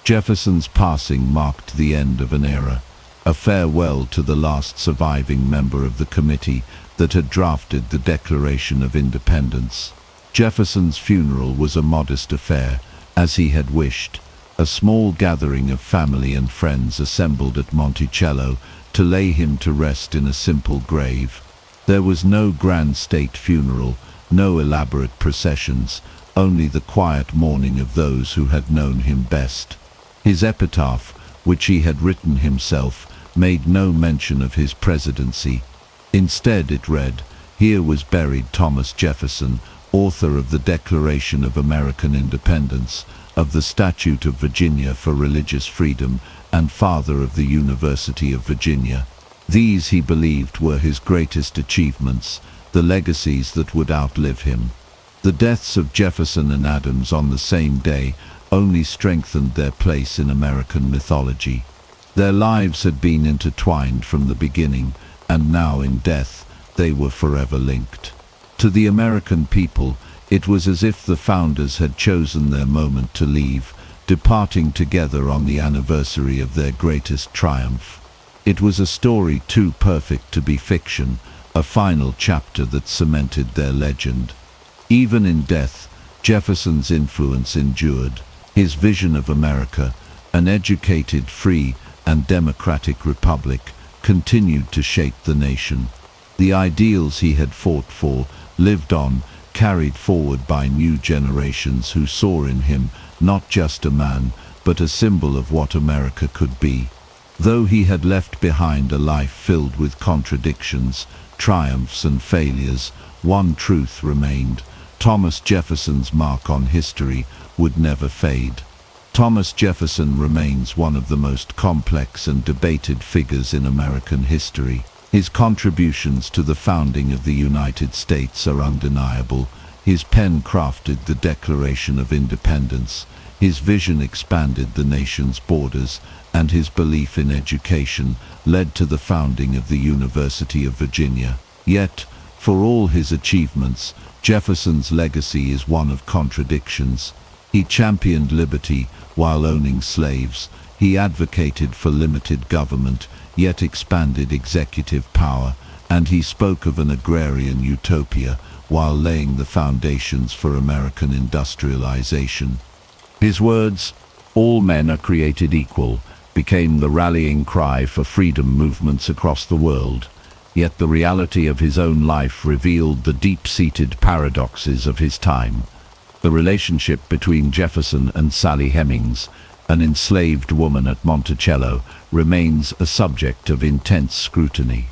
Jefferson's passing marked the end of an era, a farewell to the last surviving member of the committee that had drafted the Declaration of Independence. Jefferson's funeral was a modest affair, as he had wished. A small gathering of family and friends assembled at Monticello to lay him to rest in a simple grave. There was no grand state funeral, no elaborate processions, only the quiet mourning of those who had known him best. His epitaph, which he had written himself, made no mention of his presidency. Instead it read, "Here was buried Thomas Jefferson, author of the Declaration of American Independence, of the Statute of Virginia for Religious Freedom, and father of the University of Virginia." These, he believed, were his greatest achievements, the legacies that would outlive him. The deaths of Jefferson and Adams on the same day only strengthened their place in American mythology. Their lives had been intertwined from the beginning, and now in death they were forever linked. To the American people, it was as if the founders had chosen their moment to leave, departing together on the anniversary of their greatest triumph. It was a story too perfect to be fiction, a final chapter that cemented their legend. Even in death, Jefferson's influence endured. His vision of America, an educated, free, and democratic republic, continued to shape the nation. The ideals he had fought for lived on, carried forward by new generations who saw in him not just a man, but a symbol of what America could be. Though he had left behind a life filled with contradictions, triumphs and failures, one truth remained: Thomas Jefferson's mark on history would never fade. Thomas Jefferson remains one of the most complex and debated figures in American history. His contributions to the founding of the United States are undeniable. His pen crafted the Declaration of Independence, his vision expanded the nation's borders, and his belief in education led to the founding of the University of Virginia. Yet, for all his achievements, Jefferson's legacy is one of contradictions. He championed liberty while owning slaves. He advocated for limited government, yet expanded executive power, and he spoke of an agrarian utopia while laying the foundations for American industrialization. His words, "All men are created equal," became the rallying cry for freedom movements across the world. Yet the reality of his own life revealed the deep-seated paradoxes of his time. The relationship between Jefferson and Sally Hemings, an enslaved woman at Monticello, remains a subject of intense scrutiny.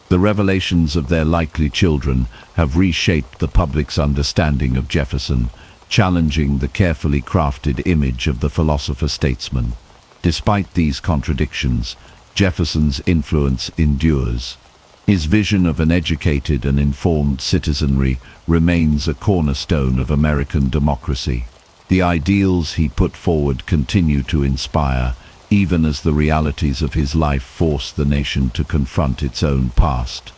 The revelations of their likely children have reshaped the public's understanding of Jefferson, challenging the carefully crafted image of the philosopher-statesman. Despite these contradictions, Jefferson's influence endures. His vision of an educated and informed citizenry remains a cornerstone of American democracy. The ideals he put forward continue to inspire, even as the realities of his life force the nation to confront its own past.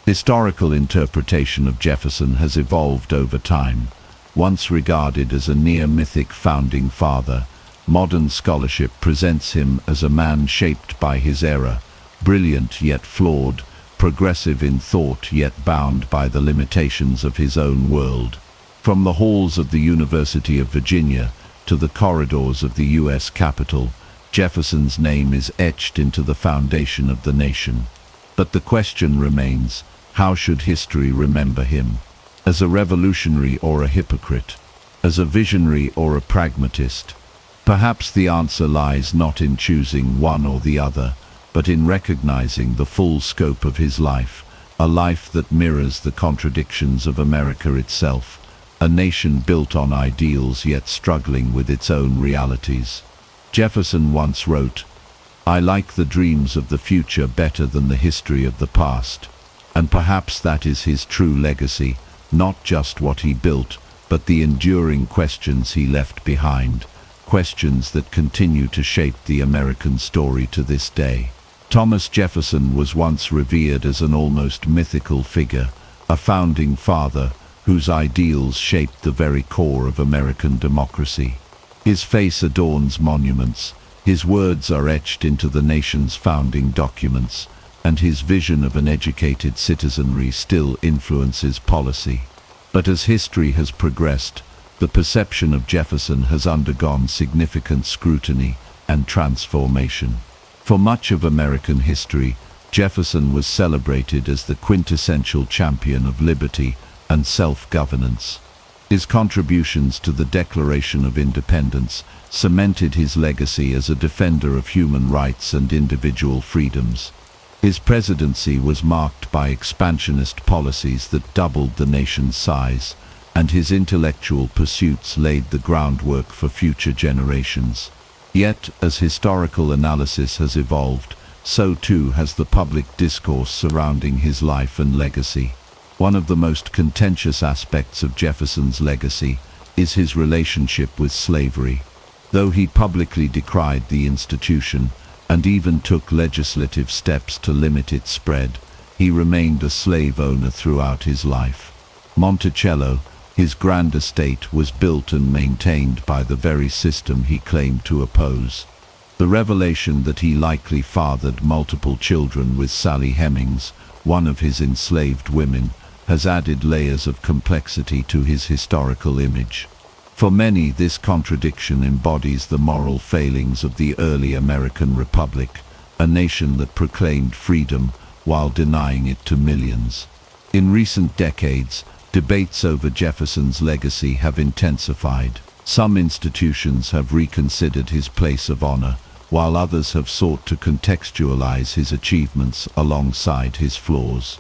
Historical interpretation of Jefferson has evolved over time. Once regarded as a near-mythic founding father, modern scholarship presents him as a man shaped by his era, brilliant yet flawed, progressive in thought yet bound by the limitations of his own world. From the halls of the University of Virginia to the corridors of the U.S. Capitol, Jefferson's name is etched into the foundation of the nation. But the question remains, how should history remember him? As a revolutionary or a hypocrite? As a visionary or a pragmatist? Perhaps the answer lies not in choosing one or the other, but in recognizing the full scope of his life, a life that mirrors the contradictions of America itself, a nation built on ideals yet struggling with its own realities. Jefferson once wrote, "I like the dreams of the future better than the history of the past." And perhaps that is his true legacy, not just what he built, but the enduring questions he left behind, questions that continue to shape the American story to this day. Thomas Jefferson was once revered as an almost mythical figure, a founding father whose ideals shaped the very core of American democracy. His face adorns monuments, his words are etched into the nation's founding documents, and his vision of an educated citizenry still influences policy. But as history has progressed, the perception of Jefferson has undergone significant scrutiny and transformation. For much of American history, Jefferson was celebrated as the quintessential champion of liberty and self-governance. His contributions to the Declaration of Independence cemented his legacy as a defender of human rights and individual freedoms. His presidency was marked by expansionist policies that doubled the nation's size, and his intellectual pursuits laid the groundwork for future generations. Yet, as historical analysis has evolved, so too has the public discourse surrounding his life and legacy. One of the most contentious aspects of Jefferson's legacy is his relationship with slavery. Though he publicly decried the institution and even took legislative steps to limit its spread, he remained a slave owner throughout his life. Monticello, his grand estate, was built and maintained by the very system he claimed to oppose. The revelation that he likely fathered multiple children with Sally Hemings, one of his enslaved women, has added layers of complexity to his historical image. For many, this contradiction embodies the moral failings of the early American Republic, a nation that proclaimed freedom while denying it to millions. In recent decades, debates over Jefferson's legacy have intensified. Some institutions have reconsidered his place of honor, while others have sought to contextualize his achievements alongside his flaws.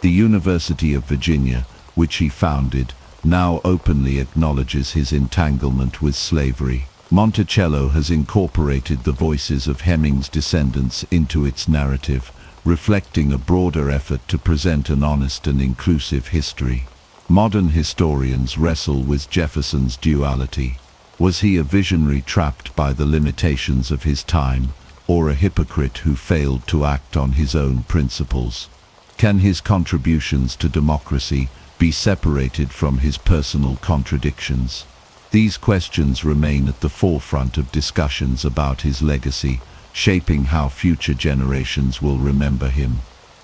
The University of Virginia, which he founded, now openly acknowledges his entanglement with slavery. Monticello has incorporated the voices of Hemings' descendants into its narrative, reflecting a broader effort to present an honest and inclusive history. Modern historians wrestle with Jefferson's duality. Was he a visionary trapped by the limitations of his time, or a hypocrite who failed to act on his own principles? Can his contributions to democracy be separated from his personal contradictions? These questions remain at the forefront of discussions about his legacy, shaping how future generations will remember him.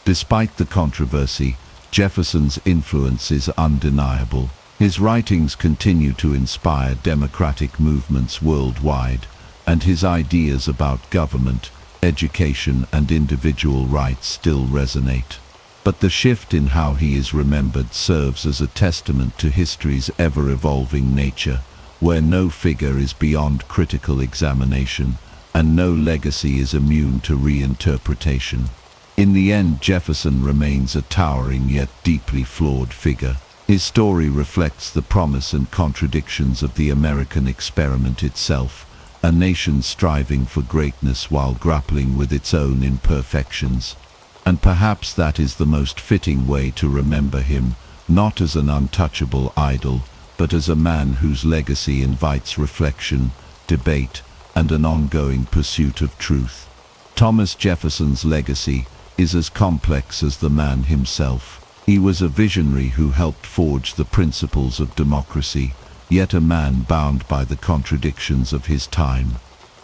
Despite the controversy, Jefferson's influence is undeniable. His writings continue to inspire democratic movements worldwide, and his ideas about government, education, and individual rights still resonate. But the shift in how he is remembered serves as a testament to history's ever-evolving nature, where no figure is beyond critical examination, and no legacy is immune to reinterpretation. In the end, Jefferson remains a towering yet deeply flawed figure. His story reflects the promise and contradictions of the American experiment itself, a nation striving for greatness while grappling with its own imperfections. And perhaps that is the most fitting way to remember him, not as an untouchable idol, but as a man whose legacy invites reflection, debate, and an ongoing pursuit of truth. Thomas Jefferson's legacy is as complex as the man himself. He was a visionary who helped forge the principles of democracy, yet a man bound by the contradictions of his time.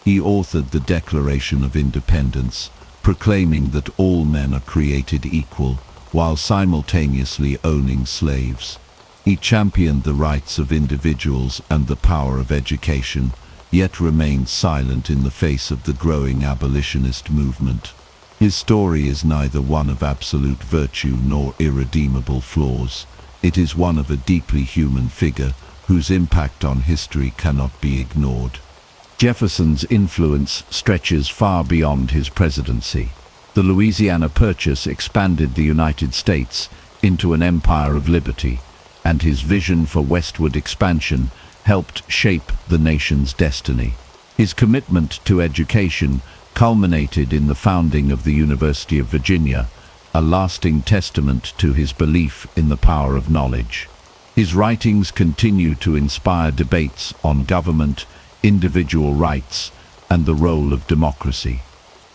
He authored the Declaration of Independence, proclaiming that all men are created equal, while simultaneously owning slaves. He championed the rights of individuals and the power of education, yet remained silent in the face of the growing abolitionist movement. His story is neither one of absolute virtue nor irredeemable flaws. It is one of a deeply human figure whose impact on history cannot be ignored. Jefferson's influence stretches far beyond his presidency. The Louisiana Purchase expanded the United States into an empire of liberty, and his vision for westward expansion helped shape the nation's destiny. His commitment to education culminated in the founding of the University of Virginia, a lasting testament to his belief in the power of knowledge. His writings continue to inspire debates on government, individual rights, and the role of democracy.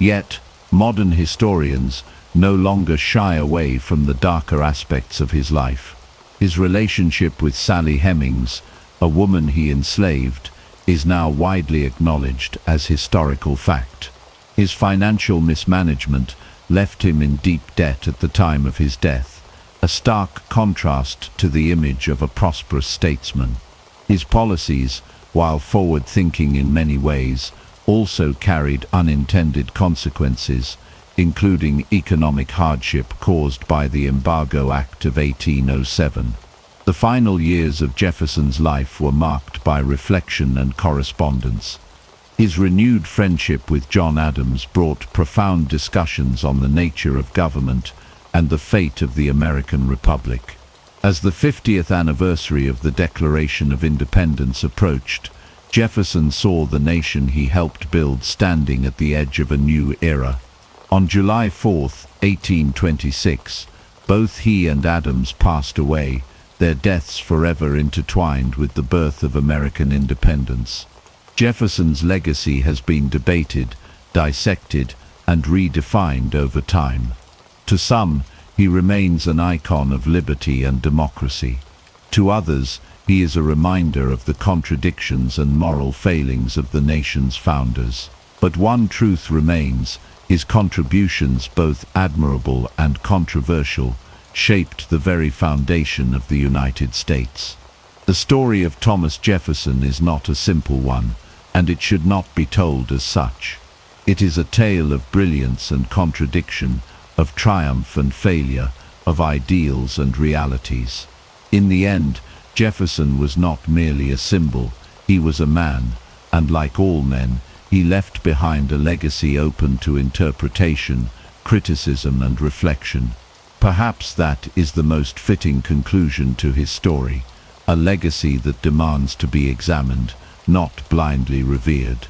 Yet, modern historians no longer shy away from the darker aspects of his life. His relationship with Sally Hemings, a woman he enslaved, is now widely acknowledged as historical fact. His financial mismanagement left him in deep debt at the time of his death, a stark contrast to the image of a prosperous statesman. His policies, while forward-thinking in many ways, also carried unintended consequences, including economic hardship caused by the Embargo Act of 1807. The final years of Jefferson's life were marked by reflection and correspondence. His renewed friendship with John Adams brought profound discussions on the nature of government and the fate of the American Republic. As the 50th anniversary of the Declaration of Independence approached, Jefferson saw the nation he helped build standing at the edge of a new era. On July 4, 1826, both he and Adams passed away, their deaths forever intertwined with the birth of American independence. Jefferson's legacy has been debated, dissected, and redefined over time. To some, he remains an icon of liberty and democracy. To others, he is a reminder of the contradictions and moral failings of the nation's founders. But one truth remains: his contributions, both admirable and controversial, shaped the very foundation of the United States. The story of Thomas Jefferson is not a simple one, and it should not be told as such. It is a tale of brilliance and contradiction, of triumph and failure, of ideals and realities. In the end, Jefferson was not merely a symbol, he was a man, and like all men, he left behind a legacy open to interpretation, criticism and reflection. Perhaps that is the most fitting conclusion to his story, a legacy that demands to be examined, not blindly revered.